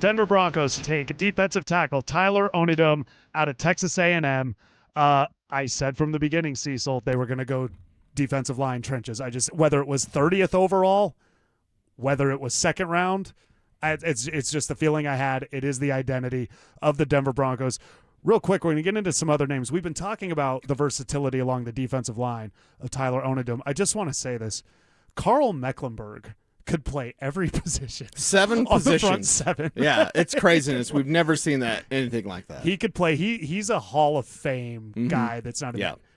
Denver Broncos take defensive tackle Tyler Onidum out of Texas A&M. I said from the beginning, Cecil, they were going to go defensive line trenches. Whether it was 30th overall, whether it was second round, it's just the feeling I had. It is the identity of the Denver Broncos. Real quick, we're going to get into some other names. We've been talking about the versatility along the defensive line of Tyler Onidum. I just want to say this. Karl Mecklenburg could play every position. 7 on positions. The front 7. Yeah, it's craziness. We've never seen anything like that. He could play. He's a Hall of Fame guy that's not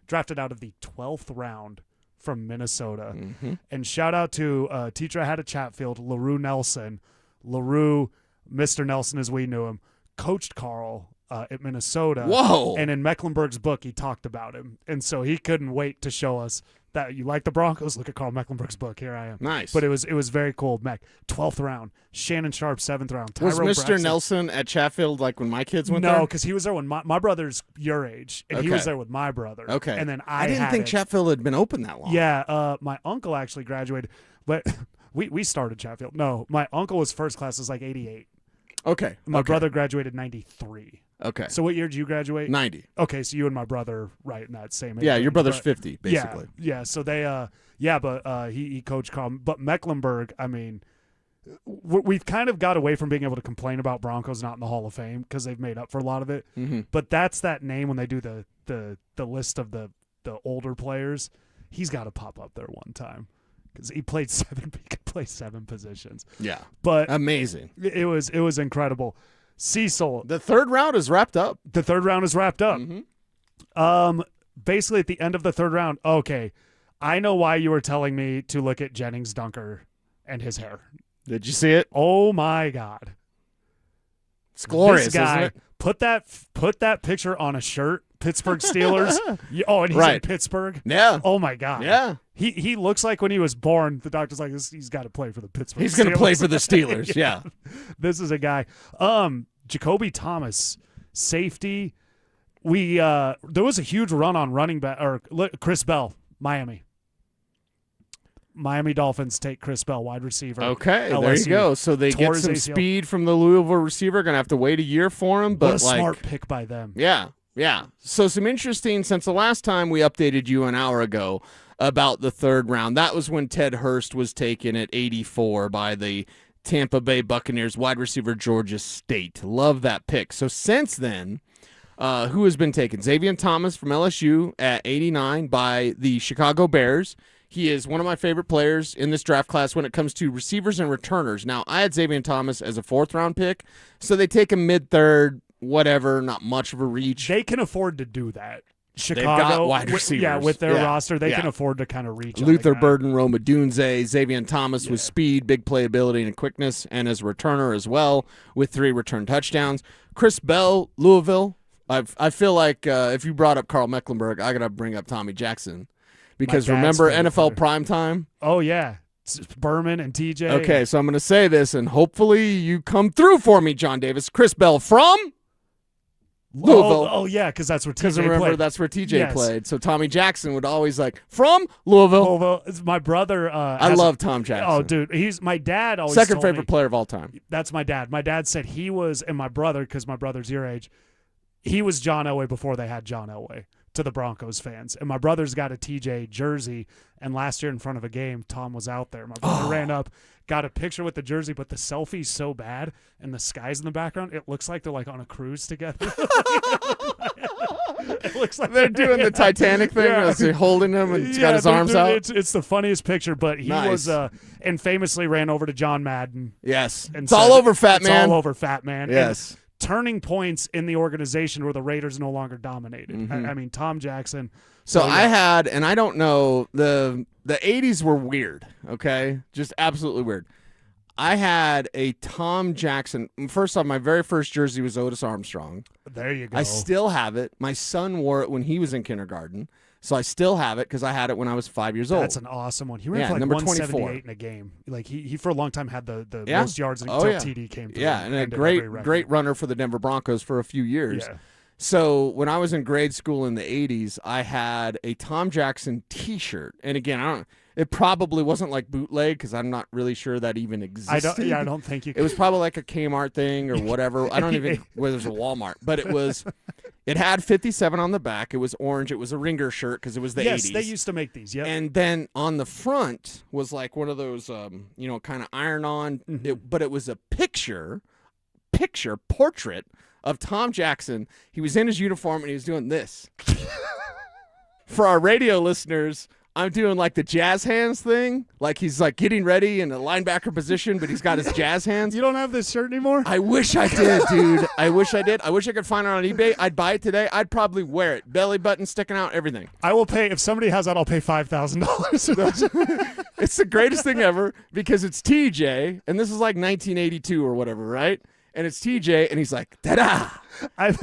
drafted out of the 12th round from Minnesota. And shout out to a teacher I had at Chatfield, LaRue Nelson. LaRue, Mr. Nelson as we knew him, coached Karl at Minnesota. Whoa. And in Mecklenburg's book, he talked about him. And so he couldn't wait to show us that you like the Broncos. Look at Karl Mecklenburg's book. Here I am. Nice. But it was very cool. Mac, 12th round. Shannon Sharp, 7th round. Was Tyrone Mr. Braxton. Nelson at Chatfield like when my kids went there? No, because he was there when my brother's your age, and he was there with my brother. Okay. And then I didn't think Chatfield had been open that long. Yeah, my uncle actually graduated, but we started Chatfield. No, my uncle was first class, was like 88. Okay. My brother graduated 93. Okay. So what year did you graduate? 90. Okay, so you and my brother right in that same age. Yeah, your brother's right? 50, basically. Yeah, so they, but he coached Karl. But Mecklenburg, I mean, we've kind of got away from being able to complain about Broncos not in the Hall of Fame because they've made up for a lot of it. But that's that name when they do the list of the older players. He's got to pop up there one time because he played 7. He could play 7 positions. Yeah, but amazing. It was incredible. Cecil, the third round is wrapped up. Basically at the end of the third round. Okay, I know why you were telling me to look at Jennings Dunker and his hair. Did you see it? Oh my God, it's glorious, this guy, isn't it? Put that picture on a shirt. Pittsburgh Steelers. And he's in Pittsburgh. Yeah. Oh my God. Yeah. He looks like when he was born, the doctor's like, he's got to play for the Pittsburgh. He's going to play for the Steelers. Yeah. This is a guy. Jacoby Thomas, safety. There was a huge run on running back or Chris Bell, Miami Dolphins take Chris Bell, wide receiver. Okay, LSU. there you go. So they get some ACL. speed from the Louisville receiver. Going to have to wait a year for him. But what a smart pick by them. Yeah. Yeah. So some interesting, since the last time we updated you an hour ago about the third round, that was when Ted Hurst was taken at 84 by the Tampa Bay Buccaneers, wide receiver Georgia State. Love that pick. So since then, who has been taken? Xavier Thomas from LSU at 89 by the Chicago Bears. He is one of my favorite players in this draft class when it comes to receivers and returners. Now, I had Xavier Thomas as a 4th-round pick, so they take him mid-3rd, whatever, not much of a reach. They can afford to do that. Chicago, They've got wide receivers. with their roster, they can afford to kind of reach. Luther Burden, Roma Dunze, Xavier Thomas with speed, big playability, and quickness, and as a returner as well with 3 return touchdowns. Chris Bell, Louisville. I feel like if you brought up Carl Mecklenburg, I got to bring up Tommy Jackson. Because remember NFL primetime? Oh, yeah. It's Berman and TJ. Okay, so I'm going to say this, and hopefully you come through for me, John Davis. Chris Bell from Louisville. Oh yeah, because that's where TJ Because remember, played. that's where TJ played. So Tommy Jackson would always from Louisville. Louisville. It's my brother. I love Tom Jackson. Oh, dude. He's my dad always Second told favorite me, player of all time. That's my dad. My dad said he was, and my brother, because my brother's your age, he was John Elway before they had John Elway, to the Broncos fans. And my brother's got a TJ jersey, and last year in front of a game, Tom was out there. My brother ran up, got a picture with the jersey, but the selfie's so bad, and the sky's in the background, it looks like they're on a cruise together. It looks like they're doing the Titanic thing. Yeah. They're holding him and he's got his arms out. It's the funniest picture, but he was and famously ran over to John Madden. Yes. And It's all over, fat man. It's all over, fat man. Yes. And turning points in the organization where the Raiders no longer dominated. Mhm. I mean, Tom Jackson. So I had, and I don't know, the 80s were weird, okay? Just absolutely weird. I had a Tom Jackson. First off, my very first jersey was Otis Armstrong. There you go. I still have it. My son wore it when he was in kindergarten, so I still have it because I had it when I was 5 years old. That's an awesome one. He ran for number 178 24. in a game. He for a long time had the most yards until TD came through. Yeah, and a great runner for the Denver Broncos for a few years. Yeah. So when I was in grade school in the 80s, I had a Tom Jackson T-shirt. And again, it probably wasn't like bootleg because I'm not really sure that even existed. I don't think you could. It was probably like a Kmart thing or whatever. I don't even where there's a Walmart. But it had 57 on the back. It was orange. It was a ringer shirt because it was the 80s. Yes, they used to make these. Yeah. And then on the front was like one of those, kind of iron-on. But it was a portrait of Tom Jackson. He was in his uniform and he was doing this. For our radio listeners, I'm doing like the jazz hands thing. Like he's like getting ready in a linebacker position, but he's got his jazz hands. You don't have this shirt anymore? I wish I did, dude. I wish I did. I wish I could find it on eBay. I'd buy it today. I'd probably wear it. Belly button sticking out, everything. I will pay, if somebody has that, I'll pay $5,000. It's the greatest thing ever because it's TJ, and this is like 1982 or whatever, right? And it's TJ, and he's like, ta-da!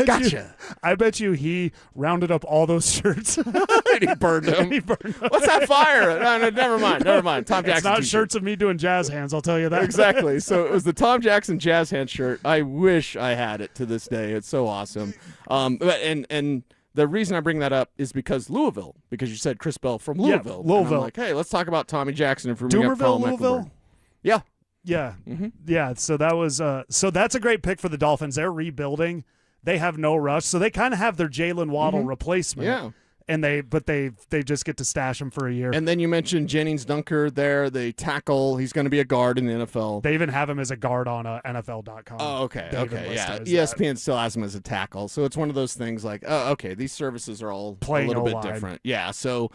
Gotcha. I bet you he rounded up all those shirts. And he burned them. What's that fire? No, never mind. Tom Jackson. It's not t-shirt. shirts of me doing jazz hands, I'll tell you that. Exactly. So it was the Tom Jackson jazz hand shirt. I wish I had it to this day. It's so awesome. And the reason I bring that up is because Louisville, because you said Chris Bell from Louisville. Louisville. And I'm like, hey, let's talk about Tommy Jackson and bring up Carl Mecklenburg. Yeah. Yeah. Yeah. So that was so that's a great pick for the Dolphins. They're rebuilding. They have no rush. So they kind of have their Jalen Waddle replacement. Yeah. And they just get to stash him for a year. And then you mentioned Jennings Dunker there, the tackle. He's going to be a guard in the NFL. They even have him as a guard on NFL.com. Oh, okay. Yeah. ESPN still has him as a tackle. So it's one of those things like, oh, okay, these services are all playing a little bit O-line. different. Yeah. So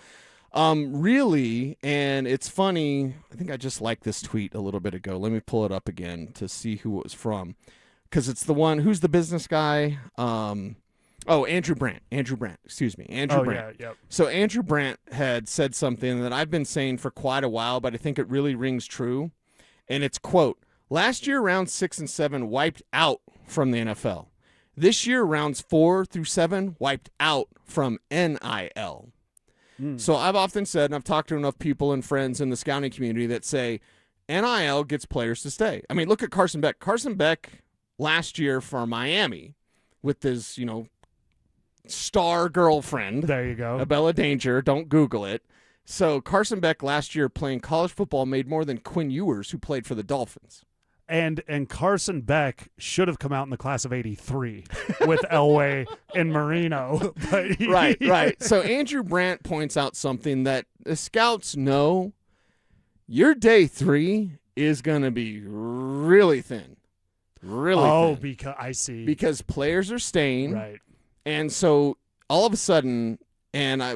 really, and it's funny, I think I just liked this tweet a little bit ago. Let me pull it up again to see who it was from. Because it's the one, who's the business guy? Andrew Brandt. Andrew Brandt. Yeah, yep. So Andrew Brandt had said something that I've been saying for quite a while, but I think it really rings true. And it's, quote, last year rounds 6 and 7 wiped out from the NFL. This year rounds 4 through 7 wiped out from NIL. So I've often said, and I've talked to enough people and friends in the scouting community that say NIL gets players to stay. I mean, look at Carson Beck. Carson Beck last year for Miami with his, star girlfriend. There you go. Abella Danger. Don't Google it. So Carson Beck last year playing college football made more than Quinn Ewers, who played for the Dolphins. And Carson Beck should have come out in the class of 83 with Elway and Marino. But Right. So Andrew Brandt points out something that the scouts know. Your day 3 is going to be really thin. Really thin. Because I see. Because players are staying. Right. And so all of a sudden, And I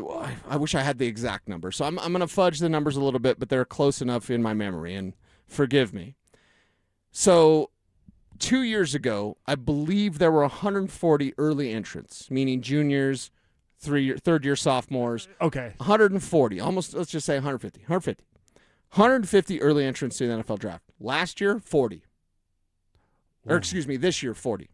wish I had the exact number. So I'm going to fudge the numbers a little bit, but they're close enough in my memory, and forgive me. So 2 years ago, I believe there were 140 early entrants, meaning juniors, third-year sophomores. Okay. 140, almost, let's just say 150. 150 early entrants to the NFL draft. Last year, 40. Or excuse me, this year, 40.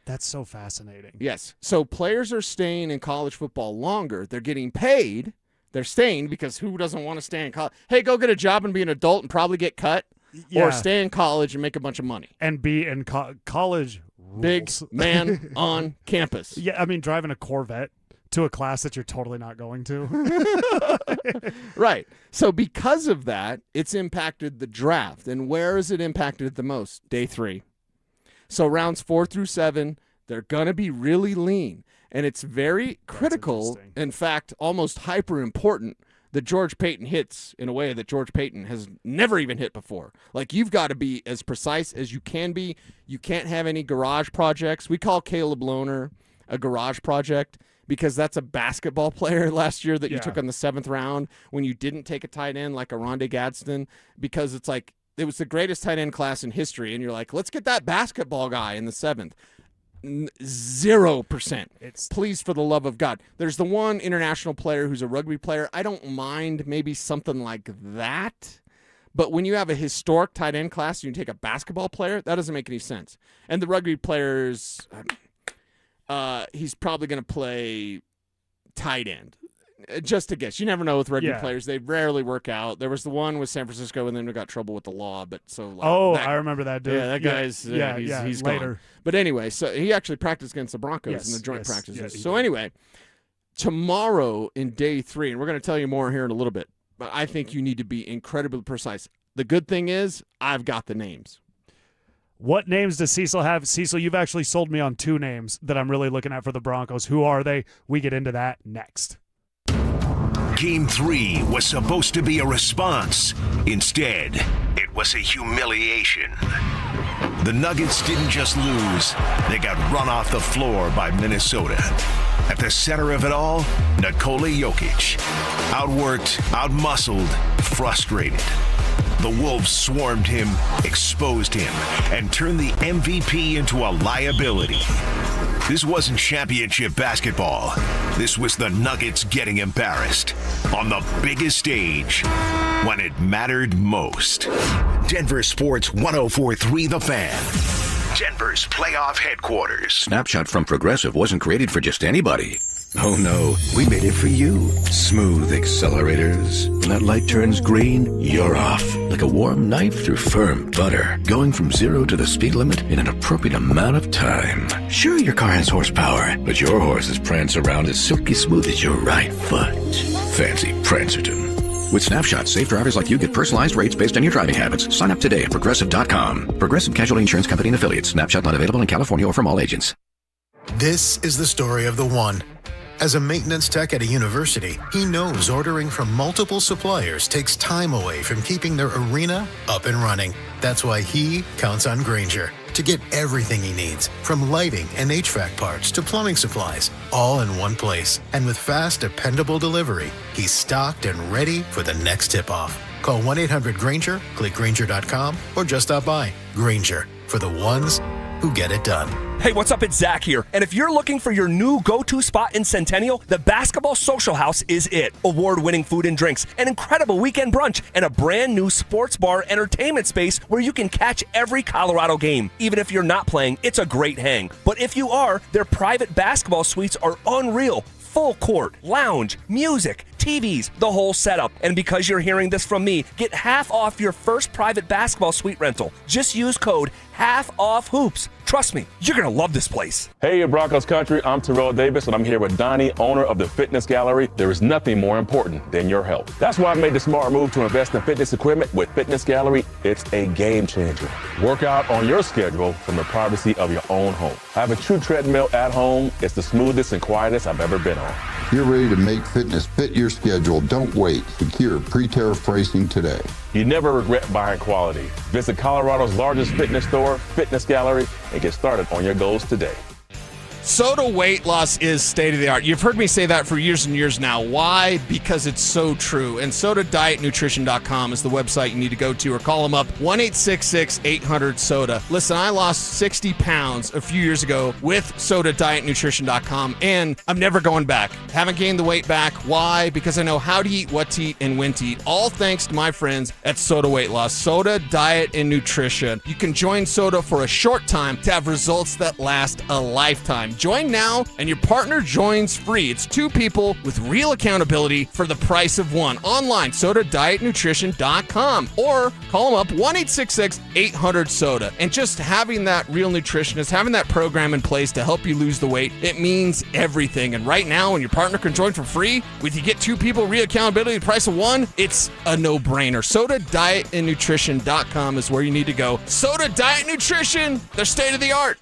That's so fascinating. Yes. So players are staying in college football longer. They're getting paid. They're staying because who doesn't want to stay in college? Hey, go get a job and be an adult and probably get cut. Yeah. Or stay in college and make a bunch of money. And be in college rules. Big man on campus. Yeah, I mean, driving a Corvette to a class that you're totally not going to. Right. So because of that, it's impacted the draft. And where is it impacted the most? Day 3. So rounds 4 through 7, they're going to be really lean. And it's very critical, in fact, almost hyper important, that George Payton hits in a way that George Payton has never even hit before. Like, you've got to be as precise as you can be. You can't have any garage projects. We call Caleb Lohner a garage project because that's a basketball player last year that you took on the 7th round when you didn't take a tight end like a Rondé Gadsden, because it's like it was the greatest tight end class in history, and you're like, let's get that basketball guy in the 7th. 0%. Please, for the love of God. There's the one international player who's a rugby player. I don't mind maybe something like that. But when you have a historic tight end class and you take a basketball player, that doesn't make any sense. And the rugby players, he's probably going to play tight end. Just a guess. You never know with rugby players. They rarely work out. There was the one with San Francisco, and then we got trouble with the law. But so, I remember that dude. Yeah, that guy's he's later. gone. But anyway, so he actually practiced against the Broncos in the joint practices. So anyway, tomorrow in day 3, and we're going to tell you more here in a little bit. But I think you need to be incredibly precise. The good thing is I've got the names. What names does Cecil have? Cecil, you've actually sold me on 2 names that I'm really looking at for the Broncos. Who are they? We get into that next. Game 3 was supposed to be a response. Instead, it was a humiliation. The Nuggets didn't just lose, they got run off the floor by Minnesota. At the center of it all, Nikola Jokic. Outworked, outmuscled, frustrated. The Wolves swarmed him, exposed him, and turned the MVP into a liability. This wasn't championship basketball. This was the Nuggets getting embarrassed on the biggest stage when it mattered most. Denver Sports 104.3 The Fan. Denver's playoff headquarters. Snapshot from Progressive wasn't created for just anybody. Oh no, we made it for you. Smooth accelerators. When that light turns green, you're off. Like a warm knife through firm butter. Going from 0 to the speed limit in an appropriate amount of time. Sure, your car has horsepower, but your horses prance around as silky smooth as your right foot. Fancy Prancerton. With Snapshot, safe drivers like you get personalized rates based on your driving habits. Sign up today at Progressive.com. Progressive Casualty Insurance Company and Affiliates. Snapshot not available in California or from all agents. This is the story of the one. As a maintenance tech at a university, he knows ordering from multiple suppliers takes time away from keeping their arena up and running. That's why he counts on Grainger to get everything he needs, from lighting and HVAC parts to plumbing supplies, all in one place. And with fast, dependable delivery, he's stocked and ready for the next tip-off. Call 1-800-GRAINGER, click Grainger.com, or just stop by. Grainger, for the ones who get it done. Hey, what's up? It's Zach here. And if you're looking for your new go-to spot in Centennial, the Basketball Social House is it. Award-winning food and drinks, an incredible weekend brunch, and a brand new sports bar entertainment space where you can catch every Colorado game. Even if you're not playing, it's a great hang. But if you are, their private basketball suites are unreal. Full court, lounge, music, TVs, the whole setup. And because you're hearing this from me, get half off your first private basketball suite rental. Just use code HALFOFFHOOPS. Trust me, you're going to love this place. Hey, Broncos country, I'm Terrell Davis, and I'm here with Donnie, owner of the Fitness Gallery. There is nothing more important than your health. That's why I made the smart move to invest in fitness equipment with Fitness Gallery. It's a game changer. Work out on your schedule from the privacy of your own home. I have a true treadmill at home. It's the smoothest and quietest I've ever been on. You're ready to make fitness fit your schedule. Don't wait. Secure pre-tariff pricing today. You never regret buying quality. Visit Colorado's largest fitness store, Fitness Gallery, and get started on your goals today. Soda weight loss is state of the art. You've heard me say that for years and years now. Why? Because it's so true. And SodaDietNutrition.com is the website you need to go to, or call them up 1-866-800-SODA. Listen, I lost 60 pounds a few years ago with SodaDietNutrition.com, and I'm never going back. Haven't gained the weight back. Why? Because I know how to eat, what to eat, and when to eat. All thanks to my friends at Soda Weight Loss. Soda Diet and Nutrition. You can join Soda for a short time to have results that last a lifetime. Join now, and your partner joins free. It's 2 people with real accountability for the price of 1. Online, SodaDietNutrition.com, or call them up 1-866-800-SODA. And just having that real nutritionist, having that program in place to help you lose the weight, it means everything. And right now, when your partner can join for free, with you get 2 people, real accountability, the price of 1, it's a no-brainer. SodaDietandNutrition.com is where you need to go. Soda Diet Nutrition, they're state of the art.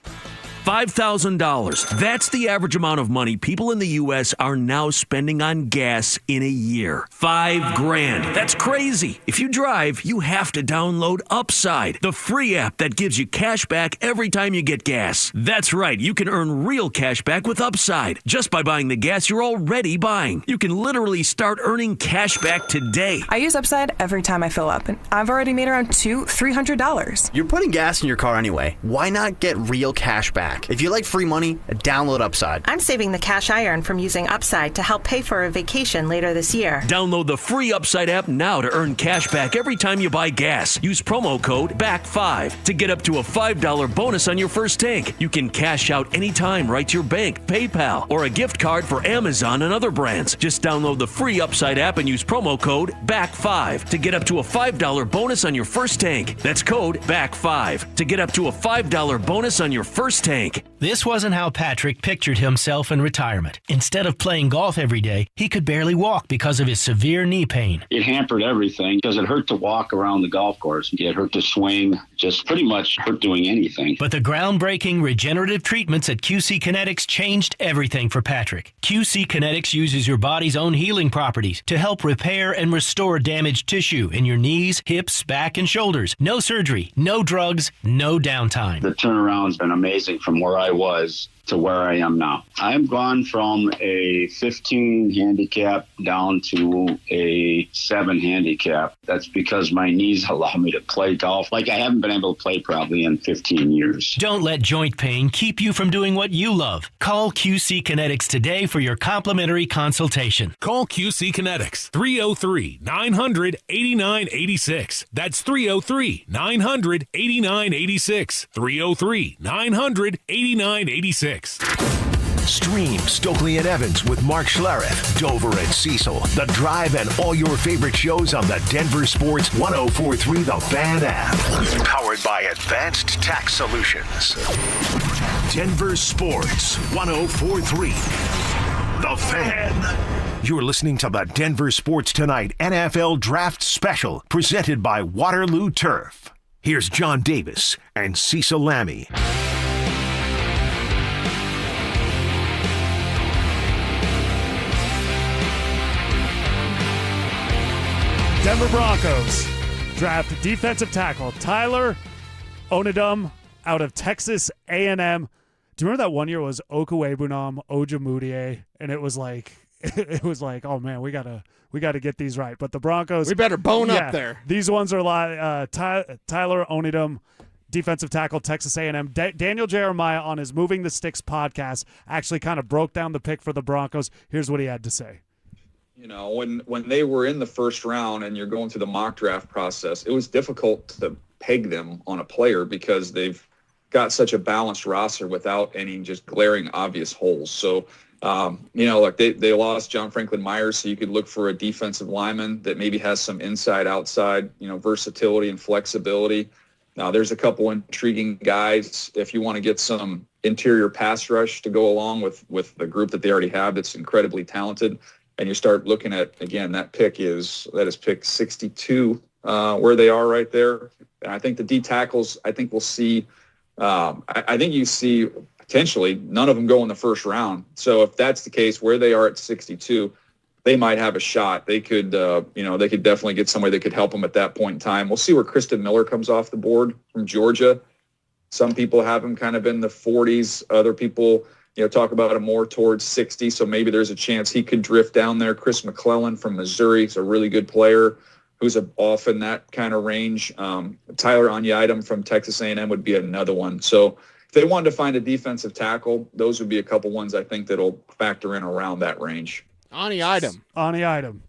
$5,000. That's the average amount of money people in the U.S. are now spending on gas in a year. $5,000. That's crazy. If you drive, you have to download Upside, the free app that gives you cash back every time you get gas. That's right. You can earn real cash back with Upside just by buying the gas you're already buying. You can literally start earning cash back today. I use Upside every time I fill up, and I've already made around $300. You're putting gas in your car anyway. Why not get real cash back? If you like free money, download Upside. I'm saving the cash I earn from using Upside to help pay for a vacation later this year. Download the free Upside app now to earn cash back every time you buy gas. Use promo code BACK5 to get up to a $5 bonus on your first tank. You can cash out anytime right to your bank, PayPal, or a gift card for Amazon and other brands. Just download the free Upside app and use promo code BACK5 to get up to a $5 bonus on your first tank. That's code BACK5 to get up to a $5 bonus on your first tank. This wasn't how Patrick pictured himself in retirement. Instead of playing golf every day, he could barely walk because of his severe knee pain. It hampered everything because it hurt to walk around the golf course. It hurt to swing, just pretty much hurt doing anything. But the groundbreaking regenerative treatments at QC Kinetics changed everything for Patrick. QC Kinetics uses your body's own healing properties to help repair and restore damaged tissue in your knees, hips, back, and shoulders. No surgery, no drugs, no downtime. The turnaround's been amazing from where I was to where I am now. I'm gone from a 15 handicap down to a 7 handicap. That's because my knees allow me to play golf like I haven't been able to play probably in 15 years. Don't let joint pain keep you from doing what you love. Call QC Kinetics today for your complimentary consultation. Call QC Kinetics, 303-900-8986. That's 303-900-8986. 303-900-8986. Stream Stokely and Evans with Mark Schlereth, Dover and Cecil, The Drive, and all your favorite shows on the Denver Sports 104.3 The Fan app. Powered by Advanced Tax Solutions. Denver Sports 104.3 The Fan. You're listening to the Denver Sports Tonight NFL Draft Special, presented by Waterloo Turf. Here's John Davis and Cecil Lammey. Denver Broncos draft defensive tackle Tyler Onidum out of Texas A&M. Do you remember that one year was Okwuegbunam Ojemudia, and it was like, oh man, we gotta get these right. But the Broncos, we better bone up there. These ones are like Tyler Onidum, defensive tackle, Texas A&M. Daniel Jeremiah on his Moving the Sticks podcast actually kind of broke down the pick for the Broncos. Here's what he had to say. You know, when they were in the first round and you're going through the mock draft process, it was difficult to peg them on a player because they've got such a balanced roster without any just glaring obvious holes. So, you know, like they lost John Franklin Myers, so you could look for a defensive lineman that maybe has some inside, outside, you know, versatility and flexibility. Now, there's a couple intriguing guys if you want to get some interior pass rush to go along with the group that they already have that's incredibly talented. And you start looking at, again, that is pick 62, where they are right there. And I think the D tackles, I think we'll see, I think you see potentially none of them go in the first round. So if that's the case, where they are at 62, they might have a shot. They could, they could definitely get somebody that could help them at that point in time. We'll see where Kristen Miller comes off the board from Georgia. Some people have him kind of in the 40s. Other people, talk about him more towards 60, so maybe there's a chance he could drift down there. Chris McClellan from Missouri is a really good player who's off in that kind of range. Tyler Onidum from Texas A&M would be another one. So if they wanted to find a defensive tackle, those would be a couple ones I think that'll factor in around that range. Onidum.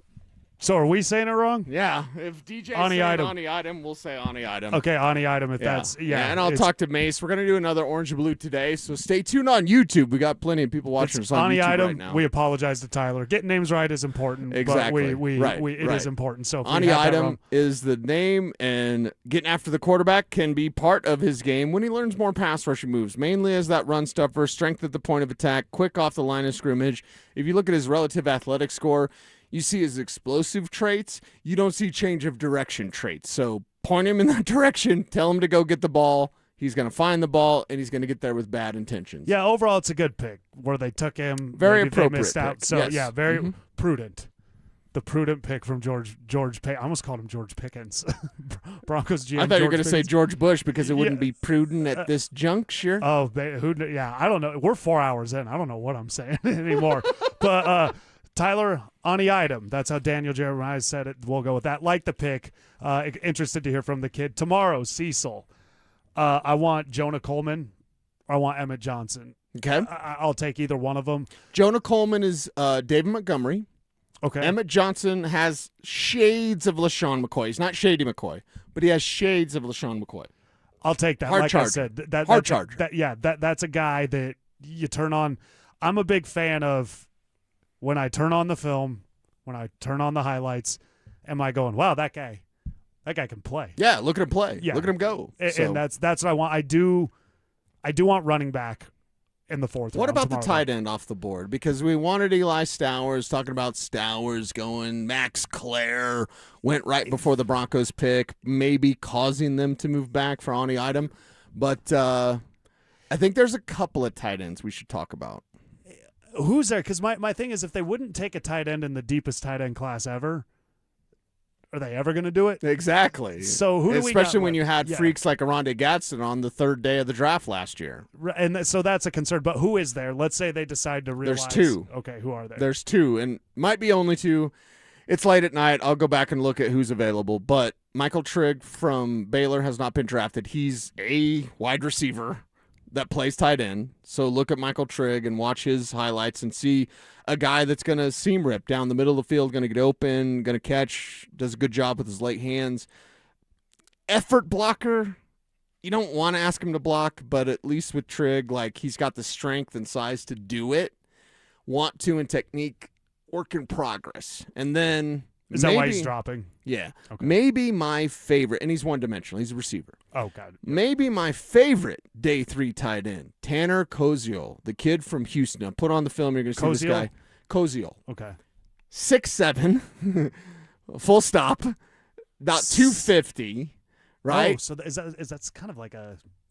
So are we saying it wrong? Yeah. If DJ's saying Onidum, we'll say Onidum. Okay, Onidum, if that's – and I'll talk to Mace. We're going to do another Orange and Blue today, so stay tuned on YouTube. We got plenty of people watching us on YouTube right now. We apologize to Tyler. Getting names right is important. Exactly. But it is important. So Onidum is the name, and getting after the quarterback can be part of his game when he learns more pass rushing moves, mainly as that run stuffer, strength at the point of attack, quick off the line of scrimmage. If you look at his relative athletic score, you see his explosive traits. You don't see change of direction traits. So point him in that direction. Tell him to go get the ball. He's going to find the ball, and he's going to get there with bad intentions. Yeah, overall it's a good pick where they took him. Very maybe appropriate they missed out. pick. So, yes. Very prudent. The prudent pick from George Payton. I almost called him George Pickens. Broncos GM. I thought you were going to say George Bush because it wouldn't be prudent at this juncture. Oh, I don't know. We're 4 hours in. I don't know what I'm saying anymore. But Tyler Onidum. That's how Daniel Jeremiah said it. We'll go with that. Like the pick. Interested to hear from the kid. Tomorrow, Cecil. I want Jonah Coleman or I want Emmett Johnson. Okay. I'll take either one of them. Jonah Coleman is David Montgomery. Okay. Emmett Johnson has shades of LaShawn McCoy. He's not Shady McCoy, but he has shades of LaShawn McCoy. I'll take that. Hard like charger. I said, Hard charger. That's a guy that you turn on. I'm a big fan of when I turn on the film, when I turn on the highlights, am I going, wow, that guy can play. Yeah, look at him play. Yeah. Look at him go. And that's what I want. I do want running back in the fourth round. What about the tight end off the board? Because we wanted Eli Stowers, talking about Stowers going. Max Clare went right before the Broncos pick, maybe causing them to move back for Onidum. But I think there's a couple of tight ends we should talk about. Who's there? Because my thing is, if they wouldn't take a tight end in the deepest tight end class ever, are they ever going to do it? Exactly. So who do we got? Especially when you had freaks like Aronde Gadsden on the third day of the draft last year. And so that's a concern. But who is there? Let's say they decide to realize. There's two. Okay, who are there? There's two, and might be only two. It's late at night. I'll go back and look at who's available. But Michael Trigg from Baylor has not been drafted. He's a wide receiver that plays tight end. So look at Michael Trigg and watch his highlights and see a guy that's going to seam rip down the middle of the field, going to get open, going to catch, does a good job with his late hands. Effort blocker, you don't want to ask him to block, but at least with Trigg, like he's got the strength and size to do it. Want to and technique, work in progress. And then is that why he's dropping? Yeah. Okay. Maybe my favorite, and he's one-dimensional. He's a receiver. Oh, God. Maybe my favorite day 3 tight end, Tanner Koziol, the kid from Houston. Now, put on the film, you're going to see this guy. Koziol. Okay. 6'7", full stop, about 250, right? Oh, so that's kind of like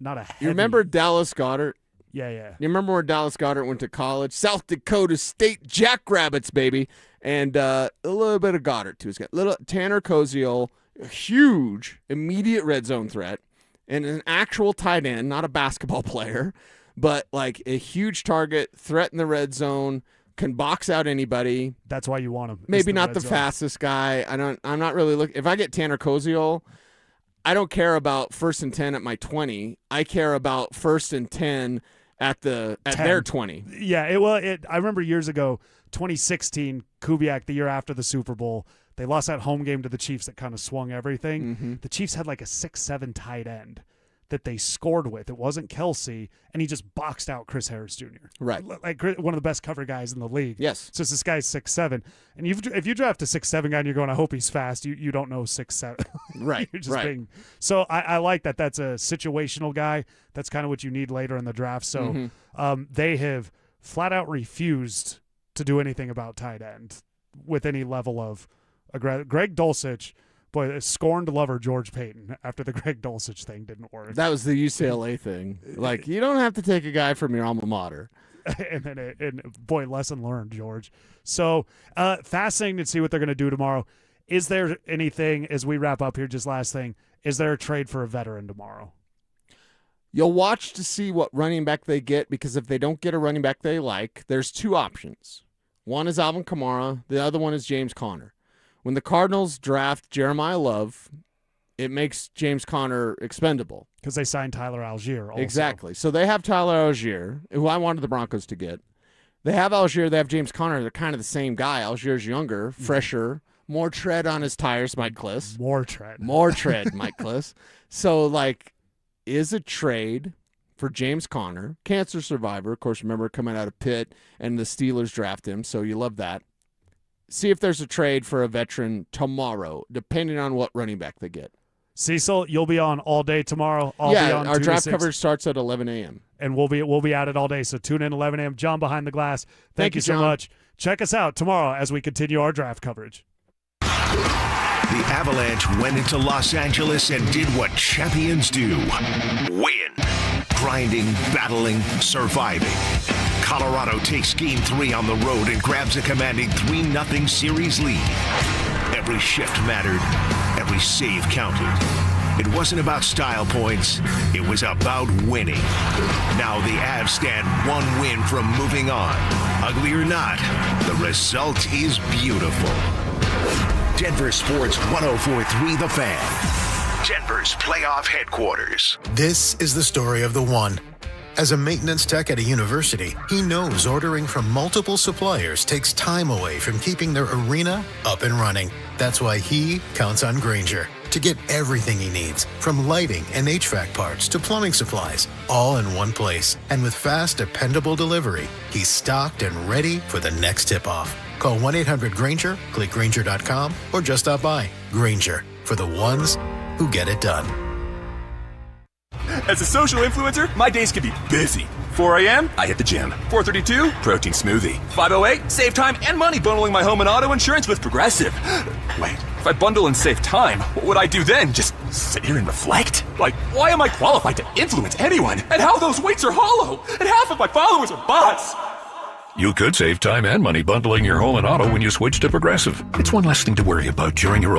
not a heavy. You remember Dallas Goedert? Yeah. You remember where Dallas Goedert went to college? South Dakota State Jackrabbits, baby. And a little bit of Goddard to his guy. Little Tanner Koziol, a huge immediate red zone threat, and an actual tight end, not a basketball player, but like a huge target, threat in the red zone, can box out anybody. That's why you want him. Maybe not the fastest guy. I'm not really looking. If I get Tanner Koziol, I don't care about 1st and 10 at my 20. I care about 1st and 10 at their 20. Yeah, I remember years ago, 2016, Kubiak, the year after the Super Bowl, they lost that home game to the Chiefs that kind of swung everything. Mm-hmm. The Chiefs had like a 6'7" tight end that they scored with. It wasn't Kelsey, and he just boxed out Chris Harris Jr. Right. Like one of the best cover guys in the league. Yes. So this guy's 6'7", and if you draft a 6'7" guy and you're going, I hope he's fast, you don't know 6'7". Right. You're just right. So I like that. That's a situational guy. That's kind of what you need later in the draft. So they have flat out refused to do anything about tight end with any level of Greg Dulcich. Boy, scorned lover George Payton after the Greg Dulcich thing didn't work. That was the UCLA thing. Like, you don't have to take a guy from your alma mater. and boy, lesson learned, George. So fascinating to see what they're going to do tomorrow. Is there anything, as we wrap up here, just last thing, is there a trade for a veteran tomorrow? You'll watch to see what running back they get, because if they don't get a running back they like, there's two options. One is Alvin Kamara. The other one is James Conner. When the Cardinals draft Jeremiah Love, it makes James Conner expendable. Because they signed Tyler Algier also. Exactly. So they have Tyler Algier, who I wanted the Broncos to get. They have Algier. They have James Conner. They're kind of the same guy. Algier's younger, fresher, more tread on his tires, Mike Kliss. More tread, Mike Kliss. So, like, is a trade for James Conner, cancer survivor. Of course, remember coming out of Pitt, and the Steelers draft him, so you love that. See if there's a trade for a veteran tomorrow, depending on what running back they get. Cecil, you'll be on all day tomorrow. I'll be on our 2 to draft 6. coverage starts at 11 a.m. And we'll be at it all day. So tune in 11 a.m. John behind the glass. Thank you so John. much. Check us out tomorrow as we continue our draft coverage. The Avalanche went into Los Angeles and did what champions do. Win. Grinding, battling, surviving. Colorado takes Game 3 on the road and grabs a commanding 3-0 series lead. Every shift mattered. Every save counted. It wasn't about style points. It was about winning. Now the Avs stand one win from moving on. Ugly or not, the result is beautiful. Denver Sports 104.3 The Fan. Denver's playoff headquarters. This is the story of the one. As a maintenance tech at a university, he knows ordering from multiple suppliers takes time away from keeping their arena up and running. That's why he counts on Grainger to get everything he needs, from lighting and HVAC parts to plumbing supplies, all in one place. And with fast, dependable delivery, he's stocked and ready for the next tip-off. Call 1-800-GRAINGER, click Grainger.com, or just stop by. Grainger, for the ones who get it done. As a social influencer, my days can be busy. 4 a.m., I hit the gym. 4:32, protein smoothie. 5:08, save time and money bundling my home and auto insurance with Progressive. Wait, if I bundle and save time, what would I do then? Just sit here and reflect? Like, why am I qualified to influence anyone? And how those weights are hollow? And half of my followers are bots? You could save time and money bundling your home and auto when you switch to Progressive. It's one less thing to worry about during your